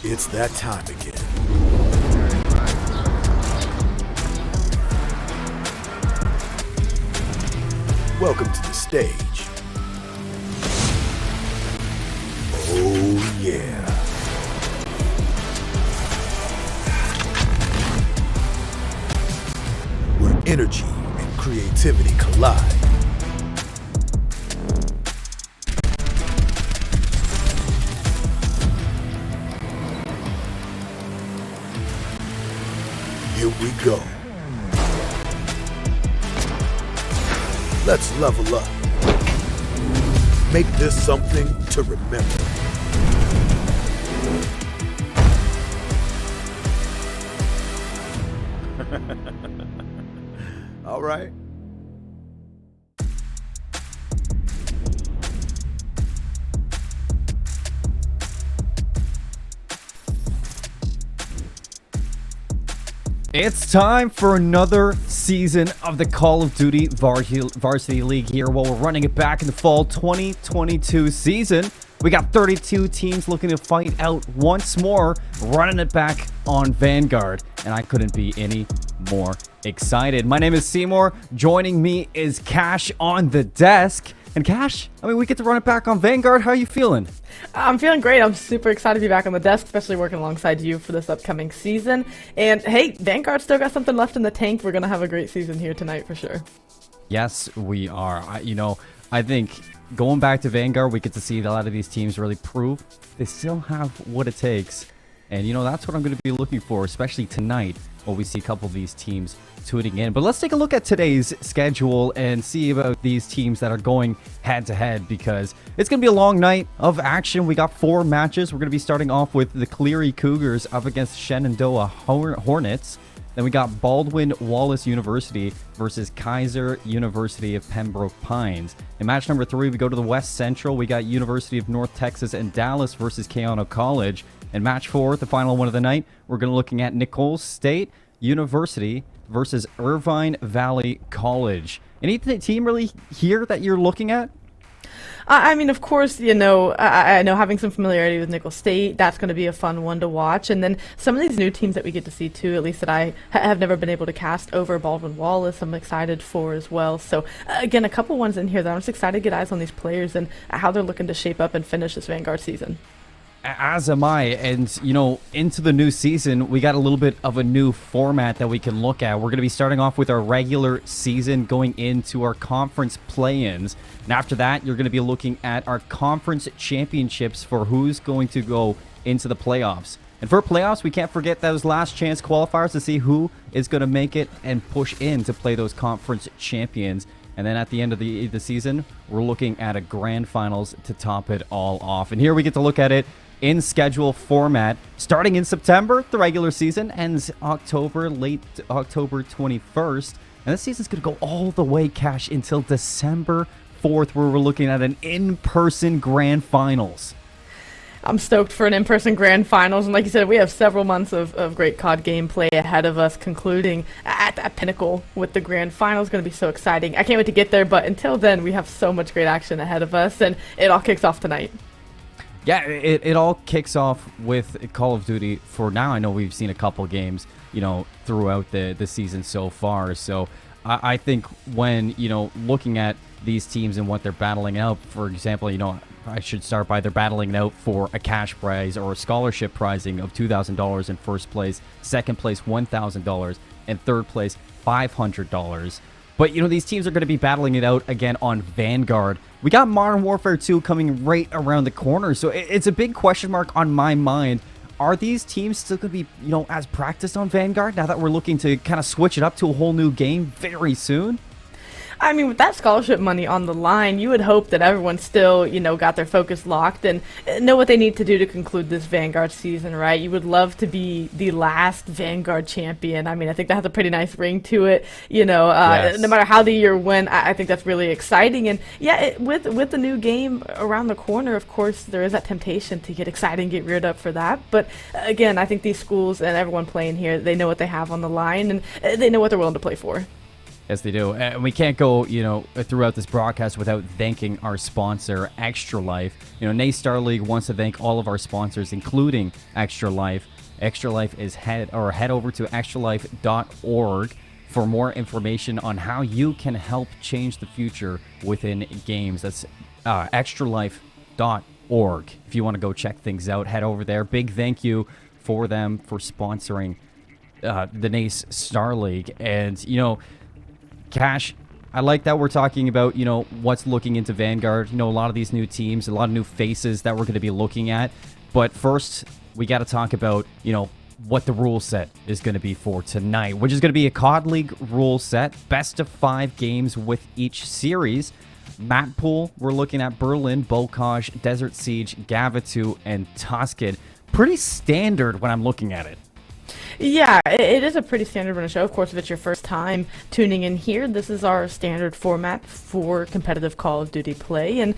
It's that time again. Welcome to the stage. Oh yeah. Where energy and creativity collide. Here we go. Let's level up. Make this something to remember. All right. It's time for another season of the Call of Duty Varsity League here. While we're running it back in the fall 2022 season, we got 32 teams looking to fight out once more, running it back on Vanguard, and I couldn't be any more excited. My name is Seymour. Joining me is Cash on the desk. And Cash, I mean, we get to run it back on Vanguard. How are you feeling? I'm feeling great. I'm super excited to be back on the desk, especially working alongside you for this upcoming season. And hey, Vanguard still got something left in the tank. We're going to have a great season here tonight for sure. Yes, we are. I think going back to Vanguard, we get to see a lot of these teams really prove they still have what it takes. And, that's what I'm going to be looking for, especially tonight, when we see a couple of these teams tuning in. But let's take a look at today's schedule and see about these teams that are going head-to-head, because it's going to be a long night of action. We got 4 matches. We're going to be starting off with the Cleary Cougars up against Shenandoah Hornets. Then we got Baldwin Wallace University versus Kaiser University of Pembroke Pines. In match number 3, we go to the West Central. We got University of North Texas and Dallas versus Keanu College. In match 4, the final one of the night, we're going to be looking at Nicholls State University versus Irvine Valley College. Any team really here that you're looking at? I mean, of course, you know, I know having some familiarity with Nickel State, that's going to be a fun one to watch. And then some of these new teams that we get to see, too, at least that I have never been able to cast over Baldwin Wallace, I'm excited for as well. So, again, a couple ones in here that I'm just excited to get eyes on these players and how they're looking to shape up and finish this Vanguard season. As am I, and you know, into the new season, we got a little bit of a new format that we can look at. We're going to be starting off with our regular season, going into our conference play-ins, and after that, you're going to be looking at our conference championships for who's going to go into the playoffs. And for playoffs, we can't forget those last chance qualifiers to see who is going to make it and push in to play those conference champions. And then at the end of the season, we're looking at a grand finals to top it all off. And here we get to look at it in schedule format. Starting in September, the regular season ends October, late October 21st. And this season's going to go all the way, Cash, until December 4th, where we're looking at an in-person grand finals. I'm stoked for an in-person grand finals, and like you said, we have several months of great COD gameplay ahead of us, concluding at that pinnacle with the grand finals. Going to be so exciting. I can't wait to get there, but until then, we have so much great action ahead of us, and it all kicks off tonight. Yeah, it all kicks off with Call of Duty. For now, I know we've seen a couple games, you know, throughout the season so far. So I think when, you know, looking at these teams and what they're battling out, for example, you know, I should start by they're battling out for a cash prize or a scholarship prizing of $2,000 in first place, second place $1,000, and third place $500. But, you know, these teams are going to be battling it out again on Vanguard. We got Modern Warfare 2 coming right around the corner, so it's a big question mark on my mind. Are these teams still going to be, you know, as practiced on Vanguard now that we're looking to kind of switch it up to a whole new game very soon? I mean, with that scholarship money on the line, you would hope that everyone still, you know, got their focus locked and know what they need to do to conclude this Vanguard season, right? You would love to be the last Vanguard champion. I mean, I think that has a pretty nice ring to it, you know, yes. No matter how the year went, I think that's really exciting. And yeah, with the new game around the corner, of course, there is that temptation to get excited and get reared up for that. But again, I think these schools and everyone playing here, they know what they have on the line and they know what they're willing to play for. Yes, they do. And we can't go, you know, throughout this broadcast without thanking our sponsor, Extra Life. You know, Nace Star League wants to thank all of our sponsors, including Extra Life. Extra Life is head over to extralife.org for more information on how you can help change the future within games. That's extralife.org. If you want to go check things out, head over there. Big thank you for them for sponsoring the Nace Star League. And, you know, Cash, I like that we're talking about, you know, what's looking into Vanguard. You know, a lot of these new teams, a lot of new faces that we're going to be looking at. But first, we got to talk about, you know, what the rule set is going to be for tonight, which is going to be a COD League rule set, best of 5 games with each series. Map pool, we're looking at Berlin, Bocage, Desert Siege, Gavitu, and Tuscan. Pretty standard when I'm looking at it. Yeah, it is a pretty standard run show. Of course, if it's your first time tuning in here, this is our standard format for competitive Call of Duty play. And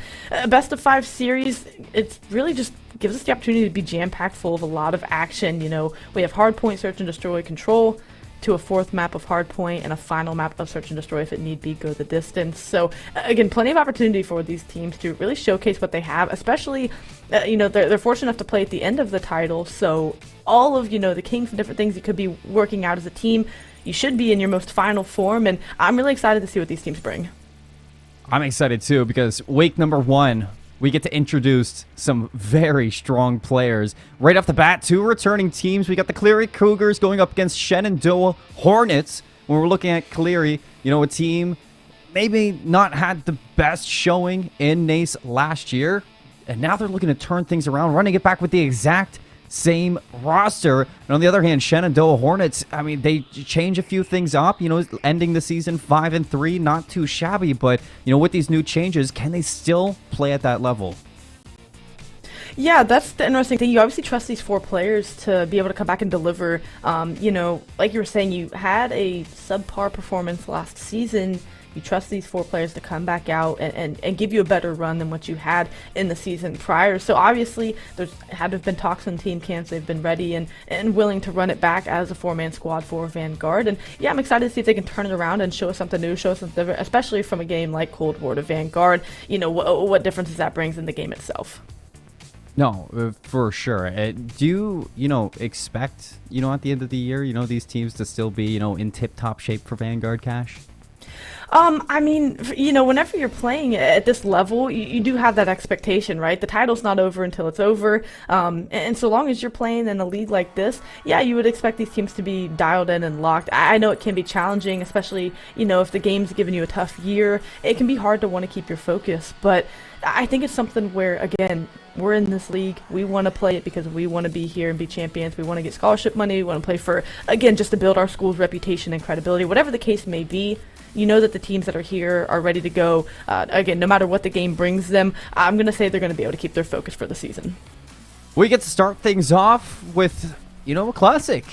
best of 5 series, it's really just gives us the opportunity to be jam-packed full of a lot of action. You know, we have hardpoint, search and destroy, control, to a 4th map of hardpoint and a final map of search and destroy if it need be, go the distance. So again, plenty of opportunity for these teams to really showcase what they have, especially you know, they're fortunate enough to play at the end of the title, so all of, you know, the kinks and different things you could be working out as a team, you should be in your most final form, and I'm really excited to see what these teams bring. I'm excited too, because week number 1, we get to introduce some very strong players. Right off the bat, 2 returning teams. We got the Cleary Cougars going up against Shenandoah Hornets. When we're looking at Cleary, you know, a team maybe not had the best showing in NACE last year, and now they're looking to turn things around, running it back with the exact same roster. And on the other hand, Shenandoah Hornets, I mean, they change a few things up, you know, ending the season 5-3, not too shabby, but, you know, with these new changes, can they still play at that level? Yeah, that's the interesting thing. You obviously trust these 4 players to be able to come back and deliver. You know, like you were saying, you had a subpar performance last season. You trust these 4 players to come back out and give you a better run than what you had in the season prior. So obviously, there's had to have been talks in team camps. They've been ready and willing to run it back as a 4-man squad for Vanguard. And yeah, I'm excited to see if they can turn it around and show us something new, show us something different, especially from a game like Cold War to Vanguard. You know, what differences that brings in the game itself. No, for sure. Do you expect, at the end of the year, these teams to still be, in tip-top shape for Vanguard, Cash? I mean, whenever you're playing at this level, you do have that expectation, right? The title's not over until it's over. And so long as you're playing in a league like this, yeah, you would expect these teams to be dialed in and locked. I know it can be challenging, especially, if the game's giving you a tough year. It can be hard to want to keep your focus, but I think it's something where, again, we're in this league. We want to play it because we want to be here and be champions. We want to get scholarship money. We want to play for, again, just to build our school's reputation and credibility. Whatever the case may be, you know that the teams that are here are ready to go. Again, no matter what the game brings them, I'm going to say they're going to be able to keep their focus for the season. We get to start things off with, a classic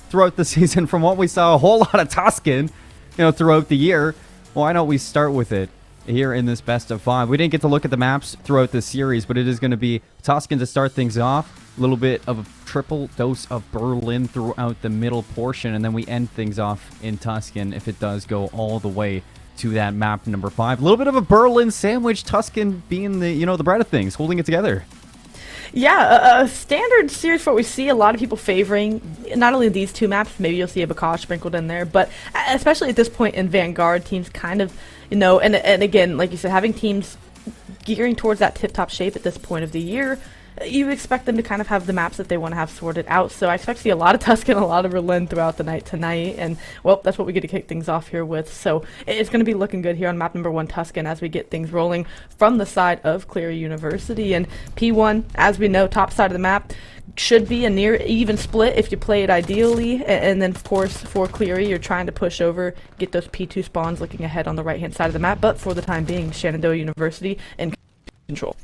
throughout the season from what we saw. A whole lot of Tuscan, throughout the year. Why don't we start with it here in this best of 5? We didn't get to look at the maps throughout this series, but it is going to be Tuscan to start things off. A little bit of a triple dose of Berlin throughout the middle portion, and then we end things off in Tuscan if it does go all the way to that map number 5. A little bit of a Berlin sandwich, Tuscan being the, the bread of things, holding it together. Yeah, a standard series for what we see a lot of people favoring, not only these 2 maps, maybe you'll see a Bakash sprinkled in there, but especially at this point in Vanguard, teams kind of, and again, like you said, having teams gearing towards that tip-top shape at this point of the year, you expect them to kind of have the maps that they want to have sorted out. So I expect to see a lot of Tuscan, a lot of Berlin throughout the night tonight. And, well, that's what we get to kick things off here with. So it's going to be looking good here on map number 1, Tuscan, as we get things rolling from the side of Cleary University. And P1, as we know, top side of the map, should be a near even split if you play it ideally. And then, of course, for Cleary, you're trying to push over, get those P2 spawns looking ahead on the right-hand side of the map. But for the time being, Shenandoah University in control.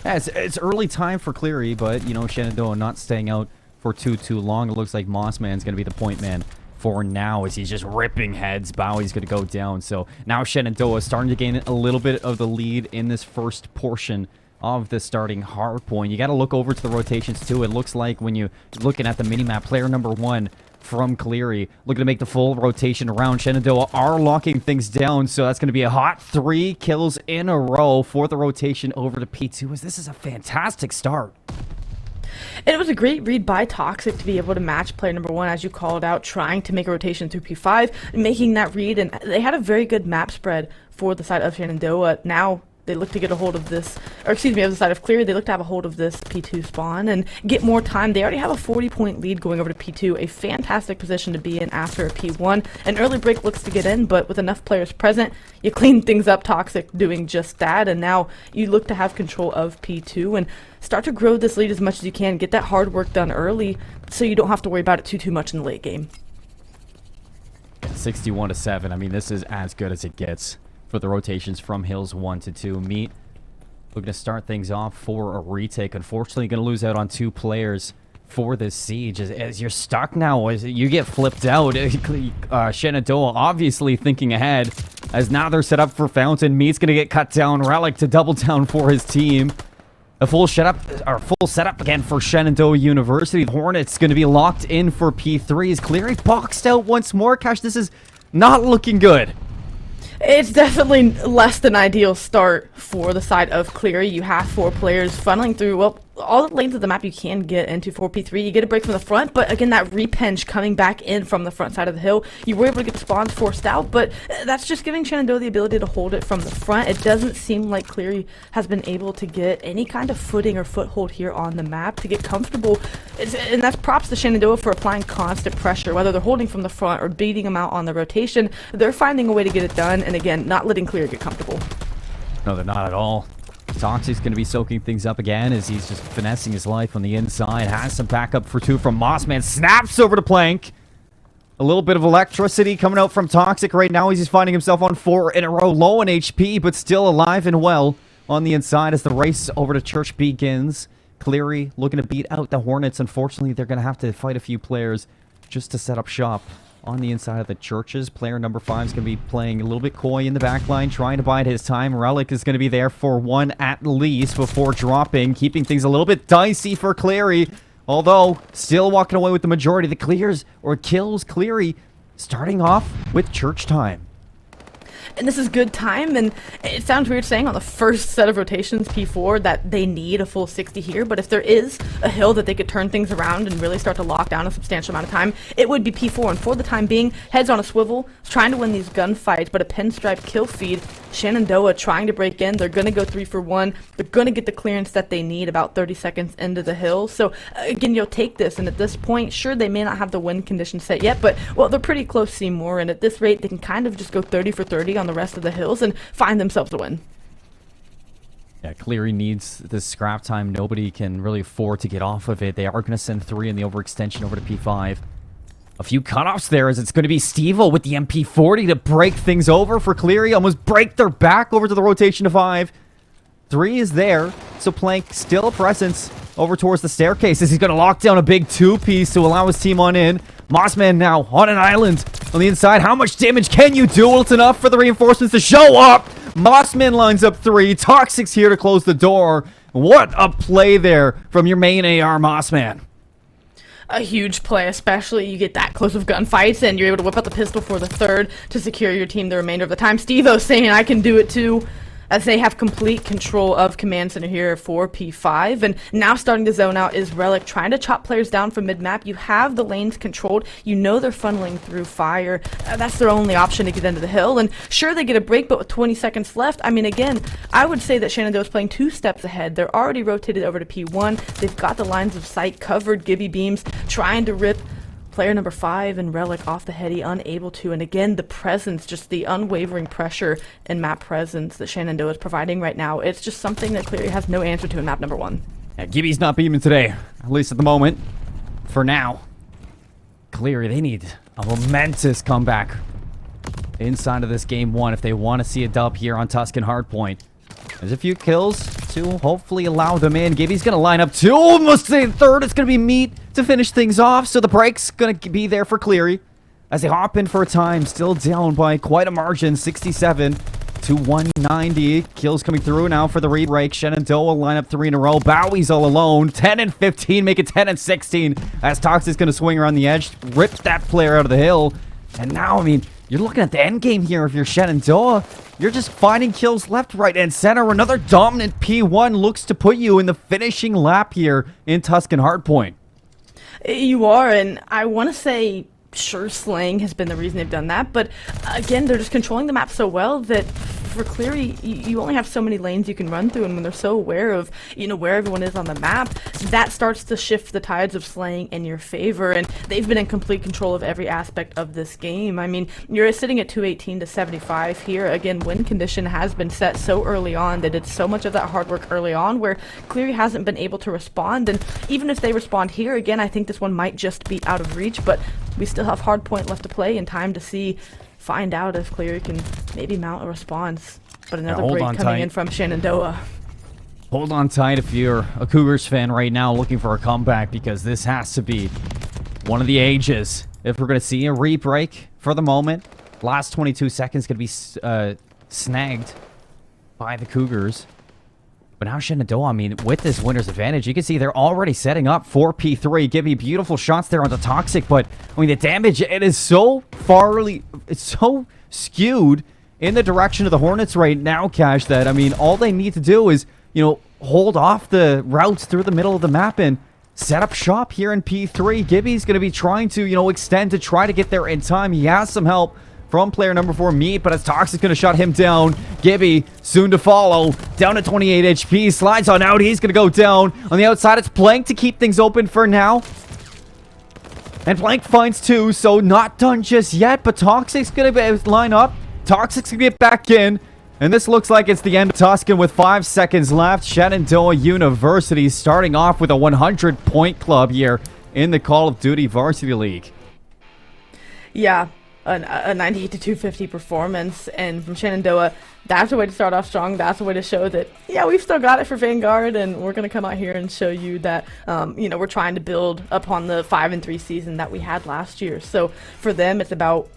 Yeah, it's early time for Cleary, but, Shenandoah not staying out for too long. It looks like Mossman's going to be the point man for now as he's just ripping heads. Bowie's going to go down. So now Shenandoah is starting to gain a little bit of the lead in this first portion of the starting hard point. You got to look over to the rotations, too. It looks like when you're looking at the minimap, player number 1 from Cleary looking to make the full rotation around. Shenandoah are locking things down, so that's going to be a hot 3 kills in a row for the rotation over to P2, as this is a fantastic start. It was a great read by Toxic to be able to match player number 1, as you called out, trying to make a rotation through P5, making that read, and they had a very good map spread for the side of Shenandoah. Now they look to get a hold of this, or excuse me, on the side of Cleary, they look to have a hold of this P2 spawn and get more time. They already have a 40-point lead going over to P2, a fantastic position to be in after a P1. An early break looks to get in, but with enough players present, you clean things up. Toxic doing just that, and now you look to have control of P2 and start to grow this lead as much as you can. Get that hard work done early so you don't have to worry about it too much in the late game. 61-7. I mean, this is as good as it gets for the rotations from Hills 1 to 2. Meat looking to start things off for a retake. Unfortunately, going to lose out on 2 players for this siege. As you're stuck now, as you get flipped out. Shenandoah obviously thinking ahead, as now they're set up for Fountain. Meat's going to get cut down. Relic to double down for his team. A full setup again for Shenandoah University. The Hornets going to be locked in for P3. Cleary boxed out once more. Cash, this is not looking good. It's definitely less than ideal start for the side of Cleary. You have 4 players funneling through, well, all the lanes of the map you can get into for P3. You get a break from the front, but again, that repenge coming back in from the front side of the hill. You were able to get the spawns forced out, but that's just giving Shenandoah the ability to hold it from the front. It doesn't seem like Cleary has been able to get any kind of footing or foothold here on the map to get comfortable. And that's props to Shenandoah for applying constant pressure, whether they're holding from the front or beating them out on the rotation. They're finding a way to get it done, and again, not letting Cleary get comfortable. No, they're not at all. Toxic's going to be soaking things up again as he's just finessing his life on the inside. Has some backup for 2 from Mossman. Snaps over to Plank. A little bit of electricity coming out from Toxic right now. He's just finding himself on 4 in a row. Low in HP, but still alive and well on the inside as the race over to Church begins. Cleary looking to beat out the Hornets. Unfortunately, they're going to have to fight a few players just to set up shop on the inside of the churches. Player number 5 is going to be playing a little bit coy in the back line, trying to bide his time. Relic is going to be there for one at least before dropping, keeping things a little bit dicey for Cleary. Although, still walking away with the majority of the clears or kills. Cleary starting off with church time. And this is good time, and it sounds weird saying on the first set of rotations, P4, that they need a full 60 here, but if there is a hill that they could turn things around and really start to lock down a substantial amount of time, it would be P4, and for the time being, heads on a swivel, trying to win these gunfights, but a pinstripe kill feed, Shenandoah trying to break in, they're going to go 3 for 1, they're going to get the clearance that they need about 30 seconds into the hill, so again, you'll take this, and at this point, sure, they may not have the win condition set yet, but, well, they're pretty close Seymour, and at this rate, they can kind of just go 30 for 30 on the rest of the hills and find themselves a win. Yeah, Cleary needs this scrap time. Nobody can really afford to get off of it. They are going to send 3 in the overextension over to P5. A few cutoffs there as it's going to be Stevo with the MP40 to break things over for Cleary. Almost break their back over to the rotation to 5. 3 is there, so Plank still a presence over towards the staircases. He's going to lock down a big 2-piece to allow his team on in. Mossman now on an island on the inside. How much damage can you do? Well, it's enough for the reinforcements to show up. Mossman lines up 3. Toxic's here to close the door. What a play there from your main AR, Mossman. A huge play, especially you get that close of gunfights and you're able to whip out the pistol for the 3rd to secure your team the remainder of the time. Stevo saying I can do it too, as they have complete control of command center here for P5. And now starting to zone out is Relic, trying to chop players down from mid-map. You have the lanes controlled. You know they're funneling through fire. That's their only option to get into the hill. And sure, they get a break, but with 20 seconds left, I mean, again, I would say that Shenandoah is playing 2 steps ahead. They're already rotated over to P1. They've got the lines of sight covered. Gibby beams trying to rip player number 5 and Relic off the heady, unable to. And again, the presence, just the unwavering pressure and map presence that Shenandoah is providing right now. It's just something that Cleary has no answer to in map number 1. Yeah, Gibby's not beaming today, at least at the moment. For now, Cleary, they need a momentous comeback inside of this game 1 if they want to see a dub here on Tuscan Hardpoint. There's a few kills to hopefully allow them in. Gibby's going to line up 2, almost a 3rd. It's going to be Meat to finish things off. So the break's going to be there for Cleary as they hop in for a time. Still down by quite a margin, 67 to 190. Kills coming through now for the re-break. Shenandoah line up 3 in a row. Bowie's all alone. 10 and 15, make it 10 and 16 as Toxic's going to swing around the edge. Rips that player out of the hill. And now, I mean, you're looking at the end game here if you're Shenandoah. You're just finding kills left, right, and center. Another dominant P1 looks to put you in the finishing lap here in Tuscan Hardpoint. You are, and I want to say sure Slang has been the reason they've done that, but again, they're just controlling the map so well that for Cleary, you only have so many lanes you can run through, and when they're so aware of, you know, where everyone is on the map, that starts to shift the tides of Slaying in your favor, and they've been in complete control of every aspect of this game. I mean, you're sitting at 218 to 75 here. Again, win condition has been set so early on. They did so much of that hard work early on where Cleary hasn't been able to respond, and even if they respond here, again, I think this one might just be out of reach, but we still have hard point left to play and time to find out if Cleary can maybe mount a response. But another break coming in from Shenandoah. Hold on tight if you're a Cougars fan right now looking for a comeback, because this has to be one of the ages. If we're going to see a re-break for the moment, last 22 seconds going to be snagged by the Cougars. But now Shenandoah, I mean, with this winner's advantage, you can see they're already setting up for P3. Give me beautiful shots there on the Toxic, but I mean, the damage, it is so it's so skewed in the direction of the Hornets right now, Cash, that, I mean, all they need to do is, you know, hold off the routes through the middle of the map and set up shop here in P3. Gibby's going to be trying to, you know, extend to try to get there in time. He has some help from player number 4, Meat, but as Toxic's going to shut him down. Gibby, soon to follow, down to 28 HP, slides on out, he's going to go down. On the outside, it's Plank to keep things open for now. And Plank finds 2, so not done just yet, but Toxic's going to line up. Toxic's going to get back in, and this looks like it's the end of Tuscan with 5 seconds left. Shenandoah University starting off with a 100-point club here in the Call of Duty Varsity League. Yeah. a 98 to 250 performance, and from Shenandoah, that's a way to start off strong. That's a way to show that, yeah, we've still got it for Vanguard, and we're going to come out here and show you that, we're trying to build upon the 5-3 season that we had last year. So for them, it's about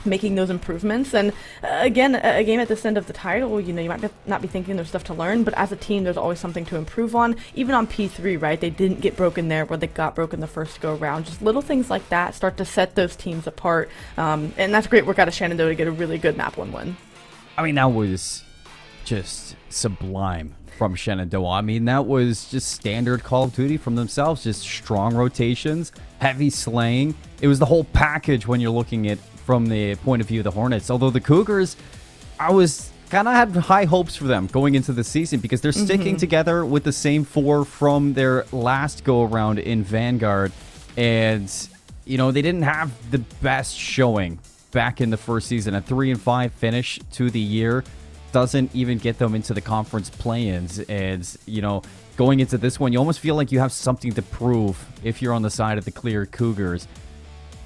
making those improvements. And again, a game at this end of the title, you might not be thinking there's stuff to learn, but as a team, there's always something to improve on. Even on P3, right? They didn't get broken there where they got broken the first go around. Just little things like that start to set those teams apart. And that's great work out of Shenandoah to get a really good map 1 win. I mean, that was just sublime from Shenandoah. I mean, that was just standard Call of Duty from themselves. Just strong rotations, heavy slaying. It was the whole package when you're looking at from the point of view of the Hornets. Although the Cougars, I was kind of had high hopes for them going into the season because they're sticking together with the same 4 from their last go around in Vanguard. And, they didn't have the best showing back in the first season. A 3-5 finish to the year doesn't even get them into the conference play-ins. And, going into this one, you almost feel like you have something to prove if you're on the side of the clear Cougars.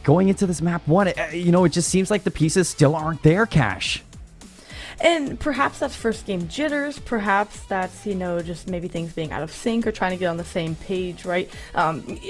Going into this map 1, it just seems like the pieces still aren't there, Cash. And perhaps that's first game jitters, perhaps that's, just maybe things being out of sync or trying to get on the same page, right?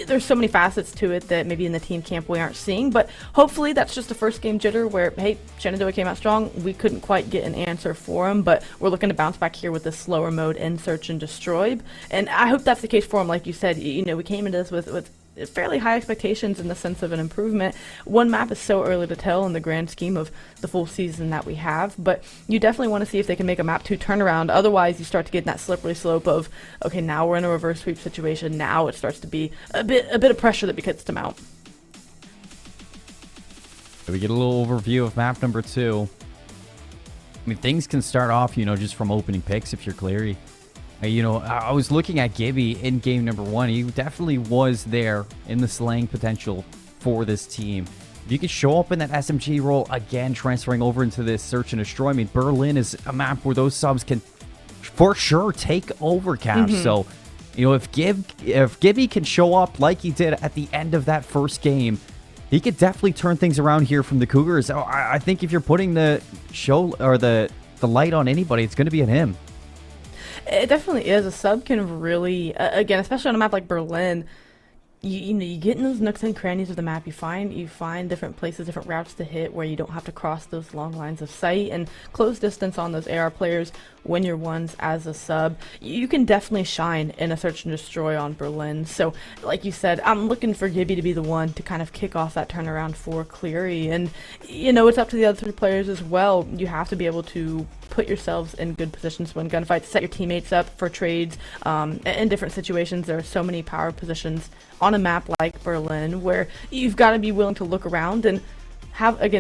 There's so many facets to it that maybe in the team camp we aren't seeing, but hopefully that's just a first game jitter where, hey, Shenandoah came out strong, we couldn't quite get an answer for them, but we're looking to bounce back here with this slower mode in search and destroy. And I hope that's the case for them. Like you said, we came into this with fairly high expectations in the sense of an improvement. One map is so early to tell in the grand scheme of the full season that we have, but you definitely want to see if they can make a map 2 turnaround. Otherwise, you start to get in that slippery slope of, okay, now we're in a reverse sweep situation. Now it starts to be a bit of pressure that begins to mount. We get a little overview of map number 2. I mean, things can start off, just from opening picks if you're Cleary. I was looking at Gibby in game number 1. He definitely was there in the slaying potential for this team. If you could show up in that SMG role again, transferring over into this search and destroy. I mean, Berlin is a map where those subs can for sure take over, Cash. So, if Gibby can show up like he did at the end of that first game, he could definitely turn things around here from the Cougars. I think if you're putting the show or the light on anybody, it's going to be on him. It definitely is. A sub can really, again, especially on a map like Berlin, you get in those nooks and crannies of the map. You find different places, different routes to hit where you don't have to cross those long lines of sight and close distance on those AR players when you're ones as a sub. You can definitely shine in a search and destroy on Berlin. So, like you said, I'm looking for Gibby to be the one to kind of kick off that turnaround for Cleary. And, it's up to the other 3 players as well. You have to be able to put yourselves in good positions to win gunfights, set your teammates up for trades. In different situations, there are so many power positions on a map like Berlin where you've got to be willing to look around and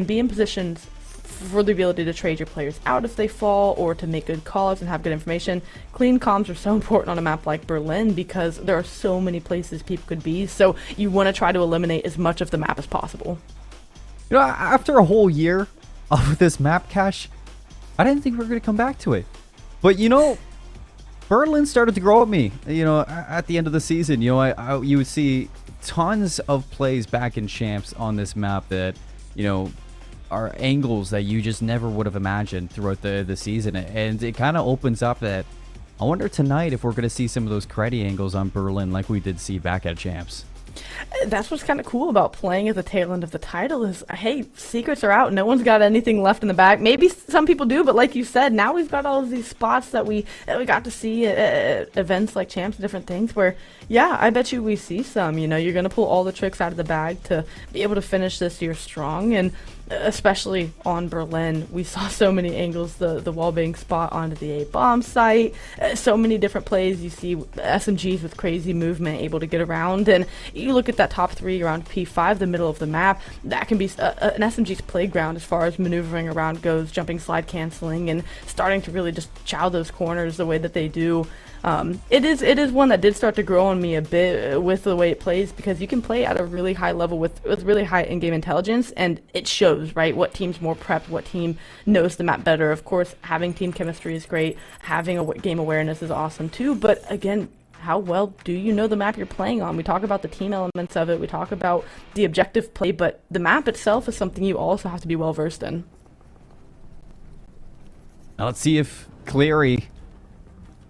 be in positions for the ability to trade your players out if they fall or to make good calls and have good information. Clean comms are so important on a map like Berlin because there are so many places people could be, so you want to try to eliminate as much of the map as possible. After a whole year of this map, Cash, I didn't think we were going to come back to it. But, Berlin started to grow at me. At the end of the season, you would see tons of plays back in champs on this map that, are angles that you just never would have imagined throughout the season. And it kind of opens up that I wonder tonight if we're going to see some of those creddy angles on Berlin like we did see back at champs. That's what's kind of cool about playing at the tail end of the title is, hey, secrets are out. No one's got anything left in the bag. Maybe some people do, but like you said, now we've got all of these spots that we got to see at events like champs and different things where, yeah, I bet you we see some. You're going to pull all the tricks out of the bag to be able to finish this year strong. And especially on Berlin, we saw so many angles, the wallbang spot onto the A bomb site, so many different plays. You see SMGs with crazy movement able to get around, and you look at that top 3 around P5, the middle of the map, that can be an SMG's playground as far as maneuvering around goes, jumping, slide canceling, and starting to really just chow those corners the way that they do. It is one that did start to grow on me a bit with the way it plays, because you can play at a really high level with really high in-game intelligence, and it shows, right? What team's more prepped, what team knows the map better. Of course, having team chemistry is great, having a game awareness is awesome too, but again, how well do you know the map you're playing on? We talk about the team elements of it, we talk about the objective play, but the map itself is something you also have to be well versed in. Now let's see if Cleary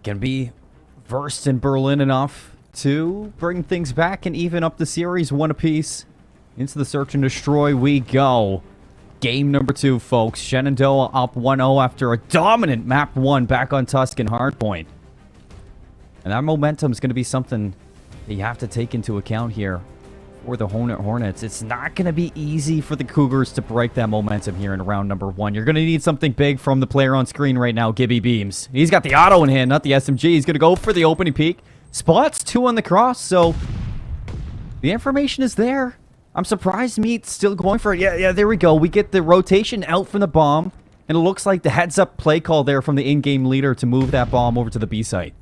can be versed in Berlin enough to bring things back and even up the series one apiece. Into the search and destroy we go. Game number 2, folks. Shenandoah up 1-0 after a dominant map 1 back on Tuscan Hardpoint. And that momentum is going to be something that you have to take into account here for the Hornets. It's not going to be easy for the Cougars to break that momentum here in round number 1. You're going to need something big from the player on screen right now, Gibby Beams. He's got the auto in hand, not the SMG. He's going to go for the opening peek. Spots 2 on the cross, so the information is there. I'm surprised Meat's still going for it. Yeah, there we go. We get the rotation out from the bomb, and it looks like the heads-up play call there from the in-game leader to move that bomb over to the B site.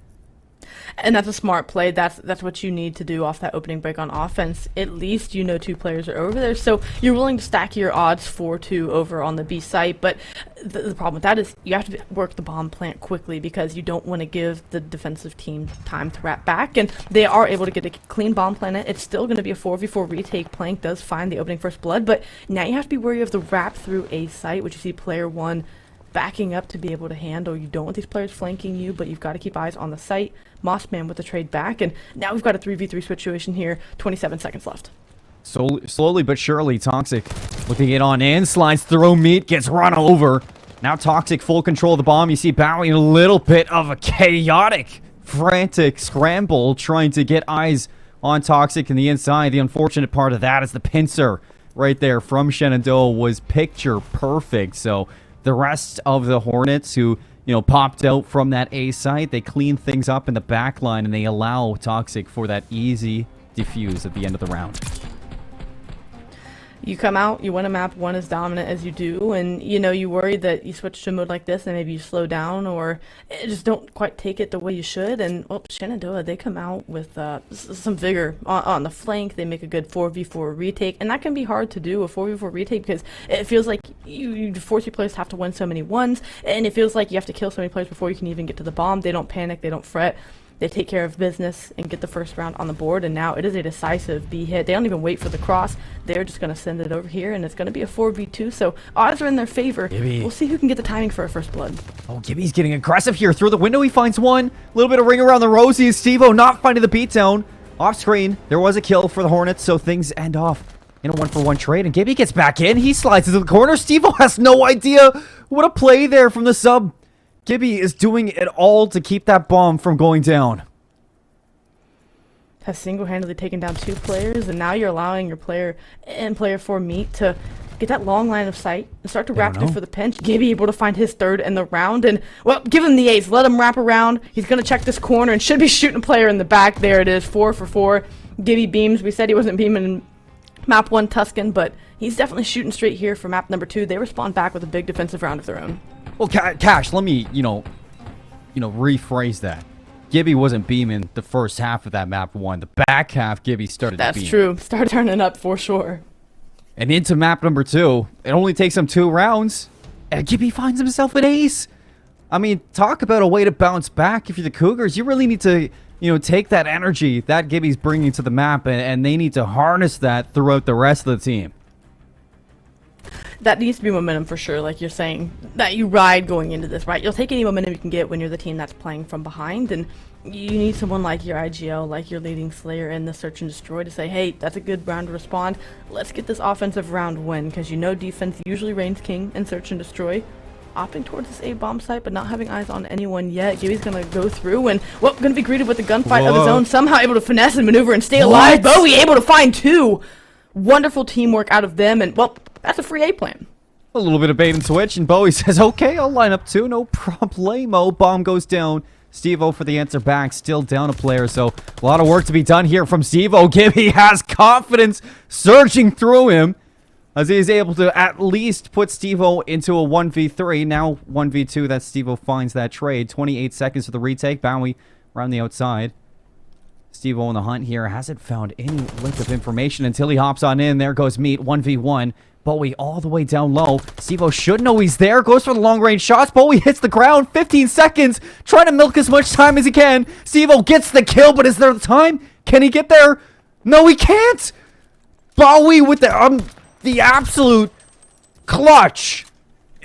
And that's a smart play. That's what you need to do off that opening break on offense. At least you know 2 players are over there, so you're willing to stack your odds 4-2 over on the B site. But the problem with that is you have to work the bomb plant quickly because you don't want to give the defensive team time to wrap back. And they are able to get a clean bomb plant. It's still going to be a 4v4 retake. Plank does find the opening first blood, but now you have to be wary of the wrap through A site, which you see player 1 backing up to be able to handle. You don't want these players flanking you, but you've got to keep eyes on the site. Mossman with the trade back, and now we've got a 3v3 situation here. 27 seconds left. So slowly but surely, Toxic looking it on in, slides through Meat, gets run over. Now Toxic full control of the bomb. You see Bowie in a little bit of a chaotic, frantic scramble trying to get eyes on Toxic in the inside. The unfortunate part of that is the pincer right there from Shenandoah was picture perfect. So the rest of the Hornets who, popped out from that A site, they clean things up in the back line and they allow Toxic for that easy defuse at the end of the round. You come out, you win a map 1 as dominant as you do, and you worry that you switch to a mode like this and maybe you slow down or just don't quite take it the way you should. And Shenandoah, they come out with some vigor on the flank. They make a good 4v4 retake, and that can be hard to do, a 4v4 retake, because it feels like you force your players to have to win so many ones, and it feels like you have to kill so many players before you can even get to the bomb. They don't panic, they don't fret. They take care of business and get the first round on the board, and now it is a decisive B hit. They don't even wait for the cross. They're just going to send it over here, and it's going to be a 4v2, so odds are in their favor. Gibby. We'll see who can get the timing for a first blood. Oh, Gibby's getting aggressive here. Through the window, he finds one. A little bit of ring around the rosy. Steve-O not finding the beatdown. Off screen, there was a kill for the Hornets, so things end off in a 1-for-1 trade, and Gibby gets back in. He slides into the corner. Steve-O has no idea what a play there from the sub. Gibby is doing it all to keep that bomb from going down. Has single-handedly taken down 2 players, and now you're allowing your player and player 4 Meat to get that long line of sight and start to wrap through for the pinch. Gibby able to find his 3rd in the round, and give him the ace. Let him wrap around. He's going to check this corner and should be shooting a player in the back. There it is, 4 for 4. Gibby beams. We said he wasn't beaming in map 1 Tuscan, but he's definitely shooting straight here for map number 2. They respond back with a big defensive round of their own. Well, Cash, let me, rephrase that. Gibby wasn't beaming the first half of that map 1. The back half, Gibby started to beam. That's true. Start turning up for sure. And into map number 2. It only takes him 2 rounds. And Gibby finds himself an ace. I mean, talk about a way to bounce back. If you're the Cougars, you really need to, take that energy that Gibby's bringing to the map, and they need to harness that throughout the rest of the team. That needs to be momentum for sure, like you're saying, that you ride going into this, right? You'll take any momentum you can get when you're the team that's playing from behind, and you need someone like your IGL, like your leading Slayer in the Search and Destroy to say, hey, that's a good round to respond. Let's get this offensive round win, because defense usually reigns king in Search and Destroy. Opting towards this A-bomb site, but not having eyes on anyone yet. Gibby's going to go through and, going to be greeted with a gunfight of his own, somehow able to finesse and maneuver and stay alive. Bowie able to find 2. Wonderful teamwork out of them, and, that's a free A plan. A little bit of bait and switch, and Bowie says, okay, I'll line up 2, no problemo. Bomb goes down. Steve-O for the answer back, still down a player, so a lot of work to be done here from Steve-O. Gibby has confidence surging through him as he is able to at least put Steve-O into a 1v3. Now 1v2, that Steve-O finds that trade. 28 seconds for the retake. Bowie around the outside. Steve-O on the hunt here. Hasn't found any lick of information until he hops on in. There goes Meat, 1v1. Bowie all the way down low. Steve-O should know he's there. Goes for the long-range shots. Bowie hits the ground. 15 seconds. Trying to milk as much time as he can. Steve-O gets the kill, but is there the time? Can he get there? No, he can't. Bowie with the absolute clutch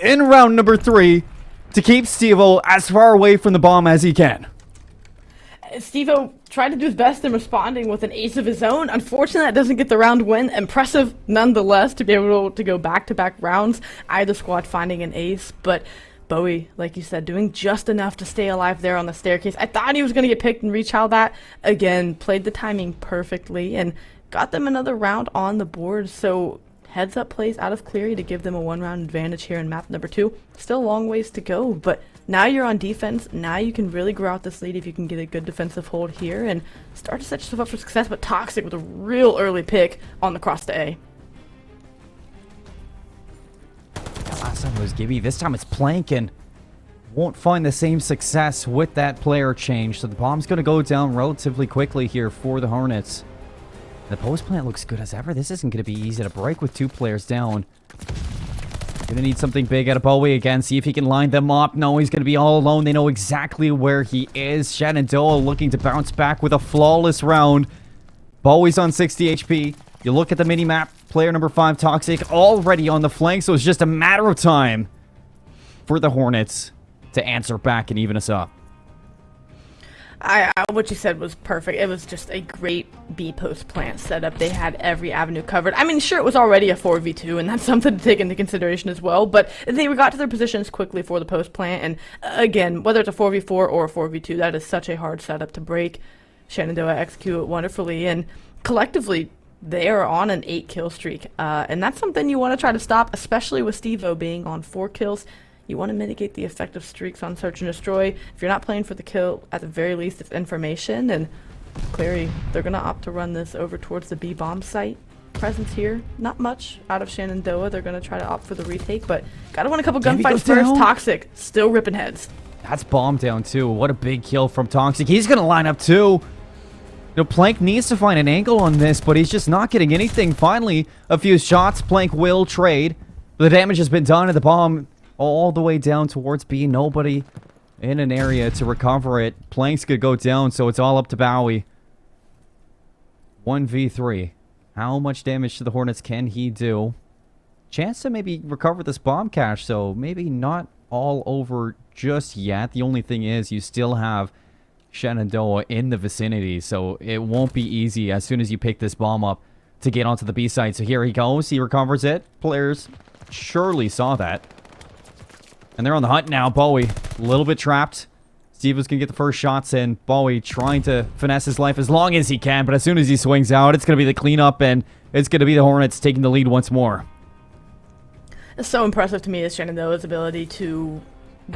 in round number 3 to keep Steve-O as far away from the bomb as he can. Steve-O tried to do his best in responding with an ace of his own. Unfortunately, that doesn't get the round win. Impressive nonetheless to be able to go back-to-back rounds, either squad finding an ace, but Bowie, like you said, doing just enough to stay alive there on the staircase. I thought he was going to get picked and reach out that. Again, played the timing perfectly and got them another round on the board, so heads-up plays out of Cleary to give them a one-round advantage here in map number 2. Still a long ways to go, but now you're on defense. Now you can really grow out this lead if you can get a good defensive hold here and start to set yourself up for success, but Toxic with a real early pick on the cross to A. Last time it was Gibby. This time it's Plank, and won't find the same success with that player change. So the bomb's going to go down relatively quickly here for the Hornets. The post plant looks good as ever. This isn't going to be easy to break with 2 players down. Gonna need something big out of Bowie again. See if he can line them up. No, he's gonna be all alone. They know exactly where he is. Shenandoah looking to bounce back with a flawless round. Bowie's on 60 HP. You look at the mini-map. Player number 5, Toxic, already on the flank. So it's just a matter of time for the Hornets to answer back and even us up. What you said was perfect. It was just a great B post plant setup. They had every avenue covered. I mean, sure, it was already a 4v2, and that's something to take into consideration as well, but they got to their positions quickly for the post plant, and again, whether it's a 4v4 or a 4v2, that is such a hard setup to break. Shenandoah execute it wonderfully, and collectively, they are on an 8-kill streak, and that's something you want to try to stop, especially with Steve-O being on 4 kills. You want to mitigate the effect of streaks on Search and Destroy. If you're not playing for the kill, at the very least, it's information. And Cleary, they're going to opt to run this over towards the B bomb site. Presence here, not much out of Shenandoah. They're going to try to opt for the retake, but got to win a couple gunfights first. Toxic, still ripping heads. That's bomb down too. What a big kill from Toxic. He's going to line up too. Plank needs to find an angle on this, but he's just not getting anything. Finally, a few shots. Plank will trade. The damage has been done at the bomb. All the way down towards B. Nobody in an area to recover it. Planks could go down, so it's all up to Bowie. 1v3. How much damage to the Hornets can he do? Chance to maybe recover this bomb cache, so maybe not all over just yet. The only thing is you still have Shenandoah in the vicinity, so it won't be easy as soon as you pick this bomb up to get onto the B side. So here he goes. He recovers it. Players surely saw that. And they're on the hunt now. Bowie, a little bit trapped. Steve was going to get the first shots in. Bowie trying to finesse his life as long as he can. But as soon as he swings out, it's going to be the cleanup. And it's going to be the Hornets taking the lead once more. It's so impressive to me is Shenandoah's ability to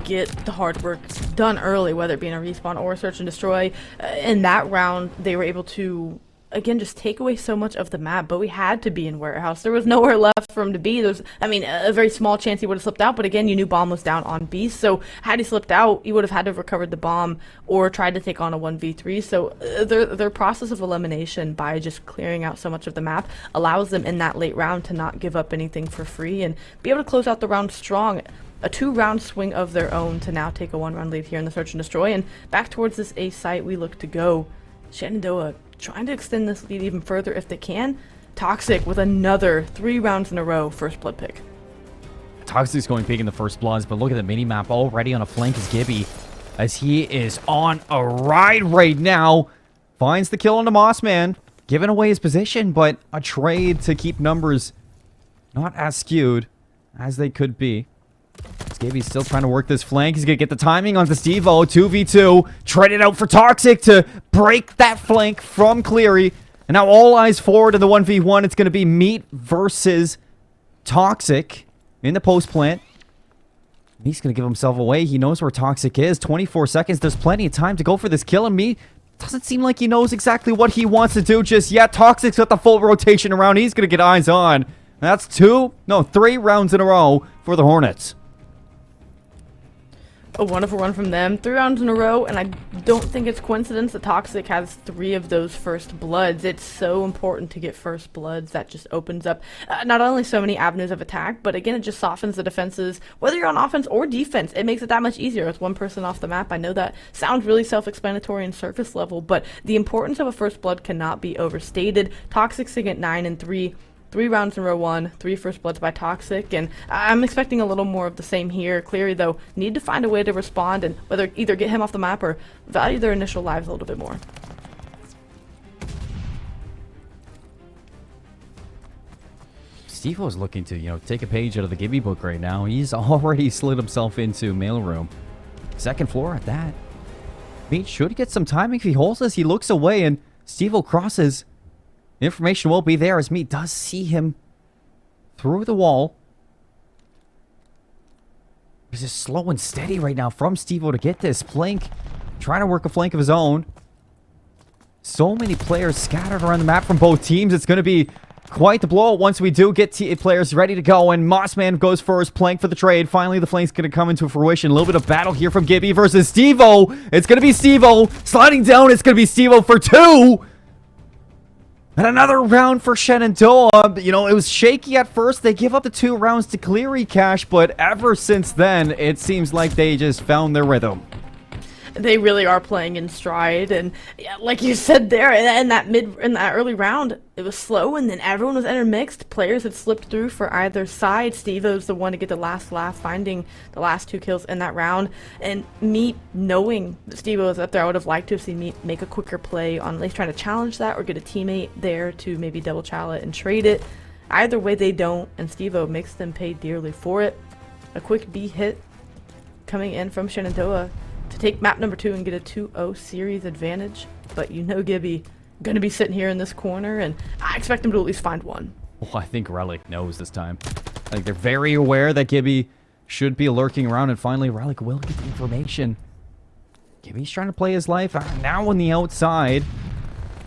get the hard work done early, whether it be in a respawn or Search and Destroy. In that round, they were able to, again, just take away so much of the map, but we had to be in warehouse. There was nowhere left for him to be. There's, I mean, a very small chance he would have slipped out, but again, you knew bomb was down on B, so had he slipped out, he would have had to have recovered the bomb or tried to take on a 1v3, so their process of elimination by just clearing out so much of the map allows them in that late round to not give up anything for free and be able to close out the round strong. A 2-round swing of their own to now take a 1-round lead here in the Search and Destroy, and back towards this A site we look to go. Shenandoah trying to extend this lead even further if they can. Toxic with another 3 rounds in a row first blood pick. Toxic's going big in the first bloods, but look at the mini-map already on a flank is Gibby, as he is on a ride right now. Finds the kill on the Mossman, giving away his position, but a trade to keep numbers not as skewed as they could be. Gibby's still trying to work this flank. He's going to get the timing onto Steve-O. 2v2. Traded out for Toxic to break that flank from Cleary. And now all eyes forward in the 1v1. It's going to be Meat versus Toxic in the post plant. Meat's going to give himself away. He knows where Toxic is. 24 seconds. There's plenty of time to go for this kill. And Meat doesn't seem like he knows exactly what he wants to do just yet. Toxic's got the full rotation around. He's going to get eyes on. That's 3 rounds in a row for the Hornets. A wonderful run from them. 3 rounds in a row, and I don't think it's coincidence that Toxic has 3 of those first bloods. It's so important to get first bloods. That just opens up not only so many avenues of attack, but again, it just softens the defenses, whether you're on offense or defense. It makes it that much easier with one person off the map. I know that sounds really self-explanatory and surface level, but the importance of a first blood cannot be overstated. Toxic sitting at 9 and 3. 3 rounds in row 1, 3 first bloods by Toxic, and I'm expecting a little more of the same here. Cleary, though, need to find a way to respond and whether either get him off the map or value their initial lives a little bit more. Stevo's looking to, take a page out of the Gibby book right now. He's already slid himself into mailroom. Second floor at that. Meat should get some timing if he holds this. He looks away and Stevo crosses. Information will be there as Meat does see him through the wall. This is slow and steady right now from Stevo to get this flank. Trying to work a flank of his own. So many players scattered around the map from both teams. It's going to be quite the blowout once we do get players ready to go. And Mossman goes first, plank for the trade. Finally, the flank's going to come into fruition. A little bit of battle here from Gibby versus Stevo. It's going to be Stevo. Sliding down, it's going to be Stevo for 2. And another round for Shenandoah. It was shaky at first. They give up the 2 rounds to Cleary Cash, but ever since then, it seems like they just found their rhythm. They really are playing in stride, and yeah, like you said there, in that early round, it was slow, and then everyone was intermixed. Players had slipped through for either side. Stevo's the one to get the last laugh, finding the last 2 kills in that round. And Meat, knowing that Stevo was up there, I would have liked to have seen Meat make a quicker play on at least trying to challenge that or get a teammate there to maybe double chow it and trade it. Either way, they don't, and Stevo makes them pay dearly for it. A quick B hit coming in from Shenandoah to take map number 2 and get a 2-0 series advantage. But Gibby going to be sitting here in this corner, and I expect him to at least find one. Well, I think Relic knows this time. I think they're very aware that Gibby should be lurking around, and finally Relic will get the information. Gibby's trying to play his life now on the outside.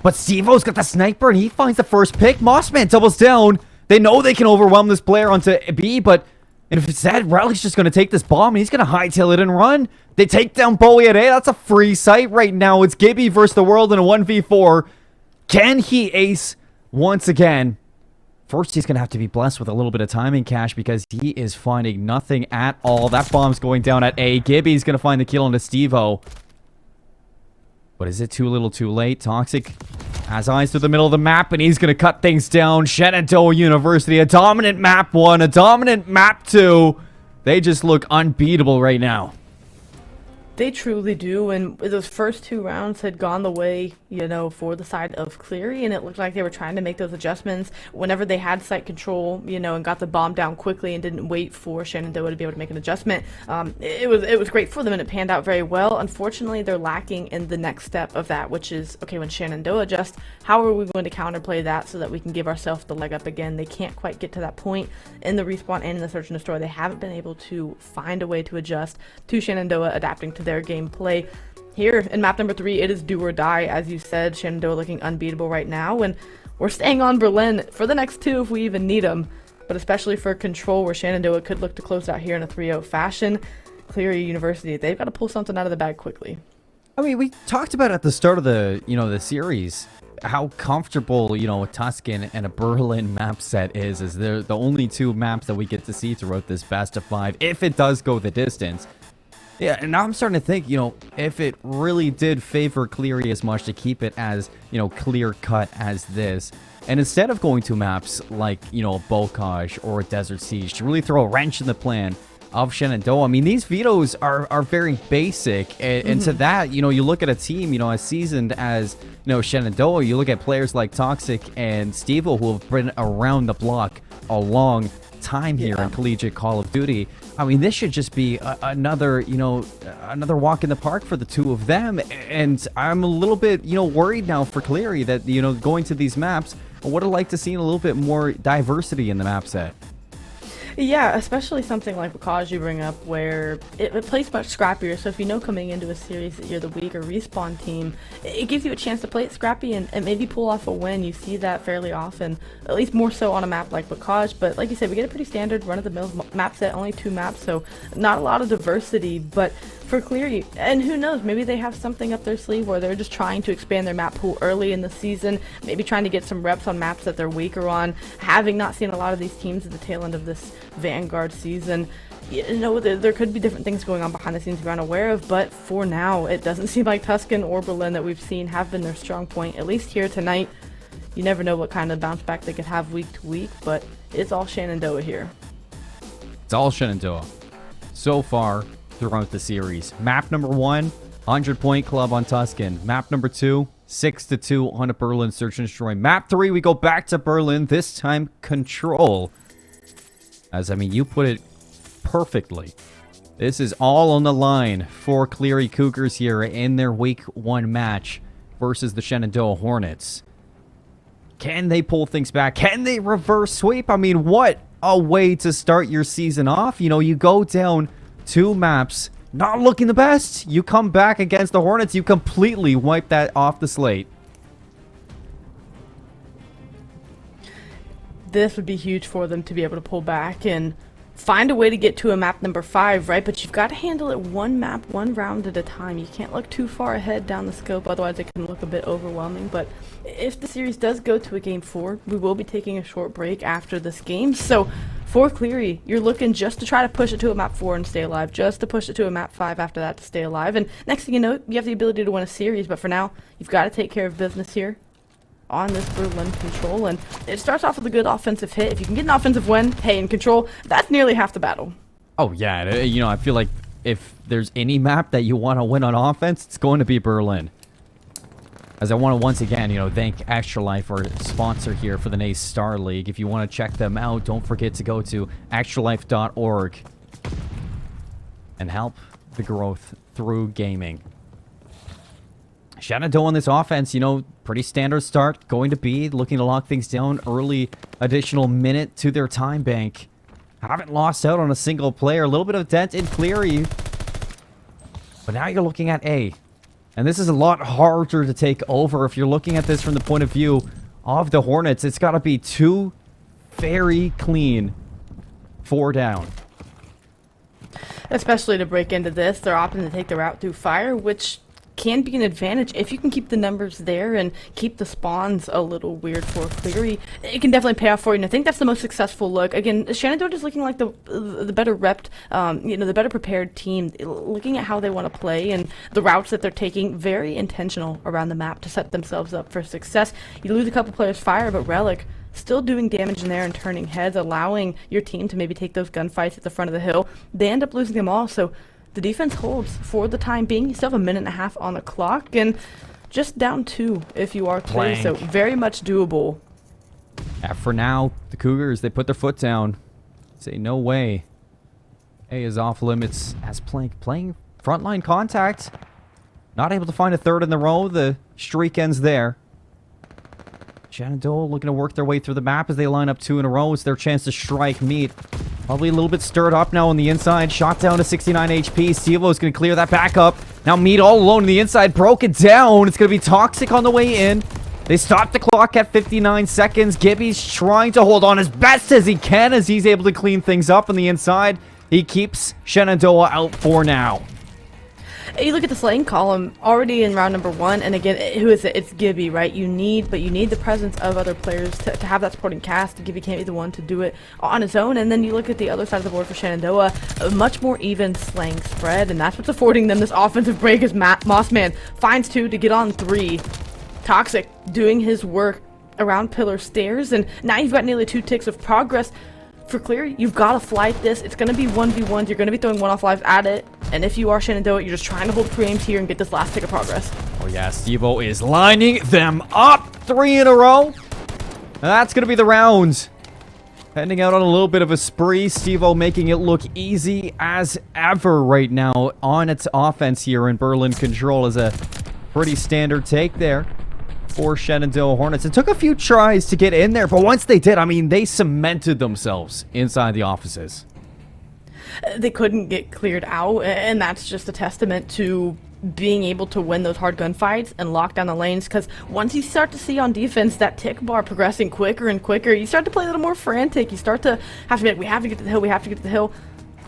But Stevo's got the sniper, and he finds the first pick. Mossman doubles down. They know they can overwhelm this player onto B, but if it's that, Relic's just going to take this bomb, and he's going to hightail it and run. They take down Bowie at A. That's a free site right now. It's Gibby versus the world in a 1v4. Can he ace once again? First, he's going to have to be blessed with a little bit of timing, Cash, because he is finding nothing at all. That bomb's going down at A. Gibby's going to find the kill onto Stevo. But is it too little too late? Toxic has eyes to the middle of the map, and he's going to cut things down. Shenandoah University, a dominant map 1, a dominant map 2. They just look unbeatable right now. They truly do, and those first 2 rounds had gone the way, for the side of Cleary, and it looked like they were trying to make those adjustments whenever they had site control, and got the bomb down quickly and didn't wait for Shenandoah to be able to make an adjustment. It was great for them, and it panned out very well. Unfortunately, they're lacking in the next step of that, which is, okay, when Shenandoah adjusts, how are we going to counterplay that so that we can give ourselves the leg up again? They can't quite get to that point in the respawn and in the search and destroy. They haven't been able to find a way to adjust to Shenandoah adapting to their gameplay. Here in map number 3, it is do or die, as you said. Shenandoah looking unbeatable right now, and we're staying on Berlin for the next 2 if we even need them, but especially for control, where Shenandoah could look to close out here in a 3-0 fashion. Cleary University, they've got to pull something out of the bag quickly. I mean, we talked about at the start of the the series how comfortable a Tuscan and a Berlin map set is they're the only 2 maps that we get to see throughout this best of 5 if it does go the distance. Yeah, and now I'm starting to think, if it really did favor Cleary as much to keep it as, clear cut as this, and instead of going to maps like, a Bocage or a Desert Siege, to really throw a wrench in the plan of Shenandoah. I mean, these vetoes are very basic, and to that, you look at a team, as seasoned as, Shenandoah, you look at players like Toxic and Stevo, who have been around the block a long time here in collegiate Call of Duty. I mean, this should just be another walk in the park for the 2 of them. And I'm a little bit, worried now for Cleary that, going to these maps, I would have liked to see a little bit more diversity in the map set. Yeah, especially something like Bakaj you bring up where it plays much scrappier. So if you know coming into a series that you're the weaker respawn team, it gives you a chance to play it scrappy and maybe pull off a win. You see that fairly often, at least more so on a map like Bakaj. But like you said, we get a pretty standard run-of-the-mill map set, only 2 maps, so not a lot of diversity. But for Cleary, and who knows, maybe they have something up their sleeve where they're just trying to expand their map pool early in the season, maybe trying to get some reps on maps that they're weaker on, having not seen a lot of these teams at the tail end of this Vanguard season. You know, there could be different things going on behind the scenes we're unaware of, but for now, it doesn't seem like Tuscan or Berlin that we've seen have been their strong point, at least here tonight. You never know what kind of bounce back they could have week to week, but it's all Shenandoah here. It's all Shenandoah so far throughout the series. Map number 1, 100-point club on Tuscan. Map number 2, 6-2 on a Berlin Search and Destroy. Map 3, we go back to Berlin, this time Control. As, I mean, you put it perfectly. This is all on the line for Cleary Cougars here in their Week 1 match versus the Shenandoah Hornets. Can they pull things back? Can they reverse sweep? I mean, what a way to start your season off. You know, you go down 2 maps, not looking the best. You come back against the Hornets, you completely wipe that off the slate. This would be huge for them to be able to pull back and find a way to get to a map number 5, right? But you've got to handle it 1 map, 1 round at a time. You can't look too far ahead down the scope, otherwise it can look a bit overwhelming. But if the series does go to a game 4, we will be taking a short break after this game. So for Cleary, you're looking just to try to push it to a map 4 and stay alive, just to push it to a map 5 after that to stay alive. And next thing you know, you have the ability to win a series, but for now, you've got to take care of business here on this Berlin Control, and it starts off with a good offensive hit. If you can get an offensive win, hey, in Control, that's nearly half the battle. Oh, yeah. You know, I feel like if there's any map that you want to win on offense, it's going to be Berlin. As I want to once again, you know, thank Extra Life, our sponsor here for the NACE Star League. If you want to check them out, don't forget to go to extralife.org and help the growth through gaming. Shenandoah on this offense, you know, pretty standard start. Going to be looking to lock things down. Early additional minute to their time bank. Haven't lost out on a single player. A little bit of dent in Cleary. But now you're looking at A. And this is a lot harder to take over. If you're looking at this from the point of view of the Hornets, it's got to be 2 very clean 4 down. Especially to break into this, they're opting to take the route through fire, which can be an advantage if you can keep the numbers there and keep the spawns a little weird for Cleary. It can definitely pay off for you, and I think that's the most successful look. Again, Shenandoah is looking like the better repped, you know, the better prepared team. Looking at how they want to play and the routes that they're taking, very intentional around the map to set themselves up for success. You lose a couple players fire, but Relic still doing damage in there and turning heads, allowing your team to maybe take those gunfights at the front of the hill. They end up losing them all, so the defense holds for the time being. You still have a minute and a half on the clock, and just down 2 if you are Cleary, so very much doable. For now, the Cougars, they put their foot down. Say no way. A is off limits as playing frontline contact. Not able to find a 3rd in the row. The streak ends there. Shenandoah looking to work their way through the map as they line up 2 in a row. It's their chance to strike meat. Probably a little bit stirred up now on the inside. Shot down to 69 HP. Stevo's going to clear that back up. Now Meat all alone on the inside. Broken down. It's going to be Toxic on the way in. They stop the clock at 59 seconds. Gibby's trying to hold on as best as he can as he's able to clean things up on the inside. He keeps Shenandoah out for now. You look at the slaying column already in round number 1, and again, who is it? It's Gibby, right? You need the presence of other players to have that supporting cast. Gibby can't be the one to do it on his own. And then you look at the other side of the board for Shenandoah, a much more even slaying spread, and that's what's affording them this offensive break as Mossman finds 2 to get on 3. Toxic doing his work around pillar stairs, and now you've got nearly 2 ticks of progress. For Cleary, you've got to flight this. It's going to be 1v1s. You're going to be throwing one-off lives at it. And if you are Shenandoah, you're just trying to hold pre-aims here and get this last tick of progress. Oh, yeah. Stevo is lining them up. 3 in a row. That's going to be the round. Heading out on a little bit of a spree. Stevo making it look easy as ever right now on its offense here in Berlin Control is a pretty standard take there. for Shenandoah Hornets. It took a few tries to get in there, but once they did, I mean, they cemented themselves inside the offices. They couldn't get cleared out, and that's just a testament to being able to win those hard gunfights and lock down the lanes, because once you start to see on defense that tick bar progressing quicker and quicker, you start to play a little more frantic. You start to have to be like, we have to get to the hill, we have to get to the hill.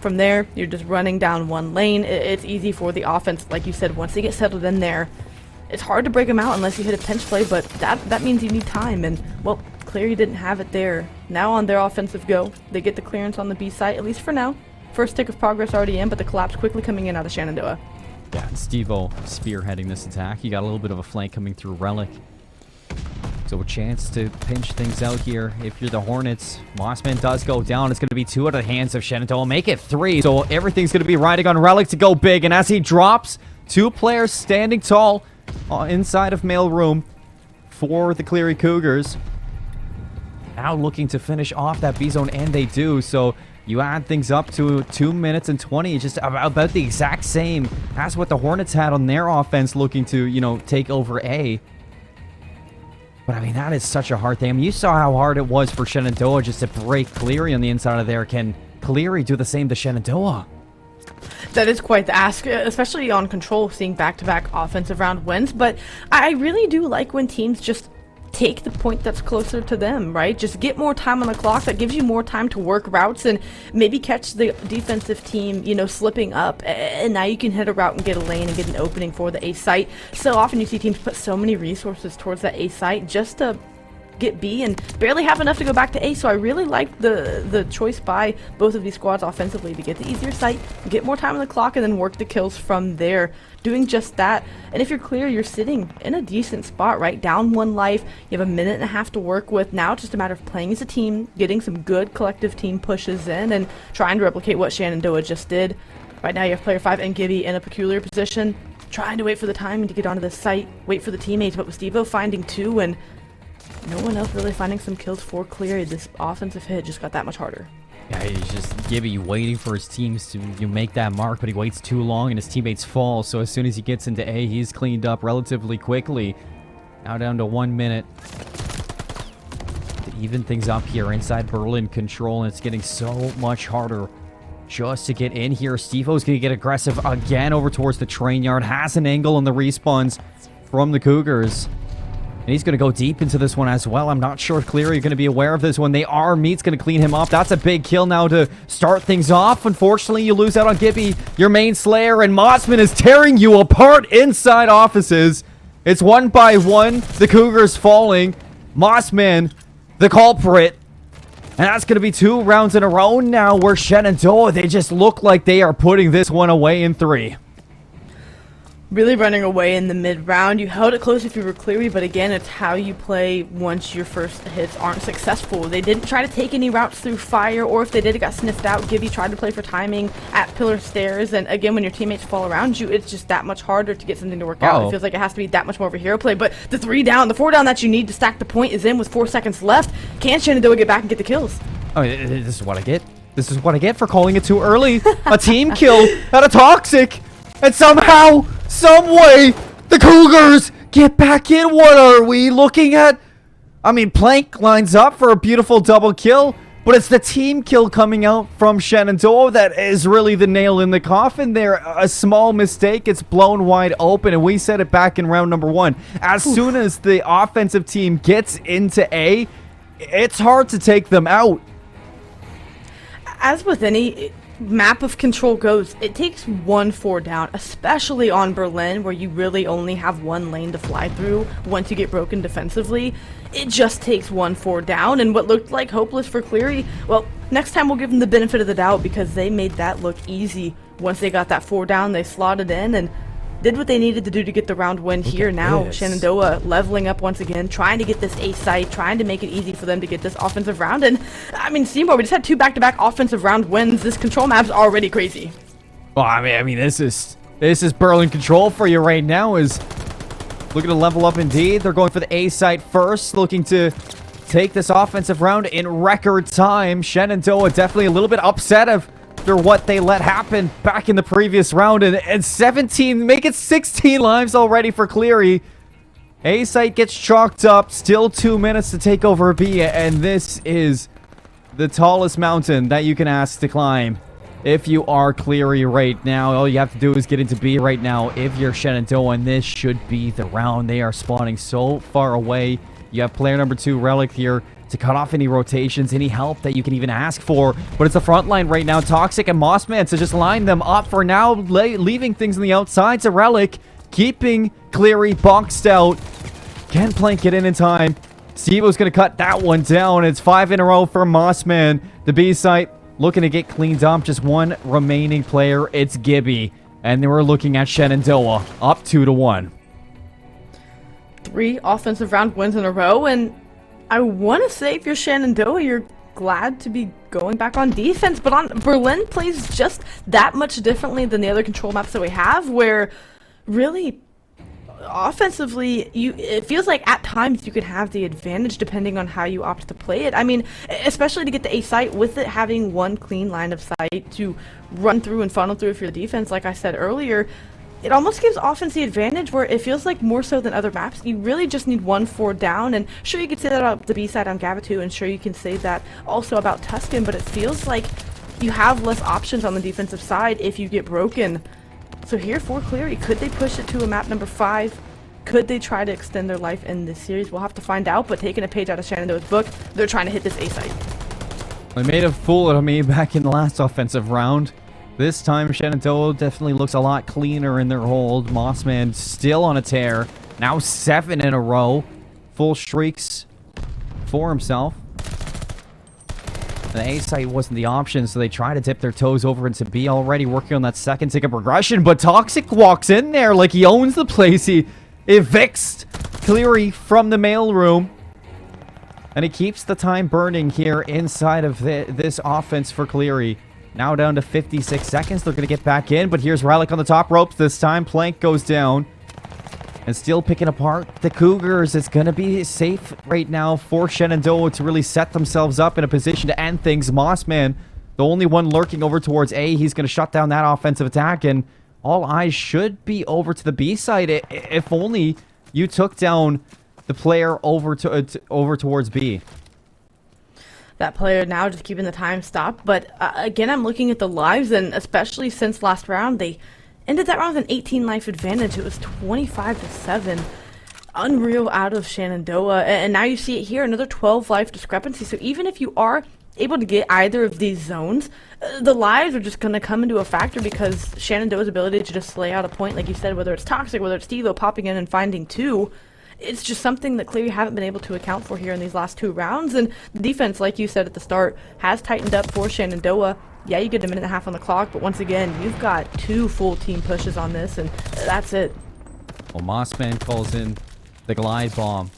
From there, you're just running down one lane. It's easy for the offense, like you said, once they get settled in there. It's hard to break them out unless you hit a pinch play, but that means you need time, and, well, Cleary didn't have it there. Now on their offensive go, they get the clearance on the B site, at least for now. First tick of progress already in, but the collapse quickly coming in out of Shenandoah. Yeah, and Steve-O spearheading this attack. You got a little bit of a flank coming through Relic. So a chance to pinch things out here if you're the Hornets. Mossman does go down. It's going to be 2 out of the hands of Shenandoah. Make it 3. So everything's going to be riding on Relic to go big. And as he drops, 2 players standing tall inside of mail room for the Cleary Cougars. Now looking to finish off that B zone, and they do. So you add things up to 2 minutes and 20, just about the exact same as what the Hornets had on their offense, looking to, you know, take over A. But, I mean, that is such a hard thing. I mean, you saw how hard it was for Shenandoah just to break Cleary on the inside of there. Can Cleary do the same to Shenandoah? That is quite the ask, especially on control, seeing back-to-back offensive round wins. But I really do like when teams just take the point that's closer to them, right? Just get more time on the clock. That gives you more time to work routes and maybe catch the defensive team, you know, slipping up. And now you can hit a route and get a lane and get an opening for the A site. So often you see teams put so many resources towards that A site just to get B and barely have enough to go back to A. So I really like the choice by both of these squads offensively to get the easier site, get more time on the clock, and then work the kills from there, doing just that. And if you're clear, you're sitting in a decent spot, right? Down 1 life, you have a minute and a half to work with. Now it's just a matter of playing as a team, getting some good collective team pushes in, and trying to replicate what Shenandoah just did. Right now you have player 5 and Gibby in a peculiar position, trying to wait for the timing to get onto the site, wait for the teammates, but with Steve-O finding 2 and no one else really finding some kills for Cleary, this offensive hit just got that much harder. Yeah, he's just Gibby waiting for his teams to make that mark, but he waits too long and his teammates fall. So as soon as he gets into A, he's cleaned up relatively quickly. Now down to 1 minute to even things up here inside Berlin control, and it's getting so much harder just to get in here. Steve-O's going to get aggressive again over towards the train yard. Has an angle on the respawns from the Cougars. And he's going to go deep into this one as well. I'm not sure if Cleary are going to be aware of this one. They are. Meat's going to clean him up. That's a big kill now to start things off. Unfortunately, you lose out on Gibby, your main slayer, and Mossman is tearing you apart inside offices. It's 1 by 1. The Cougars falling. Mossman, the culprit. And that's going to be 2 rounds in a row now where Shenandoah, they just look like they are putting this one away in 3. Really running away in the mid-round. You held it close if you were Cleary, but again, it's how you play once your first hits aren't successful. They didn't try to take any routes through fire, or if they did, it got sniffed out. Gibby tried to play for timing at pillar stairs, and again, when your teammates fall around you, it's just that much harder to get something to work out. It feels like it has to be that much more of a hero play, but the 4 down that you need to stack the point is in with 4 seconds left. Can Shenandoah get back and get the kills? Oh, this is what I get. This is what I get for calling it too early. A team kill at a Toxic, and somehow, some way, the Cougars get back in. What are we looking at? I mean, Plank lines up for a beautiful double kill, but it's the team kill coming out from Shenandoah that is really the nail in the coffin there. A small mistake, it's blown wide open, and we said it back in round number 1. As soon as the offensive team gets into A, it's hard to take them out. As with any map of control goes, it takes 1-4 down, especially on Berlin, where you really only have 1 lane to fly through once you get broken defensively. It just takes 1-4 down, and what looked like hopeless for Cleary, well, next time we'll give them the benefit of the doubt, because they made that look easy. Once they got that 4 down, they slotted in and did what they needed to do to get the round win here. Now Shenandoah leveling up once again, trying to get this A site, trying to make it easy for them to get this offensive round. And I mean, Seymour, we just had 2 back-to-back offensive round wins. This control map's already crazy. Well, I mean, this is Berlin control for you right now. Is looking to level up indeed. They're going for the A site first, looking to take this offensive round in record time. Shenandoah definitely a little bit upset after what they let happen back in the previous round, and 17, make it 16 lives already for Cleary. A site gets chalked up. Still 2 minutes to take over B, and this is the tallest mountain that you can ask to climb. If you are Cleary right now, all you have to do is get into B right now. If you're Shenandoah, and this should be the round. They are spawning so far away. You have player number 2, Relic, here to cut off any rotations, any help that you can even ask for. But it's the front line right now. Toxic and Mossman to just line them up for now, leaving things on the outside to Relic, keeping Cleary boxed out. Can't plank it in time. Stevo's going to cut that one down. It's 5 in a row for Mossman. The B site looking to get cleaned up. Just one remaining player. It's Gibby. And then we're looking at Shenandoah up 2-1. 3 offensive round wins in a row, and I want to say if you're Shenandoah, you're glad to be going back on defense, but on Berlin plays just that much differently than the other control maps that we have, where really offensively it feels like at times you could have the advantage depending on how you opt to play it. I mean, especially to get the A site with it having one clean line of sight to run through and funnel through for your defense. Like I said earlier, it almost gives offense the advantage, where it feels like more so than other maps, you really just need 1-4 down. And sure, you could say that about the B side on Gabatu, and sure, you can say that also about Tuscan, but it feels like you have less options on the defensive side if you get broken. So here for Cleary, could they push it to a map number 5? Could they try to extend their life in this series? We'll have to find out, but taking a page out of Shenandoah's book, they're trying to hit this A site. They made a fool of me back in the last offensive round. This time, Shenandoah definitely looks a lot cleaner in their hold. Mossman still on a tear. Now 7 in a row. Full streaks for himself. The A site wasn't the option, so they try to dip their toes over into B, already working on that second tick of progression. But Toxic walks in there like he owns the place. He evicts Cleary from the mailroom. And he keeps the time burning here inside of this offense for Cleary. Now down to 56 seconds. They're going to get back in, but here's Relic on the top ropes this time. Plank goes down. And still picking apart the Cougars. It's going to be safe right now for Shenandoah to really set themselves up in a position to end things. Mossman, the only one lurking over towards A. He's going to shut down that offensive attack, and all eyes should be over to the B side. If only you took down the player over towards B. That player now just keeping the time stop. But again, I'm looking at the lives, and especially since last round, they ended that round with an 18 life advantage. It was 25-7. Unreal out of Shenandoah. And now you see it here, another 12 life discrepancy. So even if you are able to get either of these zones, the lives are just going to come into a factor, because Shenandoah's ability to just lay out a point, like you said, whether it's Toxic, whether it's Stevo popping in and finding 2, it's just something that Cleary haven't been able to account for here in these last 2 rounds. And the defense, like you said at the start, has tightened up for Shenandoah. Yeah, you get a minute and a half on the clock, but once again, you've got 2 full team pushes on this, and that's it. Well, Mossman calls in the glide bomb.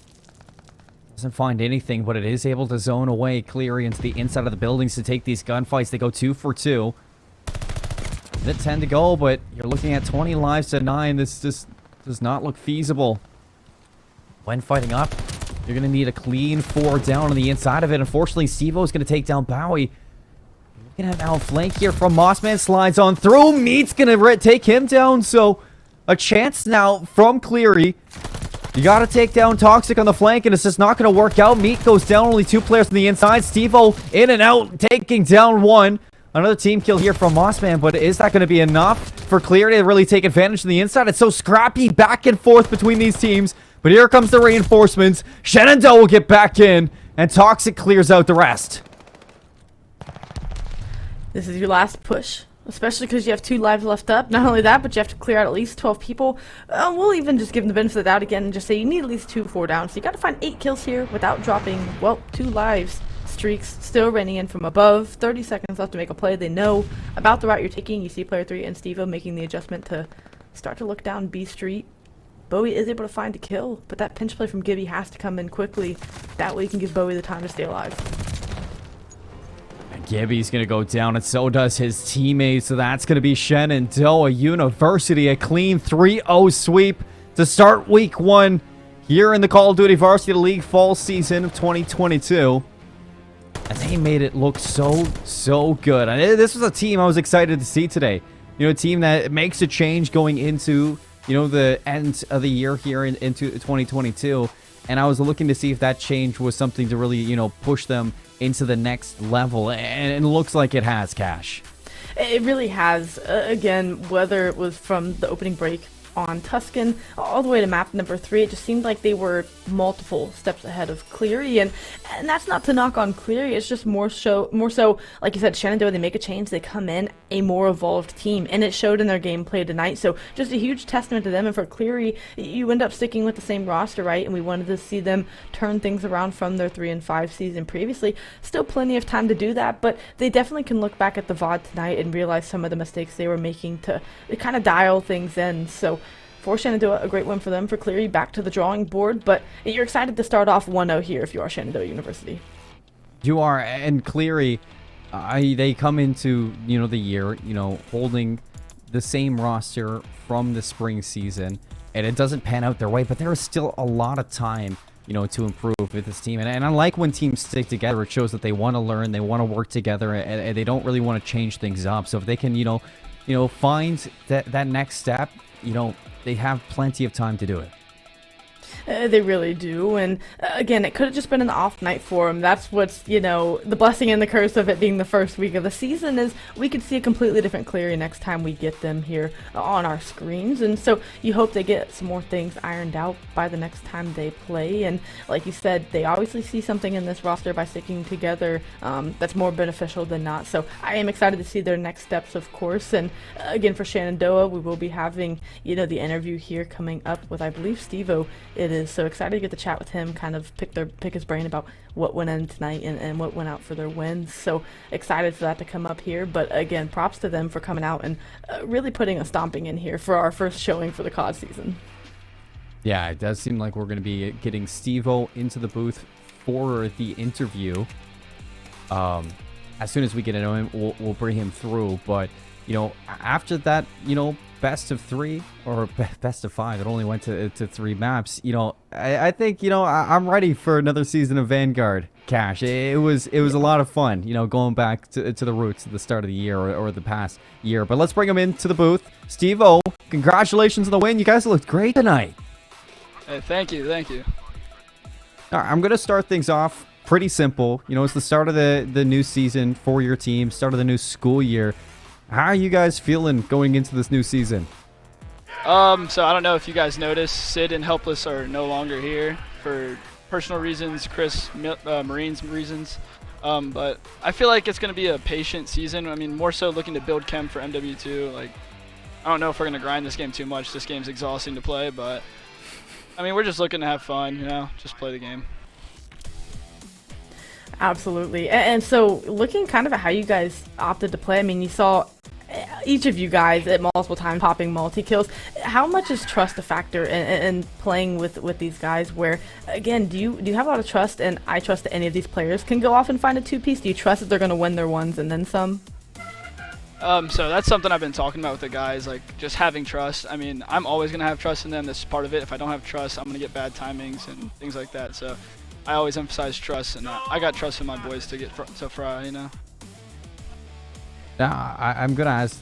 Doesn't find anything, but it is able to zone away Cleary into the inside of the buildings to take these gunfights. They go 2 for 2. Minute 10 to go, but you're looking at 20 lives to 9. This just does not look feasible. When fighting up, you're going to need a clean 4 down on the inside of it. Unfortunately, Stevo is going to take down Bowie. Looking at an outflank here from Mossman, slides on through. Meat's going to take him down, so a chance now from Cleary. You got to take down Toxic on the flank, and it's just not going to work out. Meat goes down, only 2 players on the inside. Stevo in and out, taking down 1. Another team kill here from Mossman, but is that going to be enough for Cleary to really take advantage of the inside? It's so scrappy back and forth between these teams. But here comes the reinforcements. Shenandoah will get back in, and Toxic clears out the rest. This is your last push, especially because you have 2 lives left up. Not only that, but you have to clear out at least 12 people. We'll even just give them the benefit of the doubt again and just say you need at least 2 4 down. So you got to find 8 kills here without dropping, well, 2 lives. Streaks still raining in from above. 30 seconds left to make a play. They know about the route you're taking. You see player 3 and Stevo making the adjustment to start to look down B Street. Bowie is able to find a kill, but that pinch play from Gibby has to come in quickly. That way you can give Bowie the time to stay alive. And Gibby's going to go down, and so does his teammate. So that's going to be Shenandoah University. A clean 3-0 sweep to start week 1 here in the Call of Duty Varsity League fall season of 2022. And they made it look so good. And this was a team I was excited to see today. You know, a team that makes a change going into the end of the year here into 2022. And I was looking to see if that change was something to really, push them into the next level. And it looks like it has, Cash. It really has. Again, whether it was from the opening break on Tuscan all the way to map number 3, it just seemed like they were multiple steps ahead of Cleary, and that's not to knock on Cleary. It's just more so like you said, Shenandoah, they make a change, they come in a more evolved team, and it showed in their gameplay tonight. So just a huge testament to them. And for Cleary, you end up sticking with the same roster, right? And we wanted to see them turn things around from their 3-5 season previously. Still plenty of time to do that, but they definitely can look back at the VOD tonight and realize some of the mistakes they were making to kind of dial things in. So for Shenandoah, a great win for them. For Cleary, back to the drawing board, but you're excited to start off 1-0 here if you are Shenandoah University. You are, and Cleary, they come into the year holding the same roster from the spring season, and it doesn't pan out their way, but there is still a lot of time to improve with this team. And I like when teams stick together. It shows that they want to learn, they want to work together, and they don't really want to change things up. So if they can find that next step, they have plenty of time to do it. They really do, and again, it could have just been an off night for them. That's what's, the blessing and the curse of it being the first week of the season, is we could see a completely different Cleary next time we get them here on our screens. And so you hope they get some more things ironed out by the next time they play. And like you said, they obviously see something in this roster by sticking together that's more beneficial than not. So I am excited to see their next steps, of course. And again, for Shenandoah, we will be having the interview here coming up with, I believe, Steve-O. It is so excited to get to chat with him, kind of pick his brain about what went in tonight and what went out for their wins. So excited for that to come up here. But again, props to them for coming out and really putting a stomping in here for our first showing for the COD season. Yeah, it does seem like we're going to be getting Steve-O into the booth for the interview. As soon as we get to know him, we'll bring him through. But after that, best of 3 or best of 5, it only went to 3 maps. I think I'm ready for another season of Vanguard, Cash. It was a lot of fun, going back to the roots at the start of the year or the past year. But let's bring him into the booth. Steve-O, congratulations on the win. You guys looked great tonight. Hey, thank you. All right, I'm gonna start things off pretty simple. It's the start of the new season for your team, start of the new school year. How are you guys feeling going into this new season? So I don't know if you guys noticed, Sid and Helpless are no longer here for personal reasons, Chris, Marines reasons. But I feel like it's going to be a patient season. I mean, more so looking to build chem for MW2. Like, I don't know if we're going to grind this game too much. This game's exhausting to play, but I mean, we're just looking to have fun, just play the game. Absolutely. And so looking kind of at how you guys opted to play, I mean, you saw each of you guys at multiple times popping multi-kills. How much is trust a factor in playing with these guys, where, again, do you have a lot of trust, and I trust that any of these players can go off and find a 2-piece? Do you trust that they're going to win their ones and then some? So that's something I've been talking about with the guys, like just having trust. I mean, I'm always going to have trust in them. That's part of it. If I don't have trust, I'm going to get bad timings and things like that. So I always emphasize trust, and I got trust in my boys to get to fry, Now, I'm going to ask,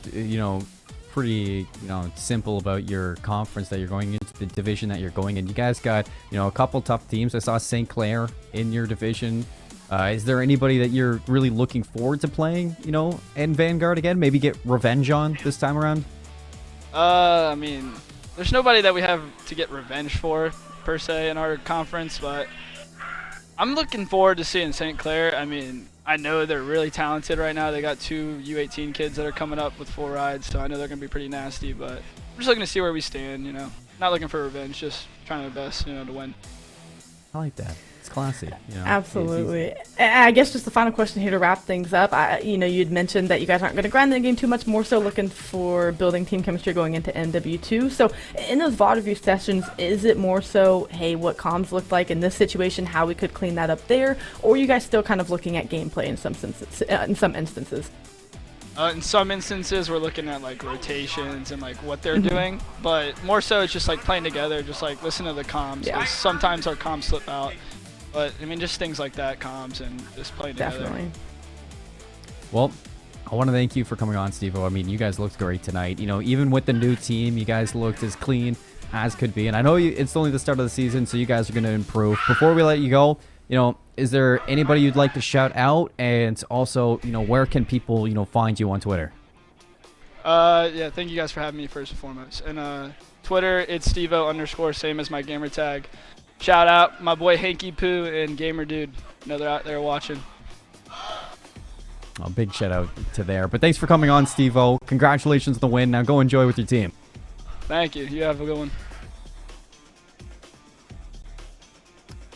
pretty, simple about your conference that you're going into, the division that you're going in. You guys got, a couple tough teams. I saw St. Clair in your division. Is there anybody that you're really looking forward to playing, in Vanguard again? Maybe get revenge on this time around? I mean, there's nobody that we have to get revenge for, per se, in our conference, but I'm looking forward to seeing St. Clair. I mean, I know they're really talented right now. They got 2 U18 kids that are coming up with full rides, so I know they're going to be pretty nasty, but I'm just looking to see where we stand, Not looking for revenge, just trying our best, to win. I like that. It's classy. Absolutely. I guess just the final question here to wrap things up. You'd mentioned that you guys aren't going to grind the game too much, more so looking for building team chemistry going into MW2. So in those VOD review sessions, is it more so, hey, what comms looked like in this situation, how we could clean that up there, or are you guys still kind of looking at gameplay in some instances? In some instances, we're looking at like rotations and like what they're doing, but more so it's just like playing together, just like listen to the comms. Yeah. 'Cause sometimes our comms slip out, but I mean just things like that, comms and just playing together. Definitely. Well, I want to thank you for coming on, Steve-O. I mean, you guys looked great tonight. You know, even with the new team, you guys looked as clean as could be. And I know it's only the start of the season, so you guys are going to improve. Before we let you go, you know, is there anybody you'd like to shout out? And also, you know, where can people, you know, find you on Twitter? Yeah, thank you guys for having me first and foremost. And Twitter, it's Steve-O_, same as my gamer tag. Shout out my boy Hanky Poo and Gamer Dude. Know they're out there watching. A big shout out to there. But thanks for coming on, Steve-O. Congratulations on the win. Now go enjoy with your team. Thank you. You have a good one.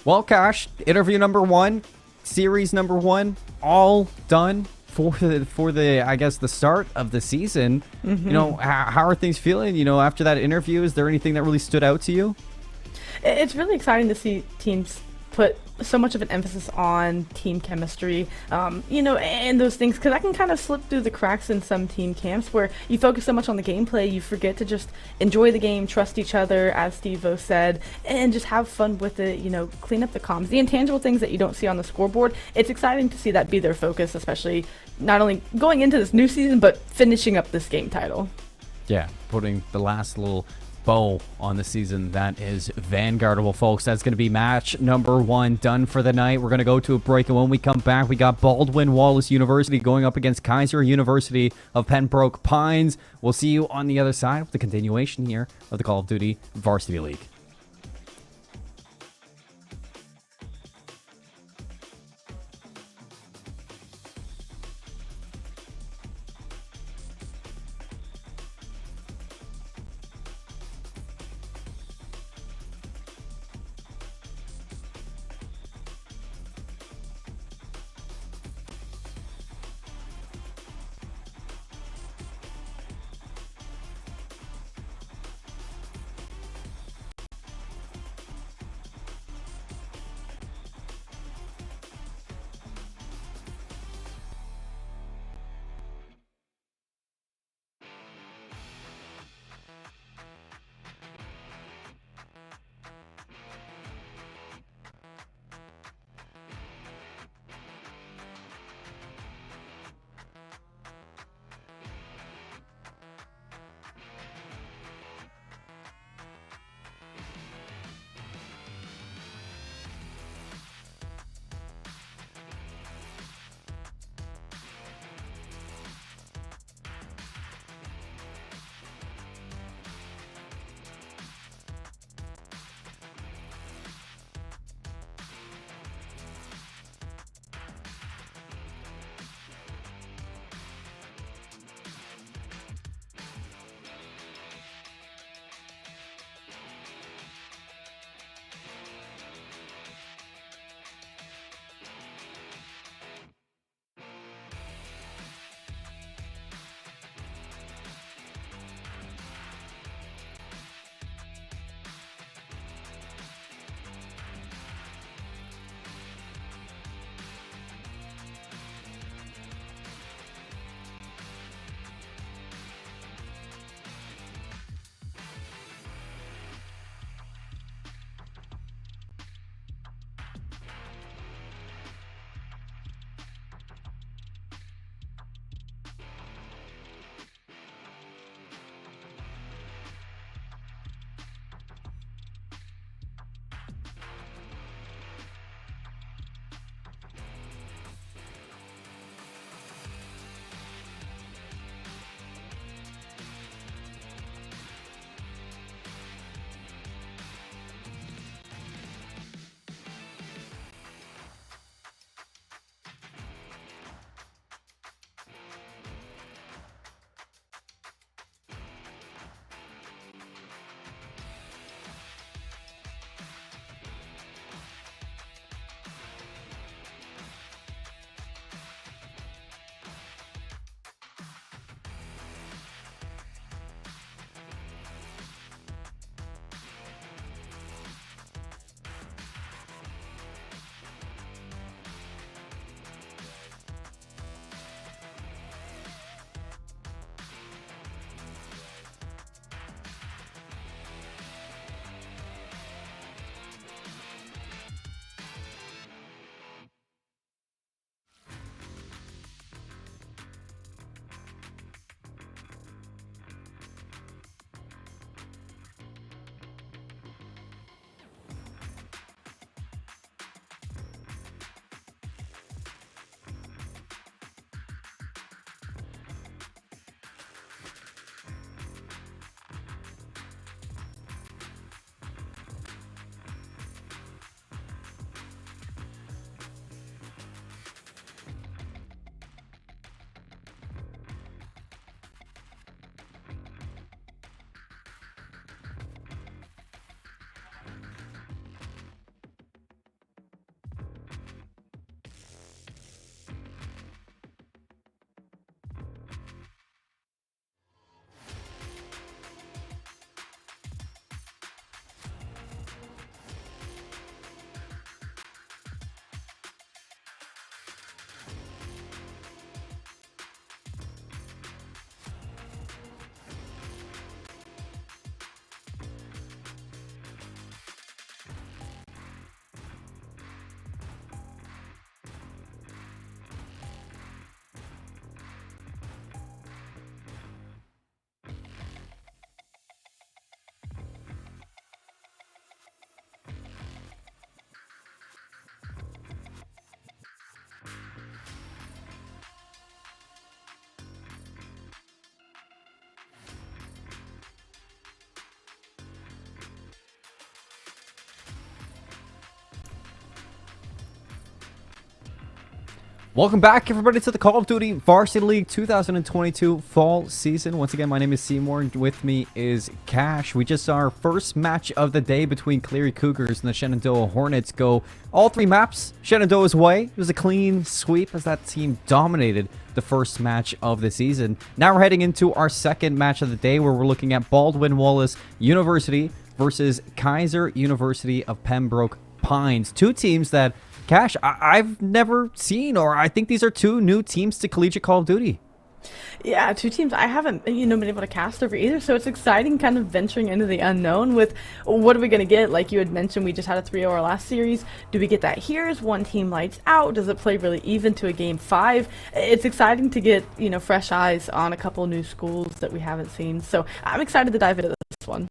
Well, Cash, interview number 1, series number 1, all done for the I guess the start of the season. You know, how are things feeling? You know, after that interview, is there anything that really stood out to you? It's really exciting to see teams put so much of an emphasis on team chemistry, you know, and those things, because I can kind of slip through the cracks in some team camps where you focus so much on the gameplay, you forget to just enjoy the game, trust each other, as Steve-O said, and just have fun with it, you know, clean up the comms. The intangible things that you don't see on the scoreboard, it's exciting to see that be their focus, especially not only going into this new season, but finishing up this game title. Yeah, putting the last little bow on the season. That is Vanguard. Well, folks, that's going to be match number 1 done for the night. We're going to go to a break, and when we come back, we got Baldwin Wallace University going up against Kaiser University of Pembroke Pines. We'll see you on the other side with the continuation here of the Call of Duty Varsity League. Welcome back, everybody, to the Call of Duty Varsity League 2022 fall season. Once again, my name is Seymour, and with me is Cash. We just saw our first match of the day between Cleary Cougars and the Shenandoah Hornets go all three maps Shenandoah's way. It was a clean sweep as that team dominated the first match of the season. Now we're heading into our second match of the day, where we're looking at Baldwin-Wallace University versus Kaiser University of Pembroke Pines. Two teams that, Cash, I've never seen, or I think these are two new teams to collegiate Call of Duty. Yeah, two teams I haven't, been able to cast over either, so it's exciting kind of venturing into the unknown with what are we going to get? Like you had mentioned, we just had a 3-0 our last series. Do we get that here? Is one team lights out? Does it play really even to a game 5? It's exciting to get, fresh eyes on a couple new schools that we haven't seen, so I'm excited to dive into this one.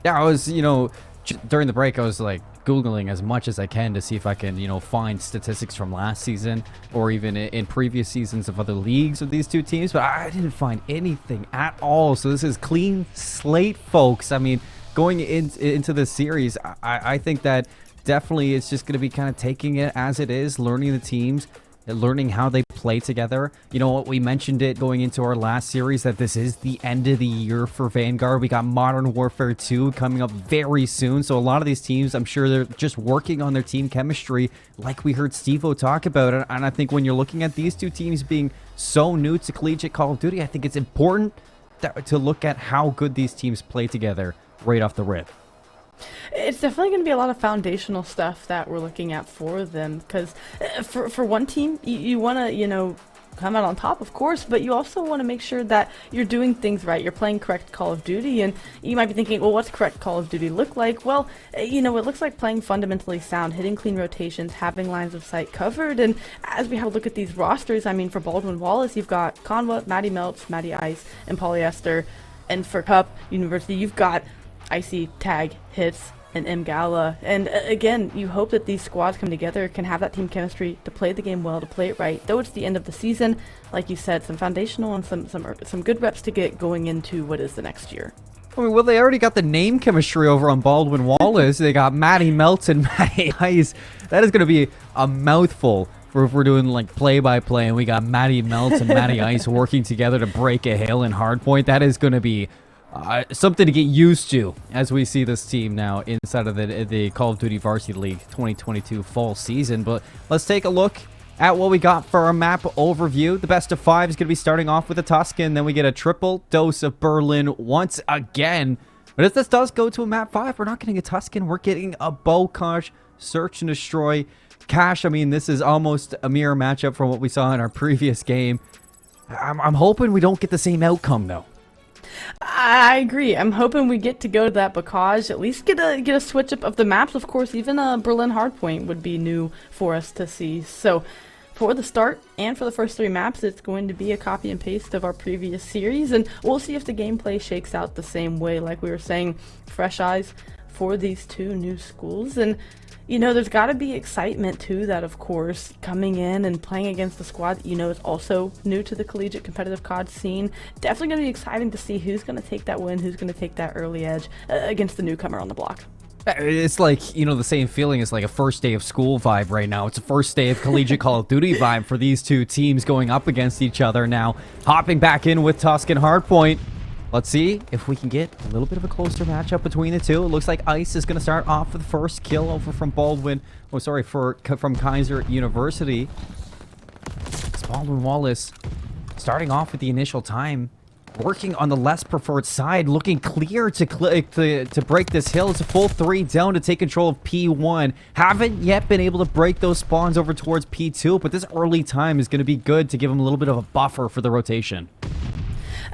Yeah, I was, during the break, I was like Googling as much as I can to see if I can, find statistics from last season or even in previous seasons of other leagues of these two teams, but I didn't find anything at all. So this is clean slate, folks. I mean, going into this series, I think that definitely it's just going to be kind of taking it as it is, learning the teams, learning how they play together. We mentioned it going into our last series that this is the end of the year for Vanguard. We got Modern Warfare 2 coming up very soon, so a lot of these teams, I'm sure they're just working on their team chemistry like we heard Steve-O talk about it. And I think when you're looking at these two teams being so new to collegiate Call of Duty, I think it's important to look at how good these teams play together right off the rip. It's definitely going to be a lot of foundational stuff that we're looking at for them, because for one team, you want to, come out on top, of course, but you also want to make sure that you're doing things right. You're playing correct Call of Duty, and you might be thinking, well, what's correct Call of Duty look like? Well, it looks like playing fundamentally sound, hitting clean rotations, having lines of sight covered, and as we have a look at these rosters, for Baldwin-Wallace, you've got Conwa, Maddie Melts, Maddie Ice, and Polyester, and for Cup University, you've got Icy, Tag, Hits, and M Gala. And again, you hope that these squads come together, can have that team chemistry to play the game well, to play it right. Though it's the end of the season, like you said, some foundational and some good reps to get going into what is the next year. Well, they already got the name chemistry over on Baldwin-Wallace. They got Maddie Melts and Maddie Ice. That is going to be a mouthful if we're doing like play-by-play, and we got Maddie Melts and Maddie Ice working together to break a hill in hardpoint. That is going to be something to get used to as we see this team now inside of the Call of Duty Varsity League 2022 fall season. But let's take a look at what we got for our map overview. The best of 5 is going to be starting off with a Tuscan. Then we get a triple dose of Berlin once again. But if this does go to a map 5, we're not getting a Tuscan. We're getting a Bocage Search and Destroy. Cash, this is almost a mirror matchup from what we saw in our previous game. I'm hoping we don't get the same outcome, though. I agree. I'm hoping we get to go to that Bocage, at least get a switch up of the maps. Of course, even a Berlin hardpoint would be new for us to see. So for the start and for the first 3 maps, it's going to be a copy and paste of our previous series, and we'll see if the gameplay shakes out the same way. Like we were saying, fresh eyes for these two new schools, and there's got to be excitement too, that of course coming in and playing against the squad that is also new to the collegiate competitive COD scene. Definitely going to be exciting to see who's going to take that win, who's going to take that early edge against the newcomer on the block. It's like, the same feeling as like a first day of school vibe right now. It's a first day of collegiate Call of Duty vibe for these two teams going up against each other now. Hopping back in with Tuscan hardpoint. Let's see if we can get a little bit of a closer matchup between the two. It looks like Ice is going to start off with the first kill over from from Kaiser University. It's Baldwin-Wallace starting off with the initial time, working on the less preferred side, looking clear to break this hill. It's a full 3 down to take control of P1. Haven't yet been able to break those spawns over towards P2, but this early time is going to be good to give them a little bit of a buffer for the rotation.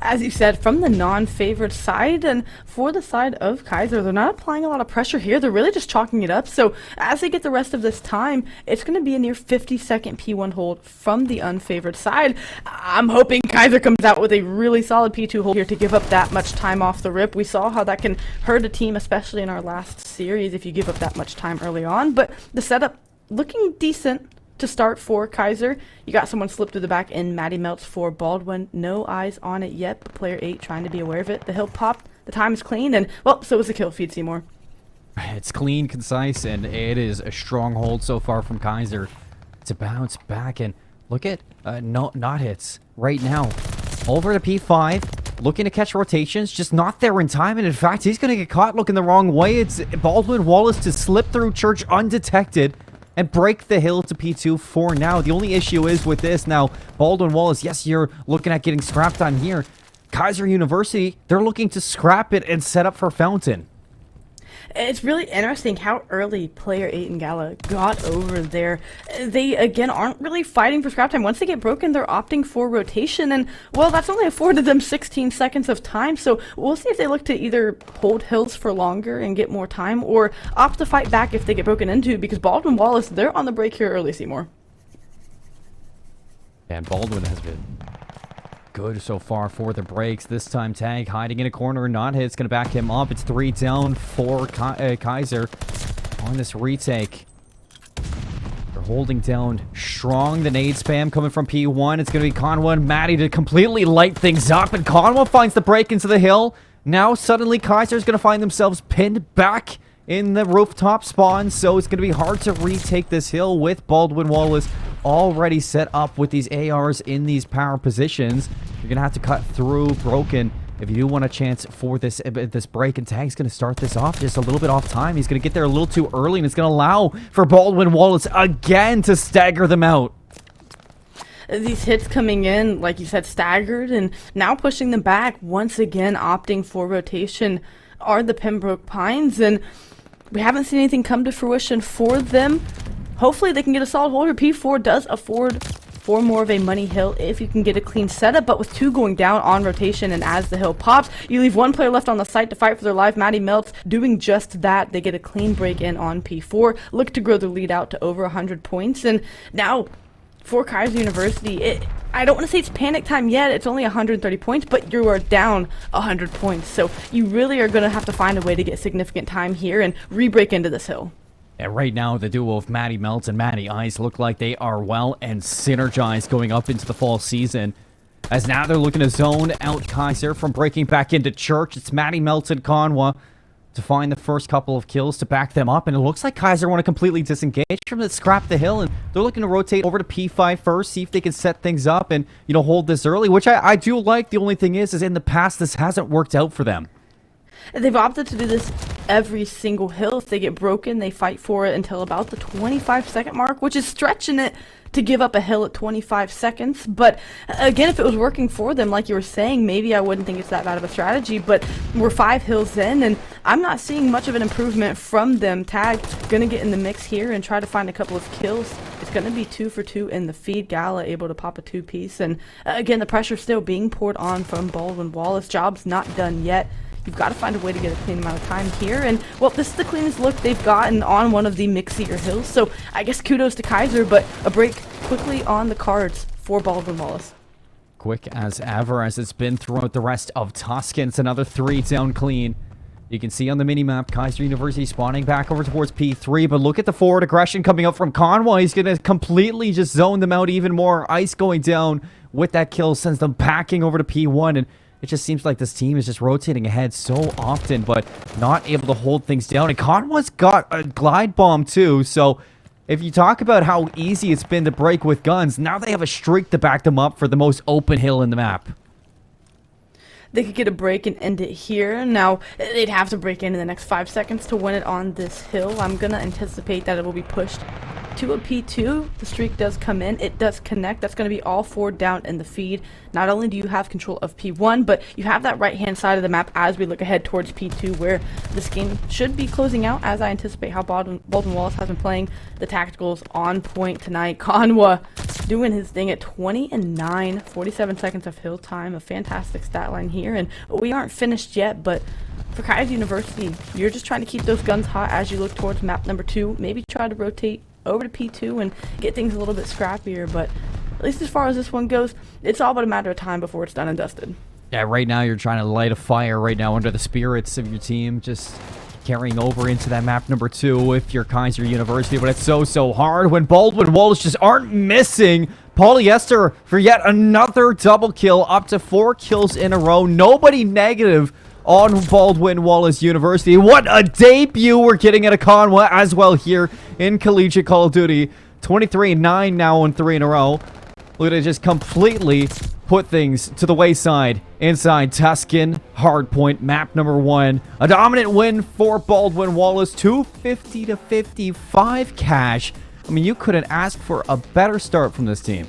As you said, from the non-favored side, and for the side of Kaiser, they're not applying a lot of pressure here. They're really just chalking it up. So as they get the rest of this time, it's going to be a near 50-second P1 hold from the unfavored side. I'm hoping Kaiser comes out with a really solid P2 hold here to give up that much time off the rip. We saw how that can hurt a team, especially in our last series, if you give up that much time early on. But the setup looking decent to start for Kaiser. You got someone slip through the back in Maddie Melts for Baldwin. No eyes on it yet, but player 8 trying to be aware of it. The hill popped, the time is clean, and well, so was the kill feed, Seymour. It's clean, concise, and it is a strong hold so far from Kaiser to bounce back. And Look at not hits right now. Over to P5, looking to catch rotations, just not there in time. And in fact, he's going to get caught looking the wrong way. It's Baldwin Wallace to slip through Church undetected and break the hill to P2 for now. The only issue is with this now, Baldwin Wallace, yes, you're looking at getting scrapped on here. Kaiser University, they're looking to scrap it and set up for Fountain. It's really interesting how early player 8 in Gala got over there. They, again, aren't really fighting for scrap time. Once they get broken, they're opting for rotation, and, well, that's only afforded them 16 seconds of time, so we'll see if they look to either hold hills for longer and get more time, or opt to fight back if they get broken into, because Baldwin Wallace, they're on the break here early, Seymour. And Baldwin has been good so far for the breaks. This time Tag hiding in a corner, not hit. It's going to back him up. It's 3 down for Kaiser on this retake. They're holding down strong. The nade spam coming from P1. It's going to be Conwa and Maddie to completely light things up. And Conwa finds the break into the hill. Now suddenly Kaiser's going to find themselves pinned back in the rooftop spawn. So it's going to be hard to retake this hill with Baldwin Wallace already set up with these ARs in these power positions. You're going to have to cut through Broken if you do want a chance for this break. And Tag's going to start this off just a little bit off time. He's going to get there a little too early, and it's going to allow for Baldwin Wallace again to stagger them out. These hits coming in, like you said, staggered, and now pushing them back, once again opting for rotation, are the Pembroke Pines, and we haven't seen anything come to fruition for them. Hopefully they can get a solid hold here. P4 does afford 4 more of a money hill if you can get a clean setup, but with 2 going down on rotation, and as the hill pops, you leave 1 player left on the site to fight for their life. Maddie Melts doing just that. They get a clean break in on P4, look to grow their lead out to over 100 points, and now for Kaiser University, I don't want to say it's panic time yet. It's only 130 points, but you are down 100 points, so you really are going to have to find a way to get significant time here and re-break into this hill. And right now, the duo of Maddie Melts and Maddie Ice look like they are well and synergized going up into the fall season. As now they're looking to zone out Kaiser from breaking back into Church. It's Maddie Melts and Conwa to find the first couple of kills to back them up. And it looks like Kaiser want to completely disengage from it, scrap the hill. And they're looking to rotate over to P5 first, see if they can set things up and, you know, hold this early, which I do like. The only thing is in the past, this hasn't worked out for them. They've opted to do this every single hill. If they get broken, they fight for it until about the 25-second mark, which is stretching it to give up a hill at 25 seconds. But again, if it was working for them, like you were saying, maybe I wouldn't think it's that bad of a strategy. But we're 5 hills in, and I'm not seeing much of an improvement from them. Tag gonna get in the mix here and try to find a couple of kills. It's gonna be 2 for 2 in the feed. Gala able to pop a 2-piece, and again, the pressure still being poured on from Baldwin Wallace. Job's not done yet. You've got to find a way to get a clean amount of time here, and, well, this is the cleanest look they've gotten on one of the mixier hills, so I guess kudos to Kaiser, but a break quickly on the cards for Baldwin Wallace. Quick as ever, as it's been throughout the rest of Tuscan. It's another 3 down clean. You can see on the minimap, Kaiser University spawning back over towards P3, but look at the forward aggression coming up from Conway. He's going to completely just zone them out even more. Ice going down with that kill sends them packing over to P1, and it just seems like this team is just rotating ahead so often, but not able to hold things down. And Conwa's got a glide bomb too, so if you talk about how easy it's been to break with guns, now they have a streak to back them up for the most open hill in the map. They could get a break and end it here. Now, they'd have to break in the next 5 seconds to win it on this hill. I'm going to anticipate that it will be pushed to a P2. The streak does come in. It does connect. That's going to be all 4 down in the feed. Not only do you have control of P1, but you have that right-hand side of the map as we look ahead towards P2, where this game should be closing out, as I anticipate how Baldwin Wallace has been playing. The tacticals on point tonight. Conwa doing his thing at 20-9, 47 seconds of hill time. A fantastic stat line here, and we aren't finished yet, but for Kaiser University, you're just trying to keep those guns hot as you look towards map number 2. Maybe try to rotate over to P2 and get things a little bit scrappier, but at least as far as this one goes, it's all but a matter of time before it's done and dusted. Yeah, right now you're trying to light a fire right now under the spirits of your team, just carrying over into that map number 2 if you're Kaiser University, but it's so hard when Baldwin Wallace just aren't missing. Polyester for yet another double kill, up to 4 kills in a row. Nobody negative on Baldwin Wallace University. What a debut we're getting at a Conwa as well here in Collegiate Call of Duty. 23-9 now in 3 in a row. look at it, just completely put things to the wayside inside Tuscan Hardpoint, map number 1. A dominant win for Baldwin Wallace, 250 to 55 cash. I mean, you couldn't ask for a better start from this team.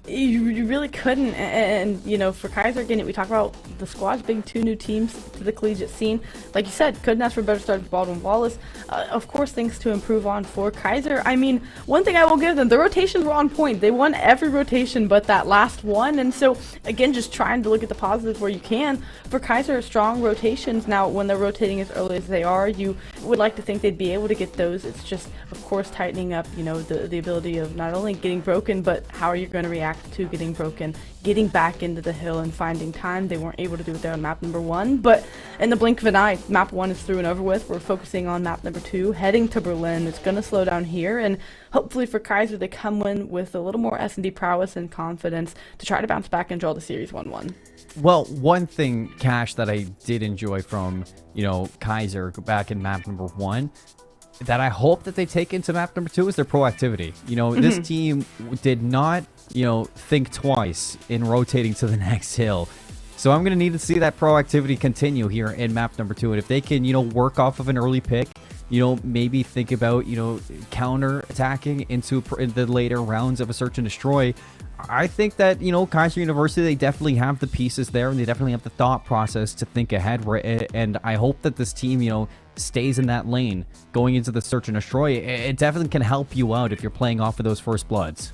You really couldn't, and you know, for Kaiser, again, we talk about the squads being 2 new teams to the collegiate scene. Like you said, couldn't ask for a better start for Baldwin Wallace. Of course, things to improve on for Kaiser. I mean, one thing I will give them, the rotations were on point. They won every rotation but that last one, and so, again, just trying to look at the positives where you can. For Kaiser, strong rotations. Now, when they're rotating as early as they are, you would like to think they'd be able to get those. It's just, of course, tightening up, you know, the ability of not only getting broken, but how are you going to react to getting broken, getting back into the hill and finding time. They weren't able to do it there on map number 1, but in the blink of an eye, map 1 is through and over with. We're focusing on map number 2, heading to Berlin. It's going to slow down here, and hopefully for Kaiser, they come in with a little more S&D prowess and confidence to try to bounce back and draw the series 1-1. Well, one thing, Cash, that I did enjoy from, you know, Kaiser back in map number 1, that I hope that they take into map number 2 is their proactivity. You know, this team did not, you know, think twice in rotating to the next hill. So I'm going to need to see that proactivity continue here in map number 2. And if they can, you know, work off of an early pick, you know, maybe think about, you know, counter attacking into the later rounds of a search and destroy. I think that, you know, Kaiser University, they definitely have the pieces there, and they definitely have the thought process to think ahead. And I hope that this team, you know, stays in that lane going into the search and destroy. It definitely can help you out if you're playing off of those first bloods.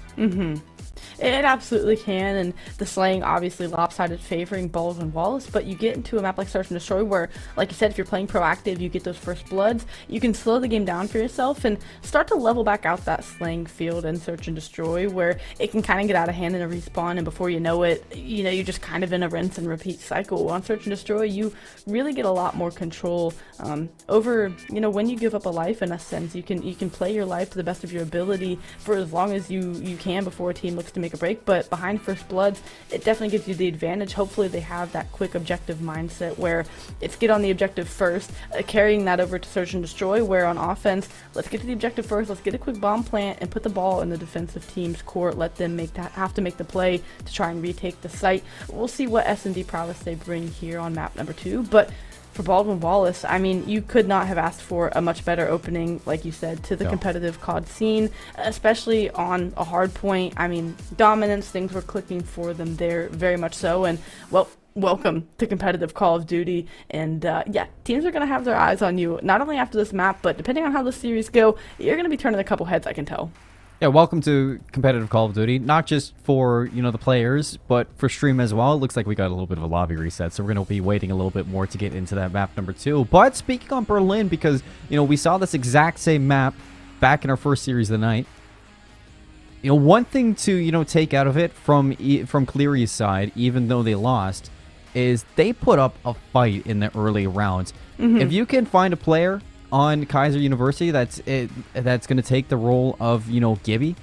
It absolutely can, and the slaying obviously lopsided favoring Baldwin Wallace, but you get into a map like Search and Destroy where, like you said, if you're playing proactive, you get those first bloods, you can slow the game down for yourself and start to level back out that slaying field in Search and Destroy where it can kind of get out of hand in a respawn, and before you know it, you know, you're just kind of in a rinse and repeat cycle. On Search and Destroy, you really get a lot more control over, you know, when you give up a life. In a sense, you can play your life to the best of your ability for as long as you can before a team looks to make a break, but behind first bloods, it definitely gives you the advantage. Hopefully they have that quick objective mindset where it's get on the objective first, carrying that over to search and destroy, where on offense, let's get to the objective first, let's get a quick bomb plant and put the ball in the defensive team's court, let them have to make the play to try and retake the site. We'll see what S&D prowess they bring here on map number 2, but for Baldwin Wallace, I mean, you could not have asked for a much better opening, like you said, to the competitive COD scene, especially on a hard point. I mean, dominance, things were clicking for them there, very much so, and, well, welcome to competitive Call of Duty, and yeah, teams are going to have their eyes on you, not only after this map, but depending on how the series go, you're going to be turning a couple heads, I can tell. Yeah, welcome to competitive Call of Duty, not just for, you know, the players, but for stream as well. It looks like we got a little bit of a lobby reset, so we're going to be waiting a little bit more to get into that map number 2. But speaking on Berlin, because, you know, we saw this exact same map back in our first series of the night. You know, one thing to, you know, take out of it from Cleary's side, even though they lost, is they put up a fight in the early rounds. If you can find a player on Kaiser University that's going to take the role of, you know, Gibby,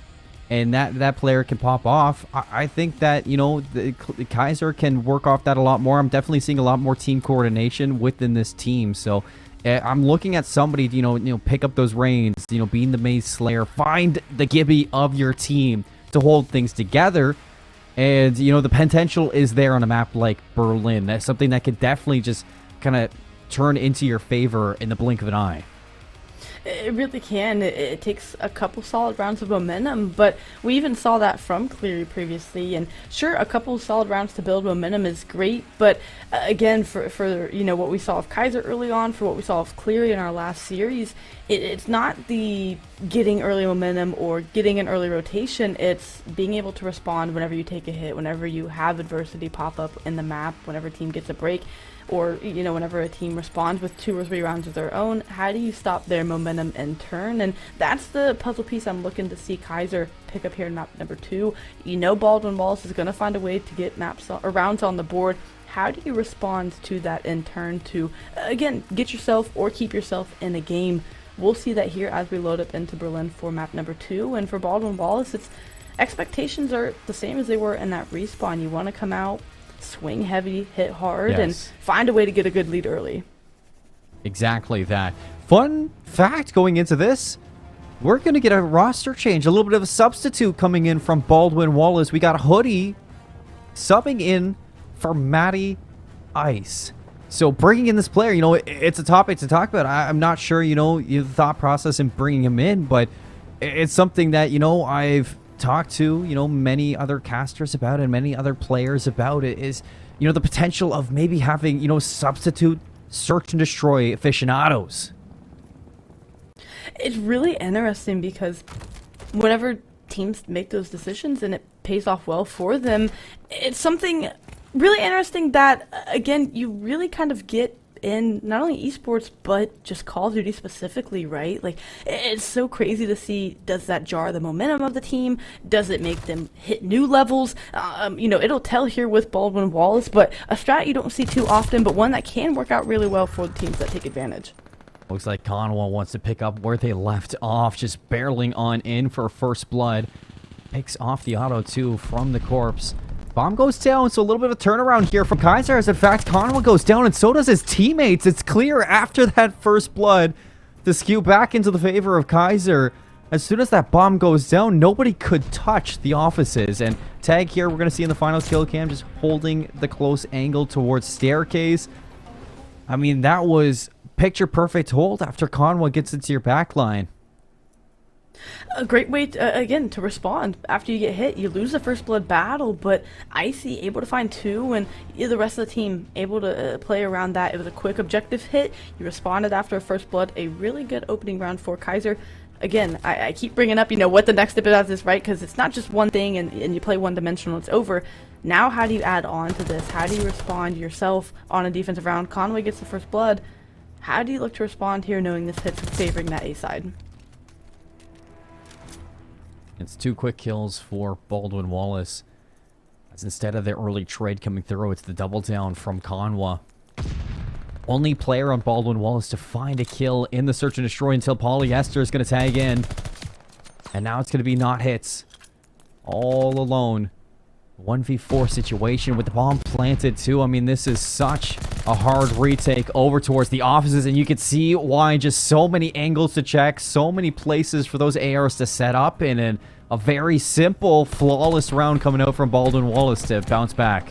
and that player can pop off, I think that, you know, the Kaiser can work off that a lot more. I'm definitely seeing a lot more team coordination within this team, so I'm looking at somebody to, you know, pick up those reins, you know, being the Maze Slayer, find the Gibby of your team to hold things together. And, you know, the potential is there on a map like Berlin. That's something that could definitely just kind of turn into your favor in the blink of an eye. It really can. It takes a couple solid rounds of momentum, but we even saw that from Cleary previously. And sure, a couple solid rounds to build momentum is great, but again, for you know, what we saw of Kaiser early on, for what we saw of Cleary in our last series, it's not the getting early momentum or getting an early rotation. It's being able to respond whenever you take a hit, whenever you have adversity pop up in the map, whenever a team gets a break, or, you know, whenever a team responds with 2 or 3 rounds of their own. How do you stop their momentum and turn? And that's the puzzle piece I'm looking to see Kaiser pick up here in map number 2. You know, Baldwin Wallace is going to find a way to get or rounds on the board. How do you respond to that in turn to, again, get yourself or keep yourself in a game? We'll see that here as we load up into Berlin for map number 2. And for Baldwin Wallace, expectations are the same as they were in that respawn. You want to come out, swing heavy, hit hard, and find a way to get a good lead early. Exactly that. Fun fact going into this, we're going to get a roster change. A little bit of a substitute coming in from Baldwin Wallace. We got Hoodie subbing in for Matty Ice. So bringing in this player, you know, it's a topic to talk about. I'm not sure, you know, the thought process in bringing him in, but it's something that, you know, I've talked to, you know, many other casters about and many other players about it is, you know, the potential of maybe having, you know, substitute search and destroy aficionados. It's really interesting because whenever teams make those decisions and it pays off well for them, it's something really interesting that, again, you really kind of get in not only esports, but just Call of Duty specifically, right? Like, it's so crazy to see, does that jar the momentum of the team? Does it make them hit new levels? You know, it'll tell here with Baldwin Wallace, but a strat you don't see too often, but one that can work out really well for the teams that take advantage. Looks like Conwell wants to pick up where they left off, just barreling on in for first blood. Picks off the auto, too, from the corpse. Bomb goes down, so a little bit of a turnaround here from Kaiser, as in fact Conwell goes down, and so does his teammates. It's clear after that first blood to skew back into the favor of Kaiser. As soon as that bomb goes down, nobody could touch the offices. And tag here, we're going to see in the final kill cam, just holding the close angle towards staircase. I mean, that was picture perfect hold after Conwell gets into your back line. A great way, again, to respond. After you get hit, you lose the first blood battle, but Icy able to find two, and the rest of the team able to play around that. It was a quick objective hit. You responded after a first blood. A really good opening round for Kaiser. Again, I keep bringing up, you know, what the next step is, right? Because it's not just one thing and you play one-dimensional, it's over. Now, how do you add on to this? How do you respond yourself on a defensive round? Conway gets the first blood. How do you look to respond here knowing this hit's favoring that A side? It's 2 quick kills for Baldwin Wallace. As instead of the early trade coming through, it's the double down from Conwa. Only player on Baldwin Wallace to find a kill in the search and destroy until Polyester is going to tag in. And now it's going to be not hits. All alone. 1v4 situation with the bomb planted too. I mean, this is such a hard retake over towards the offices, and you can see why. Just so many angles to check, so many places for those ARs to set up, and a very simple, flawless round coming out from Baldwin Wallace to bounce back.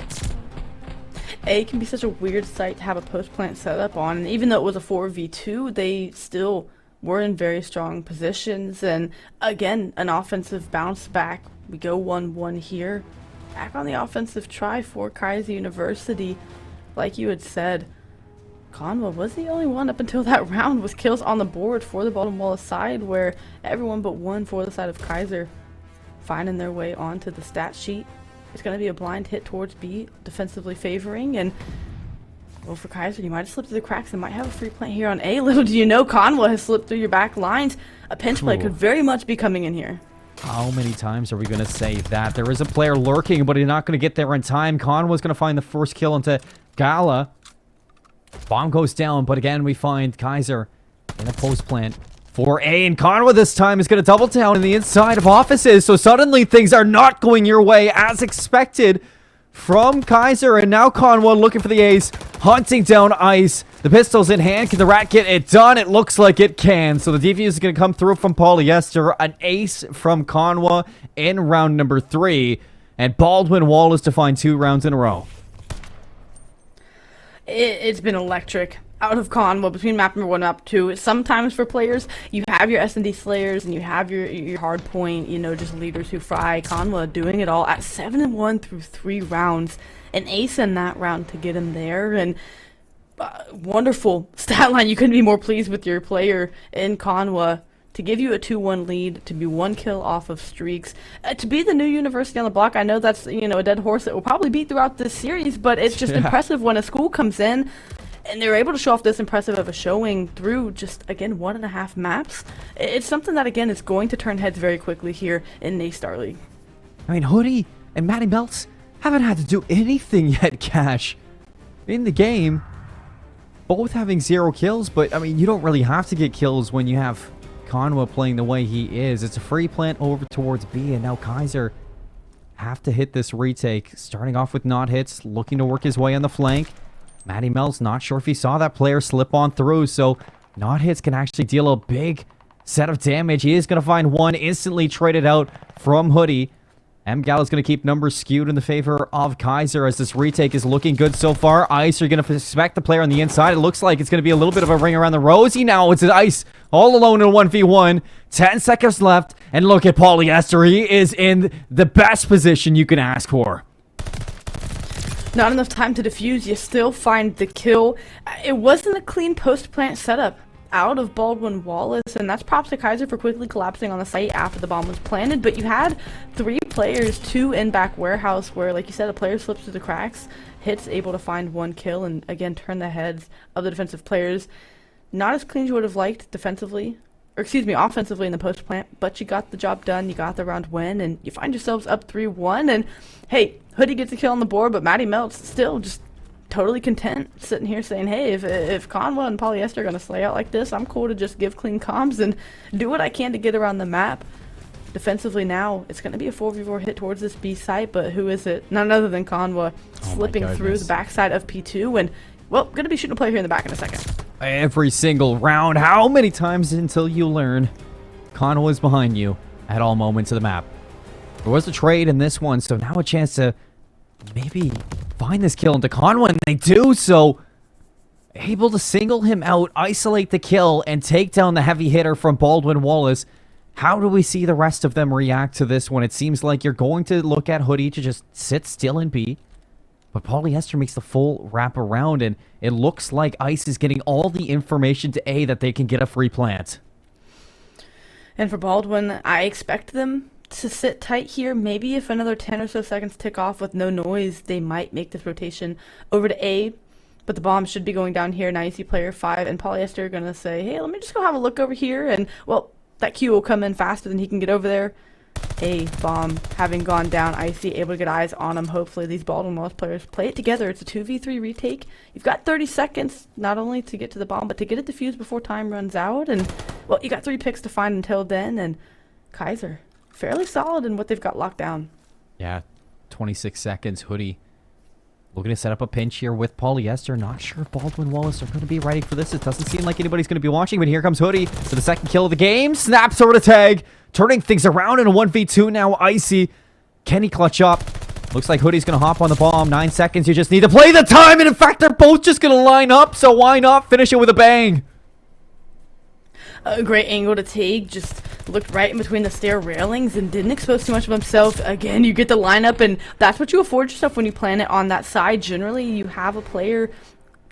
A can be such a weird site to have a post plant set up on, and even though it was a 4v2, they still were in very strong positions, and again, an offensive bounce back. We go 1-1 here. Back on the offensive try for Kaiser University. Like you had said, Conwell was the only one up until that round with kills on the board for the Baldwin Wallace side, where everyone but one for the side of Kaiser finding their way onto the stat sheet. It's going to be a blind hit towards B, defensively favoring, and well, for Kaiser, you might have slipped through the cracks and might have a free plant here on A. Little do you know, Conwell has slipped through your back lines. A pinch play could very much be coming in here. How many times are we going to say that? There is a player lurking, but he's not going to get there in time. Conwell's going to find the first kill into Gala. Bomb goes down, but again, we find Kaiser in a post plant for A. And Conwell this time is going to double down in the inside of offices. So suddenly things are not going your way as expected from Kaiser. And now Conwell looking for the ace, hunting down Ice. The pistol's in hand. Can the rat get it done? It looks like it can. So the defuse is going to come through from Polyester. An ace from Conwa in round number 3. And Baldwin Wallace to find 2 rounds in a row. It's been electric out of Conwa between map number 1 and map 2. Sometimes for players, you have your S&D Slayers and you have your hard point, you know, just leaders who fry. Conwa doing it all at 7-1 through 3 rounds. An ace in that round to get him there, and wonderful stat line. You couldn't be more pleased with your player in Conwa to give you a 2-1 lead, to be 1 kill off of streaks, to be the new university on the block. I know that's, you know, a dead horse that will probably be throughout this series, but it's just impressive when a school comes in and they're able to show off this impressive of a showing through just, again, 1.5 maps. It's something that, again, is going to turn heads very quickly here in Naystar League. I mean, Hoodie and Matty Melts haven't had to do anything yet, Cash, in the game. Both having 0 kills, but, I mean, you don't really have to get kills when you have Conwa playing the way he is. It's a free plant over towards B, and now Kaiser have to hit this retake. Starting off with not hits, looking to work his way on the flank. Matty Mel's not sure if he saw that player slip on through, so not hits can actually deal a big set of damage. He is going to find one, instantly traded out from Hoodie. MGal is going to keep numbers skewed in the favor of Kaiser as this retake is looking good so far. Ice are going to suspect the player on the inside. It looks like it's going to be a little bit of a ring around the rosy now. It's Ice all alone in a 1v1. 10 seconds left. And look at Polyester. He is in the best position you can ask for. Not enough time to defuse. You still find the kill. It wasn't a clean post-plant setup out of Baldwin Wallace, and that's props to Kaiser for quickly collapsing on the site after the bomb was planted. But you had 3 players, 2 in back warehouse, where, like you said, a player slips through the cracks, hits, able to find 1 kill, and again turn the heads of the defensive players. Not as clean as you would have liked defensively, or excuse me, offensively in the post plant, but you got the job done. You got the round win, and you find yourselves up 3-1. And hey, Hoodie gets a kill on the board, but Matty Melt's still just totally content sitting here saying, hey, if Conwa and Polyester are going to slay out like this, I'm cool to just give clean comms and do what I can to get around the map. Defensively now, it's going to be a 4v4 hit towards this B site, but who is it? None other than Conwa slipping through the backside of P2, and, well, going to be shooting a player here in the back in a second. Every single round, how many times until you learn? Conwa is behind you at all moments of the map. There was a trade in this one, so now a chance to maybe find this kill into Conwa, and they do so. Able to single him out, isolate the kill, and take down the heavy hitter from Baldwin Wallace. How do we see the rest of them react to this one? It seems like you're going to look at Hoodie to just sit still and be. But Polyester makes the full wrap around, and it looks like Ice is getting all the information to A that they can get a free plant. And for Baldwin, I expect them to sit tight here. Maybe if another 10 or so seconds tick off with no noise, they might make this rotation over to A. But the bomb should be going down here. Now you see player 5 and Polyester are going to say, hey, let me just go have a look over here. And, well, that Q will come in faster than he can get over there. A bomb having gone down. Icy able to get eyes on him. Hopefully these Baldwin Wallace players play it together. It's a 2v3 retake. You've got 30 seconds not only to get to the bomb, but to get it defused before time runs out. And, well, you got 3 picks to find until then. And Kaiser, fairly solid in what they've got locked down. Yeah, 26 seconds. Hoodie looking to set up a pinch here with Polyester. Not sure if Baldwin Wallace are going to be ready for this. It doesn't seem like anybody's going to be watching, but here comes Hoodie for the second kill of the game. Snaps over to tag, turning things around in a 1v2 now. Icy, can he clutch up? Looks like Hoodie's going to hop on the bomb. 9 seconds, you just need to play the time, and in fact, they're both just going to line up, so why not finish it with a bang? A great angle to take, just looked right in between the stair railings and didn't expose too much of himself. Again, you get the lineup, and that's what you afford yourself when you plan it on that side. Generally, you have a player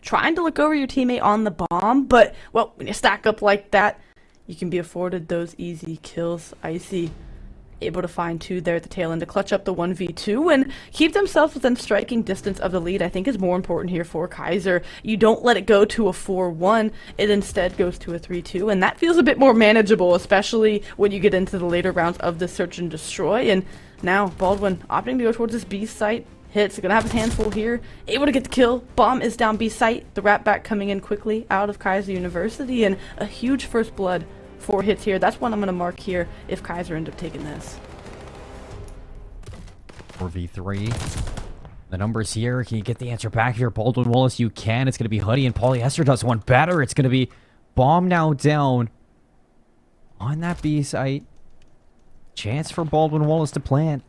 trying to look over your teammate on the bomb, but, well, when you stack up like that, you can be afforded those easy kills. Icy able to find 2 there at the tail end to clutch up the 1v2 and keep themselves within striking distance of the lead. I think is more important here for Kaiser. You don't let it go to a 4-1. It instead goes to a 3-2, and that feels a bit more manageable, especially when you get into the later rounds of the search and destroy. And now Baldwin opting to go towards this B site. Hits, gonna have his hands full here. Able to get the kill. Bomb is down B site. The wrap back coming in quickly out of Kaiser University, and a huge first blood. 4 hits here. That's one I'm going to mark here if Kaiser end up taking this. 4v3. The numbers here. Can you get the answer back here? Baldwin Wallace, you can. It's going to be Hoodie, and Polyester does one better. It's going to be bomb now down on that B site. Chance for Baldwin Wallace to plant.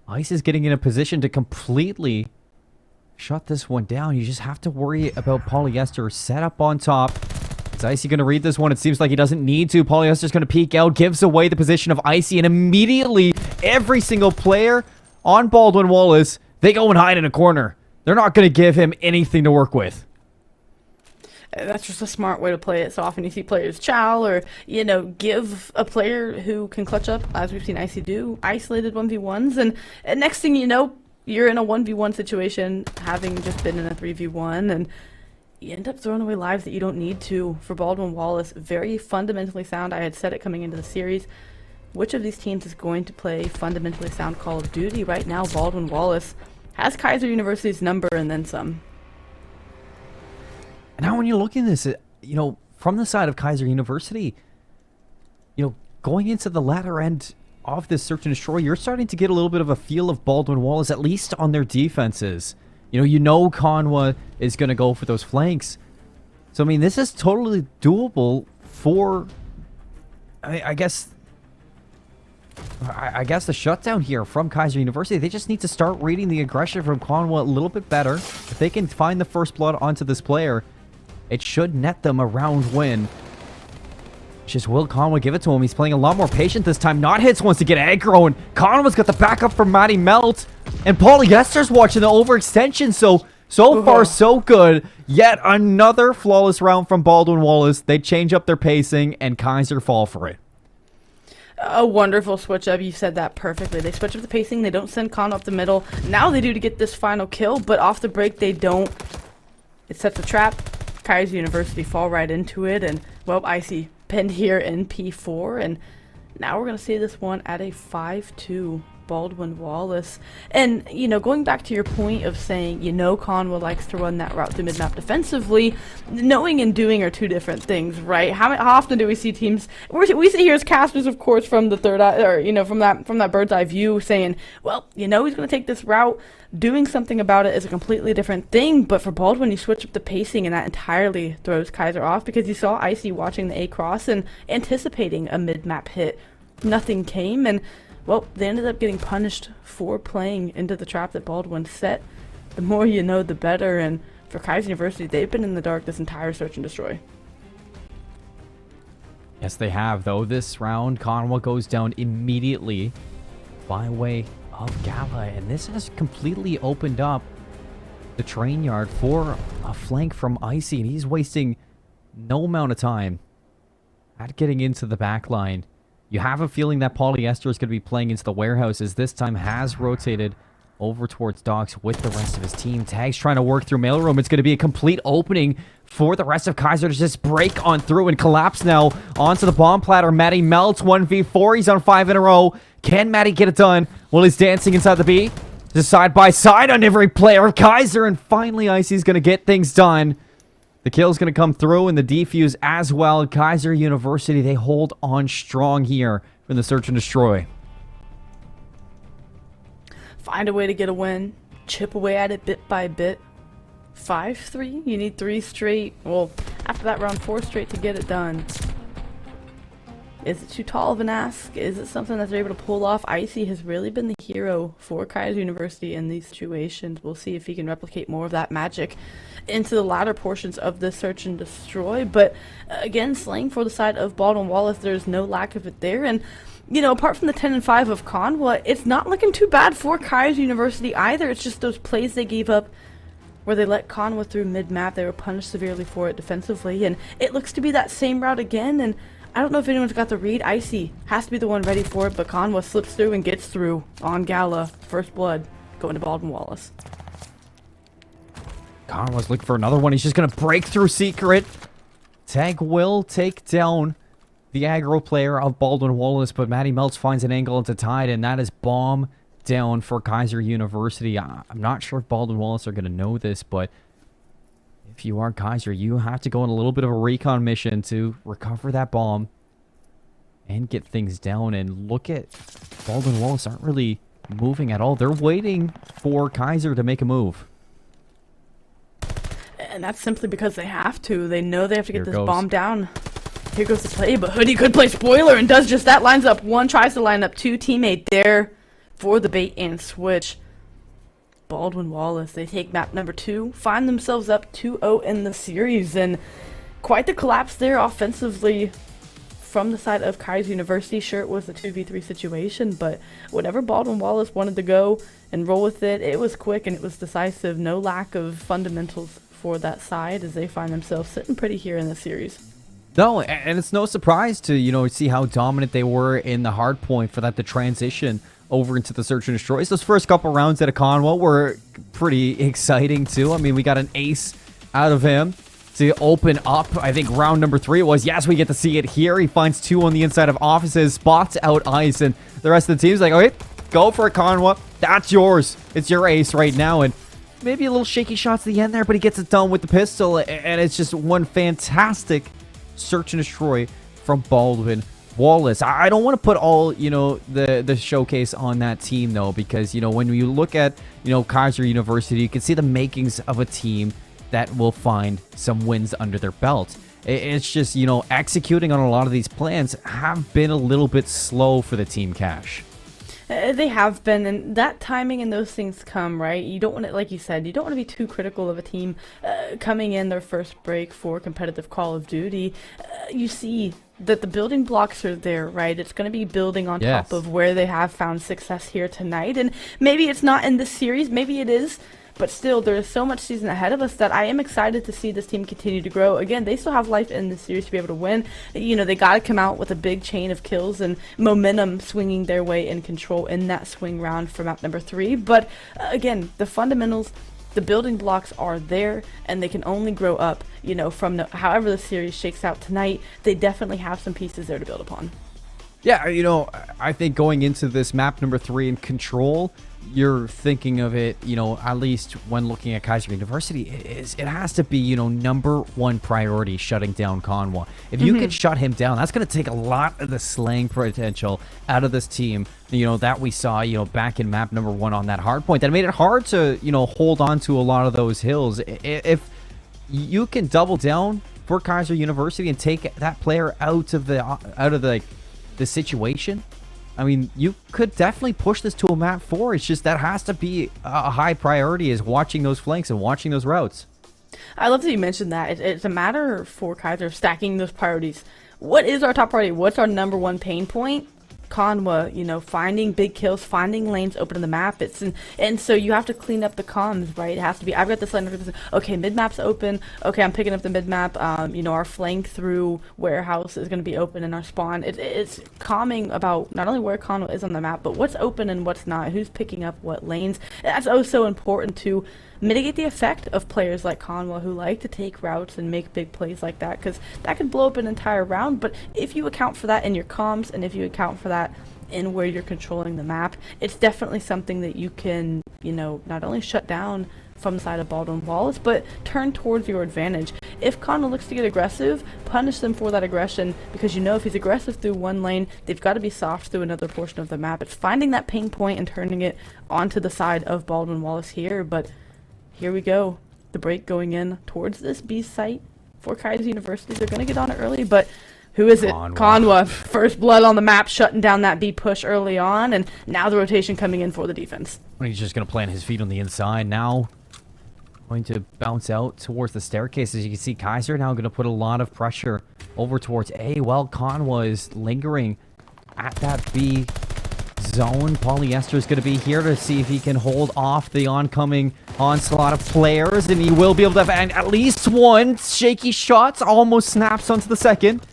Ice is getting in a position to completely shut this one down. You just have to worry about Polyester set up on top. Is Icy going to read this one? It seems like he doesn't need to. Polyester's going to peek out, gives away the position of Icy, and immediately every single player on Baldwin Wallace, they go and hide in a corner. They're not going to give him anything to work with. That's just a smart way to play it. So often you see players chow or, you know, give a player who can clutch up, as we've seen Icy do, isolated 1v1s. And next thing you know, you're in a 1v1 situation, having just been in a 3v1, and you end up throwing away lives that you don't need to. For Baldwin Wallace, very fundamentally sound. I had said it coming into the series. Which of these teams is going to play fundamentally sound Call of Duty? Right now, Baldwin Wallace has Kaiser University's number and then some. Now when you're looking at this, you know, from the side of Kaiser University, you know, going into the latter end of this search and destroy, you're starting to get a little bit of a feel of Baldwin Wallace, at least on their defenses. You know Conwa is going to go for those flanks. So, I mean, this is totally doable for I guess the shutdown here from Kaiser University, they just need to start reading the aggression from Conwa a little bit better. If they can find the first blood onto this player, it should net them a round win. Just will Conwa give it to him? He's playing a lot more patient this time. Not Hits wants to get aggro, and Conwa's got the backup from Matty Melt. And Polyester's watching the overextension, so far so good. Yet another flawless round from Baldwin Wallace. They change up their pacing, and Kaiser fall for it. A wonderful switch up. You said that perfectly. They switch up the pacing. They don't send Con up the middle. Now they do to get this final kill, but off the break they don't. It sets a trap. Kaiser University fall right into it, and well, Icy pinned here in P4, and now we're gonna see this one at a 5-2 Baldwin Wallace. And you know, going back to your point of saying, you know, Conwa likes to run that route through mid-map defensively, knowing and doing are two different things, right? How often do we see teams, we sit here as casters, of course, from the third eye, or you know, from that bird's eye view, saying, well, you know, he's going to take this route. Doing something about it is a completely different thing. But for Baldwin, you switch up the pacing, and that entirely throws Kaiser off, because you saw Icy watching the A cross and anticipating a mid-map hit. Nothing came, and well, they ended up getting punished for playing into the trap that Baldwin set. The more you know, the better. And for Kaiser University, they've been in the dark this entire search and destroy. Yes, they have, though. This round, Conwa goes down immediately by way of Gala, and this has completely opened up the train yard for a flank from Icy, and he's wasting no amount of time at getting into the back line. You have a feeling that Polyester is going to be playing into the warehouses. This time has rotated over towards Docks with the rest of his team. Tag's trying to work through mailroom. It's going to be a complete opening for the rest of Kaiser to just break on through and collapse now onto the bomb platter. Matty melts 1v4. He's on 5 in a row. Can Matty get it done? Well, he's dancing inside the B. Just side by side on every player of Kaiser. And finally, Icy's going to get things done. The kill's going to come through, and the defuse as well. Kaiser University, they hold on strong here from the search and destroy. Find a way to get a win. Chip away at it bit by bit. 5-3? You need 3 straight. Well, after that round, 4 straight to get it done. Is it too tall of an ask? Is it something that they're able to pull off? Icy has really been the hero for Kaiser University in these situations. We'll see if he can replicate more of that magic into the latter portions of this search and destroy. But again, slaying for the side of Baldwin Wallace, there's no lack of it there. And you know, apart from the 10-5 of Conwa, it's not looking too bad for Kaiser University either. It's just those plays they gave up where they let Conwa through mid-map. They were punished severely for it defensively, and it looks to be that same route again. And I don't know if anyone's got the read. Icy has to be the one ready for it, but Conwa slips through and gets through on Gala. First blood going to Baldwin Wallace. Conwa's looking for another one. He's just going to break through Secret. Tag will take down the aggro player of Baldwin Wallace, but Matty Meltz finds an angle into Tide, and that is bomb down for Kaiser University. I'm not sure if Baldwin Wallace are going to know this, but if you are Kaiser, you have to go on a little bit of a recon mission to recover that bomb and get things down. And look at Baldwin Wallace aren't really moving at all. They're waiting for Kaiser to make a move. And that's simply because they have to. They know they have to get this bomb down. Here goes the play, but Hoodie could play spoiler and does just that. Lines up 1, tries to line up 2. Teammate there for the bait and switch. Baldwin Wallace, they take map number 2, find themselves up 2-0 in the series, and quite the collapse there offensively from the side of Kaiser University. Sure, it was a 2v3 situation, but whenever Baldwin Wallace wanted to go and roll with it, it was quick and it was decisive. No lack of fundamentals for that side as they find themselves sitting pretty here in the series. No, and it's no surprise to, you know, see how dominant they were in the hard point for that to transition over into the search and destroys. Those first couple rounds at a Conwa were pretty exciting too. I mean, we got an ace out of him to open up. I think round number 3 it was. Yes, we get to see it here. He finds 2 on the inside of offices, spots out Ice, and the rest of the team's like, okay, go for it, Conwa. That's yours. It's your ace right now. And maybe a little shaky shots at the end there, but he gets it done with the pistol, and it's just one fantastic search and destroy from Baldwin Wallace. I don't want to put all, you know, the showcase on that team though, because, you know, when you look at, you know, Kaiser University, you can see the makings of a team that will find some wins under their belt. It's just, you know, executing on a lot of these plans have been a little bit slow for the team Cash. They have been, and that timing and those things come, right? You don't want to, like you said, you don't want to be too critical of a team coming in their first break for competitive Call of Duty. You see that the building blocks are there, right? It's going to be building on top of where they have found success here tonight, and maybe it's not in this series, maybe it is. But still, there is so much season ahead of us that I am excited to see this team continue to grow. Again, they still have life in this series to be able to win. You know, they got to come out with a big chain of kills and momentum swinging their way in control in that swing round for map number 3. But again, the fundamentals, the building blocks are there, and they can only grow up, you know, from however the series shakes out tonight. They definitely have some pieces there to build upon. Yeah, you know, I think going into this map number 3 in control, you're thinking of it, you know, at least when looking at Kaiser University, it has to be, you know, #1 priority shutting down Conwa. If you can shut him down, that's going to take a lot of the slaying potential out of this team, you know, that we saw, you know, back in map number 1 on that hard point. That made it hard to, you know, hold on to a lot of those hills. If you can double down for Kaiser University and take that player out of the situation, I mean, you could definitely push this to a map 4. It's just that has to be a high priority, is watching those flanks and watching those routes. I love that you mentioned that. It's a matter for Kaiser of stacking those priorities. What is our top priority? What's our #1 pain point? Conwa, you know, finding big kills, finding lanes open in the map. And so you have to clean up the comms, right? It has to be, I've got this lane, okay, mid-map's open, okay, I'm picking up the mid-map, you know, our flank through warehouse is going to be open in our spawn. It's calming about not only where Conwa is on the map, but what's open and what's not, who's picking up what lanes. That's so important to mitigate the effect of players like Conwa who like to take routes and make big plays like that, because that could blow up an entire round. But if you account for that in your comms, and if you account for that in where you're controlling the map, it's definitely something that you can, you know, not only shut down from the side of Baldwin Wallace, but turn towards your advantage. If Conwa looks to get aggressive, punish them for that aggression, because you know if he's aggressive through one lane, they've got to be soft through another portion of the map. It's finding that pain point and turning it onto the side of Baldwin Wallace here. But here we go. The break going in towards this B site for Kaiser University. They're going to get on it early, but who is it? Conwa. First blood on the map, shutting down that B push early on, and now the rotation coming in for the defense. He's just going to plant his feet on the inside now. Going to bounce out towards the staircase. As you can see, Kaiser now going to put a lot of pressure over towards A. Well, Conwa is lingering at that B zone. Polyester is going to be here to see if he can hold off the oncoming onslaught of players, and he will be able to have at least one shaky shot. Almost snaps onto the second.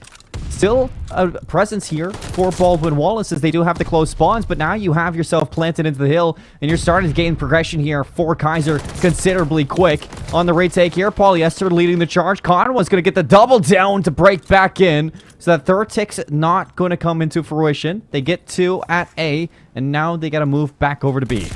Still a presence here for Baldwin Wallace, as they do have the close spawns, but now you have yourself planted into the hill, and you're starting to gain progression here for Kaiser considerably quick. On the retake here, Polyester leading the charge. Conwa's going to get the double down to break back in, so that third tick's not going to come into fruition. They get 2 at A, and now they got to move back over to B.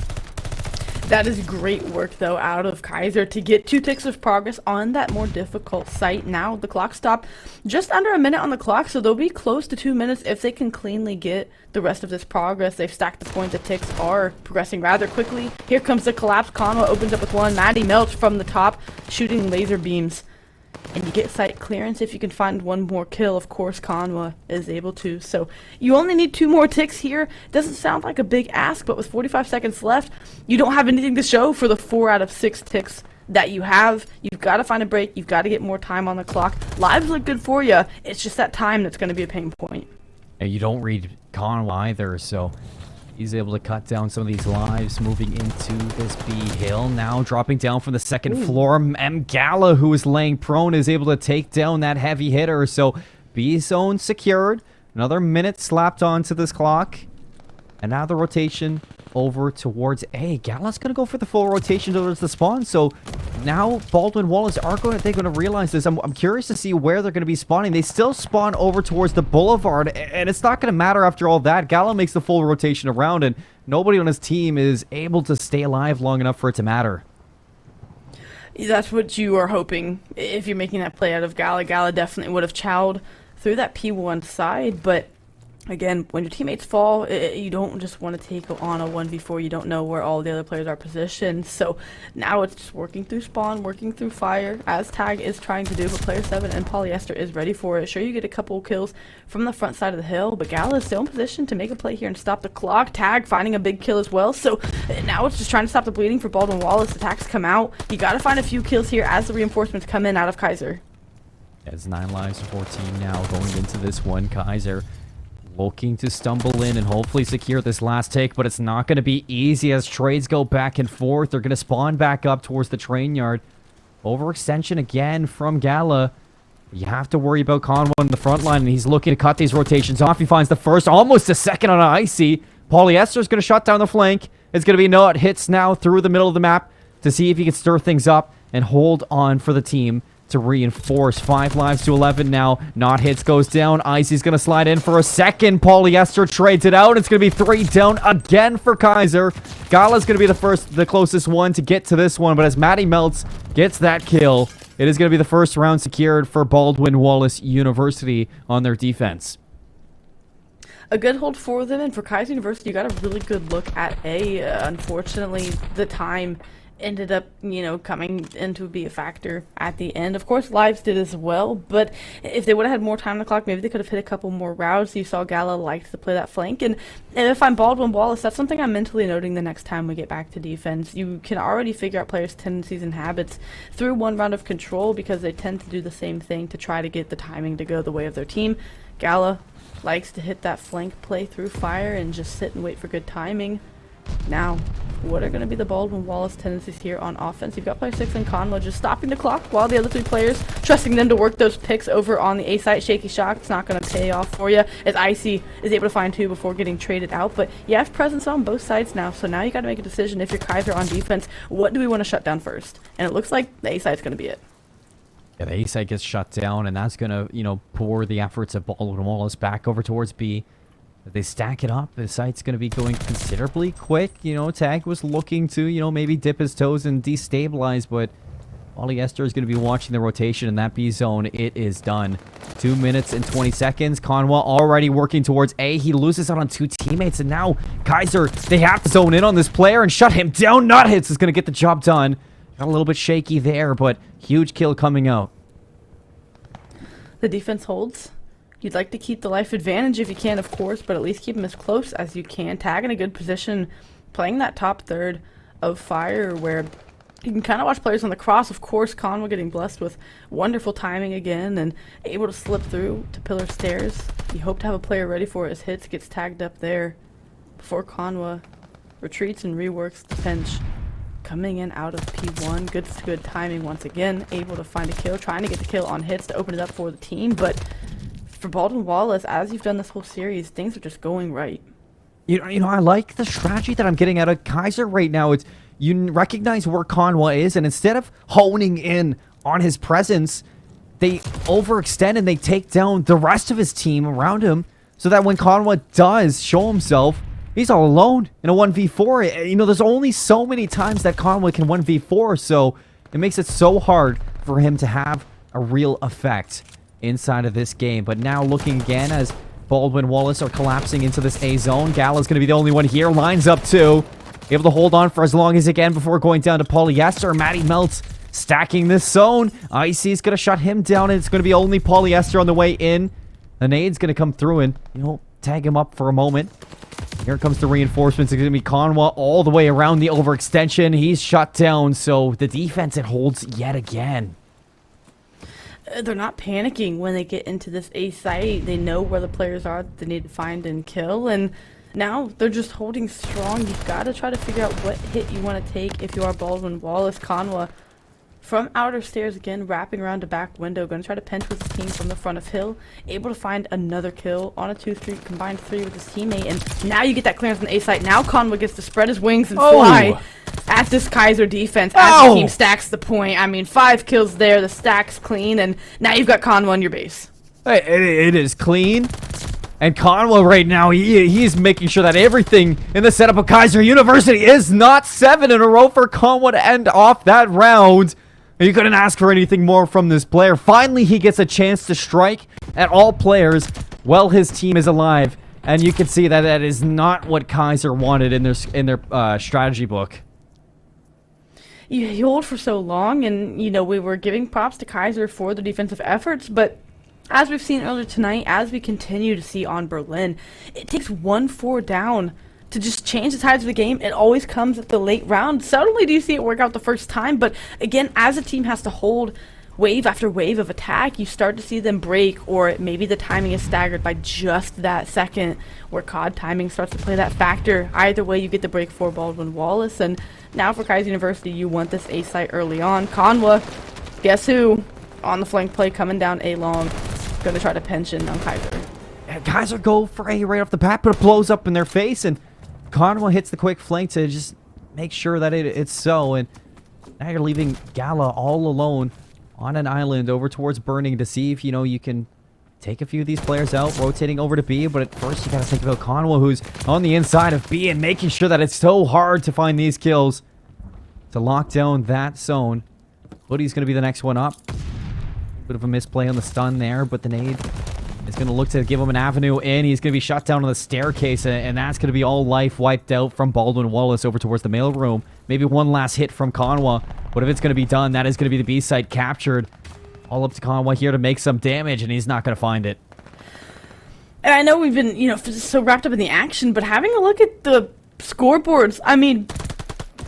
That is great work, though, out of Kaiser to get 2 ticks of progress on that more difficult site. Now the clock stopped just under a minute on the clock, so they'll be close to 2 minutes if they can cleanly get the rest of this progress. They've stacked the point. The ticks are progressing rather quickly. Here comes the collapse. Conwa opens up with one. Maddie melts from the top, shooting laser beams. And you get site clearance if you can find one more kill. Of course, Conwa is able to. So you only need 2 more ticks here. Doesn't sound like a big ask, but with 45 seconds left, you don't have anything to show for the 4 out of 6 ticks that you have. You've got to find a break. You've got to get more time on the clock. Lives look good for you. It's just that time that's going to be a pain point. And you don't read Conwa either, so he's able to cut down some of these lives, moving into this B hill. Now dropping down from the second floor. Mgala, who is laying prone, is able to take down that heavy hitter. So B zone secured. Another minute slapped onto this clock. And now the rotation over towards A. Gala's going to go for the full rotation towards the spawn. So now Baldwin Wallace are going to realize this. I'm curious to see where they're going to be spawning. They still spawn over towards the boulevard, and it's not going to matter after all that. Gala makes the full rotation around, and nobody on his team is able to stay alive long enough for it to matter. That's what you are hoping if you're making that play out of Gala. Gala definitely would have chowed through that P1 side, but Again, when your teammates fall, you don't just want to take on a 1v4. You don't know where all the other players are positioned. So now it's just working through spawn, working through fire, as Tag is trying to do, but Player 7 and Polyester is ready for it. Sure, you get a couple kills from the front side of the hill, but Gala is still in position to make a play here and stop the clock. Tag finding a big kill as well. So now it's just trying to stop the bleeding for Baldwin Wallace. Attacks come out. You got to find a few kills here as the reinforcements come in out of Kaiser. It's 9 lives to 14 now going into this one. Kaiser looking to stumble in and hopefully secure this last take, but it's not going to be easy as trades go back and forth. They're going to spawn back up towards the train yard. Overextension again from Gala. You have to worry about Conwa in the front line, and he's looking to cut these rotations off. He finds the first, almost a second on an Icy. Polyester's going to shut down the flank. It's going to be Noah hits now through the middle of the map to see if he can stir things up and hold on for the team to reinforce. 5 lives to 11 now. Not hits goes down. Icy's going to slide in for a second. Polyester trades it out. It's going to be 3 down again for Kaiser. Gala's going to be the closest one to get to this one, but as Matty Melts gets that kill, it is going to be the first round secured for Baldwin Wallace University on their defense. A good hold for them, and for Kaiser University, you got a really good look at A. Unfortunately, the time ended up, coming in to be a factor at the end. Of course, lives did as well, but if they would have had more time on the clock, maybe they could have hit a couple more routes. You saw Gala liked to play that flank, and if I'm Baldwin Wallace, that's something I'm mentally noting the next time we get back to defense. You can already figure out players' tendencies and habits through one round of control because they tend to do the same thing to try to get the timing to go the way of their team. Gala likes to hit that flank play through fire and just sit and wait for good timing. Now, what are going to be the Baldwin Wallace tendencies here on offense? You've got player 6 and Conwa just stopping the clock while the other 3 players trusting them to work those picks over on the A site. Shaky shot, it's not going to pay off for you as Icy is able to find 2 before getting traded out. But you have presence on both sides now, so now you got to make a decision if you're Kaiser on defense. What do we want to shut down first? And it looks like the A site's going to be it. Yeah, the A site gets shut down, and that's going to, pour the efforts of Baldwin Wallace back over towards B. If they stack it up, the site's going to be going considerably quick. Tag was looking to, maybe dip his toes and destabilize, but Polyester is going to be watching the rotation in that B zone. It is done. 2 minutes and 20 seconds. Conwa already working towards A. He loses out on 2 teammates, and now Kaiser, they have to zone in on this player and shut him down. Not hits is going to get the job done. Got a little bit shaky there, but huge kill coming out. The defense holds. You'd like to keep the life advantage if you can, of course, but at least keep them as close as you can. Tag in a good position, playing that top third of fire where you can kind of watch players on the cross. Of course, Conwa getting blessed with wonderful timing again and able to slip through to pillar stairs. You hope to have a player ready for his hits, gets tagged up there before Conwa retreats and reworks the pinch. Coming in out of P1, good timing once again, able to find a kill, trying to get the kill on hits to open it up for the team, but for Baldwin Wallace, as you've done this whole series, things are just going right. I like the strategy that I'm getting out of Kaiser right now. It's you recognize where Conwa is, and instead of honing in on his presence, they overextend and they take down the rest of his team around him so that when Conwa does show himself, he's all alone in a 1v4. There's only so many times that Conwa can 1v4, so it makes it so hard for him to have a real effect inside of this game. But now looking again as Baldwin Wallace are collapsing into this A zone. Gala's going to be the only one here. Lines up too. Able to hold on for as long as he can before going down to Polyester. Matty Melts stacking this zone. Icy's going to shut him down, and it's going to be only Polyester on the way in. The nade's going to come through and, tag him up for a moment. Here comes the reinforcements. It's going to be Conwa all the way around the overextension. He's shut down, so the defense, it holds yet again. They're not panicking when they get into this A site. They know where the players are that they need to find and kill, and now they're just holding strong. You've got to try to figure out what hit you want to take if you are Baldwin Wallace. Conwa from outer stairs again, wrapping around to back window, going to try to pinch with his team from the front of hill, able to find another kill on a 2-3 combined 3 with his teammate, and now you get that clearance on the A site. Now Conwa gets to spread his wings and fly at this Kaiser defense as the team stacks the point. 5 kills there, the stack's clean, and now you've got Conwa on your base. It is clean. And Conwa right now, he's making sure that everything in the setup of Kaiser University is not 7 in a row for Conwa to end off that round. You couldn't ask for anything more from this player. Finally, he gets a chance to strike at all players while his team is alive And you can see that that is not what Kaiser wanted in their strategy book. You hold for so long, and we were giving props to Kaiser for the defensive efforts, but as we've seen earlier tonight, as we continue to see on Berlin, it takes 1-4 down to just change the tides of the game. It always comes at the late round. Suddenly do you see it work out the first time, but again, as a team has to hold wave after wave of attack, you start to see them break, or maybe the timing is staggered by just that second, where COD timing starts to play that factor. Either way, you get the break for Baldwin Wallace, and now for Kaiser University, you want this A site early on. Conwa, guess who? On the flank play, coming down A long, going to try to pension on Kaiser. And Kaiser go for A right off the bat, but it blows up in their face, and Conwa hits the quick flank to just make sure that it's so, and now you're leaving Gala all alone on an island over towards Burning to see if, you can take a few of these players out, rotating over to B, but at first you gotta think about Conwa, who's on the inside of B and making sure that it's so hard to find these kills to lock down that zone. Hoodie's gonna be the next one up. Bit of a misplay on the stun there, but the nade is gonna look to give him an avenue in. He's gonna be shot down on the staircase, and that's gonna be all life wiped out from Baldwin Wallace over towards the mail room. Maybe one last hit from Conwa, but if it's gonna be done, that is gonna be the B site captured. All up to Conwa here to make some damage, and he's not going to find it. And I know we've been, so wrapped up in the action, but having a look at the scoreboards, I mean,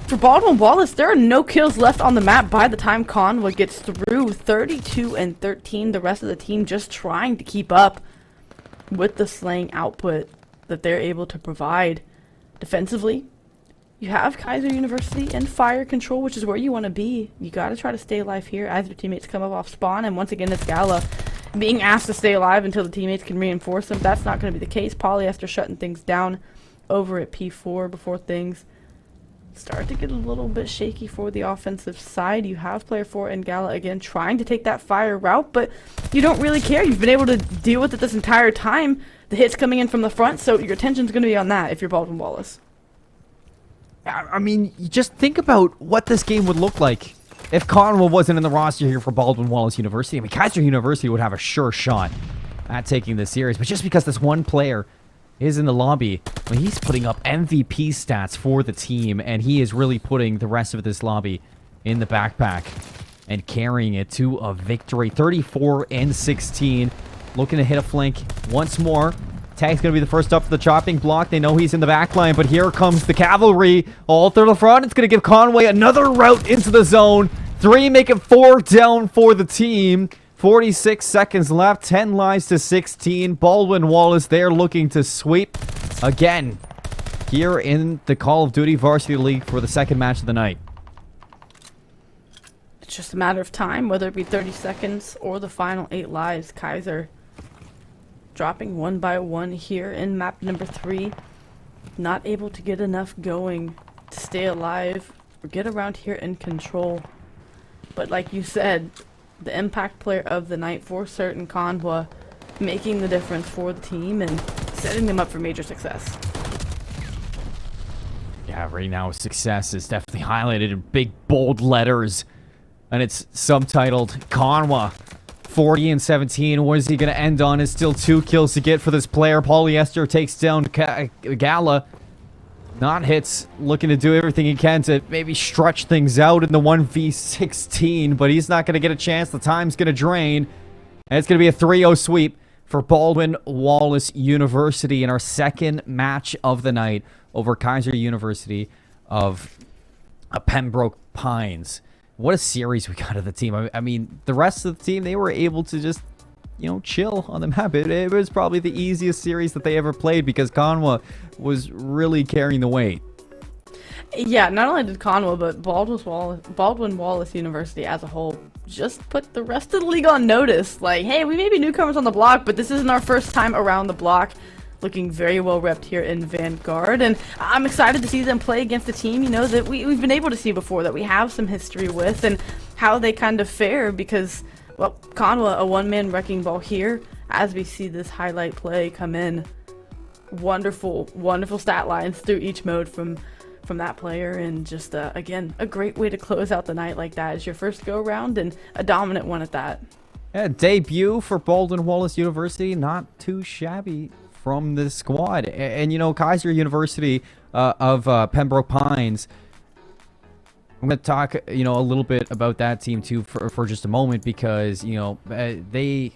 for Baldwin Wallace, there are no kills left on the map by the time Conwa gets through. 32 and 13, the rest of the team just trying to keep up with the slaying output that they're able to provide. Defensively, you have Kaiser University and fire control, which is where you want to be. You got to try to stay alive here as your teammates come up off spawn, and once again it's Gala being asked to stay alive until the teammates can reinforce them. That's not going to be the case. Polyester shutting things down over at P4 before things start to get a little bit shaky for the offensive side. You have player 4 and Gala again trying to take that fire route, but you don't really care. You've been able to deal with it this entire time. The hits coming in from the front, so your attention's going to be on that if you're Baldwin Wallace. I mean, you just think about what this game would look like if Conwa wasn't in the roster here for Baldwin Wallace University. I mean, Kaiser University would have a sure shot at taking this series, but just because this one player is in the lobby, I mean, he's putting up MVP stats for the team, and he is really putting the rest of this lobby in the backpack and carrying it to a victory. 34 and 16, looking to hit a flank once more. Tag's going to be the first up for the chopping block. They know he's in the back line, but here comes the cavalry all through the front. It's going to give Conway another route into the zone. 3, make it 4 down for the team. 46 seconds left, 10 lives to 16. Baldwin Wallace there looking to sweep again here in the Call of Duty Varsity League for the second match of the night. It's just a matter of time, whether it be 30 seconds or the final 8 lives. Kaiser dropping one by one here in map number 3. Not able to get enough going to stay alive or get around here in control. But like you said, the impact player of the night for certain, Conwa, making the difference for the team and setting them up for major success. Yeah, right now success is definitely highlighted in big bold letters, and it's subtitled Conwa 40 and 17. What is he going to end on? Is still 2 kills to get for this player. Polyester takes down Gala. Not hits, looking to do everything he can to maybe stretch things out in the 1v16, but he's not going to get a chance. The time's going to drain, and it's going to be a 3-0 sweep for Baldwin Wallace University in our second match of the night over Kaiser University of Pembroke Pines. What a series we got of the team. I mean, the rest of the team, they were able to just, chill on the map. It was probably the easiest series that they ever played because Conwa was really carrying the weight. Yeah, not only did Conwa, but Baldwin Wallace University as a whole just put the rest of the league on notice. Like, hey, we may be newcomers on the block, but this isn't our first time around the block. Looking very well repped here in Vanguard, and I'm excited to see them play against a team, that we've been able to see before, that we have some history with, and how they kind of fare because, well, Conwa, a one-man wrecking ball here, as we see this highlight play come in. Wonderful, wonderful stat lines through each mode from that player, and just, again, a great way to close out the night like that. It's your first go-around, and a dominant one at that. Yeah, debut for Baldwin Wallace University, not too shabby from this squad. And you know, Kaiser University of Pembroke Pines, I'm going to talk, you know, a little bit about that team too for just a moment, because, you know, they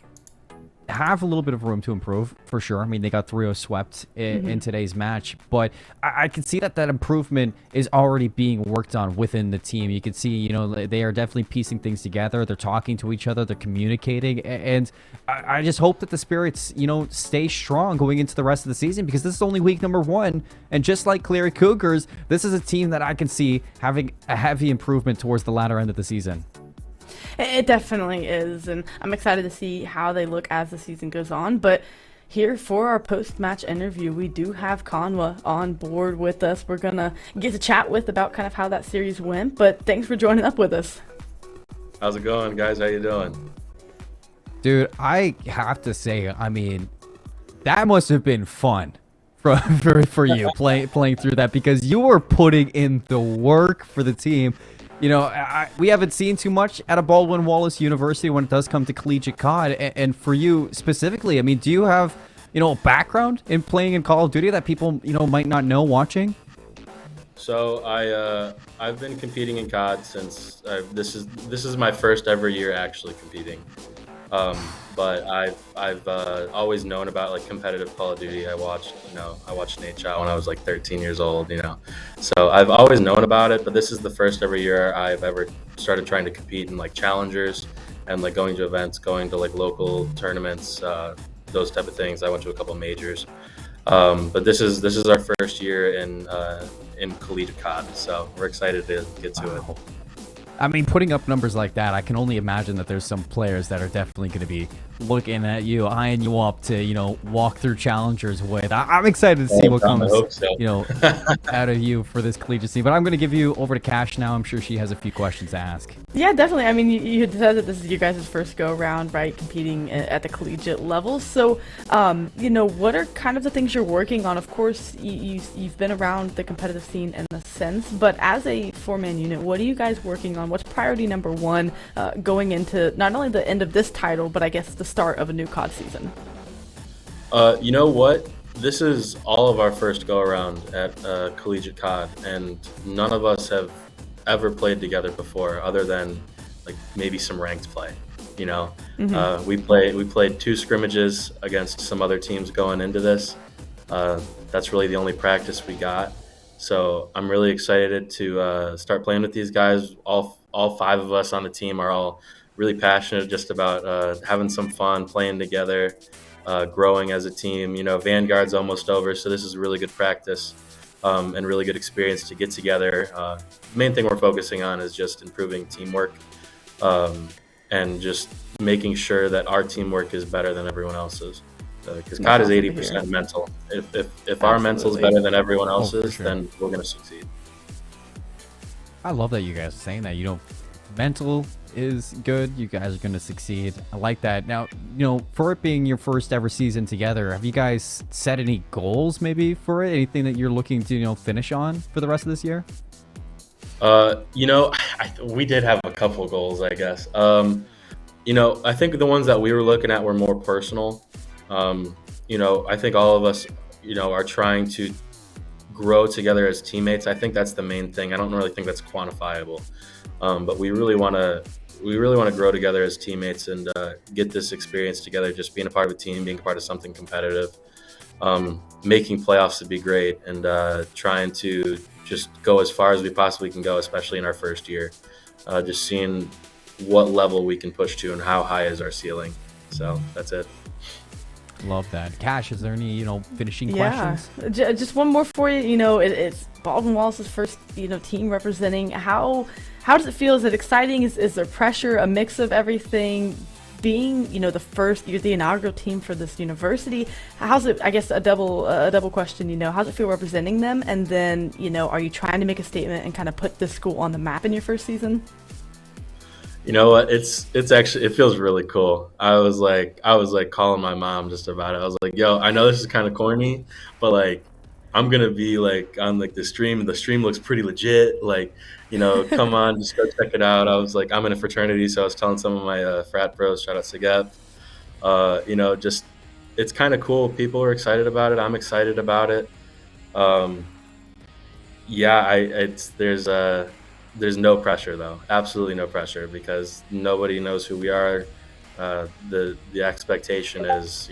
have a little bit of room to improve for sure. I mean, they got 3-0 swept in today's match, but I can see that improvement is already being worked on within the team. You can see, you know, they are definitely piecing things together. They're talking to each other. They're communicating. And I just hope that the spirits, you know, stay strong going into the rest of the season, because this is only week number 1. And just like Cleary Cougars, this is a team that I can see having a heavy improvement towards the latter end of the season. It definitely is, and I'm excited to see how they look as the season goes on. But here for our post-match interview, we do have Conwa on board with us. We're going to get to chat with about kind of how that series went, but thanks for joining up with us. How's it going, guys? How you doing? Dude, I have to say, I mean, that must have been fun for you playing through that, because you were putting in the work for the team. You know, we haven't seen too much at a Baldwin Wallace University when it does come to collegiate COD. And for you specifically, I mean, do you have, you know, a background in playing in Call of Duty that people, you know, might not know watching? So I've been competing in COD since this is my first ever year actually competing. But I've always known about like competitive Call of Duty. I watched Nate Chow when I was like 13 years old, you know. So I've always known about it, but this is the first ever year I've ever started trying to compete in like challengers and like going to events, going to like local tournaments, those type of things. I went to a couple majors. But this is our first year in collegiate COD, so we're excited to get to it. I mean, putting up numbers like that, I can only imagine that there's some players that are definitely going to be looking at you, eyeing you up to, you know, walk through challengers with. I'm excited to see what comes, you know, out of you for this collegiate scene. But I'm going to give you over to Cash now. I'm sure she has a few questions to ask. Yeah, definitely. I mean, you had said that this is your guys' first go-around, right, competing at the collegiate level. So, you know, what are kind of the things you're working on? Of course, you've been around the competitive scene in a sense, but as a 4-man unit, what are you guys working on? What's priority number 1 going into not only the end of this title, but I guess the start of a new COD season? You know what? This is all of our first go-around at collegiate COD, and none of us have ever played together before, other than like maybe some ranked play. You know, we played 2 scrimmages against some other teams going into this. That's really the only practice we got. So I'm really excited to start playing with these guys. All 5 of us on the team are all really passionate just about having some fun, playing together, growing as a team. You know, Vanguard's almost over, so this is really good practice and really good experience to get together. The main thing we're focusing on is just improving teamwork and just making sure that our teamwork is better than everyone else's. Because COD is 80% mental. If our mental is better than everyone else's, then we're going to succeed. I love that you guys are saying that. You know, mental is good. You guys are going to succeed. I like that. Now, you know, for it being your first ever season together, have you guys set any goals maybe for it? Anything that you're looking to, you know, finish on for the rest of this year? You know, we did have a couple of goals, I guess. You know, I think the ones that we were looking at were more personal. You know, I think all of us, you know, are trying to grow together as teammates. I think that's the main thing. I don't really think that's quantifiable, but we really want to grow together as teammates and get this experience together. Just being a part of a team, being a part of something competitive, making playoffs would be great, and trying to just go as far as we possibly can go, especially in our first year. Just seeing what level we can push to and how high is our ceiling. So that's it. Love that. Cash, is there any, you know, finishing questions? Just one more for you. You know, it's Baldwin Wallace's first, you know, team representing. How does it feel? Is it exciting? Is there pressure? A mix of everything? Being, you know, you're the inaugural team for this university. How's it? I guess a double question. You know, how's it feel representing them? And then, you know, are you trying to make a statement and kind of put this school on the map in your first season? You know what? It's actually, it feels really cool. I was like calling my mom just about it. I was like, yo, I know this is kind of corny, but like, I'm gonna be like on like the stream, and the stream looks pretty legit. Like, you know, come on, just go check it out. I was like, I'm in a fraternity, so I was telling some of my frat bros, shout out to Gap, you know, just it's kind of cool. People are excited about it. I'm excited about it. Um, yeah, there's no pressure though. Absolutely no pressure because nobody knows who we are. The expectation is,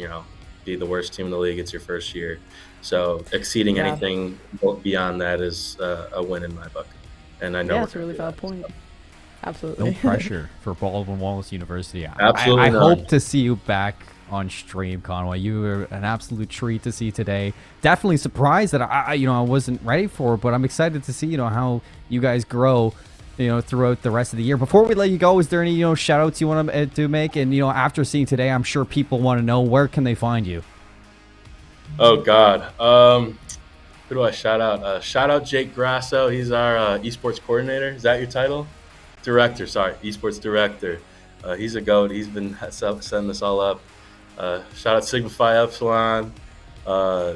be the worst team in the league. It's your first year, so exceeding Yeah. anything beyond that is a win in my book. And I know Yeah, we're it's a gonna really do valid that. point. So, Absolutely. No pressure for Baldwin Wallace University. absolutely I none. hope to see you back on stream, Conway. You were an absolute treat to see today. Definitely surprised that I wasn't ready for it, but I'm excited to see how you guys grow throughout the rest of the year. Before we let you go, is there any shout outs you want to make? And after seeing today, I'm sure people want to know, where can they find you? Oh God. Who do I shout out? Shout out Jake Grasso. He's our esports coordinator. Is that your title? Director. Sorry, esports director. He's a goat. He's been setting this all up. Shout out Sigma Phi Epsilon. Uh,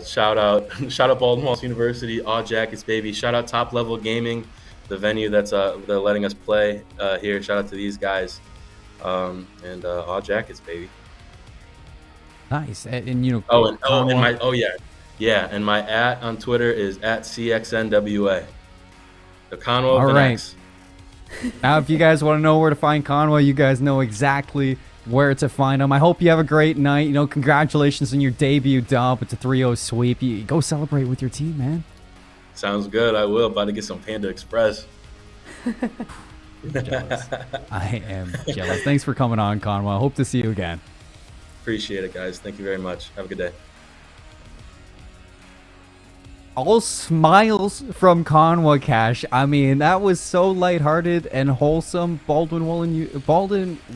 shout out shout out Baldwin Wallace University. All Jackets, baby. Shout out Top Level Gaming, the venue that's they're letting us play here. Shout out to these guys. And All Jackets, baby. Nice. And And my @ on Twitter is @CXNWA. The Conwo All of an right. X. Now, if you guys want to know where to find Conway, you guys know exactly where to find him. I hope you have a great night. Congratulations on your debut dub. It's a 3-0 sweep. You go celebrate with your team, man. Sounds good. I will. About to get some Panda Express. Jealous. I am jealous. Thanks for coming on, Conway. I hope to see you again. Appreciate it, guys. Thank you very much. Have a good day. All smiles from Conway Cash. I mean, that was so lighthearted and wholesome. Baldwin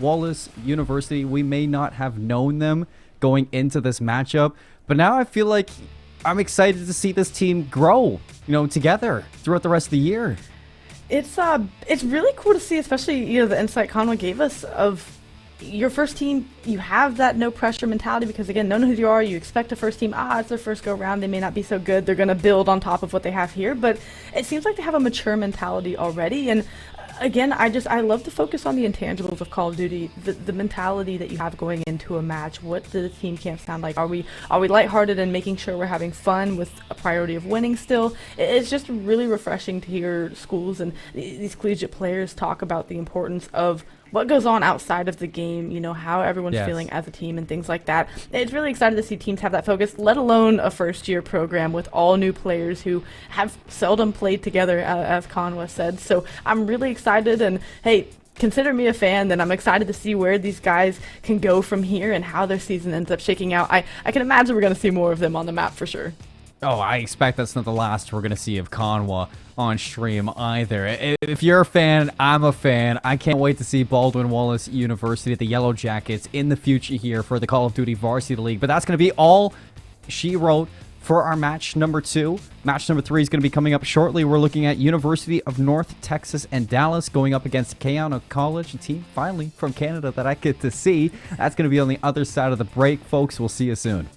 Wallace University, we may not have known them going into this matchup, but now I feel like I'm excited to see this team grow, together throughout the rest of the year. It's really cool to see, especially the insight Conway gave us of your first team. You have that no pressure mentality because, again, knowing who you are, you expect a first team, it's their first go round, they may not be so good, they're going to build on top of what they have here, but it seems like they have a mature mentality already. And again, I love to focus on the intangibles of Call of Duty, the mentality that you have going into a match. What do the team camp sound like? Are we lighthearted and making sure we're having fun with a priority of winning still? It's just really refreshing to hear schools and these collegiate players talk about the importance of what goes on outside of the game, how everyone's feeling as a team and things like that. It's really exciting to see teams have that focus, let alone a first-year program with all new players who have seldom played together, as Conway said. So I'm really excited, and hey, consider me a fan, then I'm excited to see where these guys can go from here and how their season ends up shaking out. I can imagine we're going to see more of them on the map for sure. Oh, I expect that's not the last we're going to see of Conwa on stream either. If you're a fan, I'm a fan. I can't wait to see Baldwin Wallace University, the Yellow Jackets, in the future here for the Call of Duty Varsity League. But that's going to be all she wrote for our match number 2. Match number 3 is going to be coming up shortly. We're looking at University of North Texas and Dallas going up against Keanu College, a team finally from Canada that I get to see. That's going to be on the other side of the break, folks. We'll see you soon.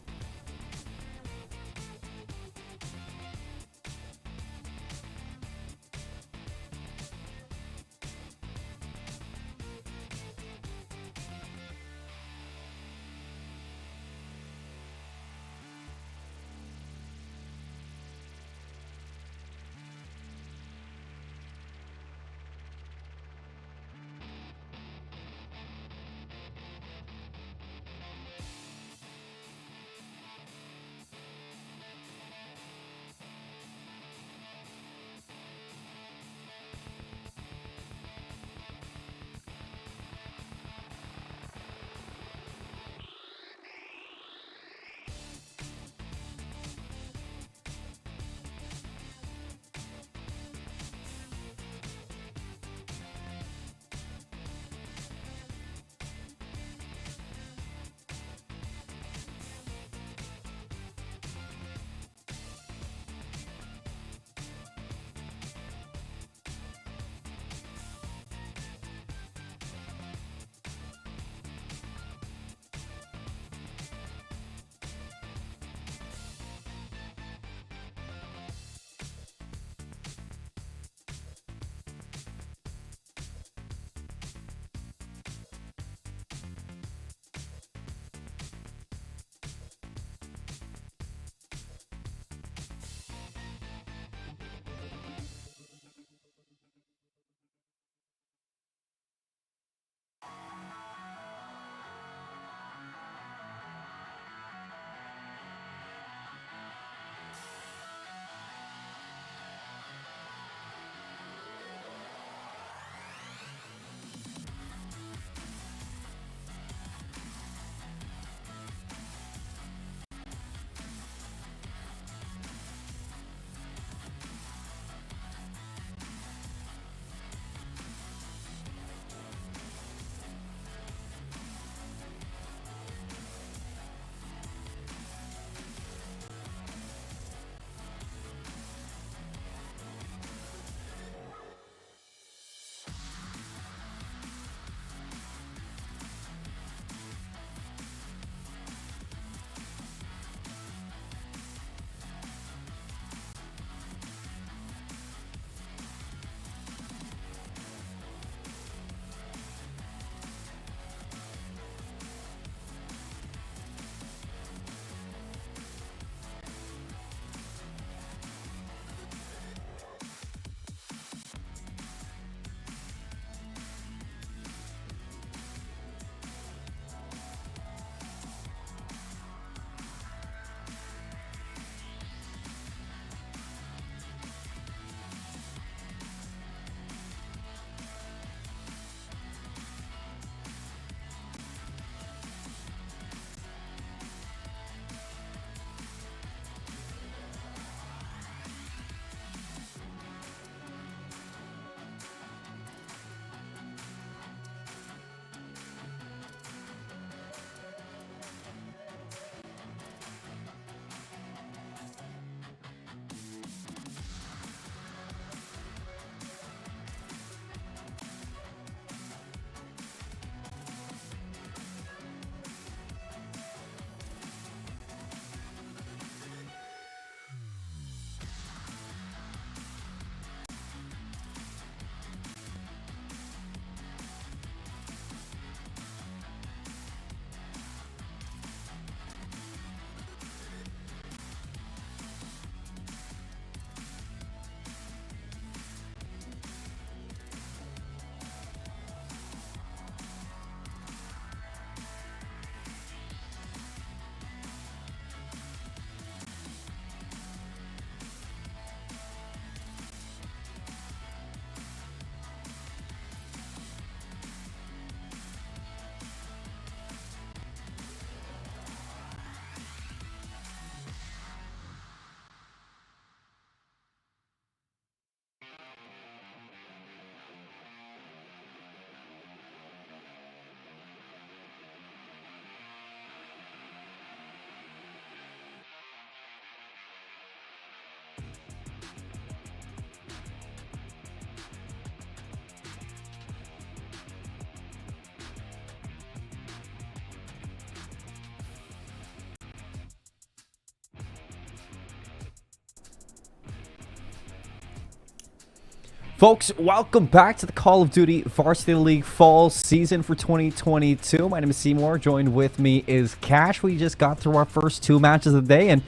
Folks, welcome back to the Call of Duty Varsity League Fall Season for 2022. My name is Seymour. Joined with me is Cash. We just got through our first 2 matches of the day, and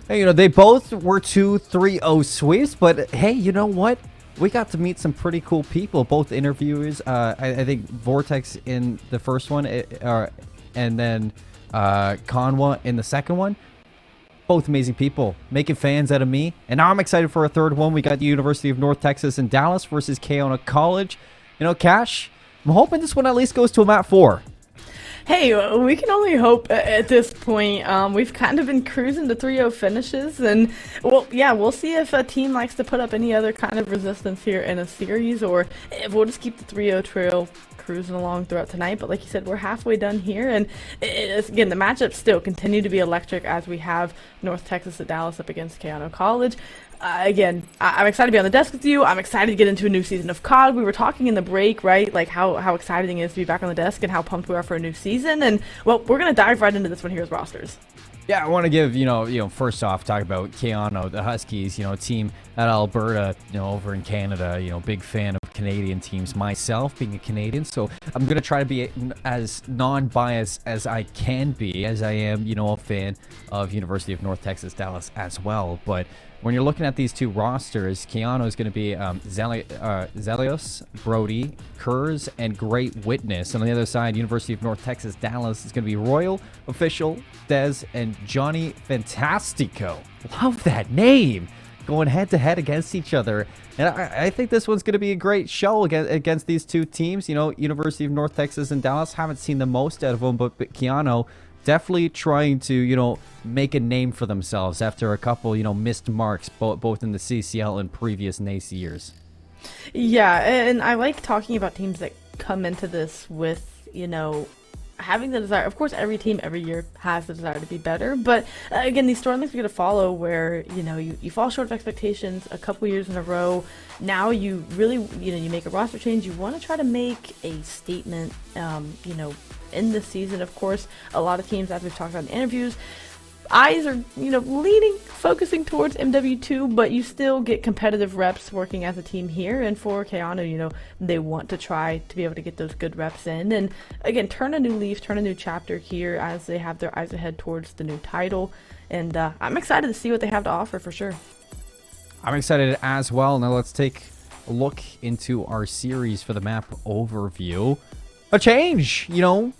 you know, they both were 2-3-0 sweeps, but hey, you know what? We got to meet some pretty cool people, both interviewers. I think Vortex in the first one, and then Conwa in the second one. Both amazing people, making fans out of me. And now I'm excited for a third one. We got the University of North Texas in Dallas versus Keona College. You know, Cash, I'm hoping this one at least goes to a map 4. Hey, we can only hope at this point. We've kind of been cruising to 3-0 finishes, and well, yeah, we'll see if a team likes to put up any other kind of resistance here in a series, or if we'll just keep the 3-0 trail cruising along throughout tonight. But like you said, we're halfway done here, and again, the matchups still continue to be electric as we have North Texas at Dallas up against Keona College. Again, I'm excited to be on the desk with you. I'm excited to get into a new season of COD. We were talking in the break, right? Like how exciting it is to be back on the desk and how pumped we are for a new season. And well, we're gonna dive right into this one here as rosters. Yeah, I want to give, you know, first off, talk about Keona, the Huskies, you know, a team at Alberta, you know, over in Canada, you know, big fan of Canadian teams myself, being a Canadian. So I'm going to try to be as non-biased as I can be, as I am, you know, a fan of University of North Texas, Dallas as well. But when you're looking at these two rosters, Keona is going to be Zelios, Brody, Kurz, and Great Witness. And on the other side, University of North Texas, Dallas is going to be Royal, Official, Dez, and Johnny Fantastico. Love that name. Going head-to-head against each other. And I think this one's going to be a great show against these two teams. You know, University of North Texas and Dallas, haven't seen the most out of them, but Keona definitely trying to, you know, make a name for themselves after a couple, you know, missed marks, both in the CCL and previous NACE years. Yeah, and I like talking about teams that come into this with, you know, having the desire. Of course, every team every year has the desire to be better, but again, these storylines we're going to follow where, you know, you fall short of expectations a couple years in a row. Now you really, you know, you make a roster change. You want to try to make a statement, you know, in this season. Of course, a lot of teams, as we've talked about in interviews, eyes are, you know, focusing towards MW2, but you still get competitive reps working as a team here. And for Keona, you know, they want to try to be able to get those good reps in. And again, turn a new leaf, turn a new chapter here as they have their eyes ahead towards the new title. And I'm excited to see what they have to offer for sure. I'm excited as well. Now let's take a look into our series for the map overview. A change, you know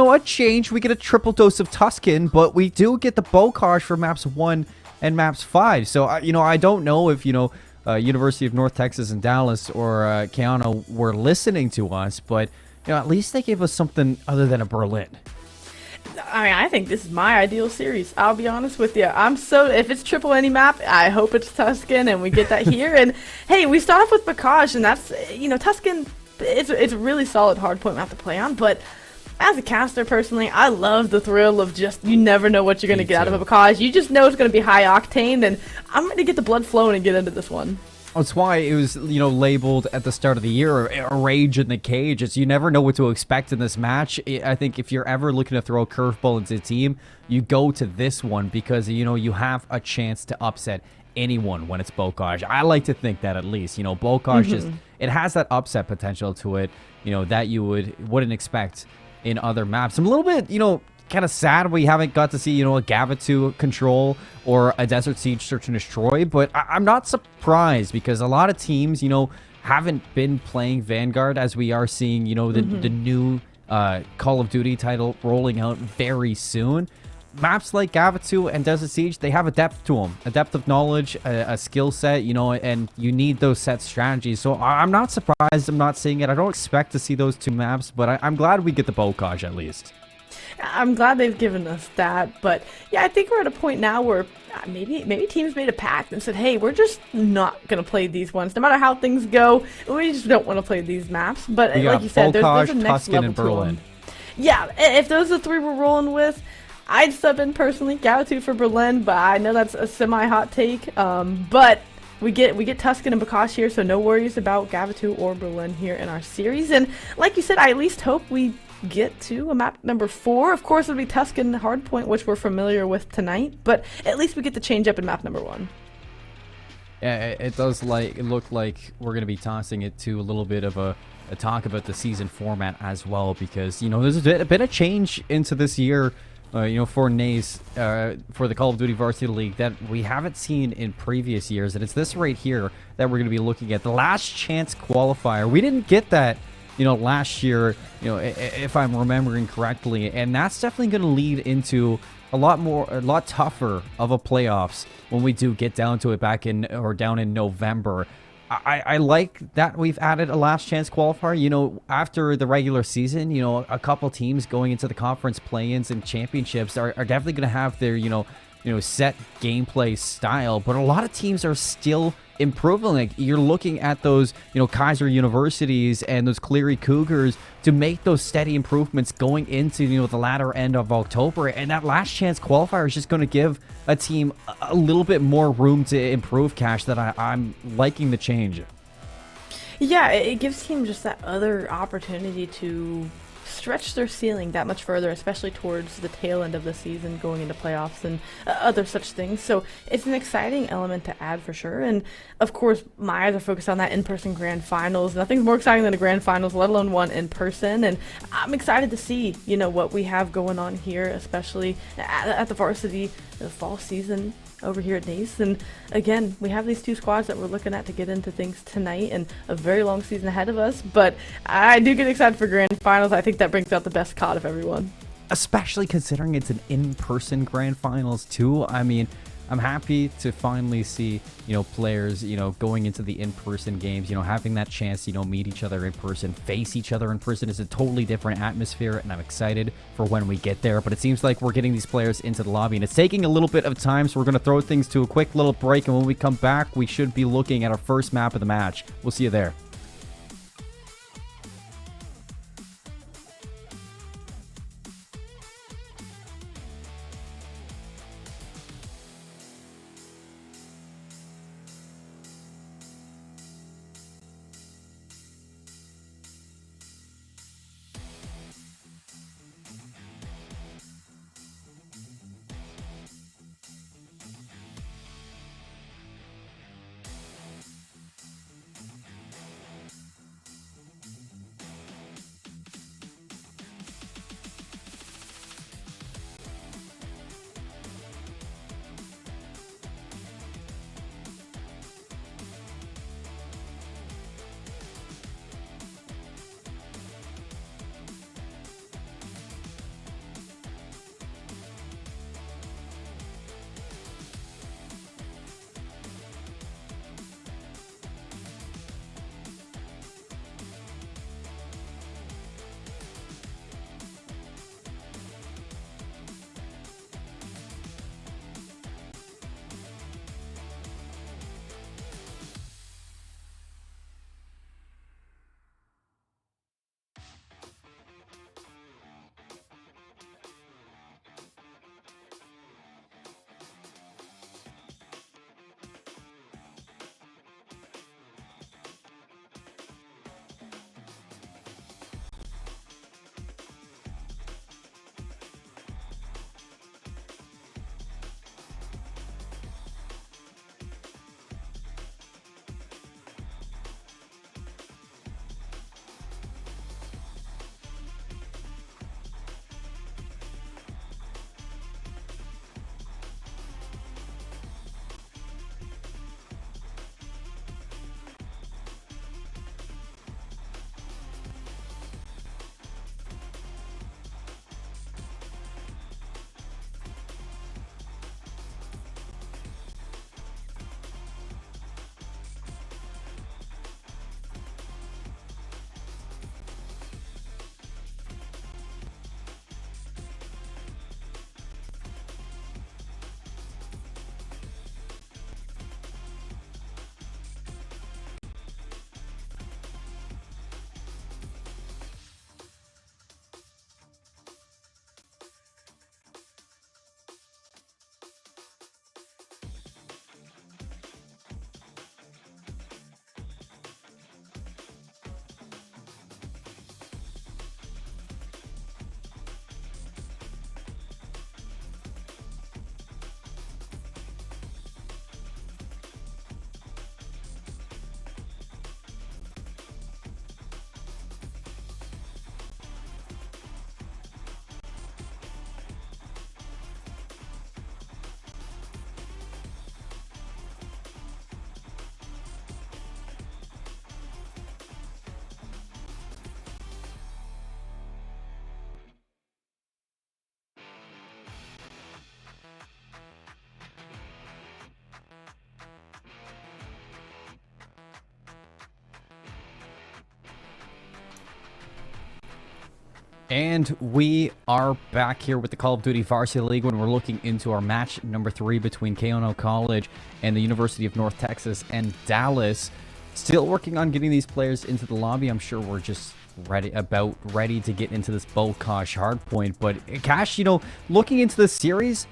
what change? We get a triple dose of Tuscan, but we do get the Bocage for maps 1 and maps 5. So, you know, I don't know if, you know, University of North Texas and Dallas or Keona were listening to us, but, you know, at least they gave us something other than a Berlin. I mean, I think this is my ideal series. I'll be honest with you. If it's triple any map, I hope it's Tuscan and we get that here. And hey, we start off with Bocage, and that's, you know, Tuscan, it's a really solid hardpoint map to play on, but as a caster, personally, I love the thrill of just, you never know what you're going to get out of a Bocage. You just know it's going to be high octane, and I'm going to get the blood flowing and get into this one. That's why it was, you know, labeled at the start of the year a rage in the cage. It's, you never know what to expect in this match. I think if you're ever looking to throw a curveball into a team, you go to this one because, you know, you have a chance to upset anyone when it's Bocage. I like to think that, at least, you know, Bocage just, it has that upset potential to it, you know, that you wouldn't expect in other maps. I'm a little bit, you know, kind of sad we haven't got to see, you know, a Gavitu Control or a Desert Siege Search and Destroy, but I'm not surprised because a lot of teams, you know, haven't been playing Vanguard, as we are seeing, you know, the new Call of Duty title rolling out very soon. Maps like Gavitu and Desert Siege, they have a depth to them, a depth of knowledge, a skill set, you know, and you need those set strategies. So I'm not surprised I'm not seeing it. I don't expect to see those two maps, but I'm glad we get the Bocage at least. I'm glad they've given us that, but yeah, I think we're at a point now where maybe teams made a pact and said, hey, we're just not going to play these ones. No matter how things go, we just don't want to play these maps. But like you said, there's a next Tuscan, level and to Berlin. them. Yeah, if those are the three we're rolling with, I'd sub in personally Gavitu for Berlin, but I know that's a semi-hot take. But we get Tuscan and Bocage here, so no worries about Gavitu or Berlin here in our series. And like you said, I at least hope we get to a map number 4. Of course, it'll be Tuscan Hardpoint, which we're familiar with tonight, but at least we get to change up in map number 1. Yeah, it does look like we're going to be tossing it to a little bit of a talk about the season format as well, because, you know, there's a bit of change into this year, you know, for NA's, for the Call of Duty Varsity League that we haven't seen in previous years. And it's this right here that we're going to be looking at, the last chance qualifier. We didn't get that, you know, last year, you know, if I'm remembering correctly. And that's definitely going to lead into a lot tougher of a playoffs when we do get down to it down in November. I like that we've added a last chance qualifier. You know, after the regular season, you know, a couple teams going into the conference play-ins and championships are definitely going to have their, you know, set gameplay style, but a lot of teams are still improving. Like, you're looking at those, you know, Kaiser Universities and those Cleary Cougars to make those steady improvements going into, you know, the latter end of October. And that last chance qualifier is just going to give a team a little bit more room to improve. Cash, that I'm liking the change. Yeah, it gives teams just that other opportunity to stretch their ceiling that much further, especially towards the tail end of the season, going into playoffs and other such things. So it's an exciting element to add for sure. And of course, my eyes are focused on that in-person grand finals. Nothing's more exciting than a grand finals, let alone one in person. And I'm excited to see, you know, what we have going on here, especially at the varsity fall season over here at NACE. And again, we have these two squads that we're looking at to get into things tonight, and a very long season ahead of us. But I do get excited for grand finals. I think that brings out the best COD of everyone, especially considering it's an in-person grand finals too. I mean, I'm happy to finally see, you know, players, you know, going into the in-person games, you know, having that chance to, you know, meet each other in person, face each other in person is a totally different atmosphere, and I'm excited for when we get there. But it seems like we're getting these players into the lobby, and it's taking a little bit of time, so we're going to throw things to a quick little break, and when we come back, we should be looking at our first map of the match. We'll see you there. And we are back here with the Call of Duty Varsity League when we're looking into our match number 3 between K College and the University of North Texas and Dallas. Still working on getting these players into the lobby. I'm sure we're just ready to get into this Bokash hardpoint. But Cash, looking into this series,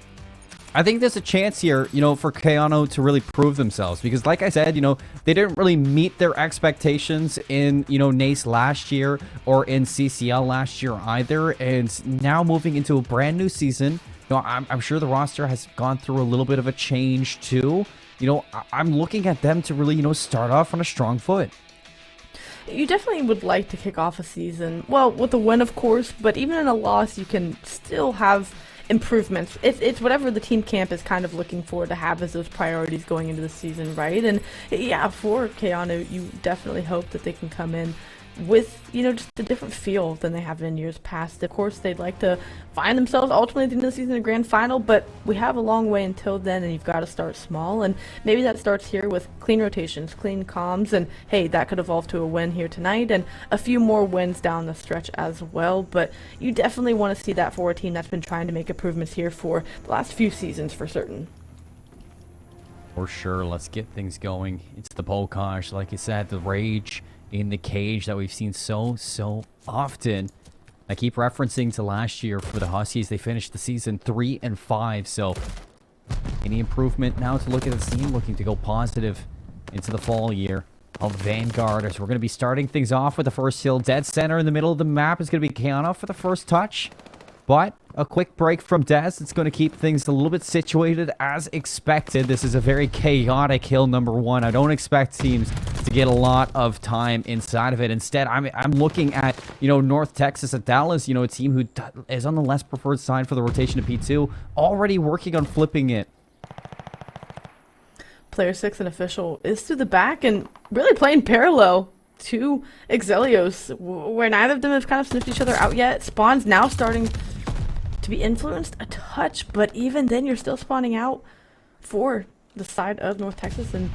I think there's a chance here, for Kayano to really prove themselves. Because like I said, they didn't really meet their expectations in, NACE last year or in CCL last year either. And now moving into a brand new season, I'm sure the roster has gone through a little bit of a change too. I'm looking at them to really, start off on a strong foot. You definitely would like to kick off a season, well, with a win, of course, but even in a loss, you can still have improvements. It's whatever the team camp is kind of looking for to have as those priorities going into the season, right? And yeah, for Keanu, you definitely hope that they can come in with, just a different feel than they have in years past. Of course, they'd like to find themselves ultimately at the end of the season in a grand final, but we have a long way until then, and you've got to start small. And maybe that starts here with clean rotations, clean comms, and hey, that could evolve to a win here tonight, and a few more wins down the stretch as well. But you definitely want to see that for a team that's been trying to make improvements here for the last few seasons for certain. For sure, let's get things going. It's the Bokash, like you said, the rage in the cage that we've seen so often. I keep referencing to last year for the Huskies. They finished the season 3-5. So any improvement now to look at the team looking to go positive into the fall year of Vanguard, as we're going to be starting things off with the first hill. Dead center in the middle of the map is going to be Keanu for the first touch. But a quick break from Dez. It's going to keep things a little bit situated as expected. This is a very chaotic hill number 1. I don't expect teams to get a lot of time inside of it. Instead, I'm looking at, North Texas at Dallas, a team who is on the less preferred side for the rotation of P2, already working on flipping it. Player 6 and official is through the back and really playing parallel to Exelios, where neither of them have kind of sniffed each other out yet. Spawn's now starting to be influenced a touch, but even then you're still spawning out for the side of North Texas. And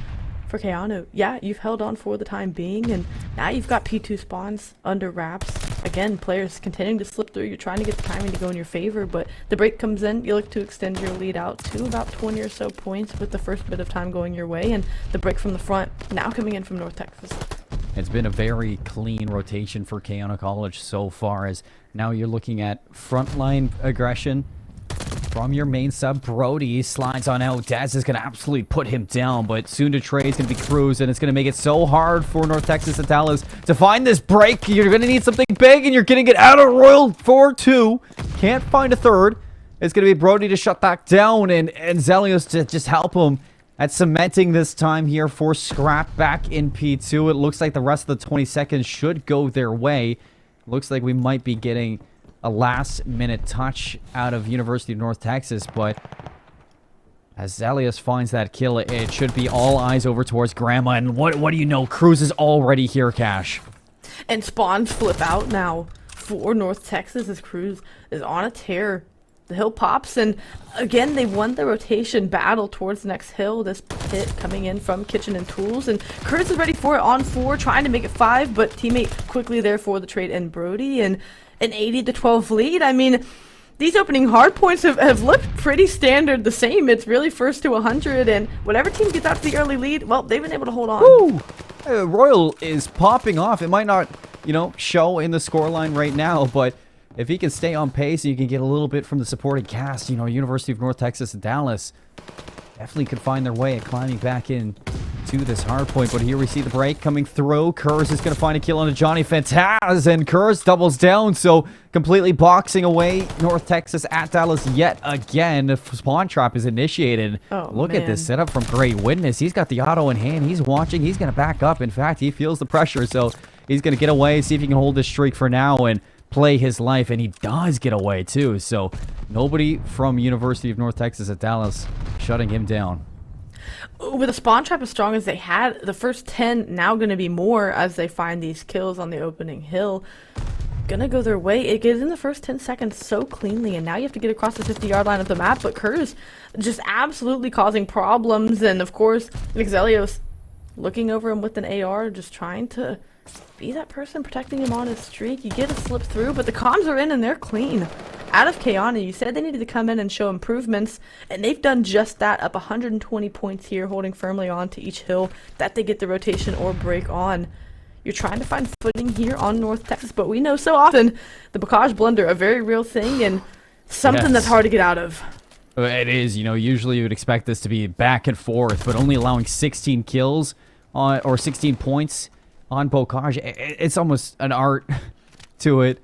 for Keanu, yeah, you've held on for the time being, and now you've got P2 spawns under wraps. Again, players continuing to slip through. You're trying to get the timing to go in your favor, but the break comes in. You look to extend your lead out to about 20 or so points with the first bit of time going your way, and the break from the front now coming in from North Texas. It's been a very clean rotation for Keanu College so far, as now you're looking at frontline aggression from your main sub. Brody slides on out. Daz is going to absolutely put him down, but soon to trade is going to be Cruz, and it's going to make it so hard for North Texas and Dallas to find this break. You're going to need something big, and you're going to get out of Royal 4-2. Can't find a third. It's going to be Brody to shut that down, and Zelios to just help him at cementing this time here for Scrap back in P2. It looks like the rest of the 20 seconds should go their way. Looks like we might be getting a last-minute touch out of University of North Texas, but as Zelius finds that kill, it should be all eyes over towards Grandma. And what do you know? Cruz is already here, Cash. And spawns flip out now for North Texas as Cruz is on a tear. The hill pops, and again, they won the rotation battle towards the next hill. This hit coming in from Kitchen and Tools, and Curtis is ready for it on 4, trying to make it 5, but teammate quickly there for the trade and Brody, and an 80-12 lead. I mean, these opening hard points have looked pretty standard the same. It's really first to 100, and whatever team gets out to the early lead, well, they've been able to hold on. Woo! Royal is popping off. It might not, show in the scoreline right now, but if he can stay on pace and you can get a little bit from the supporting cast, University of North Texas and Dallas definitely could find their way at climbing back in to this hard point. But here we see the break coming through. Kurz is going to find a kill on a Johnny Fantaz, and Kurz doubles down, so completely boxing away North Texas at Dallas yet again. The spawn trap is initiated. Look at this setup from Great Witness. He's got the auto in hand. He's watching. He's going to back up. In fact, he feels the pressure, so he's going to get away, see if he can hold this streak for now and play his life, and he does get away too. So nobody from University of North Texas at Dallas shutting him down. With a spawn trap as strong as they had, the first 10 now going to be more as they find these kills on the opening hill. Gonna go their way. It gets in the first 10 seconds so cleanly, and now you have to get across the 50-yard line of the map, but Curtis just absolutely causing problems, and of course Exelios looking over him with an AR, just trying to be that person protecting him on his streak. You get a slip through, but the comms are in and they're clean. Out of Kayana, you said they needed to come in and show improvements, and they've done just that, up 120 points here, holding firmly on to each hill that they get the rotation or break on. You're trying to find footing here on North Texas, but we know so often the Bocage blunder, a very real thing, and something that's hard to get out of. It is, you know, usually you would expect this to be back and forth, but only allowing 16 kills on, or 16 points on Bocage. It's almost an art to it.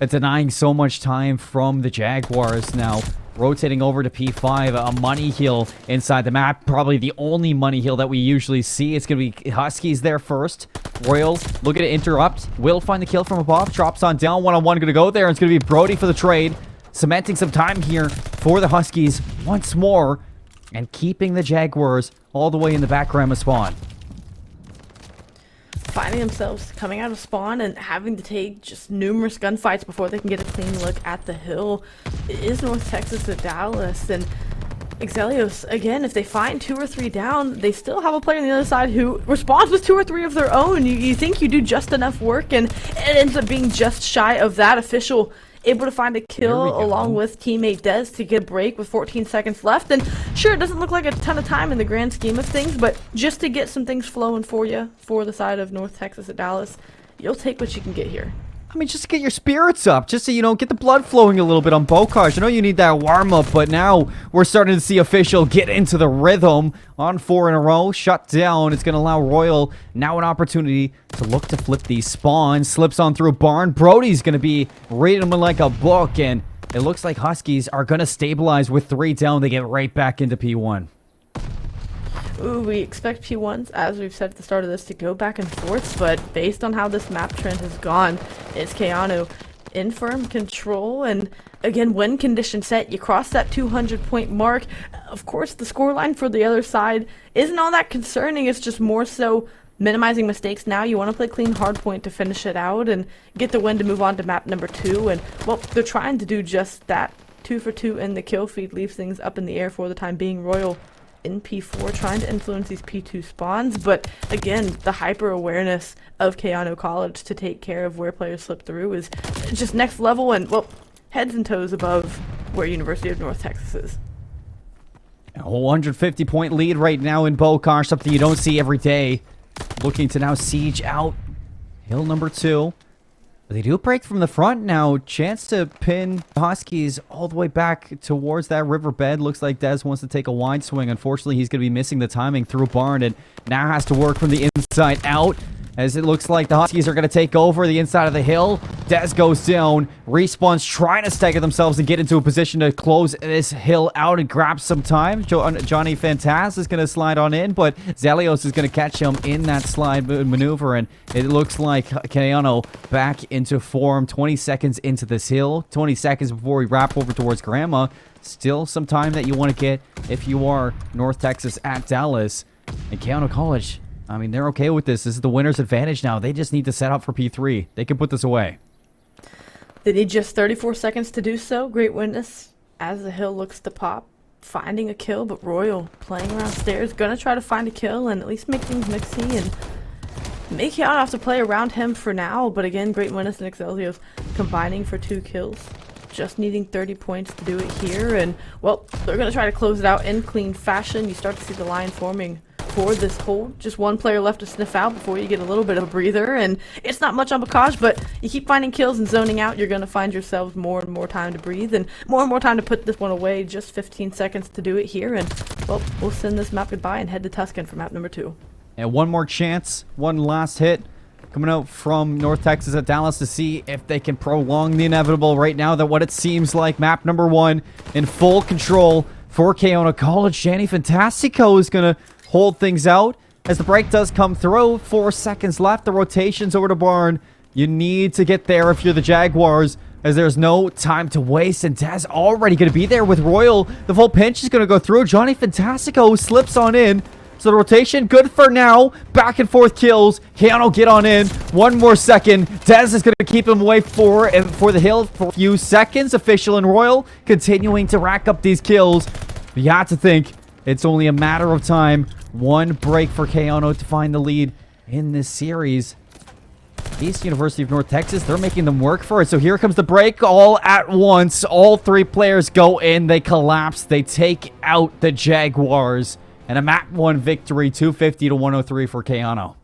It's denying so much time from the Jaguars now. Rotating over to P5, a money heal inside the map. Probably the only money heal that we usually see. It's going to be Huskies there first. Royal looking to interrupt. Will find the kill from above. Drops on down. One-on-one going to go there. It's going to be Brody for the trade. Cementing some time here for the Huskies once more. And keeping the Jaguars all the way in the back grandma spawn. Finding themselves coming out of spawn and having to take just numerous gunfights before they can get a clean look at the hill. It is North Texas at Dallas, and Exelios, again, if they find 2 or 3 down, they still have a player on the other side who responds with 2 or 3 of their own. You think you do just enough work, and it ends up being just shy of that. Official able to find a kill along with teammate Dez to get a break with 14 seconds left. And sure, it doesn't look like a ton of time in the grand scheme of things, but just to get some things flowing for you for the side of North Texas at Dallas, you'll take what you can get here. I mean, just to get your spirits up, just to, you know, get the blood flowing a little bit on Bocage. I know you need that warm-up, but now we're starting to see Official get into the rhythm on 4 in a row. Shut down. It's going to allow Royal now an opportunity to look to flip these spawns. Slips on through Barn. Brody's going to be reading them like a book, and it looks like Huskies are going to stabilize with 3 down. They get right back into P1. Ooh, we expect P1s, as we've said at the start of this, to go back and forth, but based on how this map trend has gone, it's Keanu in firm control, and again, when condition set, you cross that 200-point mark. Of course, the scoreline for the other side isn't all that concerning, it's just more so minimizing mistakes now. You want to play clean hardpoint to finish it out and get the win to move on to map number 2, and, well, they're trying to do just that. 2 for 2 in the kill feed leaves things up in the air for the time being. Royal in P4 trying to influence these P2 spawns, but again, the hyper awareness of Keanu College to take care of where players slip through is just next level, and, well, heads and toes above where University of North Texas is. A 150-point lead right now in Bocage, something you don't see every day. Looking to now siege out hill number 2. They do break from the front now. Chance to pin Huskies all the way back towards that riverbed. Looks like Dez wants to take a wide swing. Unfortunately, he's going to be missing the timing through Barn and now has to work from the inside out, as it looks like the Huskies are going to take over the inside of the hill. Dez goes down. Respawns trying to stagger themselves and get into a position to close this hill out and grab some time. Johnny Fantaz is going to slide on in, but Zelios is going to catch him in that slide maneuver, and it looks like Keanu back into form. 20 seconds into this hill. 20 seconds before we wrap over towards Grandma. Still some time that you want to get if you are North Texas at Dallas. And Keanu College, I mean, they're okay with this. This is the winner's advantage now. They just need to set up for P3. They can put this away. They need just 34 seconds to do so. Great witness as the hill looks to pop. Finding a kill, but Royal playing around stairs. Gonna try to find a kill and at least make things mixy and make Keanu have to play around him for now. But again, great witness and Excelsios combining for 2 kills. Just needing 30 points to do it here. And, well, they're gonna try to close it out in clean fashion. You start to see the line forming for this hold. Just one player left to sniff out before you get a little bit of a breather, and it's not much on Bocage, but you keep finding kills and zoning out, you're going to find yourselves more and more time to breathe and more time to put this one away. Just 15 seconds to do it here, and, well, we'll send this map goodbye and head to Tuscan for map number 2. And one more chance, one last hit coming out from North Texas at Dallas to see if they can prolong the inevitable right now. That what it seems like map number 1 in full control for Keona College. Shani Fantastico is going to hold things out as the break does come through. 4 seconds left. The rotation's over to Barn. You need to get there if you're the Jaguars, as there's no time to waste. And Daz already going to be there with Royal. The full pinch is going to go through. Johnny Fantastico slips on in. So the rotation, good for now. Back and forth kills. Keanu get on in. 1 more second. Dez is going to keep him away for the hill for a few seconds. Official and Royal continuing to rack up these kills. But you have to think it's only a matter of time. 1 break for Keanu to find the lead in this series. East University of North Texas, they're making them work for it. So here comes the break all at once. All three players go in. They collapse. They take out the Jaguars. And a map 1 victory, 250 to 103 for Keanu.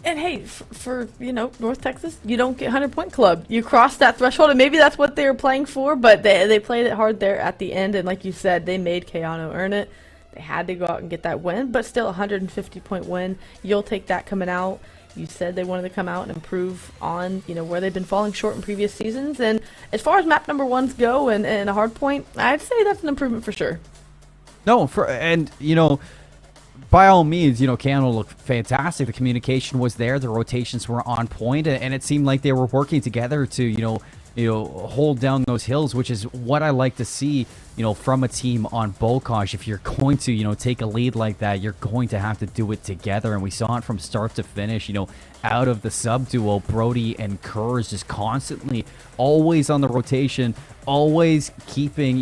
And hey, for North Texas, you don't get 100-point club. You cross that threshold, and maybe that's what they were playing for, but they played it hard there at the end. And like you said, they made Keanu earn it. They had to go out and get that win, but still a 150-point win. You'll take that coming out. You said they wanted to come out and improve on, where they've been falling short in previous seasons. And as far as map number 1s go and a hard point, I'd say that's an improvement for sure. No, by all means, Keanu looked fantastic. The communication was there. The rotations were on point, and it seemed like they were working together to, hold down those hills, which is what I like to see, from a team on Bocage. If you're going to, take a lead like that, you're going to have to do it together. And we saw it from start to finish, out of the sub duo, Brody and Kurz just constantly always on the rotation, always keeping,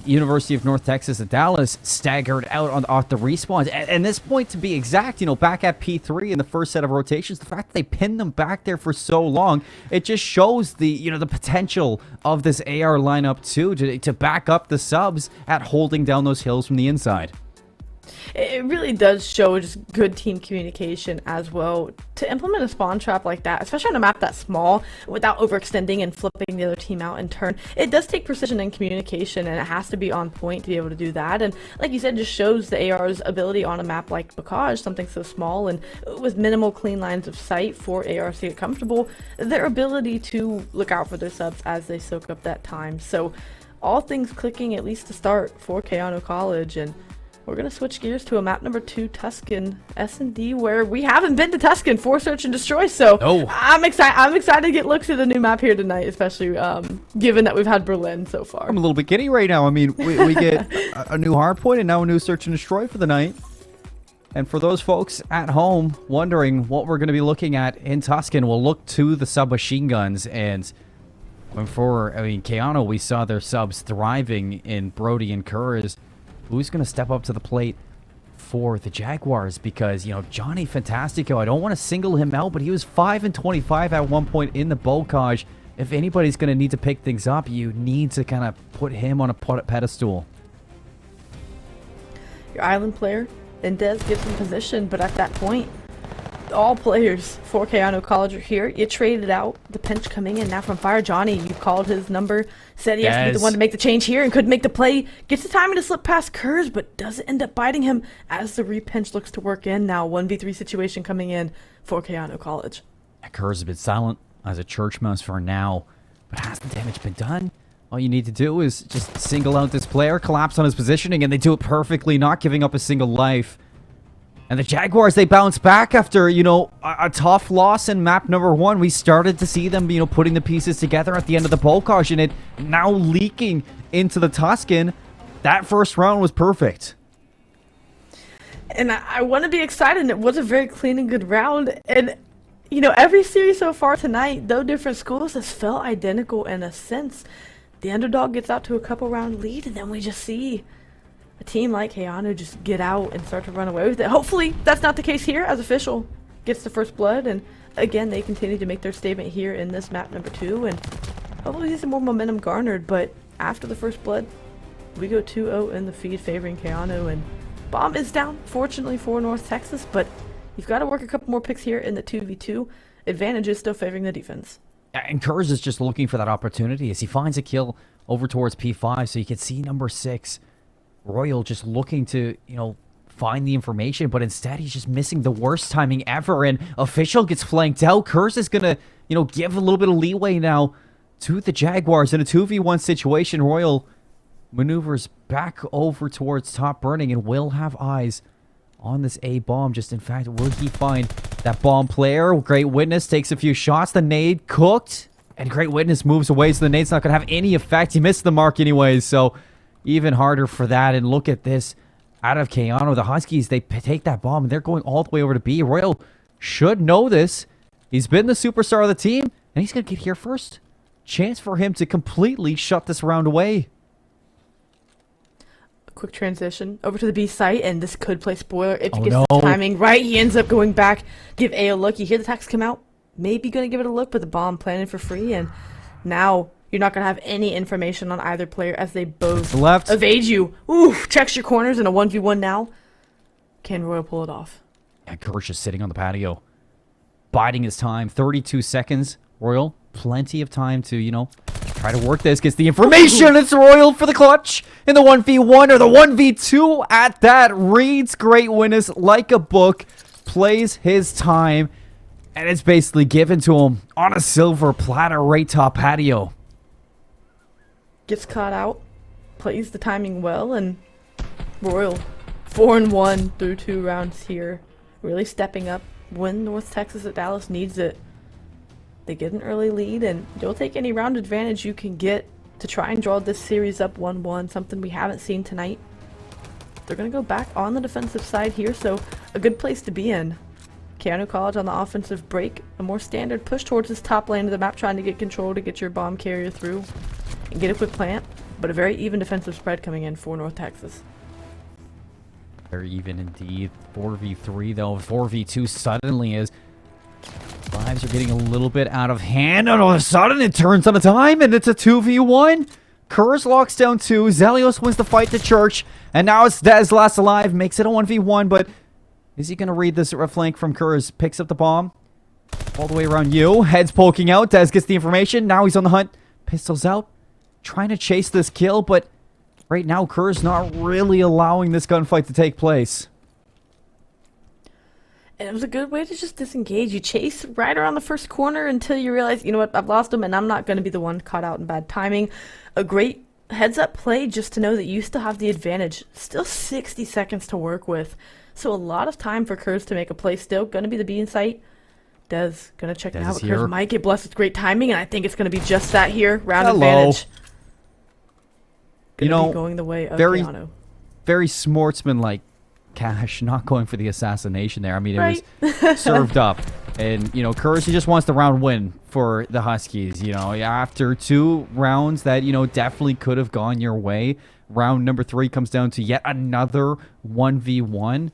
University of North Texas at Dallas staggered out off the respawns. And this point, to be exact, back at P3 in the first set of rotations, the fact that they pinned them back there for so long, it just shows the the potential of this AR lineup too to back up the subs at holding down those hills from the inside. It really does show just good team communication as well. To implement a spawn trap like that, especially on a map that small, without overextending and flipping the other team out in turn, it does take precision and communication, and it has to be on point to be able to do that. And like you said, just shows the AR's ability on a map like Bocage, something so small and with minimal clean lines of sight for ARs to get comfortable, their ability to look out for their subs as they soak up that time. So all things clicking, at least to start, for Keanu College. And we're going to switch gears to a map number 2, Tuscan S&D, where we haven't been to Tuscan for Search and Destroy. So I'm excited to get looks at the new map here tonight, especially given that we've had Berlin so far. I'm a little bit giddy right now. I mean, we get a new hardpoint and now a new Search and Destroy for the night. And for those folks at home wondering what we're going to be looking at in Tuscan, we'll look to the submachine guns. And Keanu, we saw their subs thriving in Brody and Kurz. Who's going to step up to the plate for the Jaguars? Because, Johnny Fantastico, I don't want to single him out, but he was 5 and 25 at one point in the Bocage. If anybody's going to need to pick things up, you need to kind of put him on a pedestal. Your island player, Indez, gets in position, but at that point, all players for Keanu College are here. You traded out the pinch coming in now from Fire. Johnny, you called his number, said he has to be the one to make the change here and couldn't make the play. Gets the timing to slip past Kurz, but does end up biting him as the repinch looks to work in now. 1v3 situation coming in for Keanu College. Kurz has been silent as a church mouse for now, but has the damage been done? All you need to do is just single out this player, collapse on his positioning, and they do it perfectly, not giving up a single life. And the Jaguars, they bounce back after, a tough loss in map number 1. We started to see them, putting the pieces together at the end of the Bocage, and it now leaking into the Tuscan. That first round was perfect. And I want to be excited, and it was a very clean and good round. And, every series so far tonight, though different schools, has felt identical in a sense. The underdog gets out to a couple round lead, and then we just see a team like Keanu just get out and start to run away with it. Hopefully that's not the case here, as Official gets the first blood, and again they continue to make their statement here in this map number 2, and hopefully see some more momentum garnered. But after the first blood, we go 2-0 in the feed favoring Keanu, and bomb is down fortunately for North Texas, but you've got to work a couple more picks here in the 2v2. Advantage is still favoring the defense. And Kurz is just looking for that opportunity as he finds a kill over towards P5, so you can see number 6 Royal just looking to, find the information, but instead he's just missing the worst timing ever, and Official gets flanked out. Kurz is going to, give a little bit of leeway now to the Jaguars in a 2v1 situation. Royal maneuvers back over towards top burning and will have eyes on this A bomb. Just in fact, will he find that bomb player? Great Witness takes a few shots. The nade cooked, and Great Witness moves away, so the nade's not going to have any effect. He missed the mark anyways, so even harder for that. And look at this out of Keanu. The Huskies, they take that bomb and they're going all the way over to B. Royal should know this. He's been the superstar of the team, and he's going to get here first. Chance for him to completely shut this round away. quick transition over to the B site, and this could play spoiler if he Oh, gets no. the timing right. He ends up going back, give A a look. You hear the text come out, maybe going to give it a look, but the bomb planted for free, and now you're not going to have any information on either player as they both Left. evade you. Ooh, checks your corners in a 1v1 now. Can Royal pull it off? Yeah, Kirsch is sitting on the patio, biding his time. 32 seconds. Royal, plenty of time to, you know, try to work this. Gets the information. It's Royal for the clutch in the 1v1 or the 1v2 at that. Reads Great Witness like a book. Plays his time. And it's basically given to him on a silver platter right top patio. Gets caught out. Plays the timing well. And Royal 4-1 through 2 rounds here. Really stepping up when North Texas at Dallas needs it. They get an early lead, and you'll take any round advantage you can get to try and draw this series up 1-1, something we haven't seen tonight. They're going to go back on the defensive side here, so a good place to be in. Keanu College on the offensive break, a more standard push towards this top lane of the map, trying to get control to get your bomb carrier through and get a quick plant, but a very even defensive spread coming in for North Texas. Very even indeed. 4v3 though. 4v2 suddenly is. Lives are getting a little bit out of hand, and all of a sudden it turns on a dime, and it's a 2v1. Kurz locks down 2. Zelios wins the fight to Church, and now it's Dez last alive. Makes it a 1v1, but is he going to read this flank from Kurz? Picks up the bomb. All the way around you. Heads poking out. Dez gets the information. Now he's on the hunt. Pistols out. Trying to chase this kill, but right now Kurz not really allowing this gunfight to take place. And it was a good way to just disengage. You chase right around the first corner until you realize, you know what, I've lost him and I'm not going to be the one caught out in bad timing. A great heads-up play just to know that you still have the advantage. Still 60 seconds to work with. So a lot of time for Kurz to make a play still. Going to be the B in sight. Dez going to check Dez now, is but Kurz here. might get blessed with great timing, and I think it's going to be just that here. Round Hello. advantage. You Gonna know, be going the way of very- Keanu. Very sportsman-like Cash, not going for the assassination there. I mean, it Right. was served up. And, you know, Kurz, he just wants the round win for the Huskies. You know, after 2 rounds that, you know, definitely could have gone your way. Round number 3 comes down to yet another 1v1.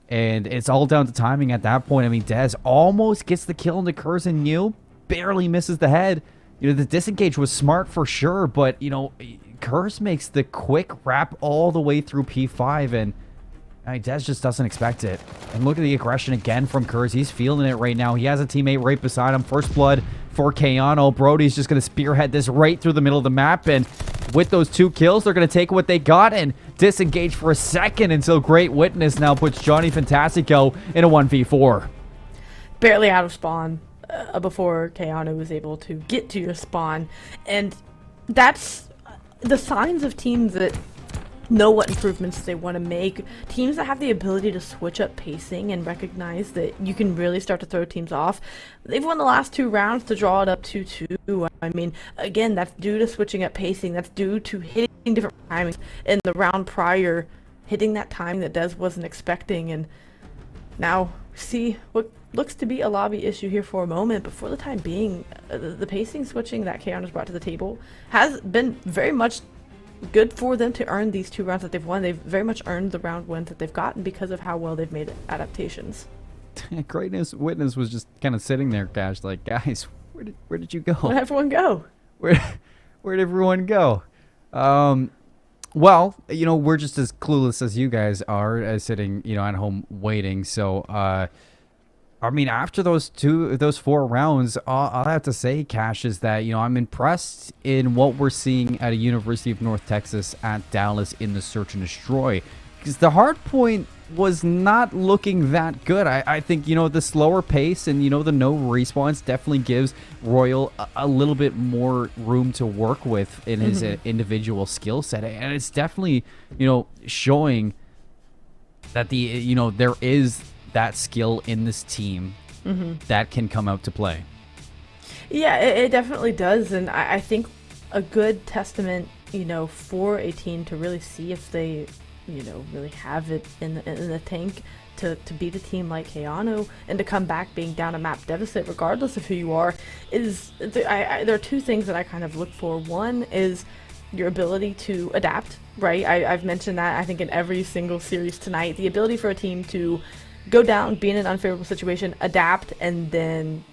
And it's all down to timing at that point. I mean, Dez almost gets the kill into Kurz, and you barely misses the head. You know, the disengage was smart for sure, but, you know, Kurz makes the quick wrap all the way through P5, and I mean, Dez just doesn't expect it. And look at the aggression again from Kurz. He's feeling it right now. He has a teammate right beside him. First blood for Keanu. Brody's just going to spearhead this right through the middle of the map, and with those 2 kills, they're going to take what they got and disengage for a second until Great Witness now puts Johnny Fantastico in a 1v4. Barely out of spawn before Keanu was able to get to your spawn. And that's the signs of teams that know what improvements they want to make. Teams that have the ability to switch up pacing and recognize that you can really start to throw teams off. They've won the last 2 rounds to draw it up 2-2. I mean, again, that's due to switching up pacing. That's due to hitting different timings in the round prior, hitting that time that Dez wasn't expecting. And now see what looks to be a lobby issue here for a moment, but for the time being, the pacing switching that Keanu's brought to the table has been very much good for them to earn these 2 rounds that they've won. They've very much earned the round wins that they've gotten because of how well they've made adaptations. Greatness Witness was just kind of sitting there, Cash, like, guys, where did you go? Where'd everyone go? Where'd everyone go? Well, you know, we're just as clueless as you guys are, as sitting, you know, at home waiting. So, I mean, after those 4 rounds, all I have to say, Cash, is that, you know, I'm impressed in what we're seeing at a University of North Texas at Dallas in the Search and Destroy. Because the hard point was not looking that good. I think, you know, the slower pace and, you know, the no respawns definitely gives Royal a little bit more room to work with in his individual skill set. And it's definitely, you know, showing that you know, there is that skill in this team that can come out to play. Yeah, it definitely does, and I think a good testament, you know, for a team to really see if they, you know, really have it in the tank to beat a team like Keanu and to come back being down a map deficit regardless of who you are, is there are 2 things that I kind of look for. One is your ability to adapt, right? I've mentioned that, I think, in every single series tonight. The ability for a team to go down, be in an unfavorable situation, adapt, and then,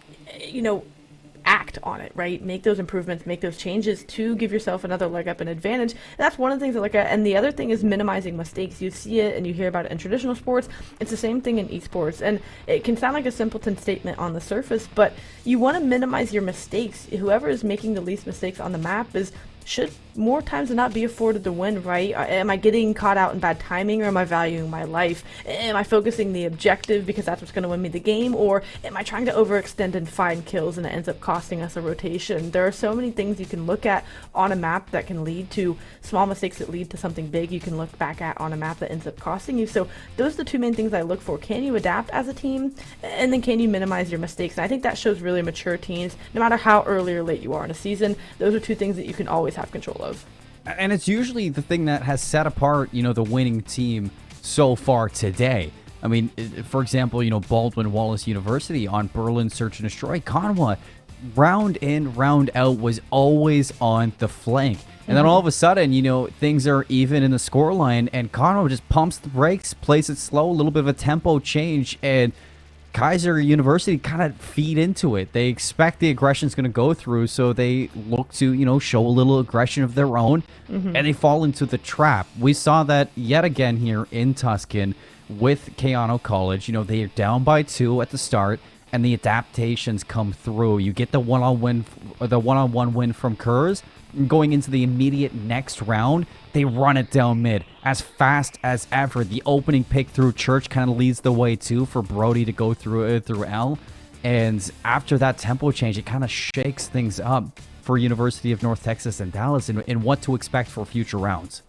act on it, right? Make those improvements, make those changes to give yourself another leg up and advantage. And that's one of the things I look at. And the other thing is minimizing mistakes. You see it and you hear about it in traditional sports. It's the same thing in esports. And it can sound like a simpleton statement on the surface, but you want to minimize your mistakes. Whoever is making the least mistakes on the map should more times than not be afforded to win, right? Am I getting caught out in bad timing, or am I valuing my life? Am I focusing the objective because that's what's going to win me the game, or am I trying to overextend and find kills and it ends up costing us a rotation? There are so many things you can look at on a map that can lead to small mistakes that lead to something big you can look back at on a map that ends up costing you. So those are the two main things I look for. Can you adapt as a team? And then can you minimize your mistakes? And I think that shows really mature teams, no matter how early or late you are in a season. Those are two things that you can always have control of. And it's usually the thing that has set apart, the winning team so far today. I mean, for example, Baldwin Wallace University on Berlin Search and Destroy, Conwa, round in, round out, was always on the flank. And then all of a sudden, things are even in the scoreline, and Conwa just pumps the brakes, plays it slow, a little bit of a tempo change, and Kaiser University kind of feed into it. They expect the aggression's going to go through, so they look to, show a little aggression of their own, and they fall into the trap. We saw that yet again here in Tuscan with Keanu College. They are down by 2 at the start, and the adaptations come through. You get the one-on-one win from Kurz. Going into the immediate next round, they run it down mid as fast as ever. The opening pick through Church kind of leads the way too for Brody to go through L. And after that tempo change, it kind of shakes things up for University of North Texas and Dallas and what to expect for future rounds.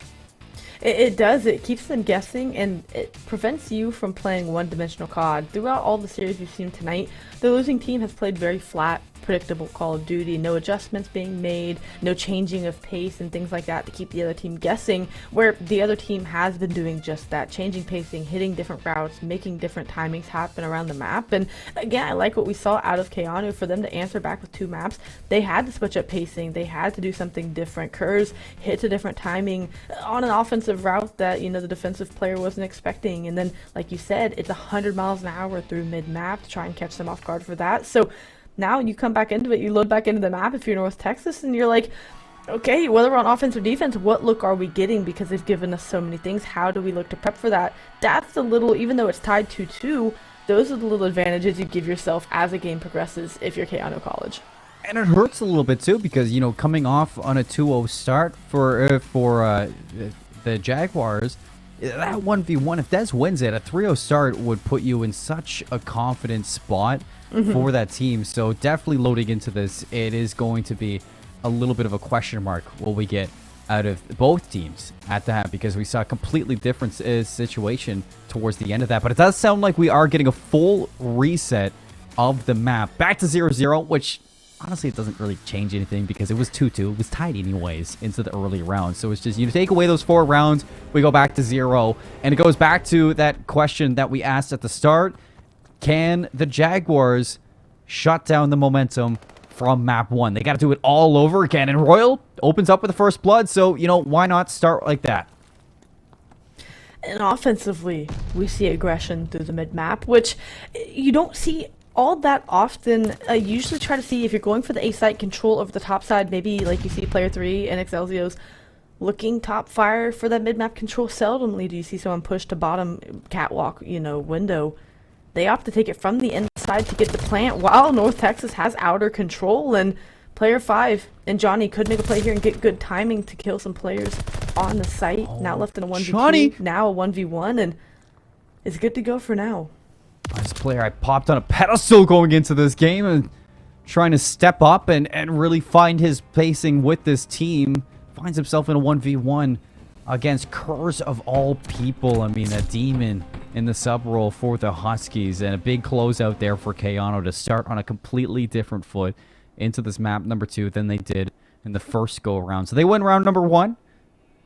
It does. It keeps them guessing, and it prevents you from playing one-dimensional COD. Throughout all the series we've seen tonight, the losing team has played very flat, predictable Call of Duty. No adjustments being made, no changing of pace and things like that to keep the other team guessing, where the other team has been doing just that, changing pacing, hitting different routes, making different timings happen around the map. And again, I like what we saw out of Keanu. For them to answer back with 2 maps, they had to switch up pacing, they had to do something different. Kurz hits a different timing on an offensive route that the defensive player wasn't expecting, and then, like you said, it's 100 miles an hour through mid-map to try and catch them off guard for that. So now you come back into it, you load back into the map if you're North Texas, and you're like, okay, whether we're on offense or defense, what look are we getting? Because they've given us so many things. How do we look to prep for that? That's the little, even though it's tied 2-2, those are the little advantages you give yourself as the game progresses if you're Keanu College. And it hurts a little bit too, because coming off on a 2-0 start for the Jaguars, that 1v1, if Des wins it, a 3-0 start would put you in such a confident spot for that team. So definitely loading into this, it is going to be a little bit of a question mark will we get out of both teams at that, because we saw a completely different situation towards the end of that. But it does sound like we are getting a full reset of the map back to 0-0, which honestly, it doesn't really change anything because it was 2-2. It was tied anyways into the early rounds. So it's just, take away those 4 rounds, we go back to 0. And it goes back to that question that we asked at the start. Can the Jaguars shut down the momentum from map 1? They got to do it all over again. And Royal opens up with the first blood. So, why not start like that? And offensively, we see aggression through the mid-map, which you don't see all that often. I usually try to see if you're going for the A site, control over the top side, maybe like you see player 3 and Excelsior's looking top fire for that mid-map control. Seldomly do you see someone push to bottom catwalk, window. They opt to take it from the inside to get the plant, while North Texas has outer control, and player 5 and Johnny could make a play here and get good timing to kill some players on the site. Now left in a 1v2, Johnny! Now a 1v1, and it's good to go for now. This player I popped on a pedestal going into this game and trying to step up and really find his pacing with this team. Finds himself in a 1v1 against Kurz of all people. I mean, a demon in the sub role for the Huskies, and a big closeout there for Keanu to start on a completely different foot into this map number 2 than they did in the first go around. So they win round number 1.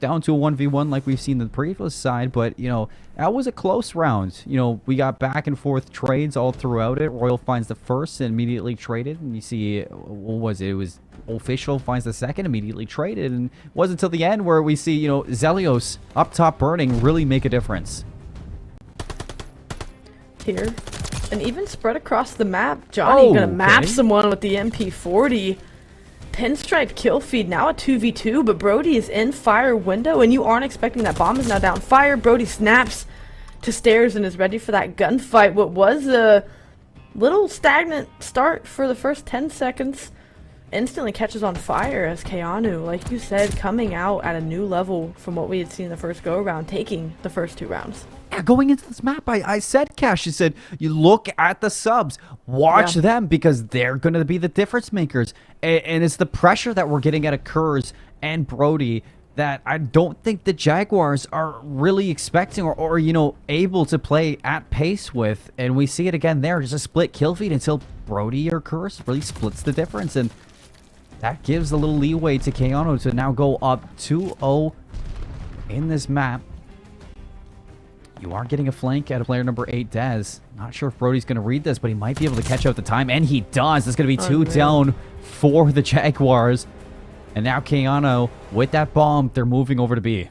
down to a 1v1 like we've seen the previous side, but, you know, that was a close round. You know, we got back and forth trades all throughout it. Royal finds the first and immediately traded, and you see, what was it? It was Official finds the second, immediately traded, and it wasn't until the end where we see, you know, Zelios up top burning really make a difference. Here. And even spread across the map. Johnny gonna map someone with the MP40. Pinstripe kill feed, now a 2v2, but Brody is in fire window, and you aren't expecting that. Bomb is now down fire. Brody snaps to stairs and is ready for that gunfight. What was a little stagnant start for the first 10 seconds instantly catches on fire as Keanu, like you said, coming out at a new level from what we had seen in the first go-around, taking the first 2 rounds. Yeah, going into this map, I said, Cash, you said, you look at the subs, watch them, because they're going to be the difference makers. And it's the pressure that we're getting at Kurz and Brody that I don't think the Jaguars are really expecting or you know, able to play at pace with. And we see it again there, just a split kill feed until Brody or Kurz really splits the difference. And that gives a little leeway to Keanu to now go up 2-0 in this map. You are getting a flank out of player number 8, Dez. Not sure if Brody's going to read this, but he might be able to catch out the time, and he does. It's going to be 2 down for the Jaguars. And now Keanu, with that bomb, they're moving over to B.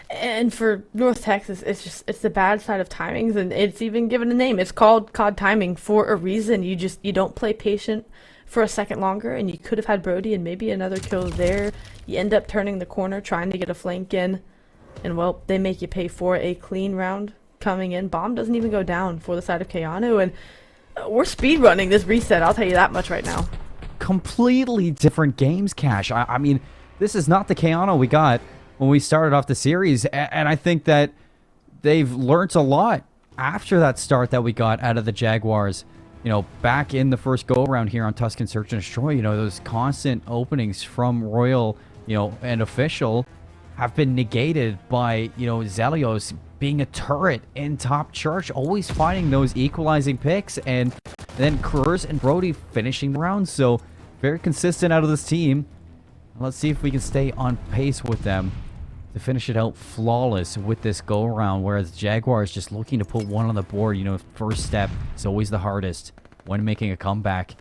And for North Texas, it's the bad side of timings, and it's even given a name. It's called COD timing for a reason. You don't play patient for a second longer, and you could have had Brody and maybe another kill there. You end up turning the corner, trying to get a flank in. And, well, they make you pay for a clean round coming in. Bomb doesn't even go down for the side of Keanu. And we're speedrunning this reset, I'll tell you that much right now. Completely different games, Cash. I mean, this is not the Keanu we got when we started off the series. And I think that they've learned a lot after that start that we got out of the Jaguars. You know, back in the first go-around here on Tuscan Search and Destroy, you know, those constant openings from Royal, you know, and Official have been negated by, you know, Zelios being a turret in top church, always finding those equalizing picks, and then Kurz and Brody finishing the round. So very consistent out of this team. Let's see if we can stay on pace with them to finish it out flawless with this go around, whereas Jaguars just looking to put one on the board. You know, first step is always the hardest when making a comeback.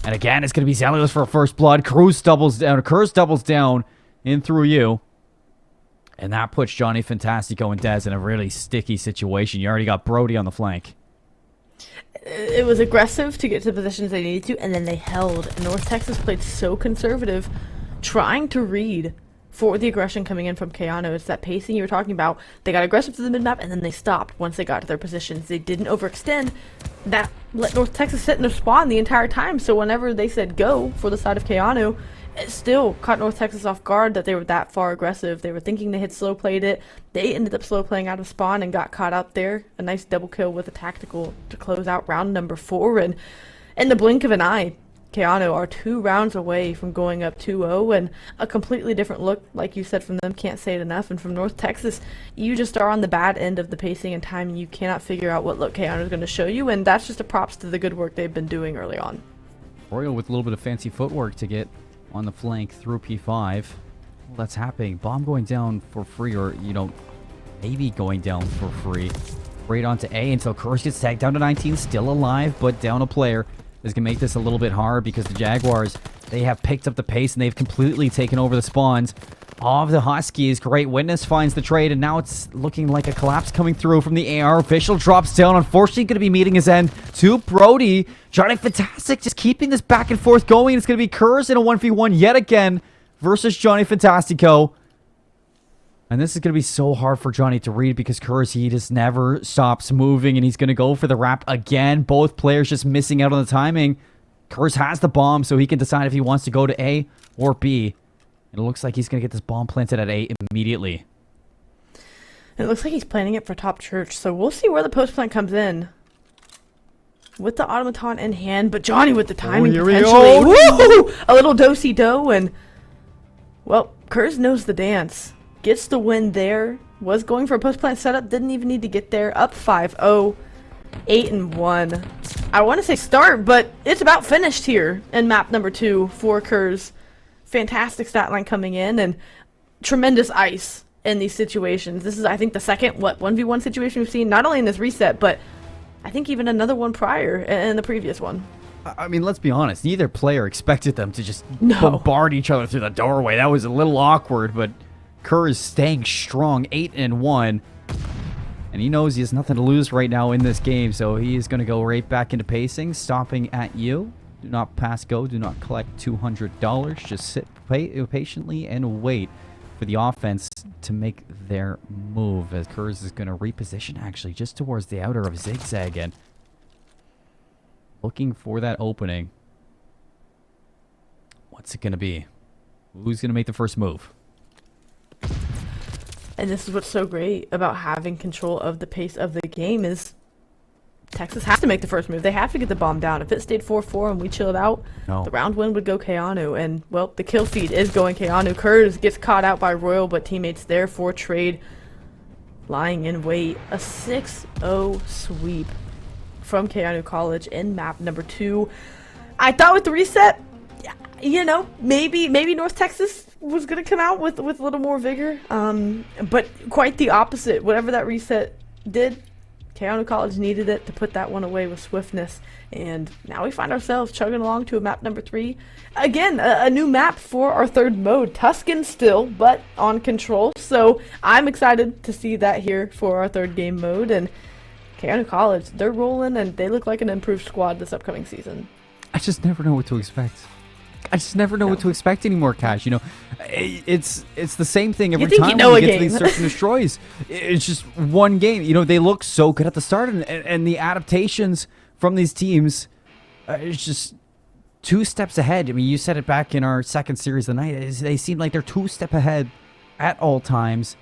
And again, it's going to be Zelios for a first blood. Kurz doubles down in through you. And that puts Johnny Fantastico and Dez in a really sticky situation. You already got Brody on the flank. It was aggressive to get to the positions they needed to, and then they held. And North Texas played so conservative, trying to read for the aggression coming in from Keanu. It's that pacing you were talking about. They got aggressive to the mid-map, and then they stopped once they got to their positions. They didn't overextend. That let North Texas sit in their spawn the entire time. So whenever they said go for the side of Keanu, it still caught North Texas off guard that they were that far aggressive. They were thinking they had slow played it. They ended up slow playing out of spawn and got caught out there. A nice double kill with a tactical to close out round number 4. And in the blink of an eye, Keanu are 2 rounds away from going up 2-0, and a completely different look, like you said, from them. Can't say it enough. And from North Texas, you just are on the bad end of the pacing and timing. You cannot figure out what look Keanu is going to show you, and that's just a props to the good work they've been doing early on. Royal with a little bit of fancy footwork to get on the flank through P5. Well, that's happening. Bomb going down for free, or, you know, maybe going down for free. Right onto A until Kurz gets tagged down to 19. Still alive, but down a player. This can make this a little bit hard because the Jaguars, they have picked up the pace and they've completely taken over the spawns of the Huskies. Great Witness finds the trade, and now it's looking like a collapse coming through from the AR. Official drops down. Unfortunately, going to be meeting his end to Brody. Johnny Fantastic just keeping this back and forth going. It's going to be Kurz in a 1v1 yet again versus Johnny Fantastico. And this is going to be so hard for Johnny to read because Kurz, he just never stops moving, and he's going to go for the wrap again. Both players just missing out on the timing. Kurz has the bomb, so he can decide if he wants to go to A or B. It looks like he's going to get this bomb planted at A immediately. It looks like he's planning it for top church, so we'll see where the post plant comes in. With the automaton in hand, but Johnny with the timing potentially. Woo! A little do-si-do, and, well, Kurz knows the dance. Gets the win there. Was going for a post plant setup. Didn't even need to get there. Up 5-0. 8-1. I want to say start, but it's about finished here in map number 2 for Kurz. Fantastic stat line coming in, and tremendous ice in these situations. This is, I think, the second 1v1 situation we've seen, not only in this reset, but I think even another one prior in the previous one. I mean, let's be honest. Neither player expected them to just bombard each other through the doorway. That was a little awkward, but Kerr is staying strong, 8-1. And he knows he has nothing to lose right now in this game, so he is going to go right back into pacing, stopping at you. Do not pass go. Do not collect $200. Just sit patiently and wait for the offense to make their move, as Kurz is going to reposition actually just towards the outer of Zigzag and looking for that opening. What's it going to be? Who's going to make the first move? And this is what's so great about having control of the pace of the game is Texas has to make the first move. They have to get the bomb down. If it stayed 4-4 and we chilled out, the round win would go Keanu. And, well, the kill feed is going Keanu. Kurz gets caught out by Royal, but teammates there for trade. Lying in wait. A 6-0 sweep from Keanu College in map number 2. I thought with the reset, you know, maybe North Texas was going to come out with a little more vigor. But quite the opposite. Whatever that reset did, Keanu College needed it to put that one away with swiftness. And now we find ourselves chugging along to a map number 3. Again, a new map for our third mode. Tuscan still, but on control. So I'm excited to see that here for our third game mode. And Keanu College, they're rolling, and they look like an improved squad this upcoming season. I just never know what to expect. I just never know what to expect anymore, Cash. You know, it's the same thing every time we get to these search and destroys. It's just one game. You know, they look so good at the start, and the adaptations from these teams, it's just 2 steps ahead. I mean, you said it back in our second series of the night. They seem like they're 2 steps ahead at all times.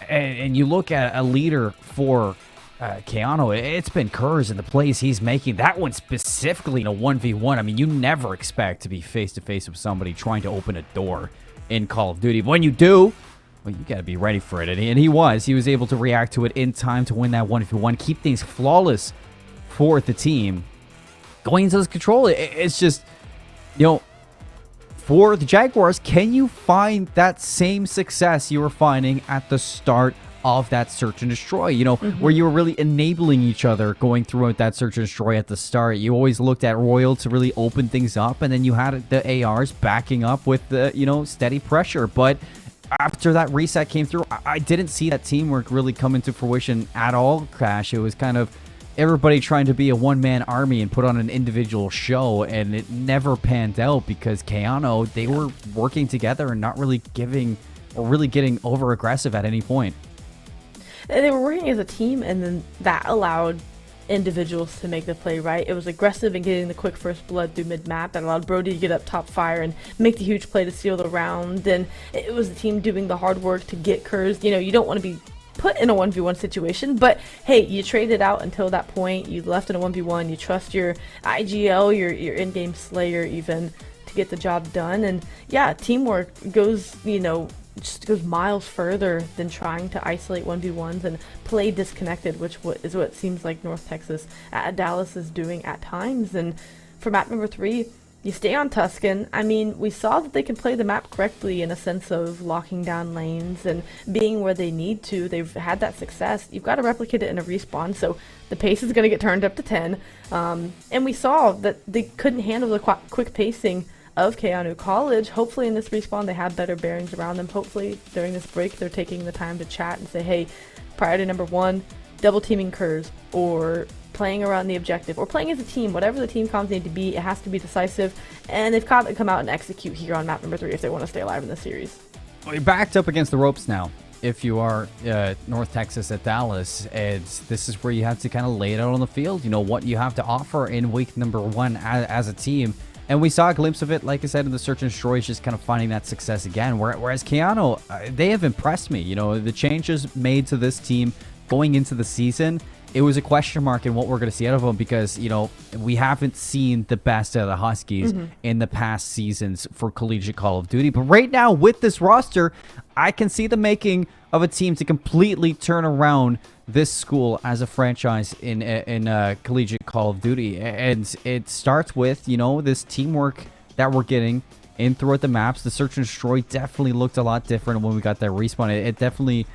And you look at a leader for Keanu, it's been Kurz in the plays he's making. That one specifically in a 1v1. I mean, you never expect to be face-to-face with somebody trying to open a door in Call of Duty. But when you do, well, you got to be ready for it. And he was able to react to it in time to win that 1v1, keep things flawless for the team. Going into this control, it's just, you know, for the Jaguars, can you find that same success you were finding at the start of that search and destroy, you know, where you were really enabling each other going throughout that search and destroy at the start? You always looked at Royal to really open things up, and then you had the ARs backing up with the, you know, steady pressure. But after that reset came through, I didn't see that teamwork really come into fruition at all, Crash. It was kind of everybody trying to be a one-man army and put on an individual show, and it never panned out because Keanu, they were working together and not really giving or really getting over-aggressive at any point. They were working as a team, and then that allowed individuals to make the play right. It was aggressive in getting the quick first blood through mid-map that allowed Brody to get up top fire and make the huge play to seal the round. And it was the team doing the hard work to get Kurz. You know, you don't want to be put in a 1v1 situation, but hey, you traded out until that point. You left in a 1v1. You trust your IGL, your in-game slayer even, to get the job done. And yeah, teamwork goes, you know, just goes miles further than trying to isolate 1v1s and play disconnected, which is what it seems like North Texas at Dallas is doing at times. And for map number 3, you stay on Tuscan. I mean, we saw that they can play the map correctly in a sense of locking down lanes and being where they need to. They've had that success. You've got to replicate it in a respawn, so the pace is going to get turned up to 10. And we saw that they couldn't handle the quick pacing of Keanu College. Hopefully in this respawn they have better bearings around them. Hopefully during this break they're taking the time to chat and say, hey, priority number 1, double teaming Kurz, or playing around the objective, or playing as a team. Whatever the team comms need to be, it has to be decisive, and they've got to come out and execute here on map number 3 if they want to stay alive in this series. Well, you're backed up against the ropes now if you are North Texas at Dallas, and this is where you have to kind of lay it out on the field, you know, what you have to offer in week number 1 as a team. And we saw a glimpse of it, like I said, in the search and destroy, is just kind of finding that success again. Whereas Keanu, they have impressed me. You know, the changes made to this team going into the season, it was a question mark in what we're going to see out of them because, you know, we haven't seen the best out of the Huskies in the past seasons for collegiate Call of Duty. But right now, with this roster, I can see the making of a team to completely turn around this school as a franchise in collegiate Call of Duty. And it starts with, you know, this teamwork that we're getting in throughout the maps. The search and destroy definitely looked a lot different when we got that respawn. It definitely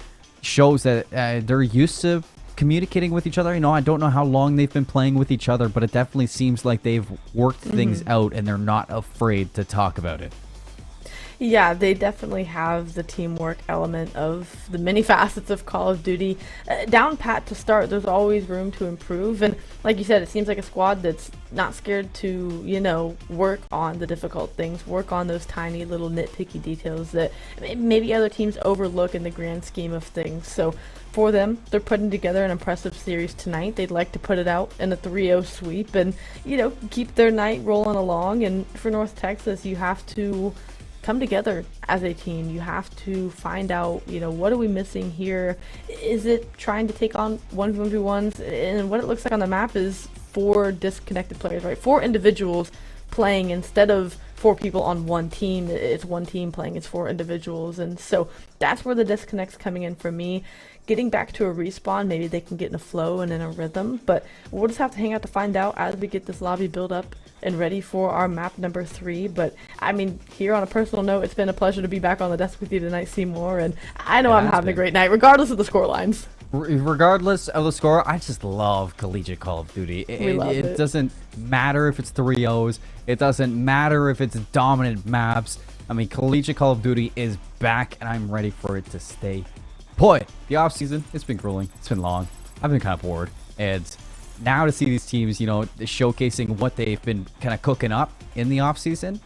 shows that they're used to communicating with each other. You know, I don't know how long they've been playing with each other, but it definitely seems like they've worked things out and they're not afraid to talk about it. Yeah, they definitely have the teamwork element of the many facets of Call of Duty. Down pat to start, there's always room to improve. And like you said, it seems like a squad that's not scared to, you know, work on the difficult things, work on those tiny little nitpicky details that maybe other teams overlook in the grand scheme of things. So for them, they're putting together an impressive series tonight. They'd like to put it out in a 3-0 sweep and, you know, keep their night rolling along. And for North Texas, you have to come together as a team. You have to find out, you know, what are we missing here? Is it trying to take on 1v1s? And what it looks like on the map is 4 disconnected players, right? 4 individuals playing instead of 4 people on one team. It's one team playing, it's 4 individuals. And so that's where the disconnect's coming in for me. Getting back to a respawn, maybe they can get in a flow and in a rhythm, but we'll just have to hang out to find out as we get this lobby built up and ready for our map number 3. But I mean, here on a personal note, it's been a pleasure to be back on the desk with you tonight, Seymour, and I know I'm having a great night, regardless of the score lines. Regardless of the score, I just love collegiate Call of Duty. It doesn't matter if it's 3-0s. It doesn't matter if it's dominant maps. I mean, collegiate Call of Duty is back, and I'm ready for it to stay put. The offseason, it's been grueling. It's been long. I've been kind of bored. And now to see these teams, you know, showcasing what they've been kind of cooking up in the offseason,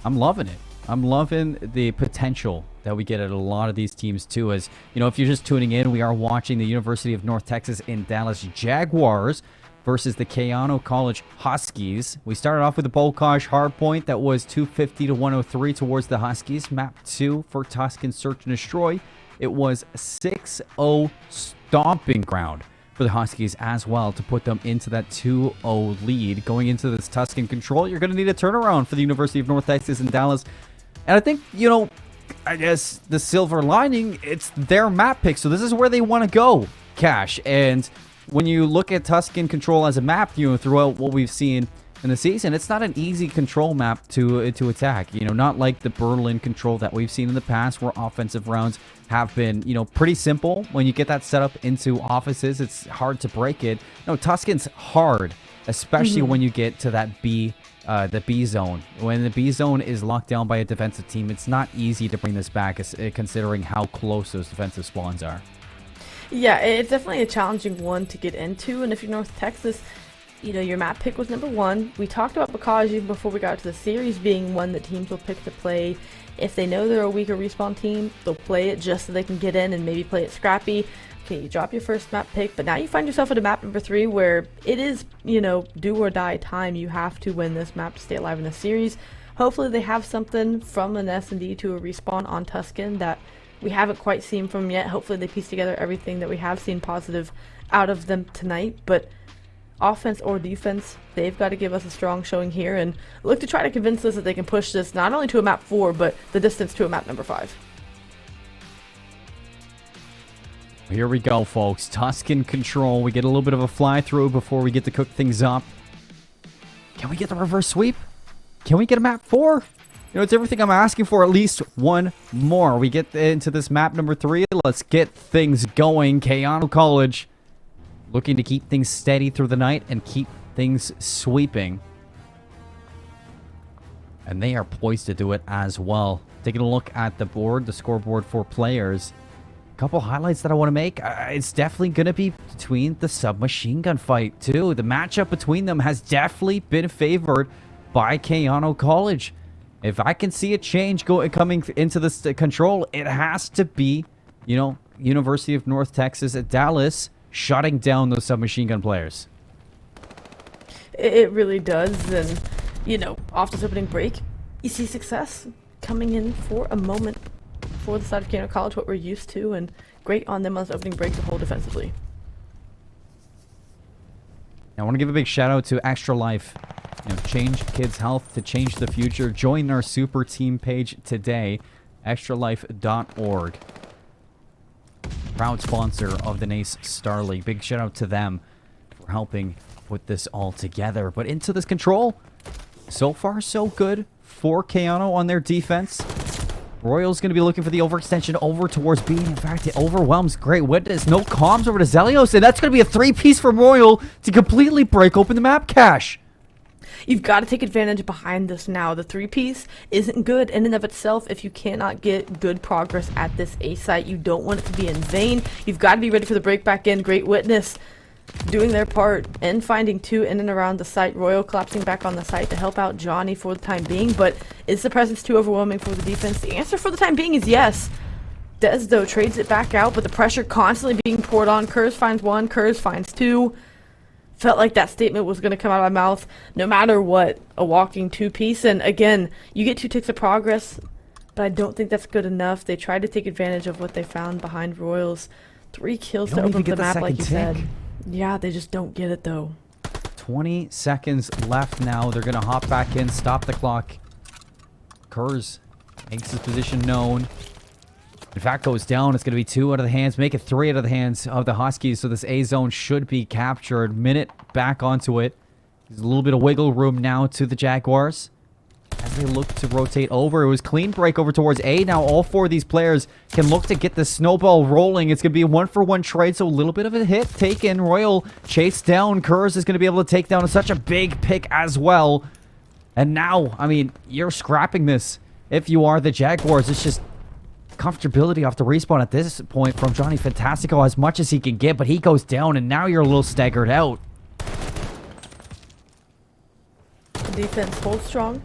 I'm loving it. I'm loving the potential that we get at a lot of these teams too. As you know, if you're just tuning in, we are watching the University of North Texas in Dallas Jaguars versus the Keanu College Huskies. We started off with the Bolkosh hardpoint that was 250 to 103 towards the Huskies. Map 2 for Tuscan Search and Destroy. It was 6-0 stomping ground for the Huskies as well to put them into that 2-0 lead. Going into this Tuscan control, you're going to need a turnaround for the University of North Texas in Dallas. And I think, you know, I guess the silver lining, it's their map pick. So this is where they want to go, Cash. And when you look at Tuscan control as a map, you know, throughout what we've seen in the season, it's not an easy control map to attack. You know, not like the Berlin control that we've seen in the past, where offensive rounds have been, you know, pretty simple. When you get that set up into offices, it's hard to break it. No, Tuscan's hard, especially when you get to that the B zone. When the B zone is locked down by a defensive team, it's not easy to bring this back, considering how close those defensive spawns are. Yeah, it's definitely a challenging one to get into. And if you're North Texas, you know, your map pick was number 1. We talked about Bacage even before we got to the series being one that teams will pick to play. If they know they're a weaker respawn team, they'll play it just so they can get in and maybe play it scrappy. Okay, you drop your first map pick, but now you find yourself at a map number 3 where it is, you know, do or die time. You have to win this map to stay alive in the series. Hopefully they have something from an S&D to a respawn on Tuscan that we haven't quite seen from them yet. Hopefully they piece together everything that we have seen positive out of them tonight, but offense or defense, they've got to give us a strong showing here and look to try to convince us that they can push this not only to a map 4, but the distance to a map number 5. Here we go, folks. Tuscan control. We get a little bit of a fly through before we get to cook things up. Can we get the reverse sweep? Can we get a map 4? You know, it's everything I'm asking for, at least one more. We get into this map number 3. Let's get things going. Keanu College looking to keep things steady through the night and keep things sweeping. And they are poised to do it as well. Taking a look at the board, the scoreboard for players. A couple highlights that I want to make. It's definitely going to be between the submachine gun fight, too. The matchup between them has definitely been favored by Keanu College. If I can see a change coming into this control, it has to be, you know, University of North Texas at Dallas shutting down those submachine gun players. It really does, and, you know, off this opening break, you see success coming in for a moment for the side of Keanu College, what we're used to, and great on them on this opening break to hold defensively. I want to give a big shout out to Extra Life. You know, change kids' health to change the future. Join our super team page today, extralife.org. Proud sponsor of the NACE Star League. Big shout out to them for helping put this all together. But into this control, so far so good for Keanu on their defense. Royal's going to be looking for the overextension over towards B. In fact, it overwhelms Great Witness. No comms over to Zelios, and that's going to be a 3-piece for Royal to completely break open the map cache. You've got to take advantage behind this now. The 3-piece isn't good in and of itself if you cannot get good progress at this A site. You don't want it to be in vain. You've got to be ready for the break back in. Great Witness doing their part and finding 2 in and around the site. Royal collapsing back on the site to help out Johnny for the time being, but is the presence too overwhelming for the defense? The answer for the time being is yes. Dez, though, trades it back out, but the pressure constantly being poured on. Kurz finds 1, Kurz finds 2. Felt like that statement was going to come out of my mouth no matter what. A walking 2-piece, and again, you get 2 ticks of progress, but I don't think that's good enough. They tried to take advantage of what they found behind Royals. 3 kills to open up the map, like you said. Yeah, they just don't get it, though. 20 seconds left now. They're going to hop back in, stop the clock. Kurz makes his position known. In fact, goes down. It's going to be 2 out of the hands. Make it 3 out of the hands of the Huskies. So this A zone should be captured. Minute back onto it. There's a little bit of wiggle room now to the Jaguars as they look to rotate over. It was clean break over towards A. Now all 4 of these players can look to get the snowball rolling. It's going to be a 1-for-1 trade, so a little bit of a hit taken. Royal chased down. Kurz is going to be able to take down such a big pick as well. And now, I mean, you're scrapping this. If you are the Jaguars, it's just comfortability off the respawn at this point from Johnny Fantastico as much as he can get, but he goes down, and now you're a little staggered out. The defense holds strong.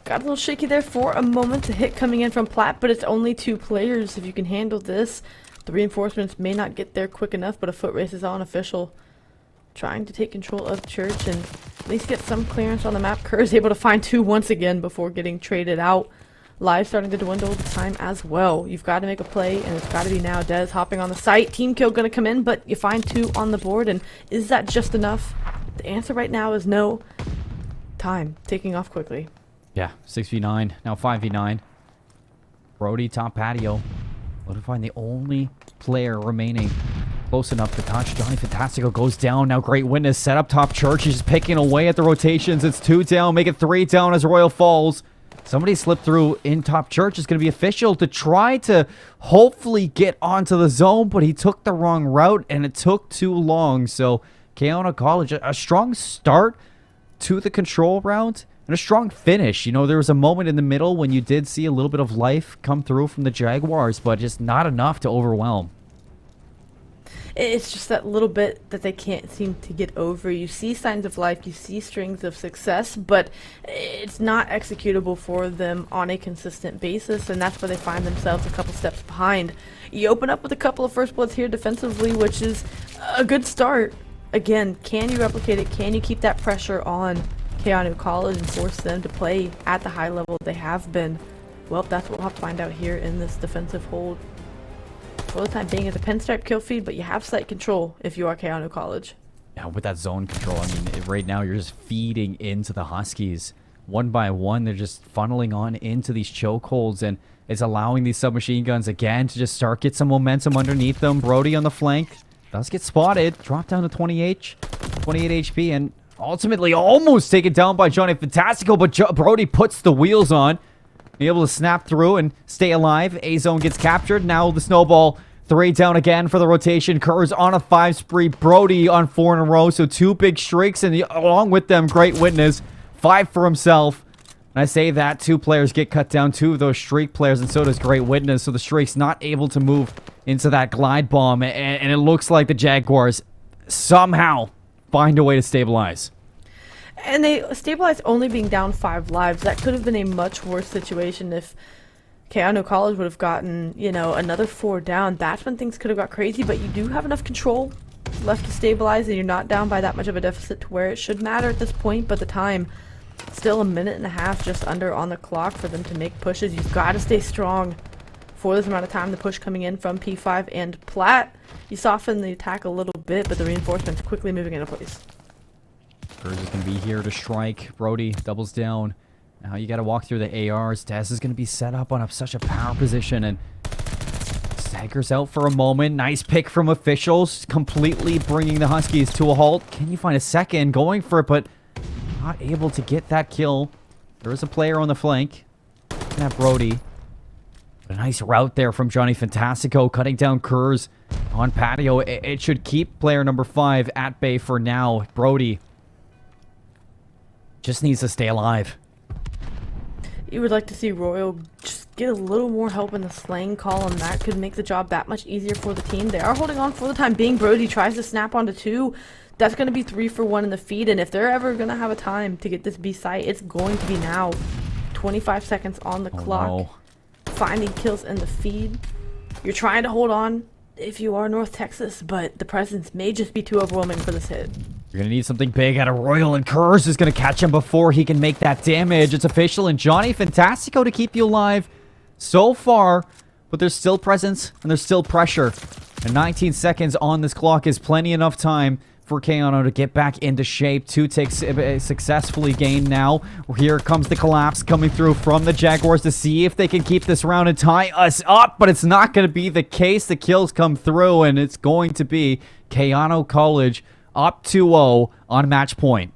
Got a little shaky there for a moment. A hit coming in from Platt, but it's only 2 players. If you can handle this, the reinforcements may not get there quick enough, but a foot race is on. Official trying to take control of Church and at least get some clearance on the map. Kerr is able to find 2 once again before getting traded out. Live starting to dwindle the time as well. You've got to make a play, and it's got to be now. Dez hopping on the site. Team kill going to come in, but you find 2 on the board, and is that just enough? The answer right now is no. Time taking off quickly. Yeah, 6v9, now 5v9. Brody, top patio. Notifying the only player remaining close enough to touch. Johnny Fantastico goes down. Now Great Witness set up top. Church. He's just picking away at the rotations. It's 2 down. Make it 3 down as Royal falls. Somebody slipped through in top. Church. Is going to be official to try to hopefully get onto the zone, but he took the wrong route and it took too long. So Keanu College, a strong start to the control round. And a strong finish. You know, there was a moment in the middle when you did see a little bit of life come through from the Jaguars, but just not enough to overwhelm. It's just that little bit that they can't seem to get over. You see signs of life, you see strings of success, but it's not executable for them on a consistent basis, and that's where they find themselves a couple steps behind. You open up with a couple of first bloods here defensively, which is a good start. Again, can you replicate it? Can you keep that pressure on Keanu College and force them to play at the high level they have been? Well, that's what we'll have to find out here in this defensive hold. For the time being, it's a pinstripe kill feed, but you have site control if you are Keanu College. Yeah, with that zone control, I mean, right now you're just feeding into the Huskies. One by one, they're just funneling on into these chokeholds, and it's allowing these submachine guns again to just get some momentum underneath them. Brody on the flank does get spotted, drop down to 28 HP, and ultimately almost taken down by Johnny Fantastico, but Brody puts the wheels on. Be able to snap through and stay alive. A-zone gets captured. Now the snowball. 3 down again for the rotation. Kerr's on a 5 spree. Brody on 4 in a row. So 2 big streaks, and along with them, Great Witness. 5 for himself. And I say that 2 players get cut down. 2 of those streak players, and so does Great Witness. So the streak's not able to move into that glide bomb. And it looks like the Jaguars somehow find a way to stabilize. And they stabilized only being down 5 lives. That could have been a much worse situation if Keanu College would have gotten, you know, another 4 down. That's when things could have got crazy, but you do have enough control left to stabilize, and you're not down by that much of a deficit to where it should matter at this point, but the time, still a minute and a half just under on the clock for them to make pushes. You've got to stay strong for this amount of time. The push coming in from P5 and Platt. You soften the attack a little bit, but the reinforcements quickly moving into place. Kurz is going to be here to strike. Brody doubles down. Now you got to walk through the ARs. Dez is going to be set up on such a power position and staggers out for a moment. Nice pick from officials, completely bringing the Huskies to a halt. Can you find a second? Going for it, but not able to get that kill. There is a player on the flank. Gonna have Brody. A nice route there from Johnny Fantastico, cutting down Kurz on patio. It should keep player number 5 at bay for now. Brody just needs to stay alive. You would like to see Royal just get a little more help in the slaying column. That could make the job that much easier for the team. They are holding on for the time being. Brody tries to snap onto 2. That's going to be 3 for 1 in the feed. And if they're ever going to have a time to get this B site, it's going to be now. 25 seconds on the clock. No. Finding kills in the feed. You're trying to hold on if you are North Texas, but the presence may just be too overwhelming for this hit. You're going to need something big out of Royal, and Kurz is going to catch him before he can make that damage. It's official, and Johnny Fantastico to keep you alive so far, but there's still presence, and there's still pressure. And 19 seconds on this clock is plenty enough time for Keanu to get back into shape. 2 takes successfully gained now. Here comes the collapse coming through from the Jaguars to see if they can keep this round and tie us up, but it's not going to be the case. The kills come through, and it's going to be Keanu College up 2-0 on match point.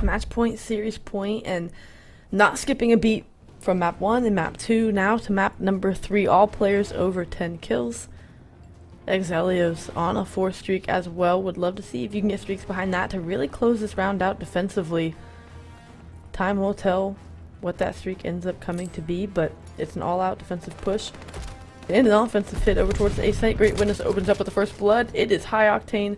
Match point, series point, and not skipping a beat from map 1 and map 2 now to map number 3. All players over 10 kills. Exelio's on a 4 streak as well. Would love to see if you can get streaks behind that to really close this round out defensively. Time will tell what that streak ends up coming to be, but it's an all-out defensive push. And an offensive hit over towards the A site. Great Witness opens up with the first blood. It is high octane,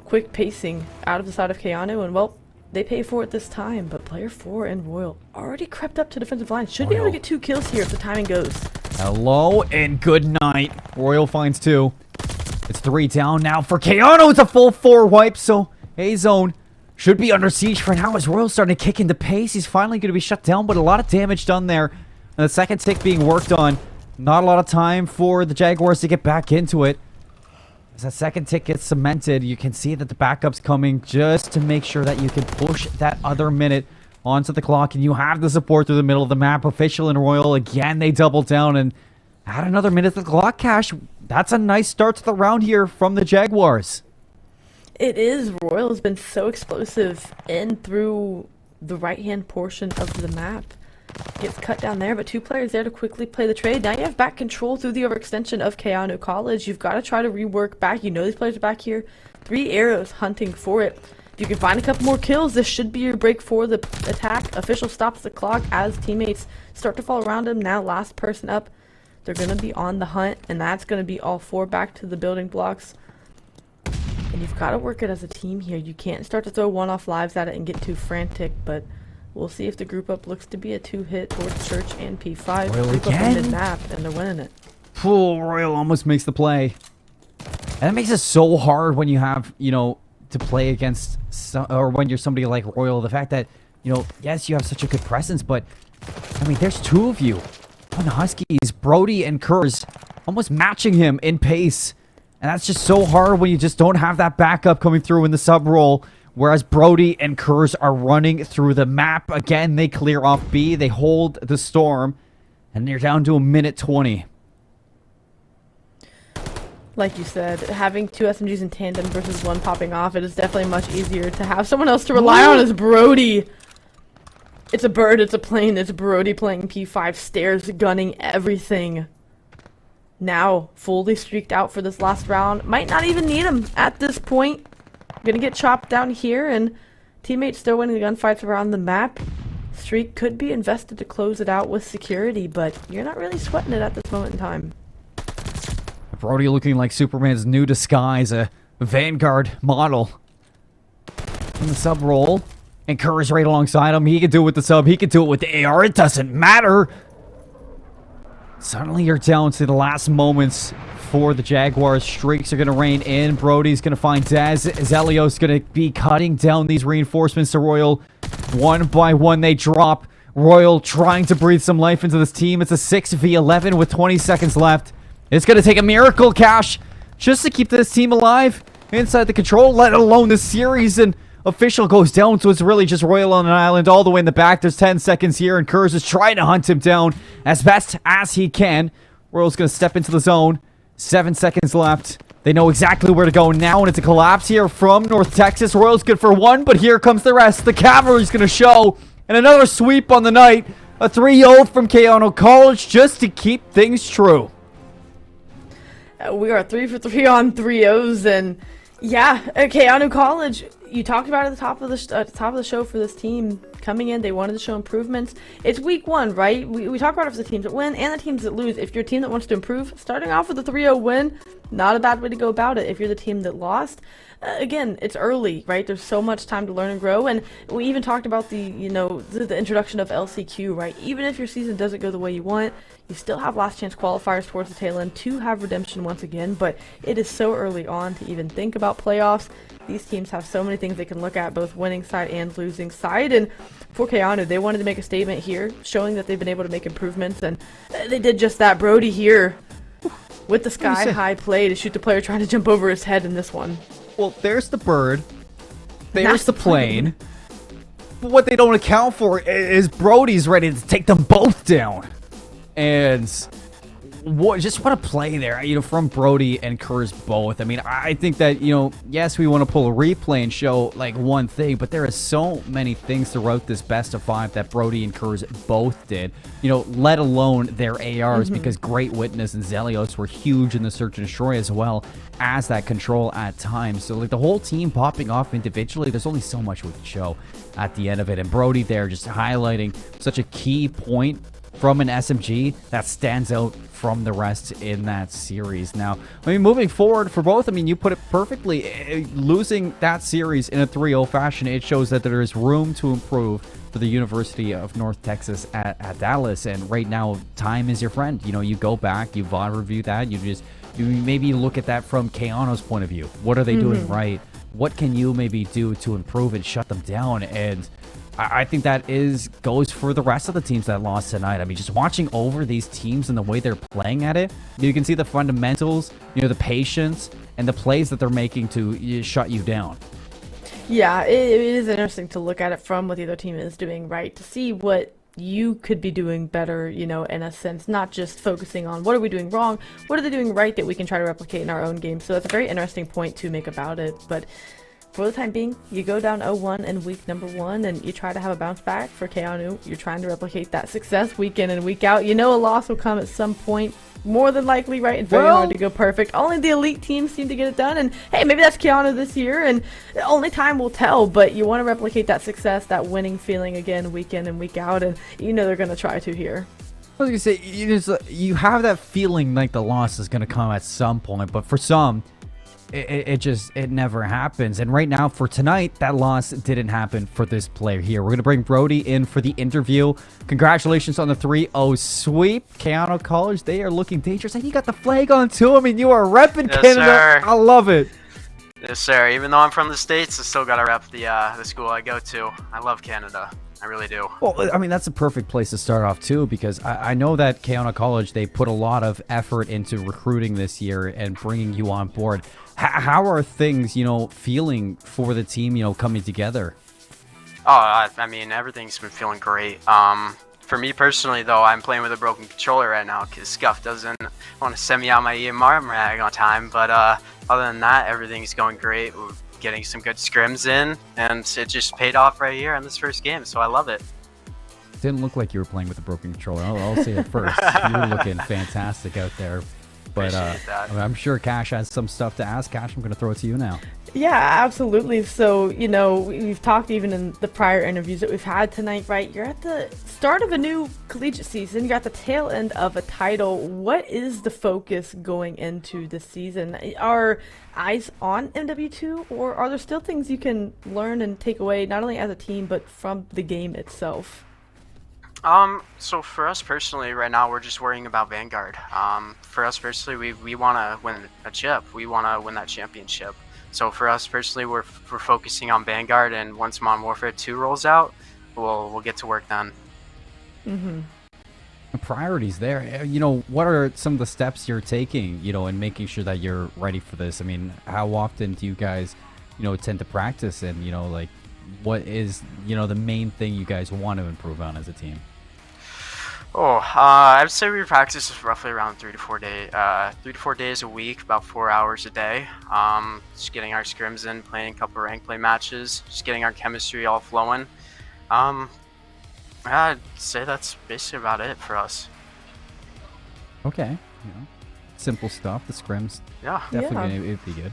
quick pacing out of the side of Keanu, and well, they pay for it this time, but player 4 and Royal already crept up to defensive line. Should be able to get 2 kills here if the timing goes. Hello and good night. Royal finds 2. It's 3 down now for Keanu. It's a full 4 wipe, so A-Zone should be under siege for now as Royal's starting to kick into pace. He's finally going to be shut down, but a lot of damage done there. And the second tick being worked on. Not a lot of time for the Jaguars to get back into it. As that second tick gets cemented, you can see that the backup's coming just to make sure that you can push that other minute onto the clock, and you have the support through the middle of the map. Official and Royal, again, they double down and add another minute to the clock, Cash. That's a nice start to the round here from the Jaguars. It is. Royal has been so explosive in through the right-hand portion of the map. Gets cut down there, but 2 players there to quickly play the trade. Now you have back control through the overextension of Keanu College. You've got to try to rework back. You know these players are back here. 3 arrows hunting for it. If you can find a couple more kills, this should be your break for the attack. Official stops the clock as teammates start to fall around him. Now last person up. They're going to be on the hunt, and that's going to be all 4 back to the building blocks. And you've got to work it as a team here. You can't start to throw one-off lives at it and get too frantic, but we'll see if the group up looks to be a 2-hit towards Church and P5. Royal Group again? up in mid-map, and they're winning it. Royal almost makes the play. And that makes it so hard when you have, you know, to play against, or when you're somebody like Royal. The fact that, you know, yes, you have such a good presence, but, I mean, there's 2 of you on the Huskies, Brody and Kurz, almost matching him in pace. And that's just so hard when you just don't have that backup coming through in the sub role. Whereas Brody and Kurz are running through the map. Again, they clear off B. They hold the storm. And they're down to a minute 20. Like you said, having 2 SMGs in tandem versus 1 popping off, it is definitely much easier to have someone else to rely on as Brody. It's a bird, it's a plane, it's Brody playing P5, stairs, gunning everything. Now, fully streaked out for this last round. Might not even need him at this point. Gonna get chopped down here, and teammates still winning the gunfights around the map. Streak could be invested to close it out with security, but you're not really sweating it at this moment in time. Brody looking like Superman's new disguise, a Vanguard model. In the sub roll, and Kurz right alongside him. He can do it with the sub, he can do it with the AR. It doesn't matter. Suddenly you're down to the last moments for the Jaguars. Streaks are going to rain in. Brody's going to find Daz. Zelio's going to be cutting down these reinforcements to Royal. 1 by 1 they drop. Royal trying to breathe some life into this team. It's a 6v11 with 20 seconds left. It's going to take a miracle, Cash, just to keep this team alive inside the control, let alone the series. And Official goes down, so it's really just Royal on an island all the way in the back. There's 10 seconds here, and Kurz is trying to hunt him down as best as he can. Royal's going to step into the zone, 7 seconds left. They know exactly where to go now, and it's a collapse here from North Texas. Royals good for one, but here comes the rest. The Cavalry's going to show, and another sweep on the night. A 3-0 from Keanu College just to keep things true. We are 3 for 3 on 3-0s, and yeah, Keanu College. You talked about it at the top of the show for this team coming in. They wanted to show improvements. It's week 1, right? We talk about it for the teams that win and the teams that lose. If you're a team that wants to improve, starting off with a 3-0 win, not a bad way to go about it. If you're the team that lost, again, it's early, right? There's so much time to learn and grow, and we even talked about the introduction of LCQ, right? Even if your season doesn't go the way you want, you still have last chance qualifiers towards the tail end to have redemption once again, but it is so early on to even think about playoffs. These teams have so many things they can look at, both winning side and losing side, and for Keanu, they wanted to make a statement here, showing that they've been able to make improvements, and they did just that. Brody here with the sky-high play to shoot the player trying to jump over his head in this one. Well, there's the bird. There's the plane. But what they don't account for is Brody's ready to take them both down. And what a play there, from Brody and Kurz both. I mean, I think that, yes, we want to pull a replay and show like one thing, but there are so many things throughout this best of 5 that Brody and Kurz both did, let alone their ARs, because Great Witness and Zelios were huge in the Search and Destroy as well as that control at times. So like the whole team popping off individually, there's only so much we can show at the end of it. And Brody there just highlighting such a key point from an SMG that stands out from the rest in that series. Now, moving forward for both, you put it perfectly. Losing that series in a 3-0 fashion, it shows that there is room to improve for the University of North Texas at Dallas. And right now, time is your friend. You go back, you VOD review that, you maybe look at that from Keanu's point of view. What are they doing right? What can you maybe do to improve and shut them down? And I think that goes for the rest of the teams that lost tonight. Just watching over these teams and the way they're playing at it, you can see the fundamentals, the patience, and the plays that they're making to shut you down. Yeah, it is interesting to look at it from what the other team is doing, right? To see what you could be doing better, in a sense, not just focusing on what are we doing wrong, what are they doing right that we can try to replicate in our own game. So that's a very interesting point to make about it. But for the time being, you go down 0-1 in week number 1, and you try to have a bounce back. For Keanu, you're trying to replicate that success week in and week out. A loss will come at some point, more than likely, right? It's very hard to go perfect. Only the elite teams seem to get it done, and hey, maybe that's Keanu this year, and only time will tell, but you want to replicate that success, that winning feeling again, week in and week out, and they're going to try to here. I was going to say, you have that feeling like the loss is going to come at some point, but for some, it never happens. And right now for tonight, that loss didn't happen for this player here. We're going to bring Brody in for the interview. Congratulations on the 3-0 sweep. Keanu College, they are looking dangerous. And you got the flag on too. You are repping Canada. Sir. I love it. Yes, sir. Even though I'm from the States, I still got to rep the school I go to. I love Canada. I really do. Well, that's a perfect place to start off too, because I know that Keanu College, they put a lot of effort into recruiting this year and bringing you on board. How are things, feeling for the team, coming together? Oh, everything's been feeling great. For me personally, though, I'm playing with a broken controller right now because Scuff doesn't want to send me out my EMR mag on time. But other than that, everything's going great. We're getting some good scrims in, and it just paid off right here in this first game, so I love it. Didn't look like you were playing with a broken controller. I'll say it first. You were looking fantastic out there. But I'm sure Cash has some stuff to ask. Cash, I'm going to throw it to you now. Yeah, absolutely. So, we've talked even in the prior interviews that we've had tonight, right? You're at the start of a new collegiate season. You're at the tail end of a title. What is the focus going into this season? Are eyes on MW2, or are there still things you can learn and take away, not only as a team, but from the game itself? So for us personally, right now we're just worrying about Vanguard. For us personally, we want to win a chip. We want to win that championship. So for us personally, we're focusing on Vanguard, and once Modern Warfare 2 rolls out, we'll get to work then. The priorities there. What are some of the steps you're taking, in making sure that you're ready for this? How often do you guys, tend to practice, and what is, the main thing you guys want to improve on as a team? Oh, I'd say we practice roughly around 3 to 4 days a week, about 4 hours a day. Just getting our scrims in, playing a couple rank play matches, just getting our chemistry all flowing. Um, yeah, I'd say that's basically about it for us. Okay. Simple stuff. The scrims Yeah. definitely it'd be good.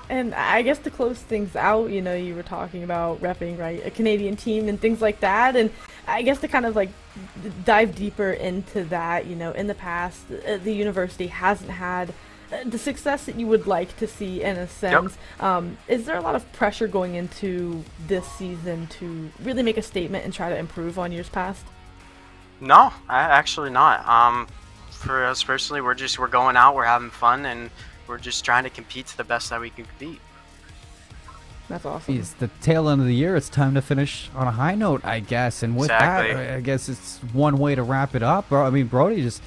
And I guess to close things out, you were talking about repping, right, a Canadian team and things like that. And I guess to kind of like dive deeper into that, in the past, the university hasn't had the success that you would like to see in a sense. Is there a lot of pressure going into this season to really make a statement and try to improve on years past? No, actually not. For us personally, we're going out, we're having fun, and we're just trying to compete to the best that we can compete. That's awesome. It's the tail end of the year. It's time to finish on a high note, I guess. And with Exactly. that, I guess it's one way to wrap it up. I mean, Brody, just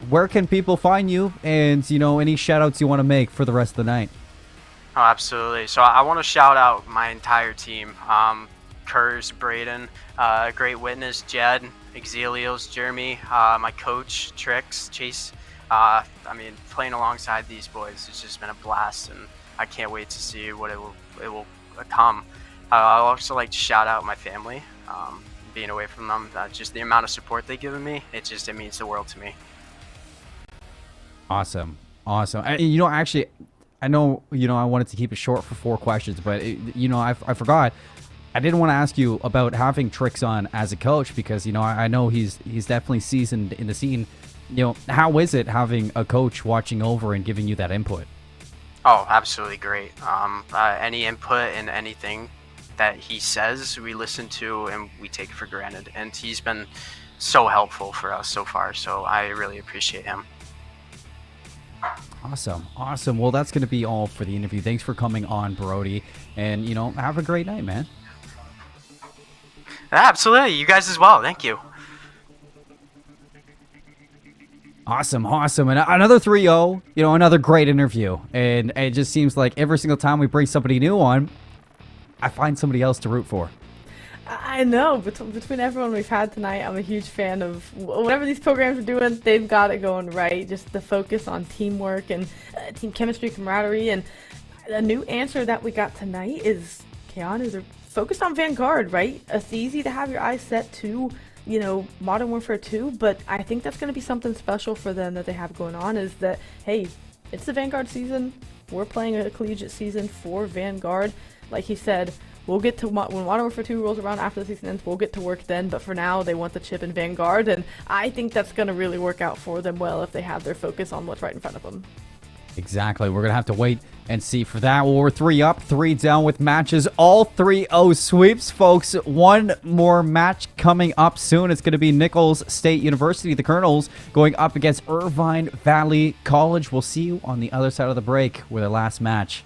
where can people find you? And, any shout outs you want to make for the rest of the night? Oh, absolutely. So I want to shout out my entire team. Kurz, Braden, Great Witness, Jed, Exilios, Jeremy, my coach, Trix, Chase. Playing alongside these boys, it's just been a blast, and I can't wait to see what it will come. I'll also like to shout out my family. Being away from them, just the amount of support they've given me, it means the world to me. Awesome. Actually, I know, I wanted to keep it short for 4 questions, but, I forgot. I didn't want to ask you about having Trix on as a coach because, I know he's definitely seasoned in the scene. How is it having a coach watching over and giving you that input? Oh, absolutely great. Any input and anything that he says, we listen to and we take it for granted. And he's been so helpful for us so far, so I really appreciate him. Awesome. Well, that's going to be all for the interview. Thanks for coming on, Brody. And, have a great night, man. Absolutely. You guys as well. Thank you. Awesome. And another 3-0, another great interview. And it just seems like every single time we bring somebody new on, I find somebody else to root for. I know. Between everyone we've had tonight, I'm a huge fan of whatever these programs are doing. They've got it going right. Just the focus on teamwork and team chemistry, camaraderie. And a new answer that we got tonight is, Keanu, they're focused on Vanguard, right? It's easy to have your eyes set to Modern Warfare 2, but I think that's going to be something special for them that they have going on is that, hey, it's the Vanguard season. We're playing a collegiate season for Vanguard. Like he said, we'll get to when Modern Warfare 2 rolls around after the season ends, we'll get to work then, but for now, they want the chip in Vanguard, and I think that's going to really work out for them well if they have their focus on what's right in front of them. Exactly. We're going to have to wait and see for that. Well, we're 3 up, 3 down with matches. All 3-0 sweeps, folks. One more match coming up soon. It's going to be Nichols State University, the Colonels, going up against Irvine Valley College. We'll see you on the other side of the break with our last match.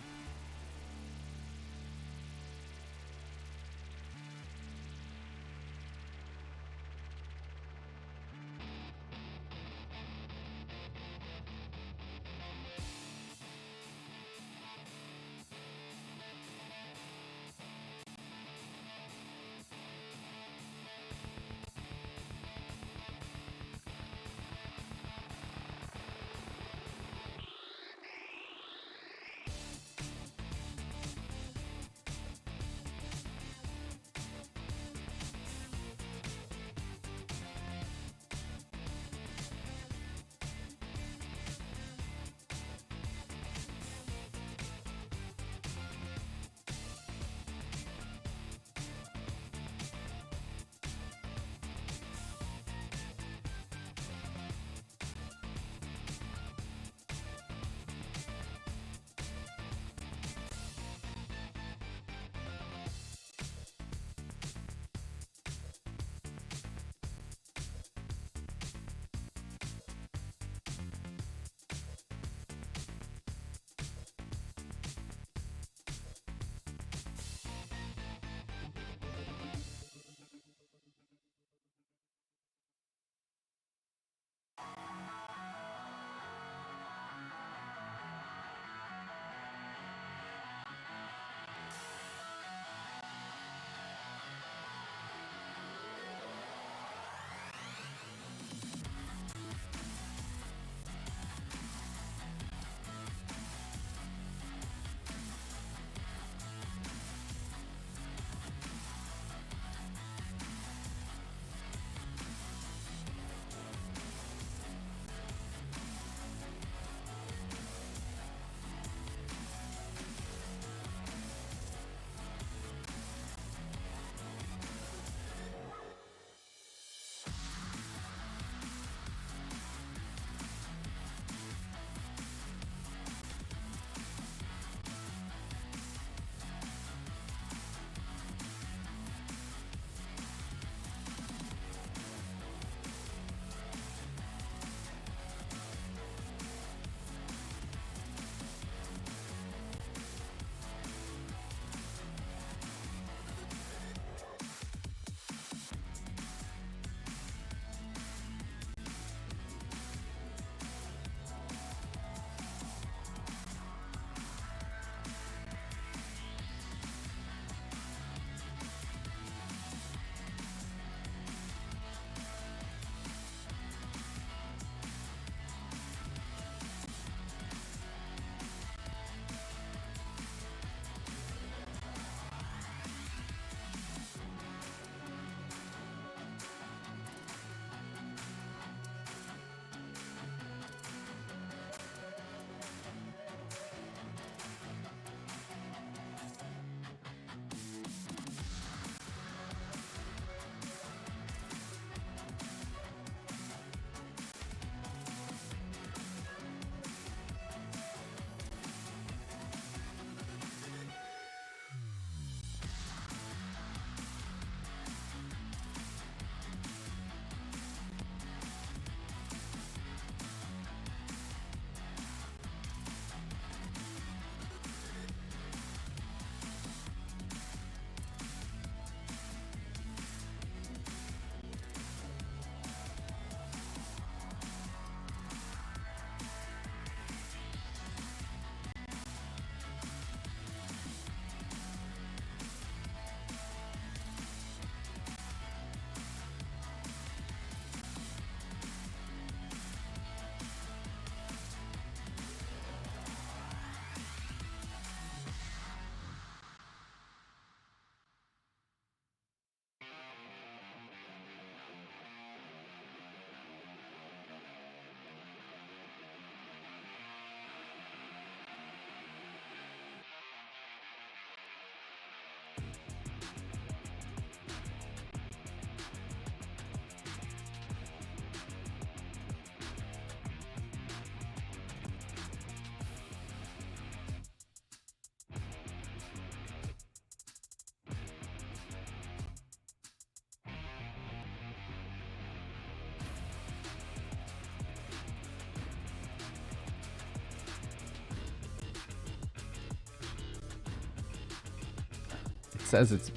says it's...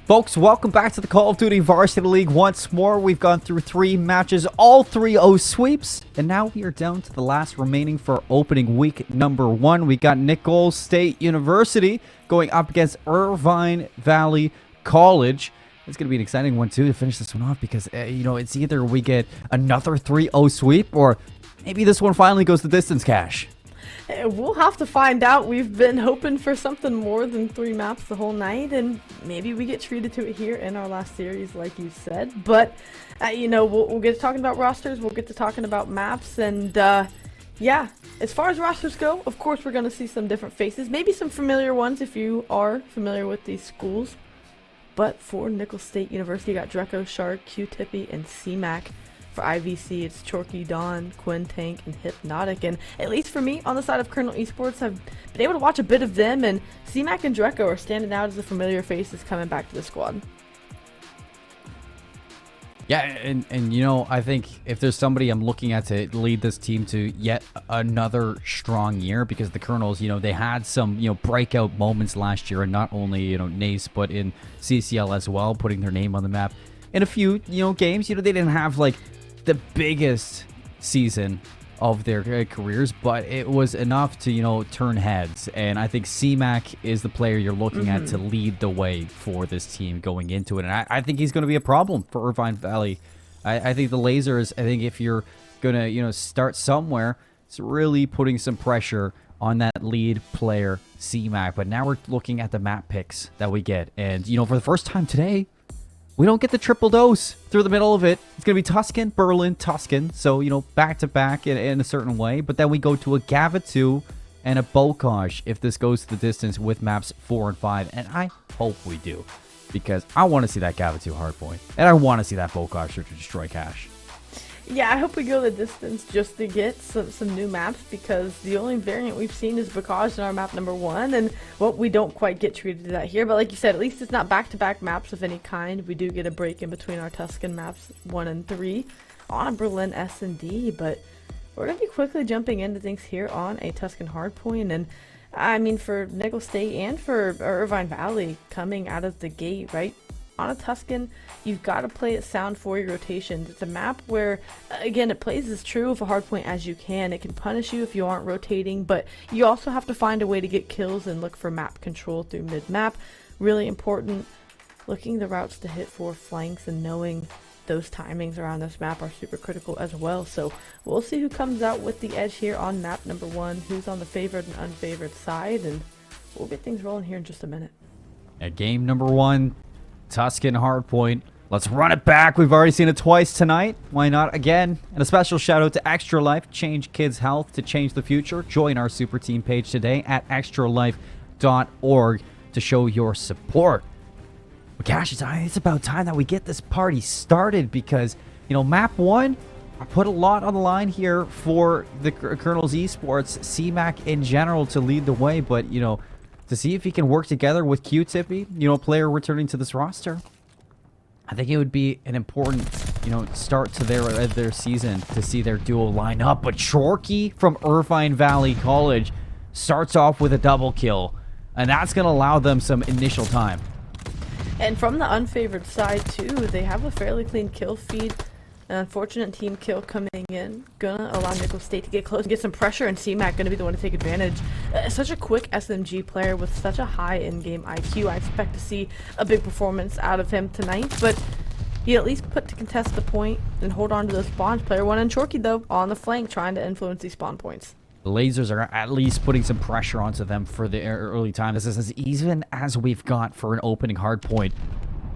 Folks, welcome back to the Call of Duty Varsity League once more. We've gone through 3 matches, all 3-0 sweeps, and now we are down to the last remaining for opening week number 1. We got Nicholls State University going up against Irvine Valley College. It's going to be an exciting one, too, to finish this one off because, you know, it's either we get another 3-0 sweep or maybe this one finally goes the distance, Cash. We'll have to find out. We've been hoping for something more than 3 maps the whole night, and maybe we get treated to it here in our last series, like you said. But, you know, we'll get to talking about rosters, we'll get to talking about maps, and, yeah, as far as rosters go, of course we're going to see some different faces, maybe some familiar ones if you are familiar with these schools. But for Nicholls State University, you got Dreco, Shark, Q-Tippy, and C-Mac. For IVC, it's Chorky, Dawn, Quinn, Tank, and Hypnotic. And at least for me, on the side of Colonel Esports, I've been able to watch a bit of them, and C-Mac and Dreco are standing out as the familiar faces coming back to the squad. Yeah, and you know, I think if there's somebody I'm looking at to lead this team to yet another strong year, because the Colonels, you know, they had some, you know, breakout moments last year, and not only, you know, NACE, but in CCL as well, putting their name on the map. In a few, you know, games, you know, they didn't have, like, the biggest season of their careers, but it was enough to, you know, turn heads. And I think C-Mac is the player you're looking at to lead the way for this team going into it. And I think he's going to be a problem for Irvine Valley. I think the Lasers, I think if you're going to, you know, start somewhere, it's really putting some pressure on that lead player, C-Mac. But now we're looking at the map picks that we get. And, you know, for the first time today, we don't get the triple dose through the middle of it. It's going to be Tuscan, Berlin, Tuscan. So, you know, back-to-back in a certain way. But then we go to a Gava2 and a Bocage if this goes to the distance with maps 4 and 5. And I hope we do, because I want to see that Gava2 hardpoint. And I want to see that Bocage to destroy Cash. Yeah, I hope we go the distance just to get some new maps, because the only variant we've seen is Bocage in our map number 1, and well, we don't quite get treated to that here. But like you said, at least it's not back-to-back maps of any kind. We do get a break in between our Tuscan maps 1 and 3 on Berlin S&D, but we're going to be quickly jumping into things here on a Tuscan hardpoint. And I mean, for Nicholls State and for Irvine Valley coming out of the gate, right? On a Tuscan, you've got to play it sound for your rotations. It's a map where, again, it plays as true of a hardpoint as you can. It can punish you if you aren't rotating, but you also have to find a way to get kills and look for map control through mid-map. Really important. Looking the routes to hit for flanks and knowing those timings around this map are super critical as well. So we'll see who comes out with the edge here on map number 1, who's on the favored and unfavored side, and we'll get things rolling here in just a minute. At game number 1, Tuscan hardpoint. Let's run it back. We've already seen it twice tonight. Why not again? And a special shout out to Extra Life. Change kids' health to change the future. Join our super team page today at extralife.org to show your support. But gosh, it's about time that we get this party started, because, you know, map 1, I put a lot on the line here for the Colonels Esports, C-Mac in general, to lead the way, but, you know, to see if he can work together with Q-Tippy, you know, a player returning to this roster. I think it would be an important, you know, start to their season to see their duo line up. But Chorky from Irvine Valley College starts off with a double kill, and that's going to allow them some initial time. And from the unfavored side, too, they have a fairly clean kill feed. An unfortunate team kill coming in. Gonna allow Nicholls State to get close and get some pressure, and C-Mac gonna be the one to take advantage. Such a quick SMG player with such a high in-game IQ. I expect to see a big performance out of him tonight, but he at least put to contest the point and hold on to those spawns. Player 1 and Chorky, though, on the flank, trying to influence these spawn points. The Lasers are at least putting some pressure onto them for the early time. This is as even as we've got for an opening hard point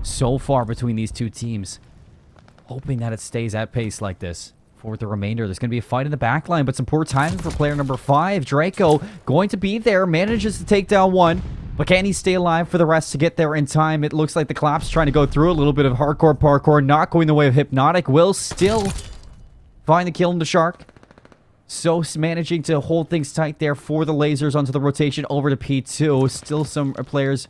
so far between these two teams. Hoping that it stays at pace like this for the remainder. There's going to be a fight in the back line, but some poor timing for player number 5. Draco going to be there, manages to take down one, but can he stay alive for the rest to get there in time? It looks like the Collapse trying to go through a little bit of hardcore parkour, not going the way of Hypnotic. Will still find the kill in the Shark. So managing to hold things tight there for the Lasers onto the rotation over to P2. Still some players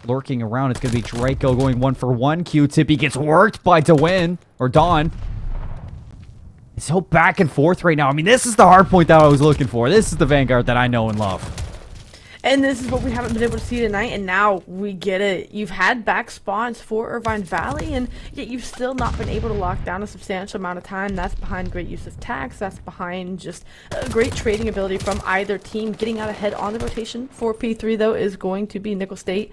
lurking around. It's going to be Draco going 1-for-1. Q-Tippy gets worked by Dewin, or Dawn. It's so back and forth right now. I mean, this is the hard point that I was looking for. This is the Vanguard that I know and love. And this is what we haven't been able to see tonight, and now we get it. You've had back spawns for Irvine Valley, and yet you've still not been able to lock down a substantial amount of time. That's behind great use of tax. That's behind just a great trading ability from either team. Getting out ahead on the rotation for P3, though, is going to be Nickel State.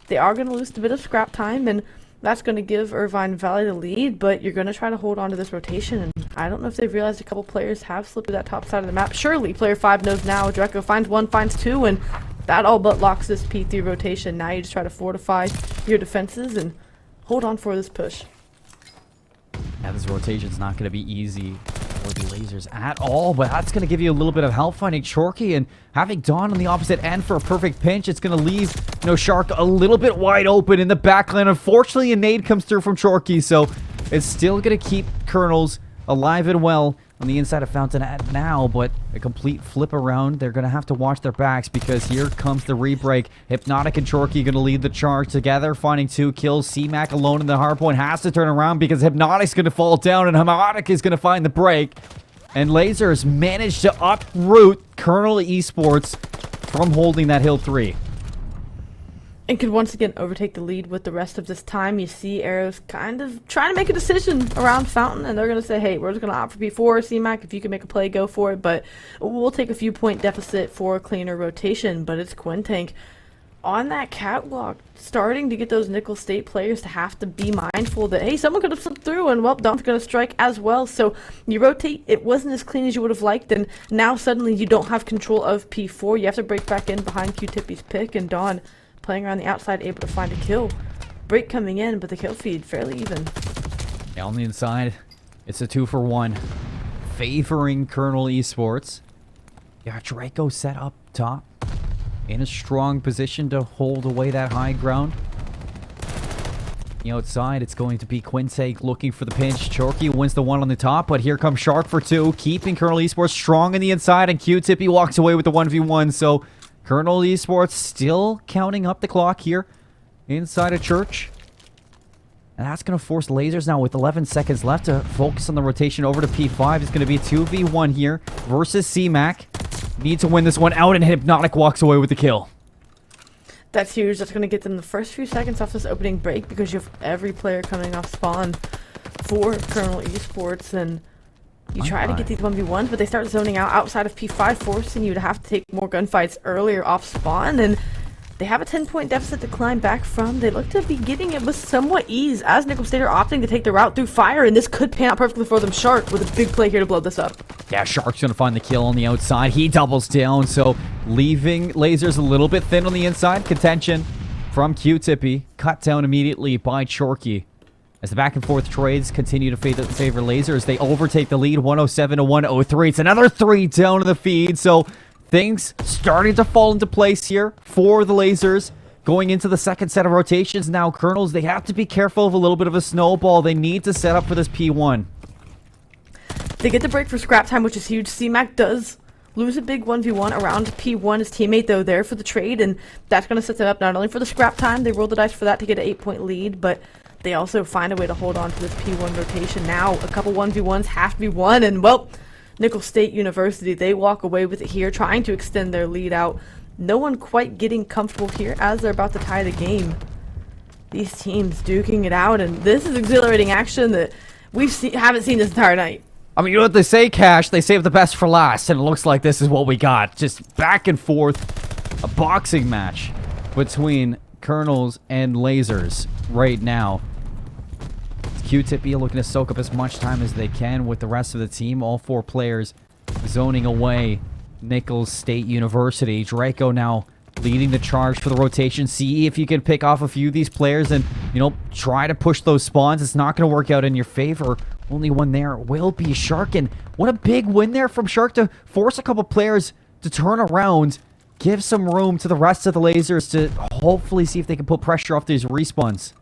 They are going to lose a bit of scrap time, and that's going to give Irvine Valley the lead, but you're going to try to hold on to this rotation, and I don't know if they've realized a couple players have slipped to that top side of the map. Surely, player 5 knows now. Draco finds 1, finds 2, and that all but locks this P3 rotation. Now you just try to fortify your defenses and hold on for this push. Yeah, this rotation's not going to be easy for the Lasers at all, but that's going to give you a little bit of help finding Chorky and having Dawn on the opposite end for a perfect pinch. It's going to leave, Shark a little bit wide open in the backline. Unfortunately, a nade comes through from Chorky, so it's still going to keep Colonels alive and well on the inside of Fountainette now, but a complete flip around. They're going to have to watch their backs because here comes the rebreak. Hypnotic and Chorky going to lead the charge together, finding 2 kills. C-Mac alone in the hardpoint has to turn around because Hypnotic's going to fall down and Hypnotic is going to find the break. And Lasers managed to uproot Colonel Esports from holding that Hill 3. And could once again overtake the lead with the rest of this time. You see Arrows kind of trying to make a decision around Fountain, and they're going to say, hey, we're just going to opt for P4. C-Mac, if you can make a play, go for it. But we'll take a few point deficit for a cleaner rotation. But it's Quintank on that catwalk, starting to get those Nickel State players to have to be mindful that, hey, someone could have slipped through, and, well, Dawn's going to strike as well. So you rotate. It wasn't as clean as you would have liked, and now suddenly you don't have control of P4. You have to break back in behind Q-Tippy's pick, and Dawn playing around the outside, able to find a kill. Break coming in, but the kill feed fairly even. Yeah, on the inside, it's a 2-for-1. Favoring Colonel Esports. Yeah, Draco set up top. In a strong position to hold away that high ground. The outside, it's going to be Quintank looking for the pinch. Chorky wins the 1 on the top, but here comes Shark for 2, keeping Colonel Esports strong on the inside, and Q-Tippy walks away with the 1v1, so Colonel Esports still counting up the clock here inside a church. And that's going to force Lasers now with 11 seconds left to focus on the rotation over to P5. It's going to be a 2v1 here versus C-Mac. Need to win this one out, and Hypnotic walks away with the kill. That's huge. That's going to get them the first few seconds off this opening break because you have every player coming off spawn for Colonel Esports, and you try to get these 1v1s, but they start zoning out outside of P5, forcing you to have to take more gunfights earlier off spawn, and they have a 10-point deficit to climb back from. They look to be getting it with somewhat ease as Nickel State are opting to take the route through fire, and this could pan out perfectly for them. Shark with a big play here to blow this up. Yeah, Shark's going to find the kill on the outside. He doubles down, so leaving Lasers a little bit thin on the inside. Contention from Q-Tippy, cut down immediately by Chorky. As the back and forth trades continue to favor Lasers, they overtake the lead 107 to 103. It's another 3 down to the feed, so things starting to fall into place here for the Lasers. Going into the second set of rotations now, Colonels, they have to be careful of a little bit of a snowball. They need to set up for this P1. They get the break for scrap time, which is huge. C-Mac does lose a big 1v1 around P1. His teammate, though, there for the trade, and that's going to set them up not only for the scrap time, they roll the dice for that to get an 8-point lead, but they also find a way to hold on to this P1 rotation. Now, a couple 1v1s have to be won, and, well, Nickel State University, they walk away with it here, trying to extend their lead out. No one quite getting comfortable here as they're about to tie the game. These teams duking it out, and this is exhilarating action that haven't seen this entire night. I mean, you know what they say, Cash? They save the best for last, and it looks like this is what we got. Just back and forth, a boxing match between Colonels and Lasers right now. Q-Tippy looking to soak up as much time as they can with the rest of the team. All 4 players zoning away Nickel State University. Draco now leading the charge for the rotation. See if you can pick off a few of these players and, try to push those spawns. It's not going to work out in your favor. Only one there will be Shark. And what a big win there from Shark to force a couple players to turn around. Give some room to the rest of the Lasers to hopefully see if they can put pressure off these respawns.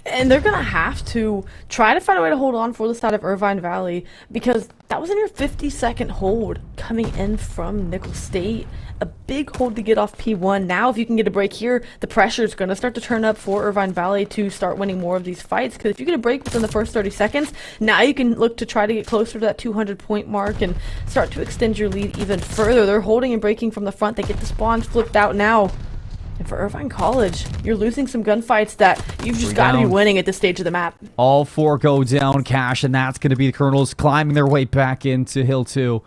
And they're going to have to try to find a way to hold on for the side of Irvine Valley, because that was a near 50-second hold coming in from Nickel State. A big hold to get off P1. Now, if you can get a break here, the pressure is going to start to turn up for Irvine Valley to start winning more of these fights. Because if you get a break within the first 30 seconds, now you can look to try to get closer to that 200-point mark and start to extend your lead even further. They're holding and breaking from the front. They get the spawns flipped out now. And for Irvine College, you're losing some gunfights that you've just got to be winning at this stage of the map. All 4 go down, Cash, and that's going to be the Colonels climbing their way back into Hill 2.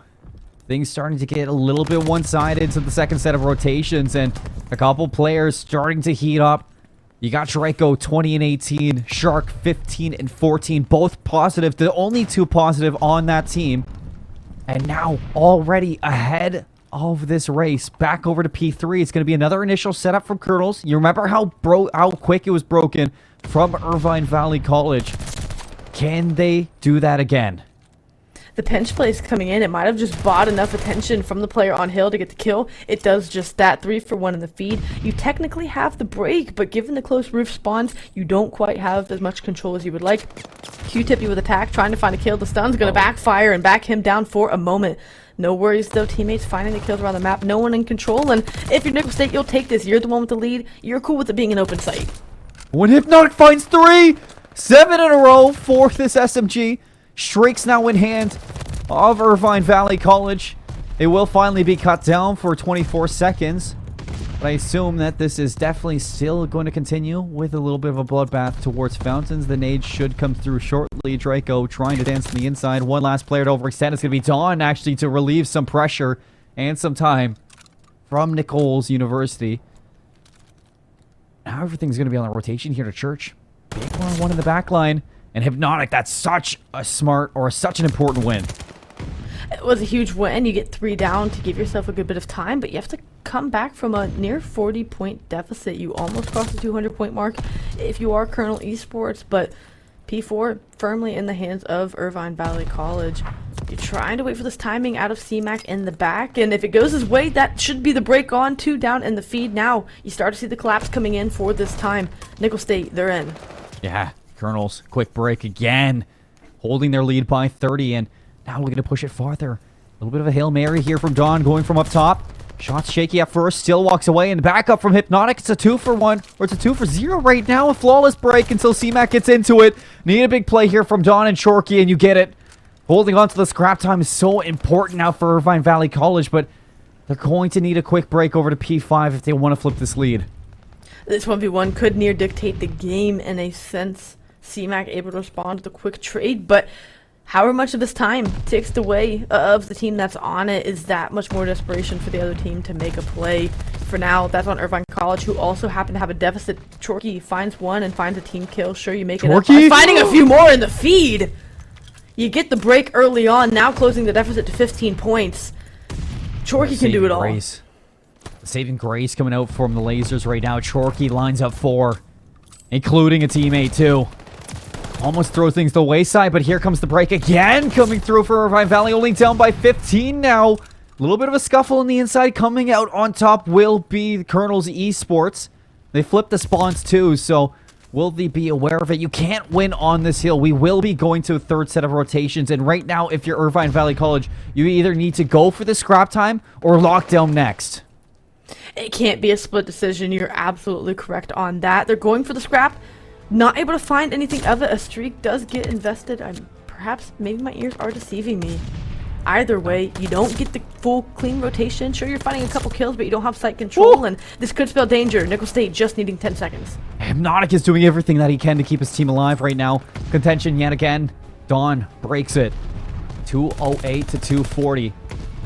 Things starting to get a little bit one-sided to the second set of rotations, and a couple players starting to heat up. You got Draco 20 and 18, Shark 15 and 14, both positive, the only 2 positive on that team. And now already ahead of this race, back over to P3. It's going to be another initial setup from Colonels. You remember how quick it was broken from Irvine Valley College. Can they do that again? The pinch play is coming in. It might have just bought enough attention from the player on Hill to get the kill. It does just that. 3 for 1 in the feed. You technically have the break, but given the close roof spawns, you don't quite have as much control as you would like. Q-tip you with attack, trying to find a kill. The stun's going to backfire and back him down for a moment. No worries though, teammates finding the kills around the map. No one in control, and if you're Nickel State, you'll take this. You're the one with the lead. You're cool with it being an open site. When Hypnotic finds 3! 7 in a row for this SMG. Streaks now in hand of Irvine Valley College. It will finally be cut down for 24 seconds. But I assume that this is definitely still going to continue with a little bit of a bloodbath towards Fountains. The nade should come through shortly. Draco trying to dance to the inside. One last player to overextend. It's going to be Dawn, actually, to relieve some pressure and some time from Nichols University. Now everything's going to be on the rotation here to Church. Big 1-on-1 in the back line. And Hypnotic, that's such a smart, or such an important win. It was a huge win. You get 3 down to give yourself a good bit of time, but you have to come back from a near 40-point deficit. You almost crossed the 200-point mark if you are Colonel Esports, but P4 firmly in the hands of Irvine Valley College. You're trying to wait for this timing out of CMAC in the back, and if it goes his way, that should be the break on. 2 down in the feed. Now you start to see the collapse coming in for this time. Nickel State, they're in. Yeah, Colonels, quick break again. Holding their lead by 30, and now looking to push it farther. A little bit of a Hail Mary here from Dawn going from up top. Shots shaky at first, still walks away, and back up from Hypnotic. It's a 2 for 1, or it's a 2 for 0 right now. A flawless break until CMAC gets into it. Need a big play here from Dawn and Shorky, and you get it. Holding on to the scrap time is so important now for Irvine Valley College, but they're going to need a quick break over to P5 if they want to flip this lead. This 1v1 could near dictate the game in a sense. CMAC able to respond to the quick trade, but however much of this time takes away of the team that's on it is that much more desperation for the other team to make a play. For now, that's on Irvine College, who also happen to have a deficit. Chorky finds 1 and finds a team kill. Sure, you make it up by finding a few more in the feed. You get the break early on, now closing the deficit to 15 points. Chorky can do it all. Saving grace coming out from the lasers right now. Chorky lines up 4, including a teammate too. Almost throws things to the wayside, but here comes the break again, coming through for Irvine Valley, only down by 15 now. A little bit of a scuffle on the inside. Coming out on top will be Colonel's Esports. They flipped the spawns too, so will they be aware of it? You can't win on this hill. We will be going to a 3rd set of rotations, and right now, if you're Irvine Valley College, you either need to go for the scrap time or lock down next. It can't be a split decision. You're absolutely correct on that. They're going for the scrap. Not able to find anything of it. A streak does get invested. Perhaps maybe my ears are deceiving me. Either way, you don't get the full clean rotation. Sure, you're finding a couple kills, but you don't have sight control, and this could spell danger. Nickel State just needing 10 seconds. Hypnotic is doing everything that he can to keep his team alive right now. Contention yet again. Dawn breaks it. 208 to 240.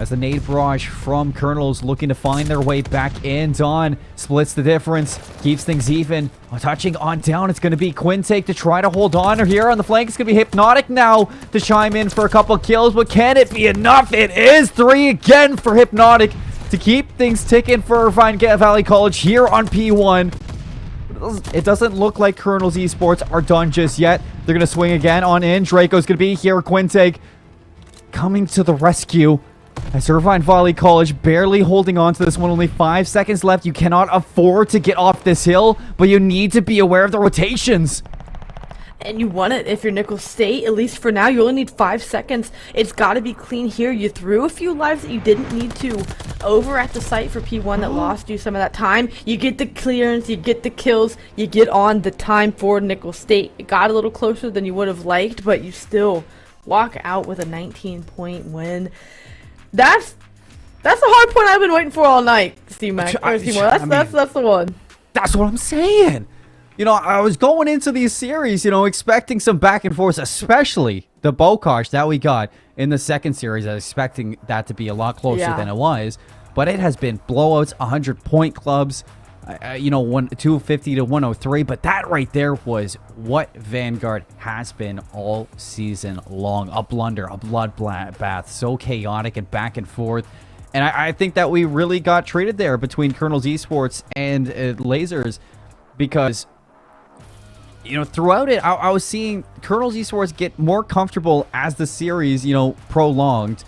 As the nade barrage from Colonels looking to find their way back in. Dawn splits the difference, keeps things even. Touching on down, it's going to be Quintake to try to hold on. Or here on the flank, it's going to be Hypnotic now to chime in for a couple kills. But can it be enough? It is 3 again for Hypnotic to keep things ticking for Irvine Valley College here on P1. It doesn't look like Colonel's Esports are done just yet. They're going to swing again on in. Draco's going to be here. Quintake coming to the rescue. As Irvine Valley College barely holding on to this one. Only 5 seconds left. You cannot afford to get off this hill, but you need to be aware of the rotations. and you want it if you're Nickel State, at least for now. You only need 5 seconds. It's got to be clean here. You threw a few lives that you didn't need to over at the site for P1 that lost you some of that time. You get the clearance, you get the kills, you get on the time for Nickel State. It got a little closer than you would have liked, but you still walk out with a 19-point win. That's the hard point I've been waiting for all night, Steve-Mac. That's the one. That's what I'm saying. You know, I was going into these series, you know, expecting some back and forth, especially the Bokash that we got in the second series. I was expecting that to be a lot closer than it was. But it has been blowouts, 100-point clubs, you know, 250 to 103. But that right there was what Vanguard has been all season long. A blunder, a bloodbath, so chaotic and back and forth. And I think that we really got traded there between Colonel's Esports and Lasers, because, you know, throughout it, I was seeing Colonel's Esports get more comfortable as the series, you know, prolonged.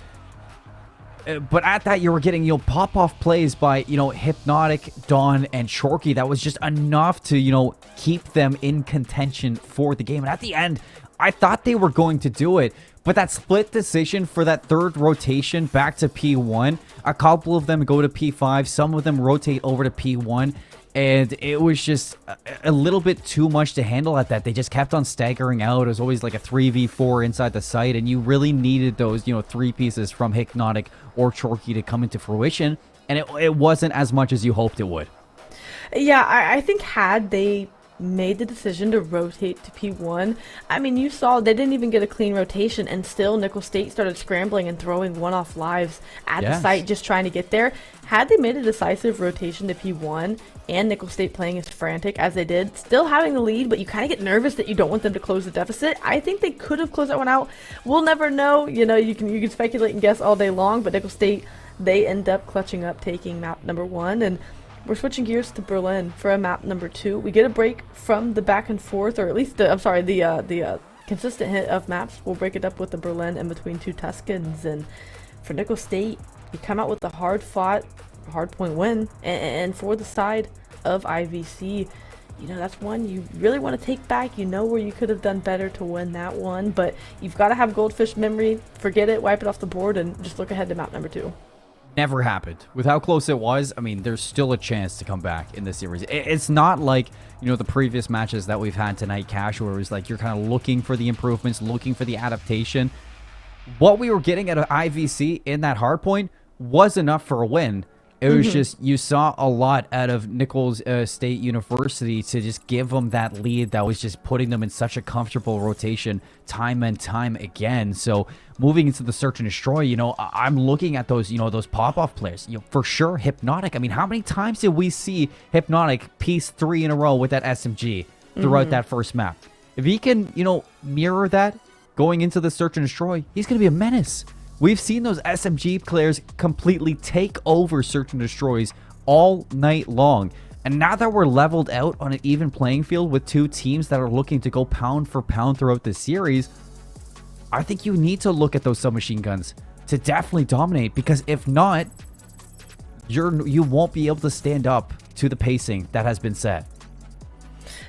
But at that, you were getting, you know, pop-off plays by, you know, Hypnotic, Dawn, and Chorky. That was just enough to, you know, keep them in contention for the game. And at the end, I thought they were going to do it. But that split decision for that third rotation back to P1, a couple of them go to P5, some of them rotate over to P1, and it was just a little bit too much to handle at that. They just kept on staggering out. It was always like a 3v4 inside the site, and you really needed those, you know, 3 pieces from Hypnotic or Chorky to come into fruition, and it wasn't as much as you hoped it would. Yeah, I think had they made the decision to rotate to P1, I mean, you saw they didn't even get a clean rotation, and still Nickel State started scrambling and throwing one-off lives at the site just trying to get there. Had they made a decisive rotation to P1 and Nickel State playing as frantic as they did, still having the lead, but you kind of get nervous that you don't want them to close the deficit, I think they could have closed that one out. We'll never know. You know, you can speculate and guess all day long, but Nickel State, they end up clutching up, taking map number 1, and we're switching gears to Berlin for a map number 2. We get a break from the back and forth, or at least the consistent hit of maps. We'll break it up with the Berlin in between 2 Tuscans, and for Nickel State, you come out with a hard-fought, hard-point win, and for the side of IVC, you know, that's one you really want to take back. You know where you could have done better to win that one, but you've got to have goldfish memory. Forget it, wipe it off the board, and just look ahead to map number 2. Never happened. With how close it was, I mean, there's still a chance to come back in this series. It's not like, you know, the previous matches that we've had tonight, Cash, where it was like you're kind of looking for the improvements, looking for the adaptation. What we were getting at IVC in that hard point was enough for a win. It was just, you saw a lot out of Nichols State University to just give them that lead that was just putting them in such a comfortable rotation time and time again. So moving into the search and destroy, you know, I'm looking at those, you know, those pop-off players, you know, for sure. Hypnotic. I mean, how many times did we see Hypnotic piece 3 in a row with that SMG throughout that first map? If he can, you know, mirror that going into the search and destroy, he's going to be a menace. We've seen those SMG players completely take over search and destroys all night long. And now that we're leveled out on an even playing field with 2 teams that are looking to go pound for pound throughout the series, I think you need to look at those submachine guns to definitely dominate, because if not, you won't be able to stand up to the pacing that has been set.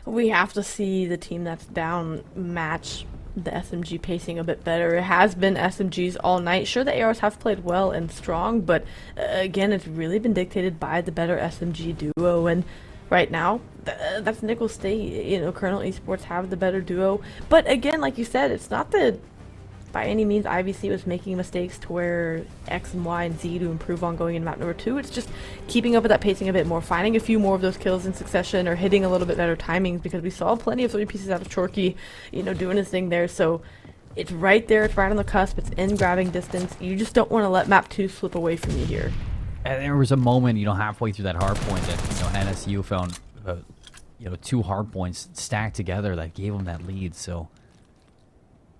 We have to see the team that's down match the SMG pacing a bit better. It has been SMGs all night. Sure, the ARs have played well and strong, but again, it's really been dictated by the better SMG duo, and right now, that's Nickel State. You know, Colonel Esports have the better duo, but again, like you said, it's not that by any means IVC was making mistakes to where X and Y and Z to improve on going into map number 2. It's just keeping up with that pacing a bit more, finding a few more of those kills in succession, or hitting a little bit better timings, because we saw plenty of 3 pieces out of Chorky, you know, doing his thing there. So it's right there, it's right on the cusp, it's in grabbing distance. You just don't want to let map 2 slip away from you here. And there was a moment, you know, halfway through that hard point that, you know, NSU found, you know, 2 hard points stacked together that gave them that lead. So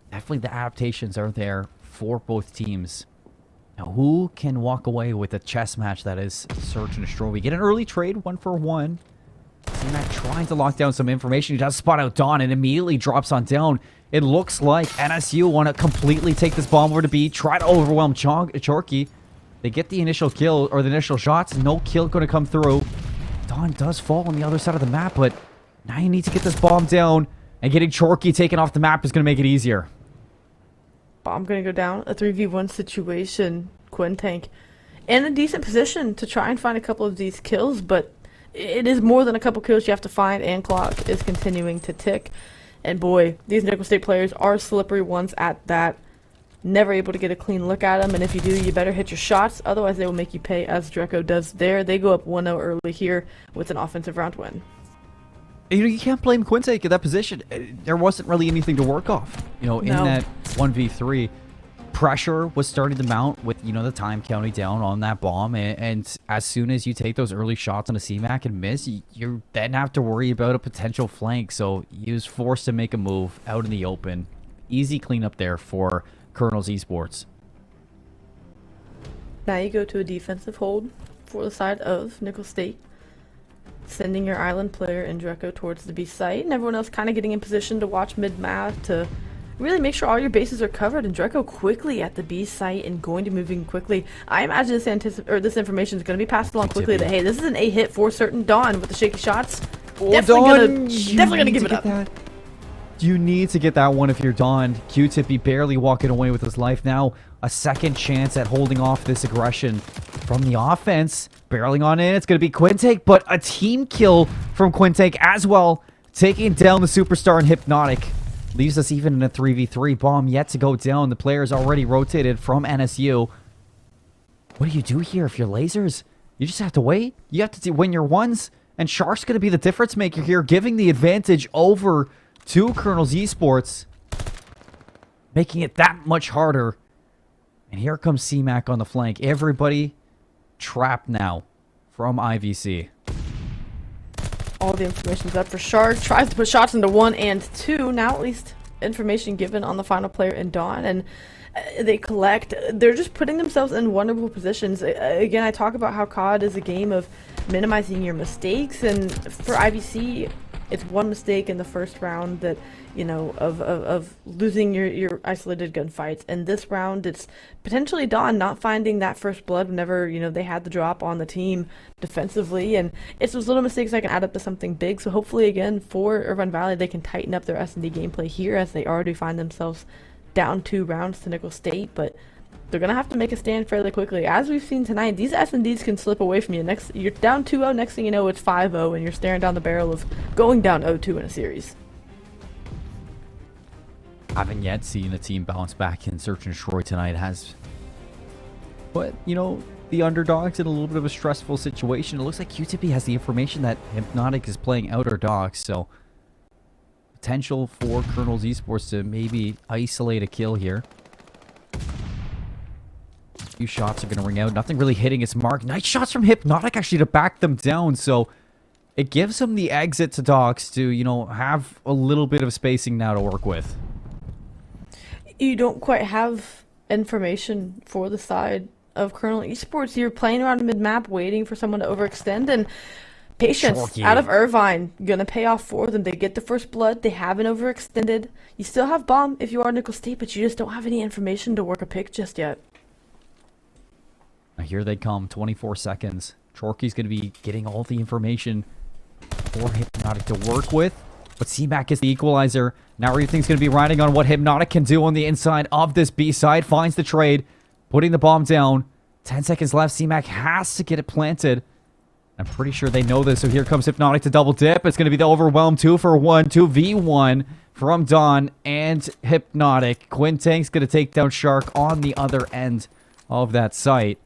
definitely the adaptations are there for both teams. Now, who can walk away with a chess match that is search and destroy? We get an early trade, 1-for-1. C-Mac trying to lock down some information. He does spot out Dawn and immediately drops on down. It looks like NSU want to completely take this bomb over to B, try to overwhelm Chorky. They get the initial kill, or the initial shots. No kill going to come through. Dawn does fall on the other side of the map, but now you need to get this bomb down. And getting Chorky taken off the map is going to make it easier. Bomb gonna go down. A 3v1 situation. Quintank in a decent position to try and find a couple of these kills, but it is more than a couple kills you have to find, and clock is continuing to tick. And boy, these Nickel State players are slippery ones at that. Never able to get a clean look at them, and if you do, you better hit your shots, otherwise they will make you pay, as Dreco does there. They go up 1-0 early here with an offensive round win. You know, you can't blame Quintank at that position. There wasn't really anything to work off. You know, in that 1v3, pressure was starting to mount with, you know, the time counting down on that bomb. And as soon as you take those early shots on a CMAC and miss, you then have to worry about a potential flank. So he was forced to make a move out in the open. Easy cleanup there for Colonel's Esports. Now you go to a defensive hold for the side of Nickel State, sending your island player and Dreco towards the B site, and everyone else kind of getting in position to watch mid-map to really make sure all your bases are covered. And Dreco quickly at the B site and going to moving quickly. I imagine this information is going to be passed along quickly that, hey, this is an A hit for certain. Dawn with the shaky shots. Definitely gonna give it up. You need to get that one if you're Dawn. Q-Tippy barely walking away with his life. Now a second chance at holding off this aggression from the offense. Barreling on in. It's going to be Quintank, but a team kill from Quintank as well. Taking down the superstar and Hypnotic. Leaves us even in a 3v3. Bomb yet to go down. The player's already rotated from NSU. What do you do here if you're lasers? You just have to wait. You have to win your ones. And Shark's going to be the difference maker here, giving the advantage over to Colonel's Esports, making it that much harder. And here comes CMAC on the flank. Everybody trapped now from IVC. All the information's up for Shark. Tries to put shots into 1 and 2. Now at least information given on the final player in Dawn. And they collect. They're just putting themselves in wonderful positions. Again, I talk about how COD is a game of minimizing your mistakes. And for IVC, it's one mistake in the first round that, you know, of losing your isolated gunfights. And this round, it's potentially Dawn not finding that first blood whenever, you know, they had the drop on the team defensively. And it's those little mistakes that can add up to something big. So hopefully, again, for Irvine Valley, they can tighten up their S&D gameplay here, as they already find themselves down 2 rounds to Nickel State. But they're going to have to make a stand fairly quickly. As we've seen tonight, these S&Ds can slip away from you. You're down 2-0, next thing you know, it's 5-0, and you're staring down the barrel of going down 0-2 in a series. Haven't yet seen a team bounce back in Search and Destroy tonight. But, you know, the underdogs in a little bit of a stressful situation. It looks like Q-Tippy has the information that Hypnotic is playing outer docks, so potential for Colonel's Esports to maybe isolate a kill here. Few shots are going to ring out. Nothing really hitting its mark. Nice shots from Hypnotic actually to back them down. So it gives him the exit to docks to, you know, have a little bit of spacing now to work with. You don't quite have information for the side of Colonel Esports. You're playing around mid-map waiting for someone to overextend, and patience Chalky out of Irvine gonna pay off for them. They get the first blood. They haven't overextended. You still have bomb if you are Nickel State, but you just don't have any information to work a pick just yet. Now here they come, 24 seconds. Chorky's going to be getting all the information for Hypnotic to work with. But CMAC is the equalizer. Now everything's going to be riding on what Hypnotic can do on the inside of this B side. Finds the trade, putting the bomb down. 10 seconds left. CMAC has to get it planted. I'm pretty sure they know this. So here comes Hypnotic to double dip. It's going to be the overwhelm 2-for-1, 2v1 from Dawn and Hypnotic. Quintank's going to take down Shark on the other end of that site.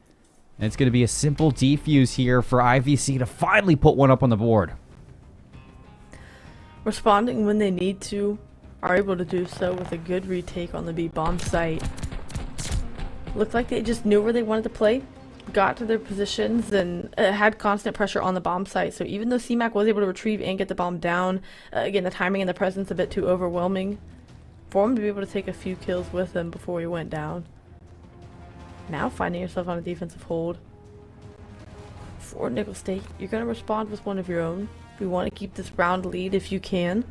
And it's going to be a simple defuse here for IVC to finally put one up on the board. Responding when they need to, are able to do so with a good retake on the B bomb site. Looked like they just knew where they wanted to play, got to their positions, and had constant pressure on the bomb site. So even though CMAC was able to retrieve and get the bomb down, again, the timing and the presence a bit too overwhelming for him to be able to take a few kills with them before he went down. Now finding yourself on a defensive hold. For Nickel State, you're going to respond with one of your own. We want to keep this round lead if you can.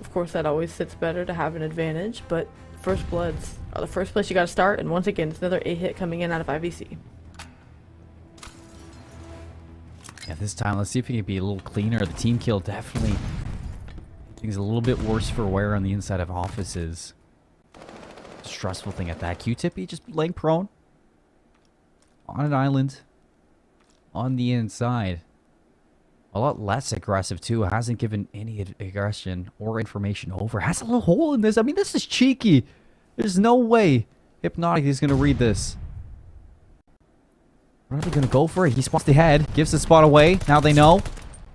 Of course, that always sits better to have an advantage, but first bloods are the first place you got to start, and once again, it's another A hit coming in out of IVC. Yeah, this time, let's see if we can be a little cleaner. The team kill definitely Things a little bit worse for wear on the inside of offices. Stressful thing at that. Q-Tippy just laying prone. On an island. On the inside. A lot less aggressive too. Hasn't given any aggression or information over. Has a little hole in this. I mean, this is cheeky. There's no way Hypnotic is going to read this. Are they going to go for it? He spots the head. Gives the spot away. Now they know.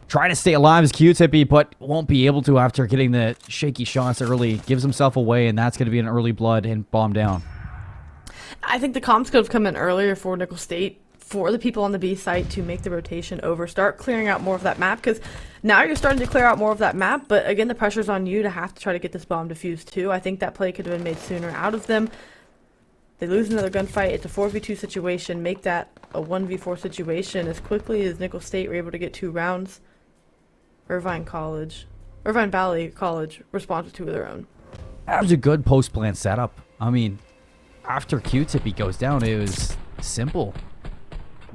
Trying to stay alive is Q-Tippy, but won't be able to after getting the shaky shots early. Gives himself away, and that's going to be an early blood and bomb down. I think the comms could have come in earlier for Nickel State, for the people on the B site to make the rotation over, start clearing out more of that map, because now you're starting to clear out more of that map, but again, the pressure's on you to have to try to get this bomb defused too. I think that play could have been made sooner out of them. They lose another gunfight. It's a 4v2 situation. Make that a 1v4 situation as quickly as Nickel State were able to get 2 rounds. Irvine Valley College responds with 2 of their own. That was a good post-plan setup. I mean, after Q-Tippy goes down, it was simple.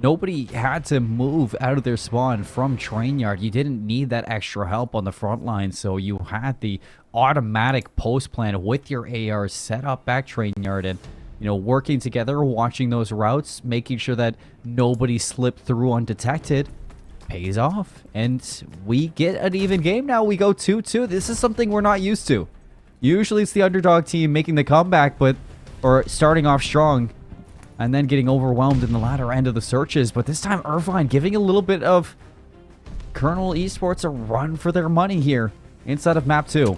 Nobody had to move out of their spawn from train yard. You didn't need that extra help on the front line, so you had the automatic post-plan with your AR set up back train yard and, you know, working together, watching those routes, making sure that nobody slipped through undetected. Pays off, and we get an even game now. We go 2-2. This is something we're not used to. Usually it's the underdog team making the comeback, or starting off strong and then getting overwhelmed in the latter end of the searches. But this time Irvine giving a little bit of Colonel Esports a run for their money here inside of map 2.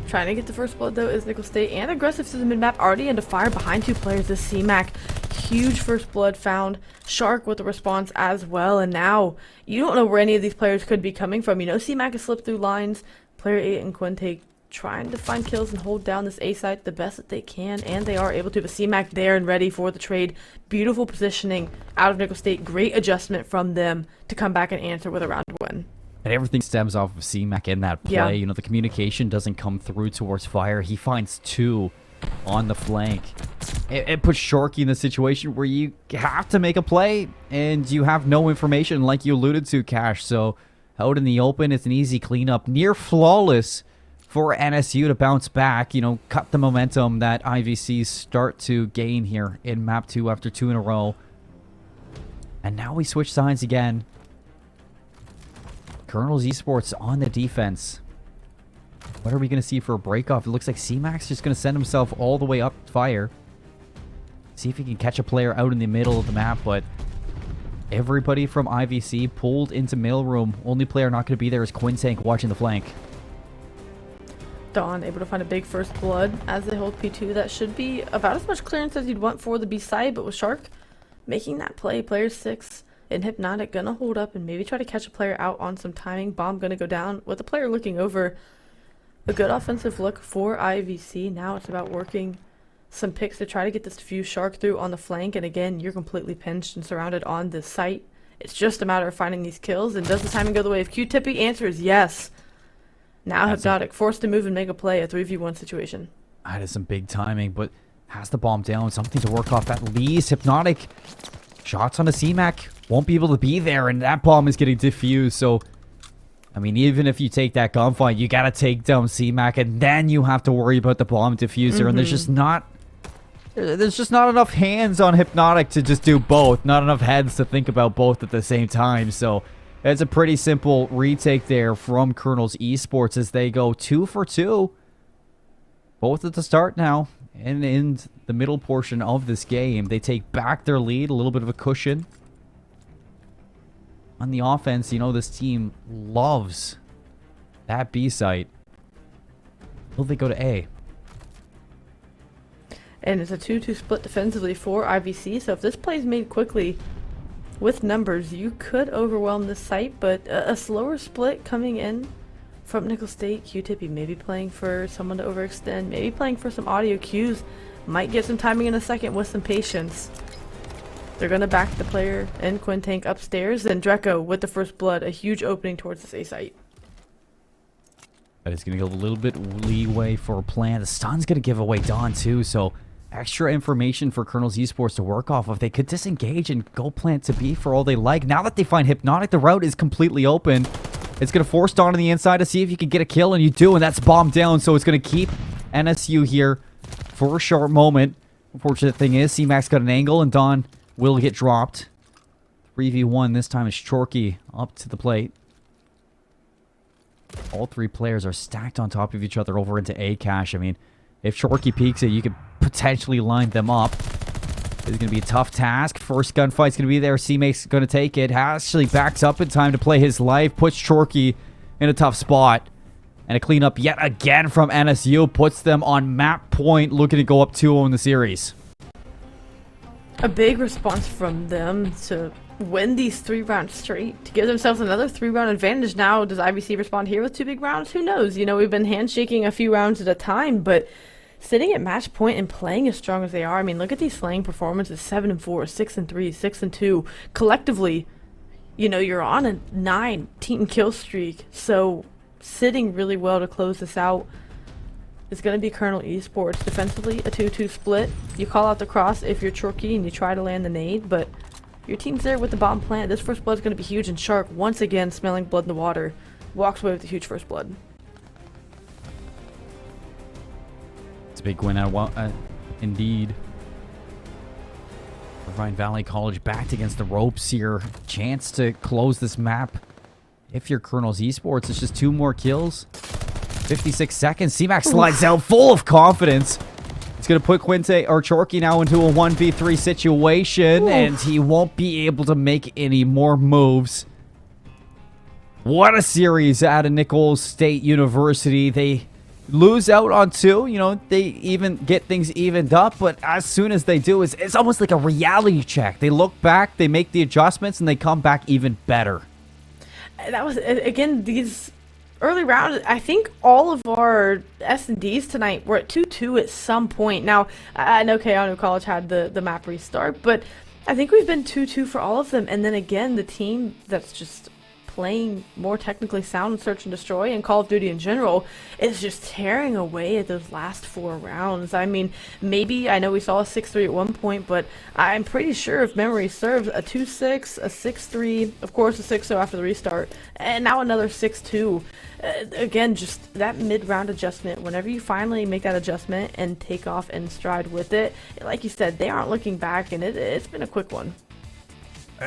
Trying to get the first blood though is Nickel State, and aggressive to the mid-map, already into fire behind 2 players. This C-Mac, huge first blood found. Shark with the response as well, and now you don't know where any of these players could be coming from. You know C-Mac has slipped through lines. Player 8 and Quinte trying to find kills and hold down this A site the best that they can, and they are able to. But C-Mac there and ready for the trade. Beautiful positioning out of Nickel State. Great adjustment from them to come back and answer with a round win. And everything stems off of C-Mac in that play. Yeah. You know, the communication doesn't come through towards fire. He finds 2 on the flank. It puts Sharky in the situation where you have to make a play and you have no information, like you alluded to, Cash. So out in the open, it's an easy cleanup. Near flawless for NSU to bounce back, you know, cut the momentum that IVCs start to gain here in map 2 after 2 in a row. And now we switch sides again. Colonel's Esports on the defense. What are we going to see for a breakoff? It looks like C-Mac's just going to send himself all the way up fire. See if he can catch a player out in the middle of the map, but everybody from IVC pulled into mailroom. Only player not going to be there is Quintank watching the flank. Dawn able to find a big first blood as they hold P2. That should be about as much clearance as you'd want for the B side, but with Shark making that play, player 6 and Hypnotic gonna hold up and maybe try to catch a player out on some timing. Bomb gonna go down with the player looking over. A good offensive look for IVC. Now it's about working some picks to try to get this diffuse Shark through on the flank, and again, you're completely pinched and surrounded on this site. It's just a matter of finding these kills, and does the timing go the way of Q-Tippy? Answer is yes. Now Hypnotic forced to move and make a play, a 3v1 situation. That is some big timing, but has the bomb down. Something to work off at least. Hypnotic shots on a C-Mac. Won't be able to be there, and that bomb is getting diffused. So, I mean, even if you take that gunfight, you got to take down C-Mac, and then you have to worry about the bomb diffuser. And there's just not enough hands on Hypnotic to just do both. Not enough heads to think about both at the same time. So, it's a pretty simple retake there from Colonel's Esports as they go 2 for 2. Both at the start now. And in the middle portion of this game, they take back their lead. A little bit of a cushion. On the offense, you know, this team loves that B site. Will they go to A? And it's a 2-2 split defensively for IVC, so if this play is made quickly with numbers, you could overwhelm this site, but a slower split coming in from Nickel State. Q-Tippy maybe playing for someone to overextend, maybe playing for some audio cues, might get some timing in a second with some patience. They're going to back the player and Quintank upstairs, and Dreco with the first blood, a huge opening towards this A site. That is going to give a little bit leeway for a plan. The stun's going to give away Dawn too, so extra information for Colonel's Esports to work off of. They could disengage and go plant to B for all they like. Now that they find Hypnotic, the route is completely open. It's going to force Don on the inside to see if you can get a kill, and you do, and that's bombed down, so it's going to keep NSU here for a short moment. Unfortunate thing is, C-Max got an angle, and Don will get dropped. 3v1, this time it's Chorky up to the plate. All three players are stacked on top of each other over into A cache. I mean, if Chorky peeks it, you could potentially line them up. It's going to be a tough task. First gunfight's going to be there. C-Make's going to take it. Actually backs up in time to play his life. Puts Chorky in a tough spot. And a cleanup yet again from NSU puts them on map point, looking to go up 2-0 in the series. A big response from them to win these 3 rounds straight, to give themselves another 3-round advantage. Now, does IVC respond here with 2 big rounds? Who knows? You know, we've been handshaking a few rounds at a time, but sitting at match point and playing as strong as they are, I mean, look at these slaying performances, 7-4, 6-3, 6-2. Collectively, you know, you're on a 9 team kill streak, so sitting really well to close this out is going to be Colonel Esports. Defensively, a 2-2 split. You call out the cross if you're Chorky and you try to land the nade, but your team's there with the bomb plant. This first blood is going to be huge, and Shark, once again smelling blood in the water, walks away with a huge first blood. It's a big win indeed. Irvine Valley College backed against the ropes here. Chance to close this map. If you're Colonel's Esports, it's just 2 more kills. 56 seconds. C-Max slides out full of confidence. It's going to put Quinte or Chorky now into a 1v3 situation, and he won't be able to make any more moves. What a series out of Nichols State University. They lose out on 2. You know, they even get things evened up, but as soon as they do, it's almost like a reality check. They look back, they make the adjustments, and they come back even better. That was, again, these early rounds. I think all of our S&Ds tonight were at 2-2 at some point. Now, I know Keanu College had the map restart, but I think we've been 2-2 for all of them. And then again, the team that's just playing more technically sound in Search and Destroy and Call of Duty in general is just tearing away at those last 4 rounds. I mean, maybe, I know we saw a 6-3 at one point, but I'm pretty sure, if memory serves, a 2-6, a 6-3, of course a 6-0 after the restart, and now another 6-2. Again, just that mid-round adjustment, whenever you finally make that adjustment and take off and stride with it, like you said, they aren't looking back, and it's been a quick one.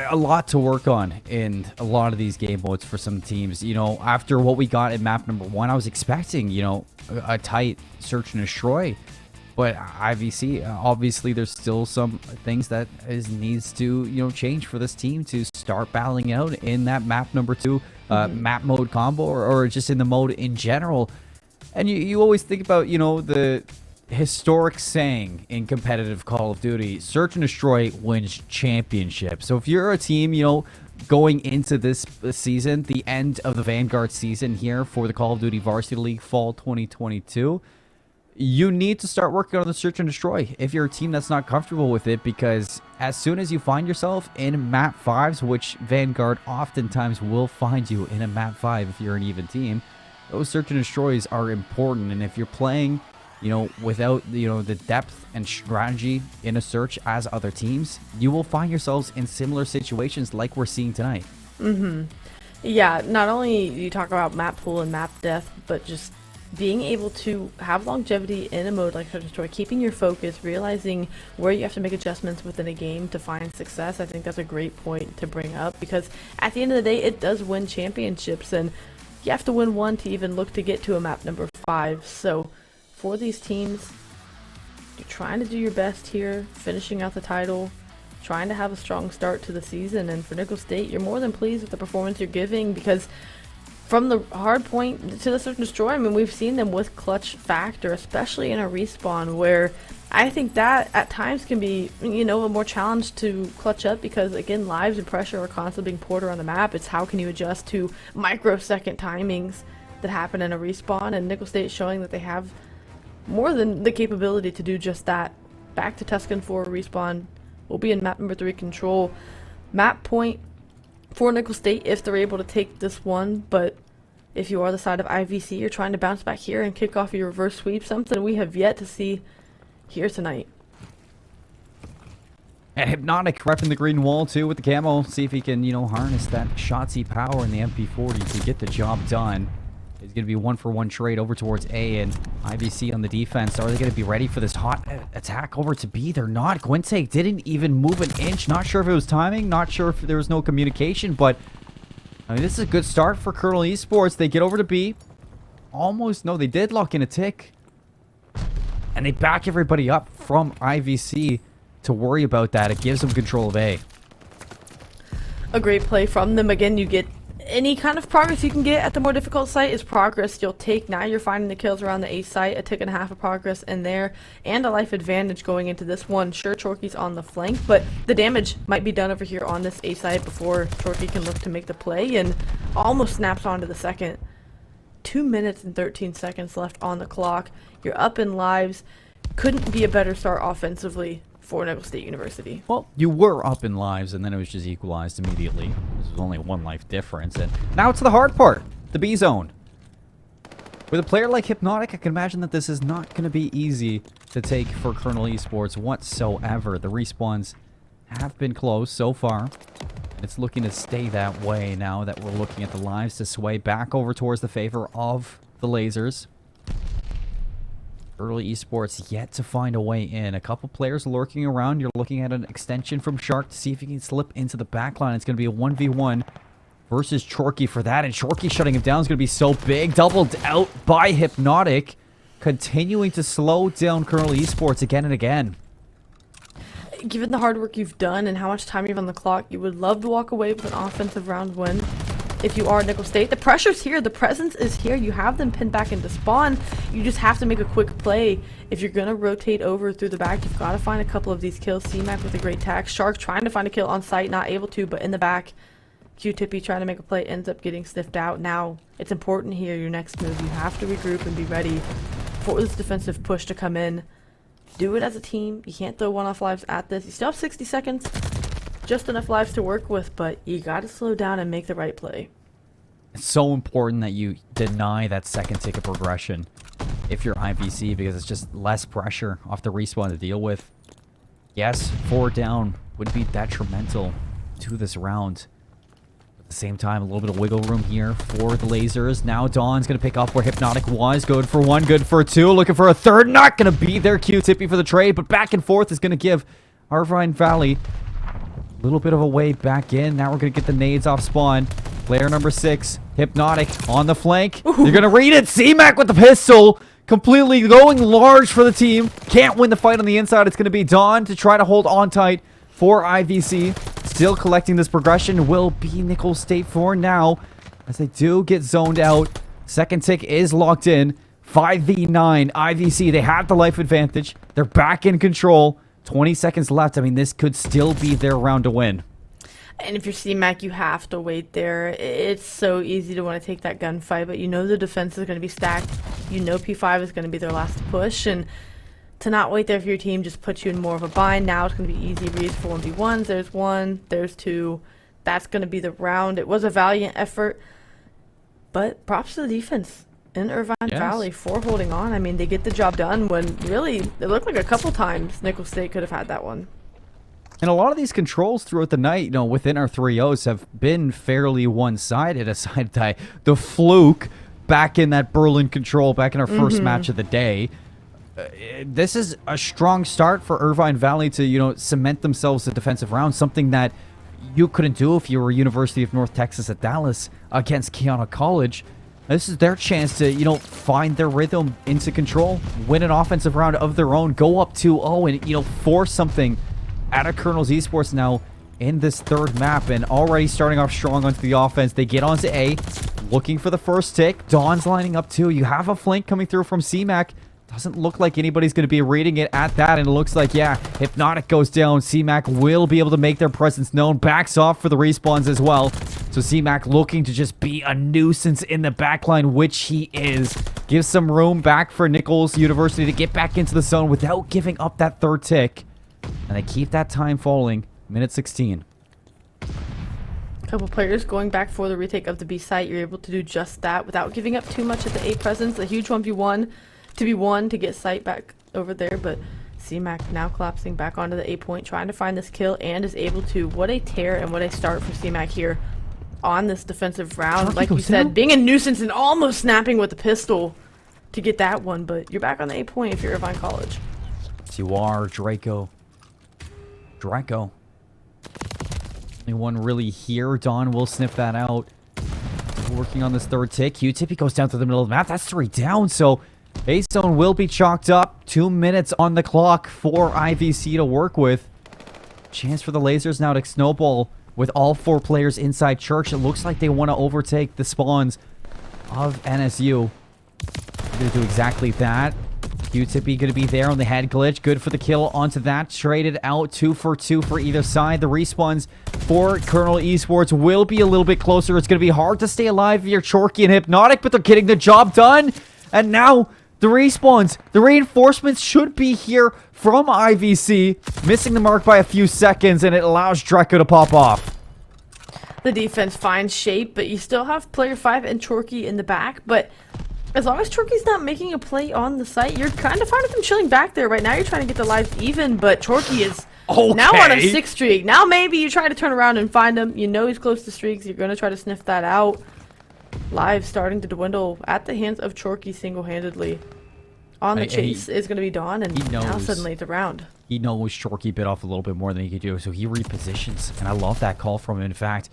A lot to work on in a lot of these game modes for some teams. You know, after what we got in map number 1, I was expecting, you know, a tight Search and Destroy. But IVC, obviously, there's still some things that needs to, you know, change for this team to start battling out in that map number 2 map mode combo, or just in the mode in general. And you always think about, you know, the historic saying in competitive Call of Duty: Search and Destroy wins championships. So if you're a team, you know, going into this season, the end of the Vanguard season here for the Call of Duty Varsity League Fall 2022, you need to start working on the Search and Destroy if you're a team that's not comfortable with it, because as soon as you find yourself in map 5s, which Vanguard oftentimes will find you in a map 5 if you're an even team, those Search and Destroys are important. And if you're playing, you know, without, you know, the depth and strategy in a search as other teams, you will find yourselves in similar situations like we're seeing tonight. Yeah, not only you talk about map pool and map death, but just being able to have longevity in a mode like Search and Destroy, keeping your focus, realizing where you have to make adjustments within a game to find success. I think that's a great point to bring up, because at the end of the day, it does win championships, and you have to win one to even look to get to a map number 5. So for these teams, you're trying to do your best here, finishing out the title, trying to have a strong start to the season. And for Nicholls State, you're more than pleased with the performance you're giving, because from the hard point to the Search and Destroy, I mean, we've seen them with clutch factor, especially in a respawn, where I think that at times can be, you know, a more challenge to clutch up, because again, lives and pressure are constantly being poured around the map. It's how can you adjust to microsecond timings that happen in a respawn, and Nicholls State showing that they have more than the capability to do just that. Back to Tuscan for a respawn. We'll be in map number 3 control. Map point for Nicholls State if they're able to take this one, but if you are the side of IVC, you're trying to bounce back here and kick off your reverse sweep, something we have yet to see here tonight. And Hypnotic repping the green wall too with the camo. See if he can, harness that Shotzzy power in the MP40 to get the job done. It's going to be 1-for-1 trade over towards A, and IVC on the defense. Are they going to be ready for this hot attack over to B? They're not. Gwyntek didn't even move an inch. Not sure if it was timing. Not sure if there was no communication, but I mean, this is a good start for Colonel Esports. They get over to B. Almost, no, they did lock in a tick. And they back everybody up from IVC to worry about that. It gives them control of A. A great play from them. Again, you get any kind of progress you can get at the more difficult site is progress you'll take. Now you're finding the kills around the A site, a tick and a half of progress in there, and a life advantage going into this one. Sure, Chorky's on the flank, but the damage might be done over here on this A site before Chorky can look to make the play, and almost snaps onto the second. 2 minutes and 13 seconds left on the clock. You're up in lives. Couldn't be a better start offensively for Nickel State University. Well, you were up in lives, and then it was just equalized immediately. This was only a 1 life difference, and now it's the hard part, the B zone. With a player like Hypnotic, I can imagine that this is not going to be easy to take for Colonel Esports whatsoever. The respawns have been close so far, and it's looking to stay that way now that we're looking at the lives to sway back over towards the favor of the lasers. Early Esports yet to find a way in. A couple players lurking around. You're looking at an extension from Shark to see if he can slip into the back line. It's going to be a 1v1 versus Chorky for that. And Chorky shutting him down is going to be so big. Doubled out by Hypnotic. Continuing to slow down Colonel Esports again and again. Given the hard work you've done and how much time you have on the clock, you would love to walk away with an offensive round win. If you are Nickel State, the pressure's here, the presence is here, you have them pinned back into spawn, you just have to make a quick play. If you're going to rotate over through the back, you've got to find a couple of these kills. C-Mac with a great tag, Shark trying to find a kill on site, not able to, but in the back. Q-Tippy trying to make a play, ends up getting sniffed out. Now, it's important here, your next move, you have to regroup and be ready for this defensive push to come in. Do it as a team, you can't throw one-off lives at this, you still have 60 seconds. Just enough lives to work with, but you gotta slow down and make the right play. It's so important that you deny that second tick of progression if you're IVC, because it's just less pressure off the respawn to deal with. Yes, 4 down would be detrimental to this round. At the same time, a little bit of wiggle room here for the lasers. Now Dawn's going to pick up where Hypnotic was. Good for 1, good for 2. Looking for a third. Not going to be there. Q-Tippy for the trade, but back and forth is going to give Irvine Valley a little bit of a way back in. Now we're going to get the nades off spawn. Player number 6, Hypnotic on the flank. Ooh. You're going to read it. C-Mac with the pistol. Completely going large for the team. Can't win the fight on the inside. It's going to be Dawn to try to hold on tight for IVC. Still collecting this progression will be Nickel State for now, as they do get zoned out. Second tick is locked in. 5v9. IVC, they have the life advantage. They're back in control. 20 seconds left. I mean, this could still be their round to win. And if you're C-Mac, you have to wait there. It's so easy to want to take that gunfight, but you know the defense is going to be stacked. You know P5 is going to be their last push, and to not wait there for your team just puts you in more of a bind. Now it's going to be easy reads for 1v1s. There's 1, there's 2. That's going to be the round. It was a valiant effort, but props to the defense in Irvine Valley for holding on. I mean, they get the job done when really it looked like a couple times Nickel State could have had that one. And a lot of these controls throughout the night, within our 3-0s have been fairly one-sided, aside the fluke back in that Berlin control back in our first match of the day. This is a strong start for Irvine Valley to, cement themselves a defensive round, something that you couldn't do if you were University of North Texas at Dallas against Keanu College. This is their chance to, find their rhythm into control, win an offensive round of their own, go up 2-0 and, force something out of Colonel's Esports now in this third map, and already starting off strong onto the offense. They get onto A, looking for the first tick. Dawn's lining up too. You have a flank coming through from C-Mac. Doesn't look like anybody's going to be reading it at that, and it looks like, Hypnotic goes down. C-Mac will be able to make their presence known. Backs off for the respawns as well. So C-Mac looking to just be a nuisance in the backline, which he is. Gives some room back for Nichols University to get back into the zone without giving up that third tick. And they keep that time falling. Minute 16. Couple players going back for the retake of the B site. You're able to do just that without giving up too much at the A presence. A huge 1v1 to be won to get site back over there, but C-Mac now collapsing back onto the A point, trying to find this kill, and is able to. What a tear and what a start for C-Mac here on this defensive round. Like you said, being a nuisance and almost snapping with the pistol to get that one, but you're back on the A point if you're Irvine College. Yes, you are, Draco. Only one really here. Dawn will sniff that out. Working on this third tick. Q-tip, he goes down to the middle of the map. That's 3 down, so A-zone will be chalked up. 2 minutes on the clock for IVC to work with. Chance for the lasers now to snowball with all 4 players inside church. It looks like they want to overtake the spawns of NSU. They're going to do exactly that. Q-Tippy going to be there on the head glitch. Good for the kill onto that. Traded out 2 for 2 for either side. The respawns for Colonel Esports will be a little bit closer. It's going to be hard to stay alive if you're Chorky and Hypnotic, but they're getting the job done. And now the respawns, the reinforcements should be here from IVC. Missing the mark by a few seconds, and it allows Draco to pop off. The defense finds shape, but you still have player 5 and Chorky in the back, but as long as Chorky's not making a play on the site, you're kind of fine with him chilling back there. Right now, you're trying to get the lives even, but Chorky is now on a 6 streak. Now maybe you try to turn around and find him. You know he's close to streaks. You're going to try to sniff that out. Lives starting to dwindle at the hands of Chorky single-handedly. On the chase is going to be Dawn, and now suddenly it's a round. He knows Chorky bit off a little bit more than he could do, so he repositions, and I love that call from him. In fact,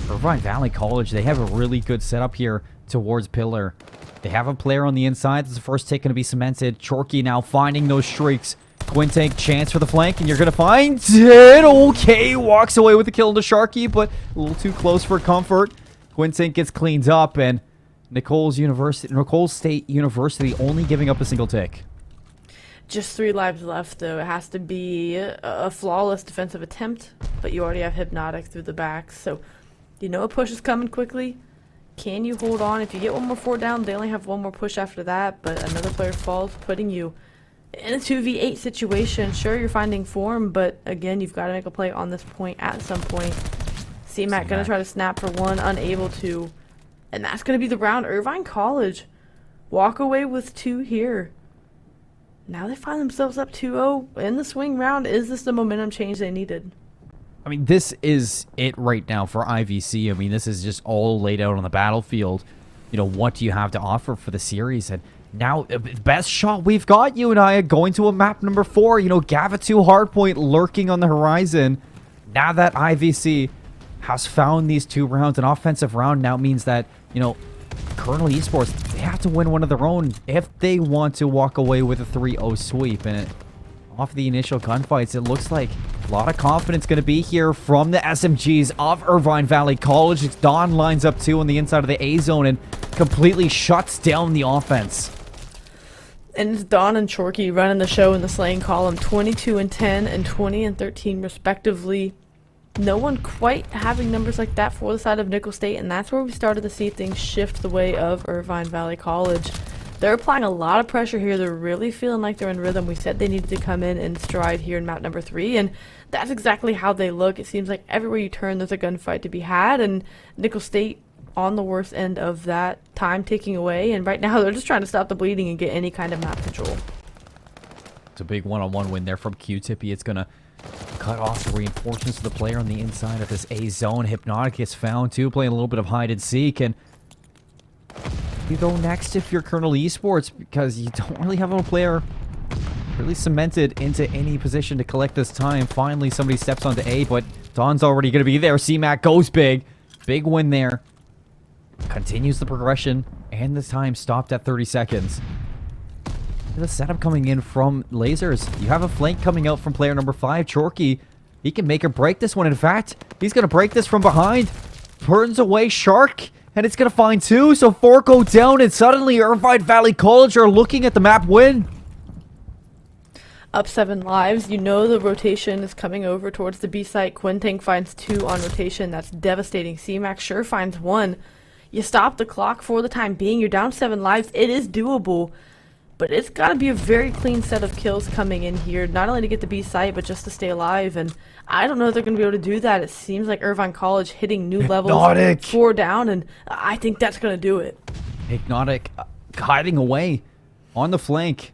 Irvine Valley College, they have a really good setup here towards Pillar. They have a player on the inside. This is the first tick going to be cemented. Chorky now finding those streaks. Quintank, chance for the flank, and you're going to find it. Okay, walks away with the kill into Sharky, but a little too close for comfort. Quintank gets cleaned up, and Nicole State University only giving up a single tick. Just 3 lives left, though. It has to be a flawless defensive attempt, but you already have Hypnotic through the back, so you know a push is coming quickly. Can you hold on? If you get 1 more 4 down, they only have 1 more push after that, but another player falls, putting you in a 2v8 situation. Sure, you're finding form, but again, you've got to make a play on this point at some point. C-Mac going to try to snap for 1, unable to, and that's going to be the round. Irvine College walk away with 2 here. Now they find themselves up 2-0 in the swing round. Is this the momentum change they needed? I mean, this is it right now for IVC. I mean, this is just all laid out on the battlefield. You know, what do you have to offer for the series? And now, best shot we've got, you and I, going to a map number 4. You know, Gava2 Hardpoint lurking on the horizon. Now that IVC has found these 2 rounds, an offensive round now means that, you know, Colonel Esports, they have to win one of their own if they want to walk away with a 3-0 sweep. And off the initial gunfights, it looks like a lot of confidence going to be here from the SMGs of Irvine Valley College. Dawn lines up 2 on the inside of the A zone and completely shuts down the offense. And it's Dawn and Chorky running the show in the slaying column, 22-10 and 20-13 respectively. No one quite having numbers like that for the side of Nickel State, and that's where we started to see things shift the way of Irvine Valley College. They're applying a lot of pressure here. They're really feeling like they're in rhythm. We said they needed to come in stride here in map number 3, and that's exactly how they look. It seems like everywhere you turn, there's a gunfight to be had, and Nickel State on the worst end of that, time ticking away, and right now they're just trying to stop the bleeding and get any kind of map control. It's a big one-on-one win there from Q-Tippy. It's going to cut off the reinforcements of the player on the inside of this A zone. Hypnotic gets found too, playing a little bit of hide and seek, and you go next if you're Colonel Esports, because you don't really have a player really cemented into any position to collect this time. Finally, somebody steps onto A, but Dawn's already going to be there. C-Mac goes big. Big win there. Continues the progression, and the time stopped at 30 seconds. The setup coming in from lasers. You have a flank coming out from player number 5, Chorky. He can make or break this one. In fact, he's going to break this from behind. Turns away Shark, and it's going to find 2. So 4 go down, and suddenly Irvine Valley College are looking at the map win. Up 7 lives. You know the rotation is coming over towards the B site. Quintank finds 2 on rotation. That's devastating. C-Mac sure finds 1. You stop the clock for the time being. You're down 7 lives. It is doable. But it's got to be a very clean set of kills coming in here, not only to get the B site, but just to stay alive. And I don't know if they're going to be able to do that. It seems like Irvine College hitting new levels, 4 down, and I think that's going to do it. Hypnotic hiding away on the flank.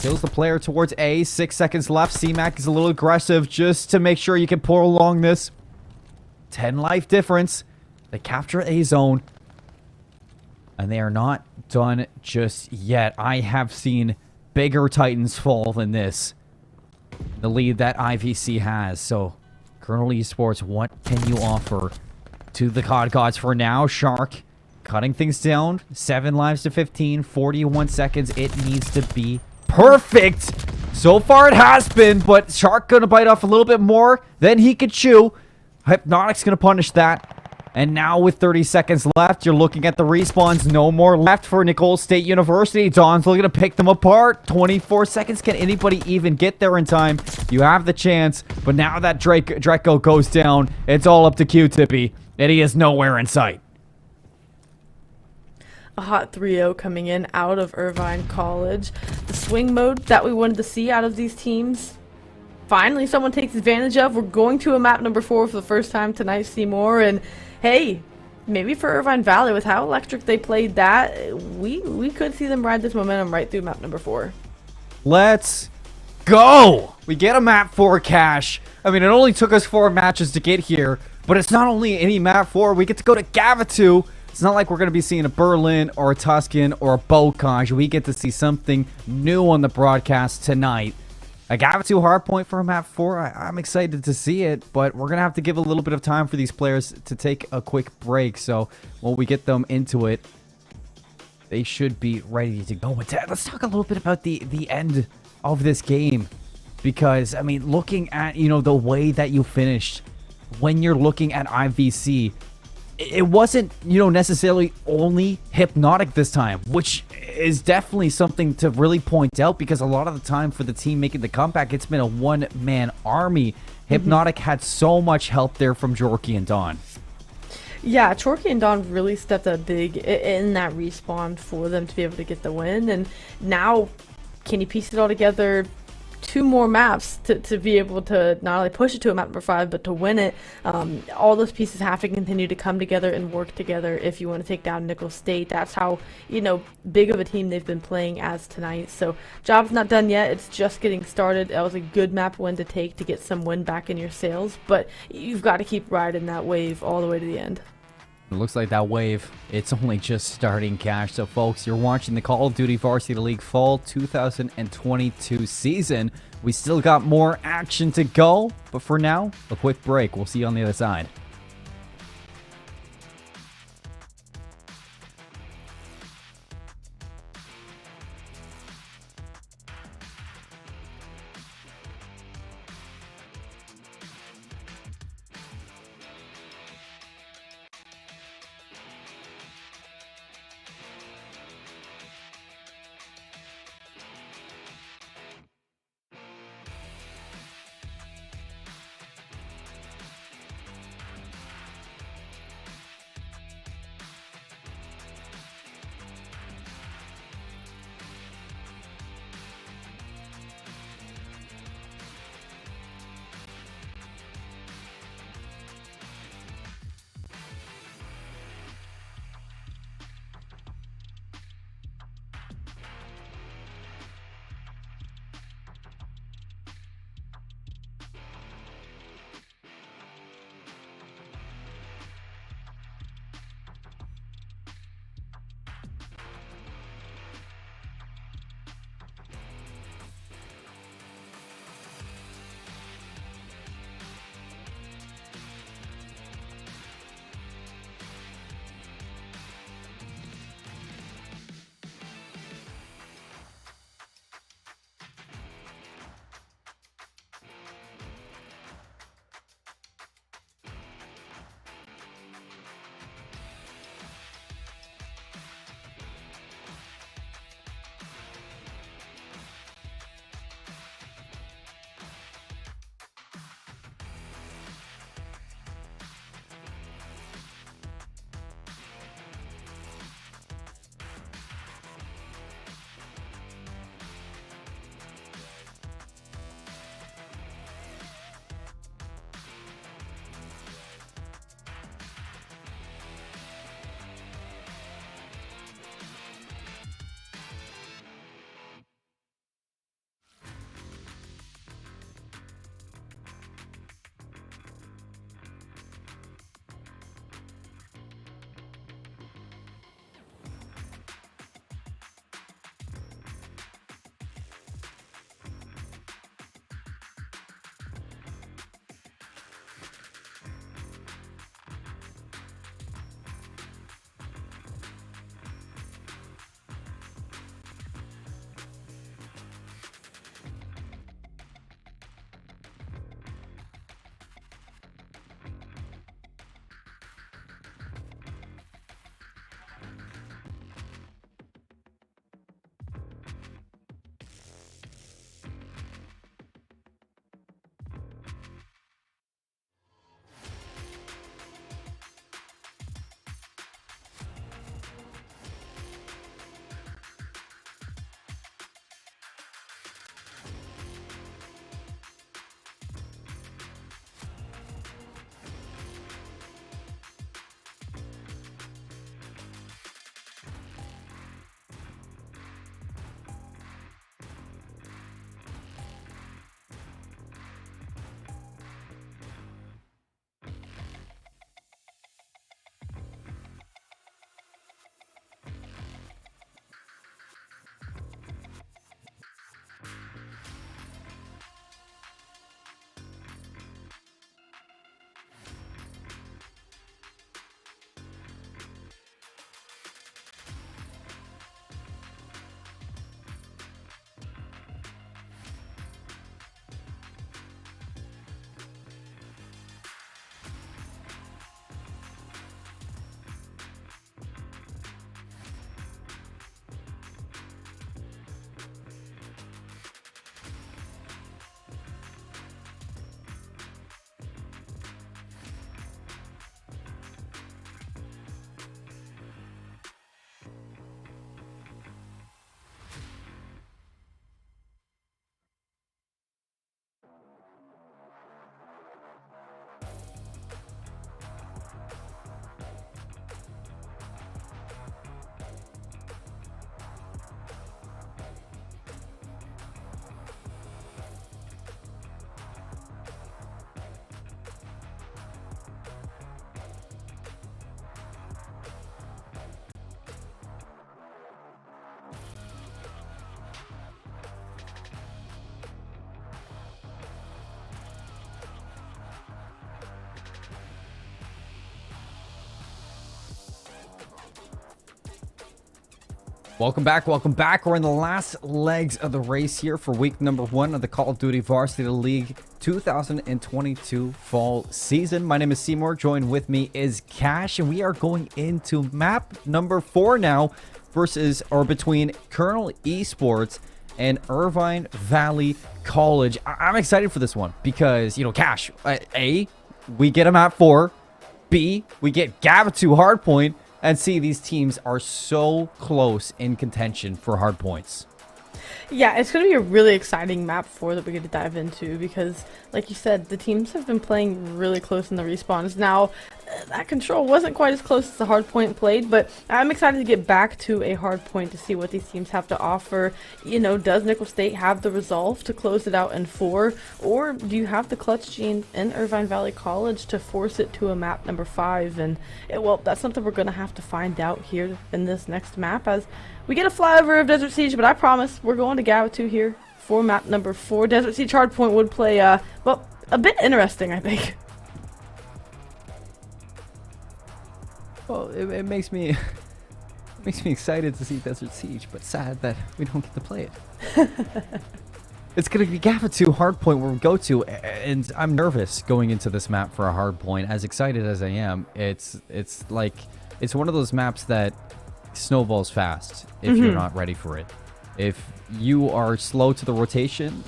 Steals the player towards A. 6 seconds left. C-Mac is a little aggressive just to make sure you can prolong this. 10 life difference. They capture A zone. And they are not done just yet. I have seen bigger Titans fall than this. The lead that IVC has. So, Colonel Esports, what can you offer to the COD gods for now? Shark cutting things down. 7 lives to 15. 41 seconds. It needs to be perfect. So far it has been, but Shark gonna bite off a little bit more than he could chew. Hypnotic's gonna punish that. And now with 30 seconds left, you're looking at the respawns. No more left for Nicole State University. Don's looking to pick them apart. 24 seconds. Can anybody even get there in time? You have the chance, but now that Draco goes down, it's all up to Q-Tippy, and he is nowhere in sight. A hot 3-0 coming in out of Irvine College. The swing mode that we wanted to see out of these teams, finally someone takes advantage of. We're going to a map number 4 for the first time tonight, Seymour, and hey, maybe for Irvine Valley, with how electric they played that, we could see them ride this momentum right through map number 4. Let's go! We get a map 4 cash. I mean, it only took us 4 matches to get here, but it's not only any map 4. We get to go to Gavatu. It's not like we're going to be seeing a Berlin or a Tuscan or a Bocage. We get to see something new on the broadcast tonight. A Gavatu hardpoint for a map 4. I'm excited to see it, but we're going to have to give a little bit of time for these players to take a quick break. So when we get them into it, they should be ready to go. But let's talk a little bit about the end of this game. Because, I mean, looking at, you know, the way that you finished, when you're looking at IVC, it wasn't, you know, necessarily only Hypnotic this time, which is definitely something to really point out, because a lot of the time for the team making the comeback, it's been a one-man army. Hypnotic had so much help there from Jorky and Don. Yeah, Chorky and Don really stepped up big in that respawn for them to be able to get the win, and now can you piece it all together? 2 more maps to be able to not only push it to a map number 5, but to win it. All those pieces have to continue to come together and work together if you want to take down Nickel State. That's how, you know, big of a team they've been playing as tonight. So job's not done yet. It's just getting started. That was a good map win to take to get some win back in your sails, but you've got to keep riding that wave all the way to the end. It looks like that wave, it's only just starting, Cash. So, folks, you're watching the Call of Duty Varsity League Fall 2022 season. We still got more action to go, but for now, a quick break. We'll see you on the other side. Welcome back, welcome back. We're in the last legs of the race here for week number 1 of the Call of Duty Varsity League 2022 fall season. My name is Seymour, joined with me is Cash, and we are going into map number 4 now versus, or between Colonel Esports and Irvine Valley College. I'm excited for this one because, you know, Cash, A, we get a map 4, B, we get Gavitu Hardpoint, and C, these teams are so close in contention for hard points. Yeah, it's going to be a really exciting map 4 that we're going to dive into because, like you said, the teams have been playing really close in the respawns. Now, that control wasn't quite as close as the hardpoint played, but I'm excited to get back to a hardpoint to see what these teams have to offer. You know, does Nickel State have the resolve to close it out in 4, or do you have the clutch gene in Irvine Valley College to force it to a map number 5? And, well, that's something we're going to have to find out here in this next map as we get a flyover of Desert Siege, but I promise we're going to Gavitu here for map number 4. Desert Siege hardpoint would play, well, a bit interesting, I think. Well, it makes me excited to see Desert Siege, but sad that we don't get to play it. It's going to be Gavitu hardpoint where we go to, and I'm nervous going into this map for a hardpoint. As excited as I am, it's like it's one of those maps that snowballs fast if you're not ready for it. If you are slow to the rotation,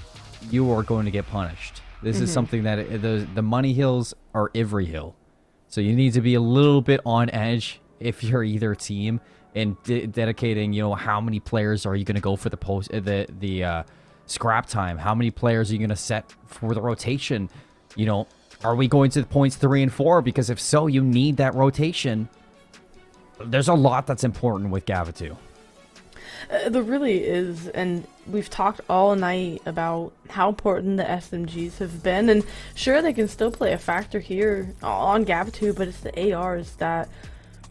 you are going to get punished. This is something that the money hills are every hill. So you need to be a little bit on edge if you're either team and dedicating, you know, how many players are you going to go for the scrap time? How many players are you going to set for the rotation? You know, are we going to the points 3 and 4? Because if so, you need that rotation. There's a lot that's important with Gavitu. There really is, and we've talked all night about how important the SMGs have been, and sure, they can still play a factor here on Gavitu, but it's the ARs that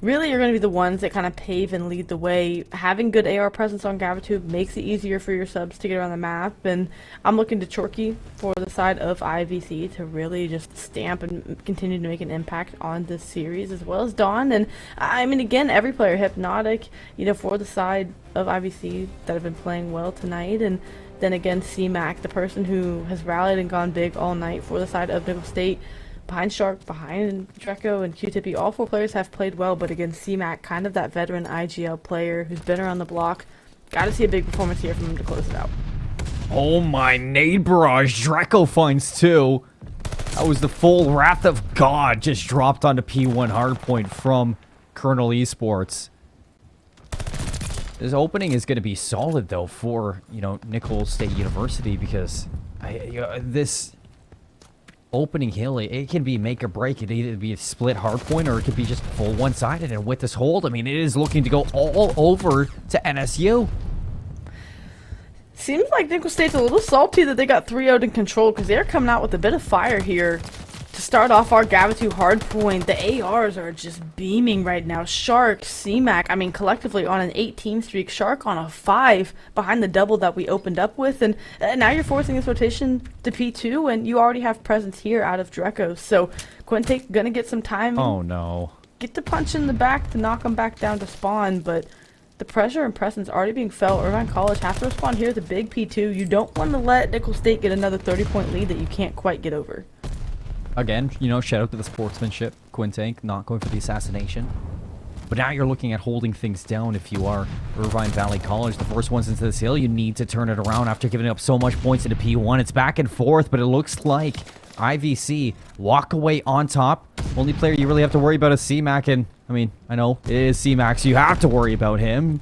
really are going to be the ones that kind of pave and lead the way. Having good AR presence on Gavitu makes it easier for your subs to get around the map, and I'm looking to Chorky for the side of IVC to really just stamp and continue to make an impact on this series, as well as Dawn. And I mean, again, every player, Hypnotic, you know, for the side of IVC that have been playing well tonight, and then again, C-Mac, the person who has rallied and gone big all night for the side of Nickel State. Behind Shark, behind Dreco, and Q-Tippy, all 4 players have played well, but again, C-Mac, kind of that veteran IGL player who's been around the block. Got to see a big performance here from him to close it out. Oh my, nade barrage. Dreco finds 2. That was the full Wrath of God just dropped onto P1 hardpoint from Colonel Esports. This opening is going to be solid, though, for, you know, Nickel State University because this opening hill, it can be make or break. It either be a split hardpoint or it could be just full one-sided. And with this hold, I mean, it is looking to go all over to NSU. Seems like Nickel State's a little salty that they got 3-0'd in control because they're coming out with a bit of fire here to start off our Gavitu hardpoint. The ARs are just beaming right now. Shark, C-Mac, I mean, collectively on an 8-team streak. Shark on a 5 behind the double that we opened up with. And now you're forcing this rotation to P2, and you already have presence here out of Dreco. So Quintake gonna get some time. Oh, no. Get the punch in the back to knock him back down to spawn, but the pressure and presence already being felt. Irvine College have to respond here with a big P2. You don't want to let Nickel State get another 30-point lead that you can't quite get over. Again, you know, shout out to the sportsmanship. Quintank not going for the assassination. But now you're looking at holding things down if you are Irvine Valley College. The first one's into this hill. You need to turn it around after giving up so much points into P1. It's back and forth, but it looks like IVC walk away on top. Only player you really have to worry about is C-Mac, and I mean, I know it is C-Mac, so you have to worry about him.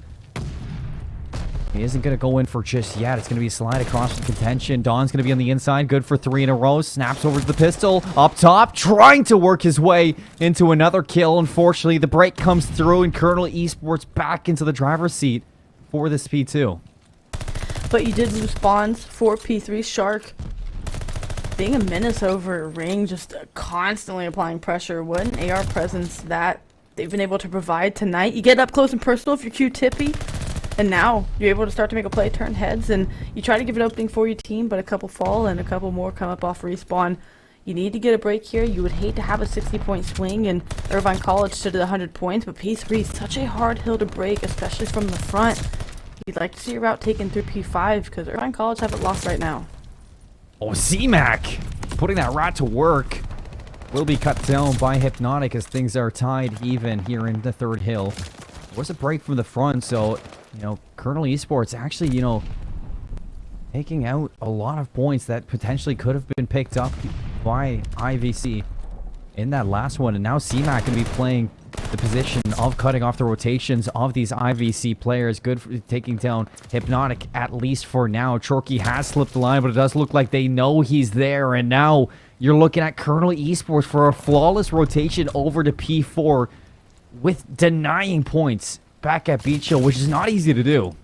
He isn't going to go in for just yet. It's going to be a slide across the contention. Don's going to be on the inside. Good for 3 in a row. Snaps over to the pistol. Up top, trying to work his way into another kill. Unfortunately, the break comes through, and Colonel Esports back into the driver's seat for this P2. But you did lose spawns for P3. Shark being a menace over ring, just constantly applying pressure. What an AR presence that they've been able to provide tonight. You get up close and personal if you're Q-Tippy. And now you're able to start to make a play, turn heads, and you try to give an opening for your team, but a couple fall and a couple more come up off respawn. You need to get a break here. You would hate to have a 60-point swing, and Irvine College stood at 100 points, but P3 is such a hard hill to break, especially from the front. you'd like to see your route taken through P5 because Irvine College have it lost right now. Oh, C-Mac putting that rat to work. Will be cut down by Hypnotic as things are tied even here in the third hill. There was a break from the front, so, you know, Colonel Esports actually, you know, taking out a lot of points that potentially could have been picked up by IVC in that last one. And now C-Mac going to be playing the position of cutting off the rotations of these IVC players. Good for taking down Hypnotic, at least for now. Chorky has slipped the line, but it does look like they know he's there. And now you're looking at Colonel Esports for a flawless rotation over to P4 with denying points back at Beach Hill, which is not easy to do.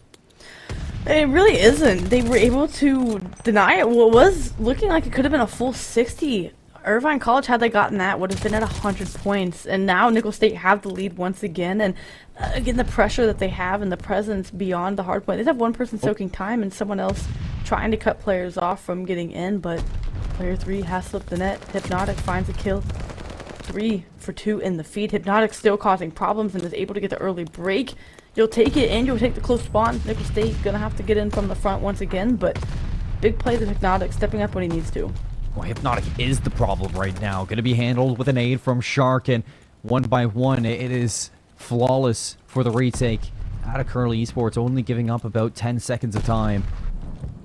It really isn't. They were able to deny it. What was looking like it could have been a full 60. Irvine College, had they gotten that, would have been at 100 points. And now Nickel State have the lead once again. And again, the pressure that they have and the presence beyond the hard point. They have one person soaking time and someone else trying to cut players off from getting in. But player 3 has slipped the net. Hypnotic finds a kill. 3 for 2 in the feed. Hypnotic still causing problems and is able to get the early break. You'll take it and you'll take the close spawn. Nickel State gonna have to get in from the front once again, but big play to Hypnotic, stepping up when he needs to. Well, Hypnotic is the problem right now. Gonna be handled with an aid from Shark, and one by one, it is flawless for the retake out of Colonel Esports, only giving up about 10 seconds of time.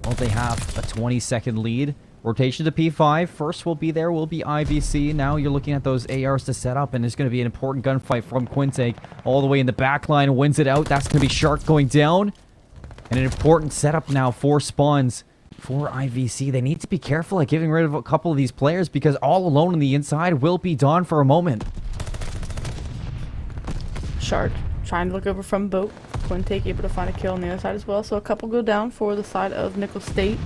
Well, they have a 20-second lead. Rotation to P5. First will be IVC. Now you're looking at those ARs to set up, and it's going to be an important gunfight from Quintake all the way in the back line. Wins it out. That's going to be Shark going down. And an important setup now for spawns for IVC. They need to be careful at getting rid of a couple of these players because all alone on the inside will be Dawn for a moment. Shark trying to look over from boat. Quintake able to find a kill on the other side as well. So a couple go down for the side of Nickel State.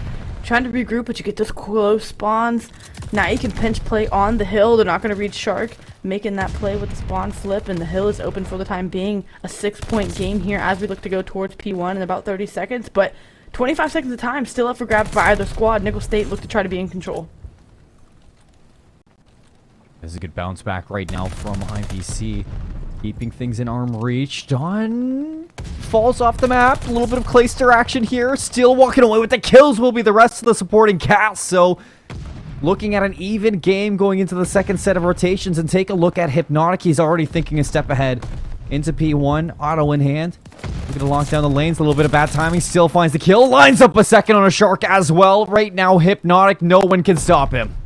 Trying to regroup, but you get those close spawns. Now you can pinch play on the hill. They're not going to reach Shark, making that play with the spawn flip, and the hill is open for the time being. A 6-point game here as we look to go towards P1 in about 30 seconds, but 25 seconds of time still up for grabs by either squad. Nickel State look to try to be in control. This is a good bounce back right now from IVC. Keeping things in arm reach. Dawn falls off the map. A little bit of Clayster action here. Still walking away with the kills will be the rest of the supporting cast. So looking at an even game going into the second set of rotations, and take a look at Hypnotic. He's already thinking a step ahead into P1. Auto in hand. Looking to lock down the lanes. A little bit of bad timing. Still finds the kill. Lines up a second on a Shark as well. Right now, Hypnotic, no one can stop him.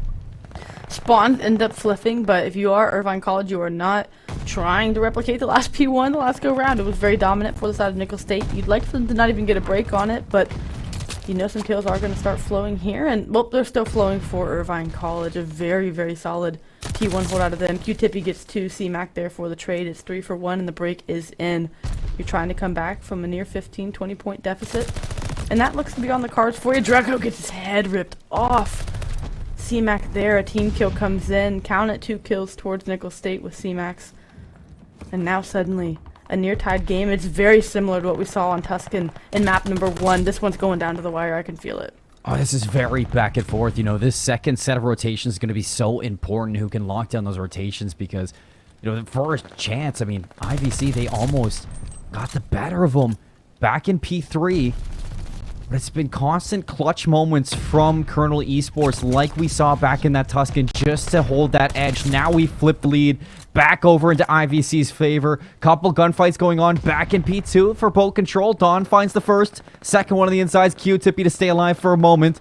Spawns end up flipping, but if you are Irvine College, you are not trying to replicate the last P1, the last go round. It was very dominant for the side of Nickel State. You'd like them to not even get a break on it, but you know some kills are going to start flowing here, and well, they're still flowing for Irvine College. A very, very solid P1 hold out of them. Q-Tippy gets 2, C-Mac there for the trade. It's 3 for 1, and the break is in. You're trying to come back from a near 15, 20-point deficit, and that looks to be on the cards for you. Draco gets his head ripped off. C-Mac there, a team kill comes in. Count it, 2 kills towards Nickel State with C-Max. And now suddenly, a near-tied game. It's very similar to what we saw on Tuscan in map number 1. This one's going down to the wire, I can feel it. Oh, this is very back and forth. You know, this second set of rotations is going to be so important, who can lock down those rotations, because, you know, the first chance, I mean, IVC, they almost got the better of them back in P3. But it's been constant clutch moments from Colonel Esports like we saw back in that Tuscan just to hold that edge. Now we flip the lead back over into IVC's favor. Couple gunfights going on back in P2 for boat control. Dawn finds the first. Second one on the insides. Q-Tippy to stay alive for a moment.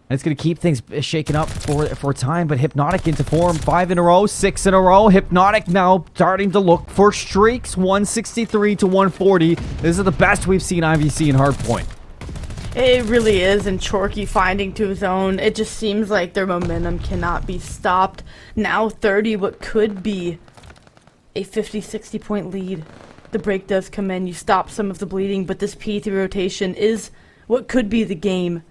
And it's going to keep things shaken up for time, but Hypnotic into form. 5 in a row, 6 in a row. Hypnotic now starting to look for streaks. 163 to 140. This is the best we've seen IVC in Hardpoint. It really is, and Chorky finding to his own. It just seems like their momentum cannot be stopped. Now 30, what could be a 50, 60-point lead. The break does come in. You stop some of the bleeding, but this P3 rotation is what could be the game.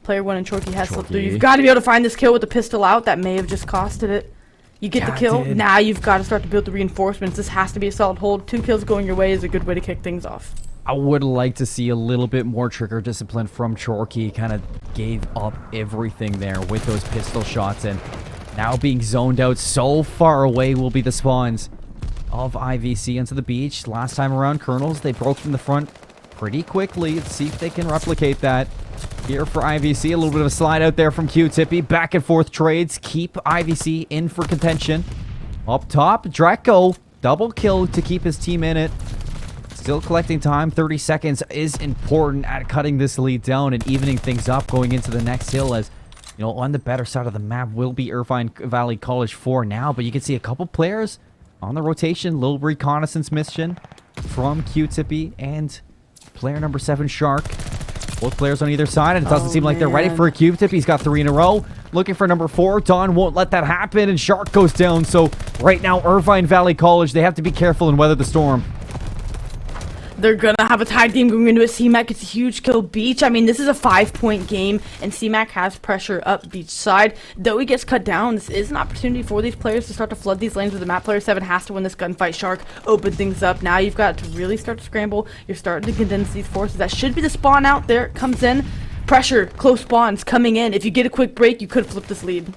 Player 1 and Chorky has slipped through. You've got to be able to find this kill with the pistol out. That may have just costed it. You get the kill. Now you've got to start to build the reinforcements. This has to be a solid hold. 2 kills going your way is a good way to kick things off. I would like to see a little bit more trigger discipline from Chorky. Kind of gave up everything there with those pistol shots, and now being zoned out so far away will be the spawns of IVC onto the beach. Last time around, Colonels, they broke from the front pretty quickly. Let's see if they can replicate that. Here for IVC, a little bit of a slide out there from Q-Tippy. Back and forth trades keep IVC in for contention. Up top, Draco, double kill to keep his team in it. Still collecting time. 30 seconds is important at cutting this lead down and evening things up going into the next hill, as you know, on the better side of the map will be Irvine Valley College for now, but you can see a couple players on the rotation. Little reconnaissance mission from Q-Tippy and player number 7, Shark. Both players on either side, and it doesn't seem like they're ready for a Q-Tip. He's got 3 in a row. Looking for number 4. Don won't let that happen, and Shark goes down. So right now, Irvine Valley College, they have to be careful and weather the storm. They're going to have a tied game going into it. CMAC gets a huge kill beach. I mean, this is a 5-point game, and CMAC has pressure up beach side. Though he gets cut down, this is an opportunity for these players to start to flood these lanes with the map. Player 7 has to win this gunfight. Shark open things up. Now you've got to really start to scramble. You're starting to condense these forces. That should be the spawn out. There it comes in. Pressure, close spawns coming in. If you get a quick break, you could flip this lead.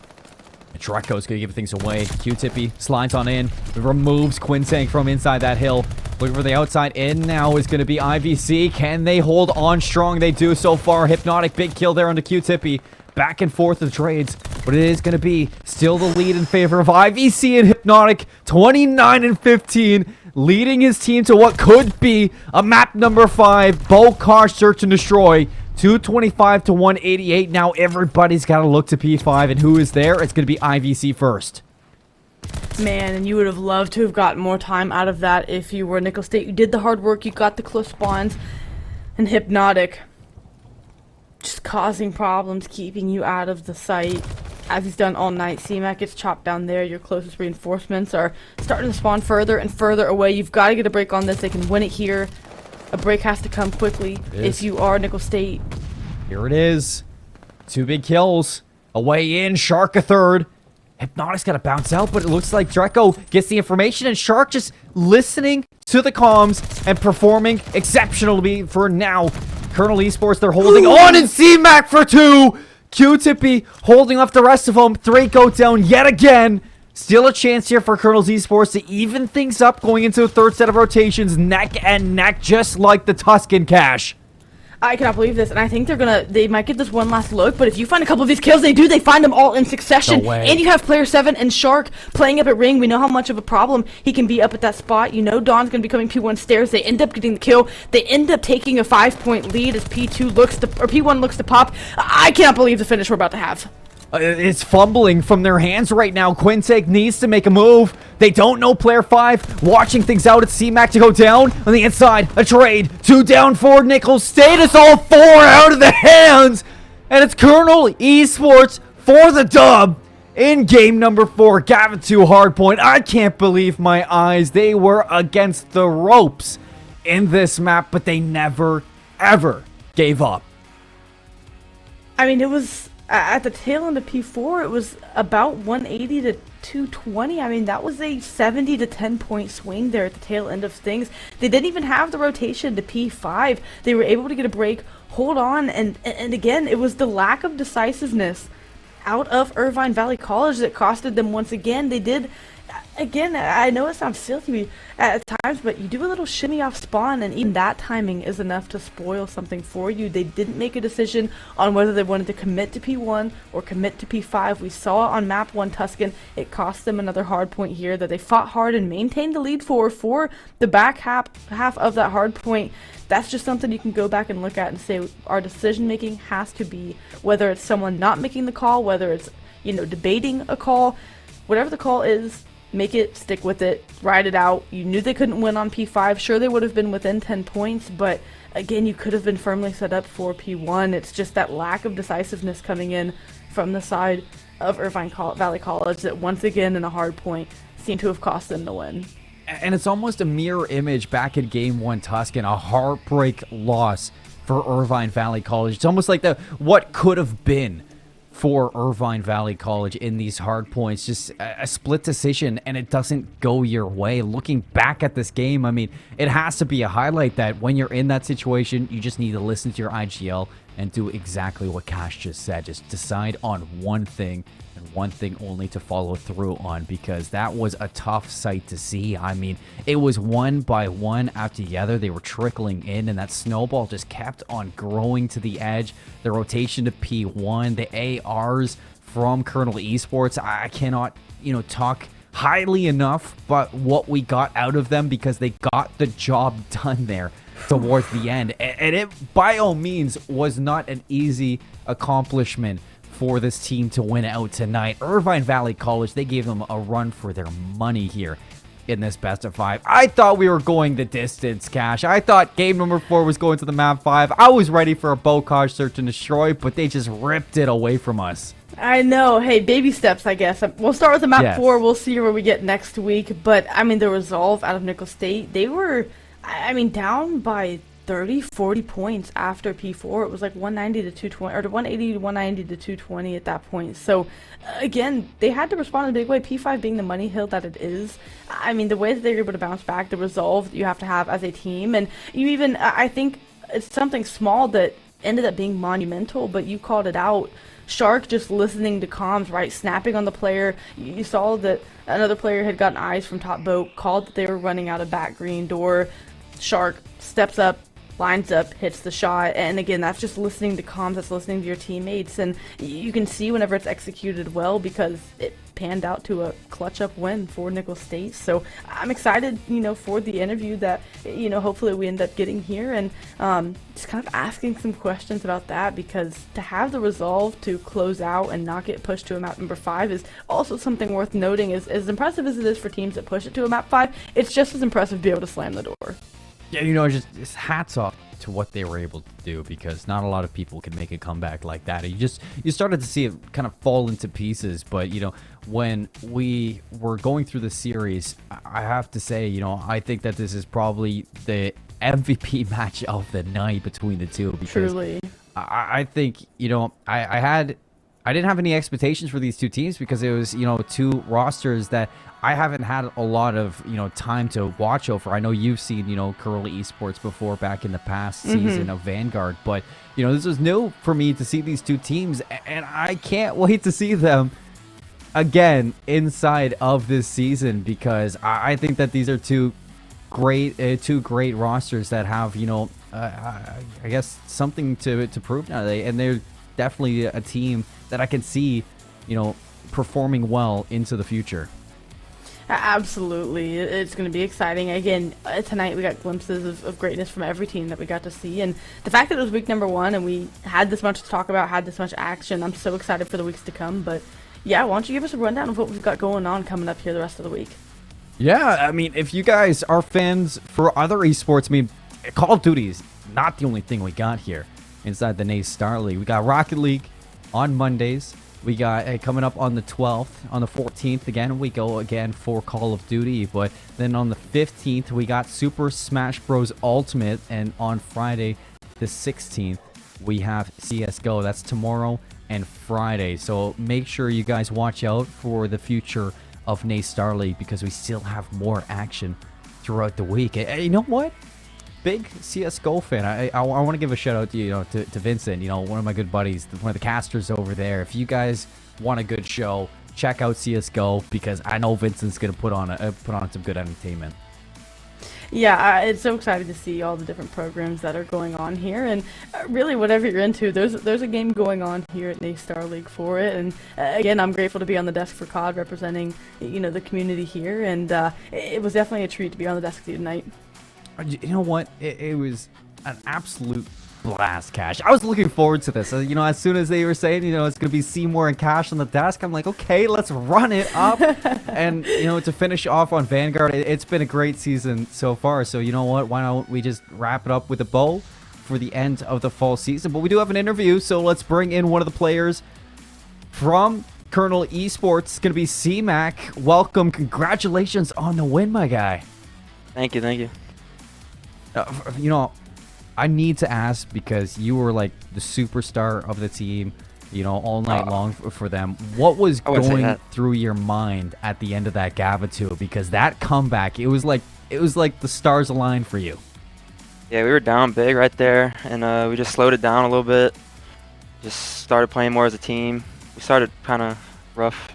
Draco's going to give things away. Q-Tippy slides on in. Removes Quintank from inside that hill. Looking for the outside in now is going to be IVC. Can they hold on strong? They do so far. Hypnotic, big kill there onto Q-Tippy. Back and forth the trades. But it is going to be still the lead in favor of IVC and Hypnotic. 29-15. Leading his team to what could be a map number 5. Bokash search and destroy. 225 to 188. Now everybody's got to look to P5, and who is there? It's going to be IVC first. Man, and you would have loved to have gotten more time out of that if you were Nickel State. You did the hard work, you got the close spawns, and Hypnotic just causing problems, keeping you out of the sight, as he's done all night. CMAC gets chopped down there. Your closest reinforcements are starting to spawn further and further away. You've got to get a break on this. They can win it here. A break has to come quickly if you are Nickel State. Here it is. 2 big kills. Away in. Shark a third. Hypnotic's got to bounce out, but it looks like Draco gets the information, and Shark just listening to the comms and performing exceptionally for now. Colonel Esports, they're holding on, and CMAC for 2. Q-Tippy holding off the rest of them. 3 go down yet again. Still a chance here for Colonel's Esports to even things up going into the third set of rotations, neck and neck, just like the Tuscan Cash. I cannot believe this, and I think they might get this one last look, but if you find a couple of these kills, they find them all in succession. No way. And you have player 7 and Shark playing up at ring. We know how much of a problem he can be up at that spot. You know Don's going to be coming P1 stairs. They end up getting the kill. They end up taking a 5-point lead as P1 looks to pop. I cannot believe the finish we're about to have. It's fumbling from their hands right now. Quintank needs to make a move. They don't know player 5. Watching things out at CMAC to go down. On the inside, a trade. 2 down for Nickel State. It's all 4 out of the hands. And it's Colonel Esports for the dub in game number 4. Gavin 2 hardpoint. I can't believe my eyes. They were against the ropes in this map, but they never, ever gave up. I mean, it was... At the tail end of P4, it was about 180 to 220. I mean, that was a 70 to 10 point swing there at the tail end of things. They didn't even have the rotation to P5. They were able to get a break, hold on, and again, it was the lack of decisiveness out of Irvine Valley College that costed them once again. They did... Again, I know it sounds filthy at times, but you do a little shimmy off spawn, and even that timing is enough to spoil something for you. They didn't make a decision on whether they wanted to commit to P1 or commit to P5. We saw on map 1 Tuscan, it cost them another hard point here that they fought hard and maintained the lead for the back half of that hard point. That's just something you can go back and look at and say our decision making has to be, whether it's someone not making the call, whether it's, you know, debating a call, whatever the call is. Make it, stick with it, ride it out. You knew they couldn't win on P5. Sure, they would have been within 10 points, but again, you could have been firmly set up for P1. It's just that lack of decisiveness coming in from the side of Irvine Valley College that once again in a hard point seemed to have cost them the win. And it's almost a mirror image back in game 1 Tuscan, a heartbreak loss for Irvine Valley College. It's almost like the what could have been for Irvine Valley College in these hard points. Just a split decision, and it doesn't go your way. Looking back at this game, I mean, it has to be a highlight that when you're in that situation, you just need to listen to your IGL, and do exactly what Cash just said. Just decide on one thing and one thing only to follow through on, because that was a tough sight to see. I mean, it was one by one after the other. They were trickling in, and that snowball just kept on growing to the edge. The rotation to P1, the ARs from Colonel Esports, I cannot, talk highly enough but what we got out of them, because they got the job done there towards the end. And it by all means was not an easy accomplishment for this team to win out tonight. Irvine Valley College, they gave them a run for their money here in this best of 5. I thought we were going the distance, Cash. I thought game number 4 was going to the map 5. I was ready for a Bocage search and destroy, but they just ripped it away from us. I know. Hey, baby steps, I guess. We'll start with the map Yes. 4. We'll see where we get next week. But, I mean, the resolve out of Nickel State, they were, down by 30, 40 points after P4. It was like 190 to 220, or 180 to 190 to 220 at that point. So, again, they had to respond in a big way. P5 being the money hill that it is. I mean, the way that they're able to bounce back, the resolve that you have to have as a team. And you even, I think it's something small that ended up being monumental, but you called it out. Shark just listening to comms, right? Snapping on the player. You saw that another player had gotten eyes from top boat, called that they were running out of back green door. Shark steps up, lines up, hits the shot, and again, that's just listening to comms, that's listening to your teammates, and you can see whenever it's executed well, because it panned out to a clutch up win for Nickel State. So I'm excited, for the interview that, hopefully we end up getting here, and just kind of asking some questions about that, because to have the resolve to close out and not get pushed to a map number 5 is also something worth noting. As impressive as it is for teams that push it to a map 5, it's just as impressive to be able to slam the door. Yeah, just hats off to what they were able to do, because not a lot of people can make a comeback like that. You started to see it kind of fall into pieces, but when we were going through the series, I have to say, I think that this is probably the MVP match of the night between the two, because Truly. I think I didn't have any expectations for these two teams, because it was two rosters that I haven't had a lot of time to watch over. I know you've seen Curly Esports before back in the past season of Vanguard, but this was new for me to see these two teams, and I can't wait to see them again inside of this season, because I think that these are two great rosters that have I guess something to prove now. They're definitely a team that I can see performing well into the future. Absolutely. It's going to be exciting. Again, tonight we got glimpses of greatness from every team that we got to see. And the fact that it was week number 1 and we had this much to talk about, had this much action, I'm so excited for the weeks to come. But yeah, why don't you give us a rundown of what we've got going on coming up here the rest of the week? Yeah, I mean, if you guys are fans for other esports, Call of Duty is not the only thing we got here inside the NACE Star League. We got Rocket League on Mondays. We got coming up on the 12th, on the 14th again, we go again for Call of Duty. But then on the 15th, we got Super Smash Bros. Ultimate. And on Friday, the 16th, we have CSGO. That's tomorrow and Friday. So make sure you guys watch out for the future of NACE Star League, because we still have more action throughout the week. And you know what? Big CSGO fan. I want to give a shout out to to Vincent, one of my good buddies, one of the casters over there. If you guys want a good show, check out CSGO, because I know Vincent's gonna put on some good entertainment. Yeah, it's so excited to see all the different programs that are going on here, and really whatever you're into, there's a game going on here at NACE Star League for it. And again, I'm grateful to be on the desk for COD, representing the community here, and it was definitely a treat to be on the desk with you tonight. You know what? It was an absolute blast, Cash. I was looking forward to this. As soon as they were saying, it's going to be Seymour and Cash on the desk, I'm like, okay, let's run it up. And, to finish off on Vanguard, it's been a great season so far. So, you know what? Why don't we just wrap it up with a bow for the end of the fall season? But we do have an interview, so let's bring in one of the players from Colonel Esports. It's going to be C-Mac. Welcome. Congratulations on the win, my guy. Thank you. I need to ask, because you were like the superstar of the team, all night long for them. What was going through your mind at the end of that Gava 2? Because that comeback, it was like the stars aligned for you. Yeah, we were down big right there, and we just slowed it down a little bit. just started playing more as a team. We started kind of rough,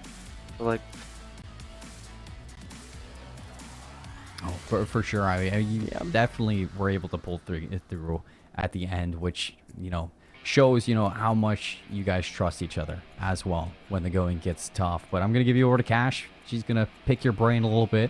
but like. Oh, for sure. I mean, you definitely were able to pull through at the end, which, shows, how much you guys trust each other as well when the going gets tough. But I'm going to give you over to Cash. She's going to pick your brain a little bit.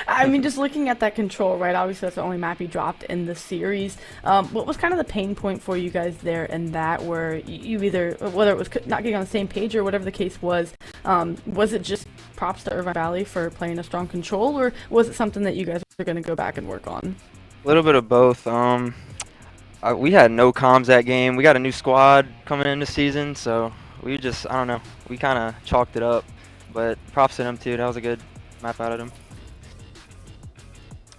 I mean, just looking at that control, right? Obviously, that's the only map you dropped in the series. What was kind of the pain point for you guys there in that, where you either, whether it was not getting on the same page or whatever the case was it just props to Irvine Valley for playing a strong control, or was it something that you guys were going to go back and work on? A little bit of both. We had no comms that game. We got a new squad coming in this season, so we just, I don't know, we kind of chalked it up. But props to them too. That was a good map out of them.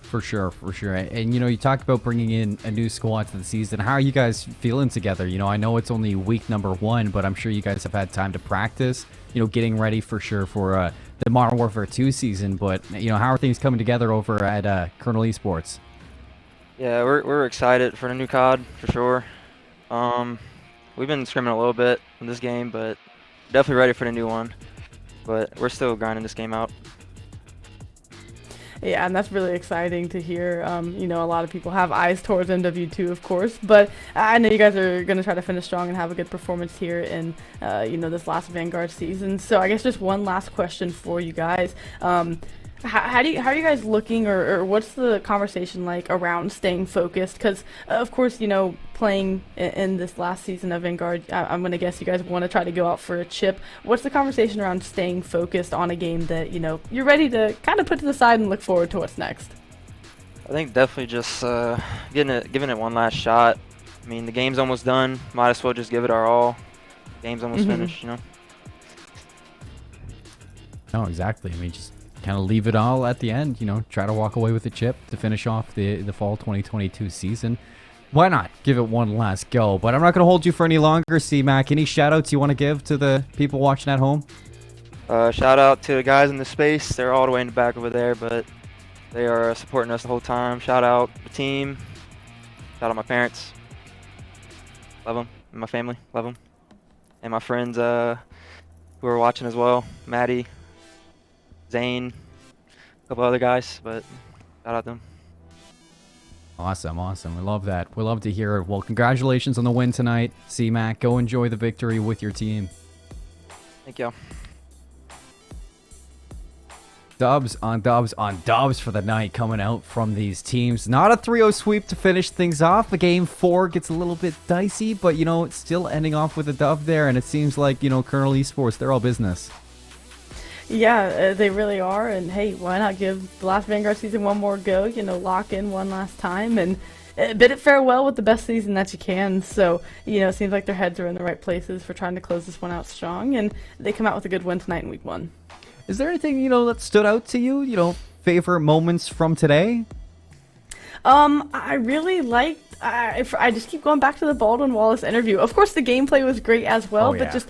For sure. And, you talked about bringing in a new squad to the season. How are you guys feeling together? I know it's only week number 1, but I'm sure you guys have had time to practice, getting ready for sure for the Modern Warfare 2 season. But, how are things coming together over at Colonel Esports? Yeah, we're excited for the new COD, for sure. We've been scrimming a little bit in this game, but definitely ready for the new one. But we're still grinding this game out. Yeah, and that's really exciting to hear. A lot of people have eyes towards MW2, of course, but I know you guys are going to try to finish strong and have a good performance here in, this last Vanguard season. So I guess just one last question for you guys. How are you guys looking, or what's the conversation like around staying focused? Because, of course, playing in this last season of Vanguard, I'm going to guess you guys want to try to go out for a chip. What's the conversation around staying focused on a game that, you're ready to kind of put to the side and look forward to what's next? I think definitely just giving it one last shot. I mean, the game's almost done. Might as well just give it our all. Game's almost finished, No, exactly. I mean, just kind of leave it all at the end, try to walk away with a chip to finish off the fall 2022 season. Why not give it one last go? But I'm not going to hold you for any longer, C-Mac. Any shout outs you want to give to the people watching at home? Shout out to the guys in the space. They're all the way in the back over there, but they are supporting us the whole time. Shout out the team. Shout out my parents. Love them. And my family. Love them. And my friends who are watching as well. Maddie, Zane, a couple other guys, but shout out them. Awesome. We love that. We love to hear it. Well, congratulations on the win tonight, C-Mac. Go enjoy the victory with your team. Thank y'all. Dubs on dubs for the night coming out from these teams. Not a 3-0 sweep to finish things off. The game 4 gets a little bit dicey, but, it's still ending off with a dub there, and it seems like, Colonel Esports, they're all business. Yeah, they really are, and hey, why not give the last Vanguard season one more go, lock in one last time, and bid it farewell with the best season that you can. So, it seems like their heads are in the right places for trying to close this one out strong, and they come out with a good win tonight in week 1. Is there anything, that stood out to you, favorite moments from today? I really liked, I just keep going back to the Baldwin Wallace interview. Of course, the gameplay was great as well, but just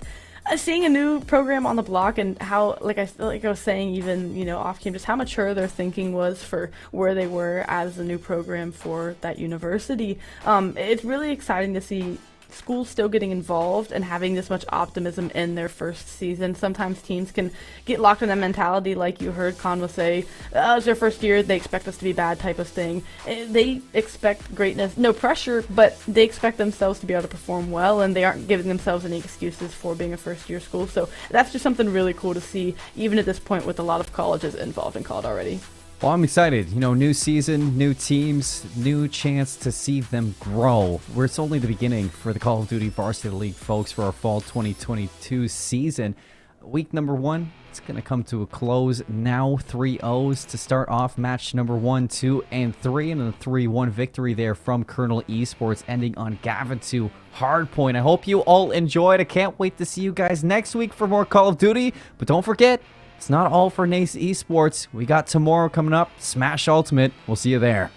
seeing a new program on the block and how, like I was saying, even, off cam, just how mature their thinking was for where they were as a new program for that university. It's really exciting to see schools still getting involved and having this much optimism in their first season. Sometimes teams can get locked in that mentality, like you heard Conwa say, it's their first year, they expect us to be bad type of thing. They expect greatness, no pressure, but they expect themselves to be able to perform well, and they aren't giving themselves any excuses for being a first-year school. So that's just something really cool to see, even at this point with a lot of colleges involved in COD already. Well, I'm excited. New season, new teams, new chance to see them grow. It's only the beginning for the Call of Duty Varsity League, folks, for our fall 2022 season. Week number 1, it's going to come to a close now. 3-0s to start off match number 1, 2, and 3, and a 3-1 victory there from Colonel Esports, ending on Gavin 2 Hardpoint. I hope you all enjoyed. I can't wait to see you guys next week for more Call of Duty, but don't forget, it's not all for Nace Esports. We got tomorrow coming up, Smash Ultimate. We'll see you there.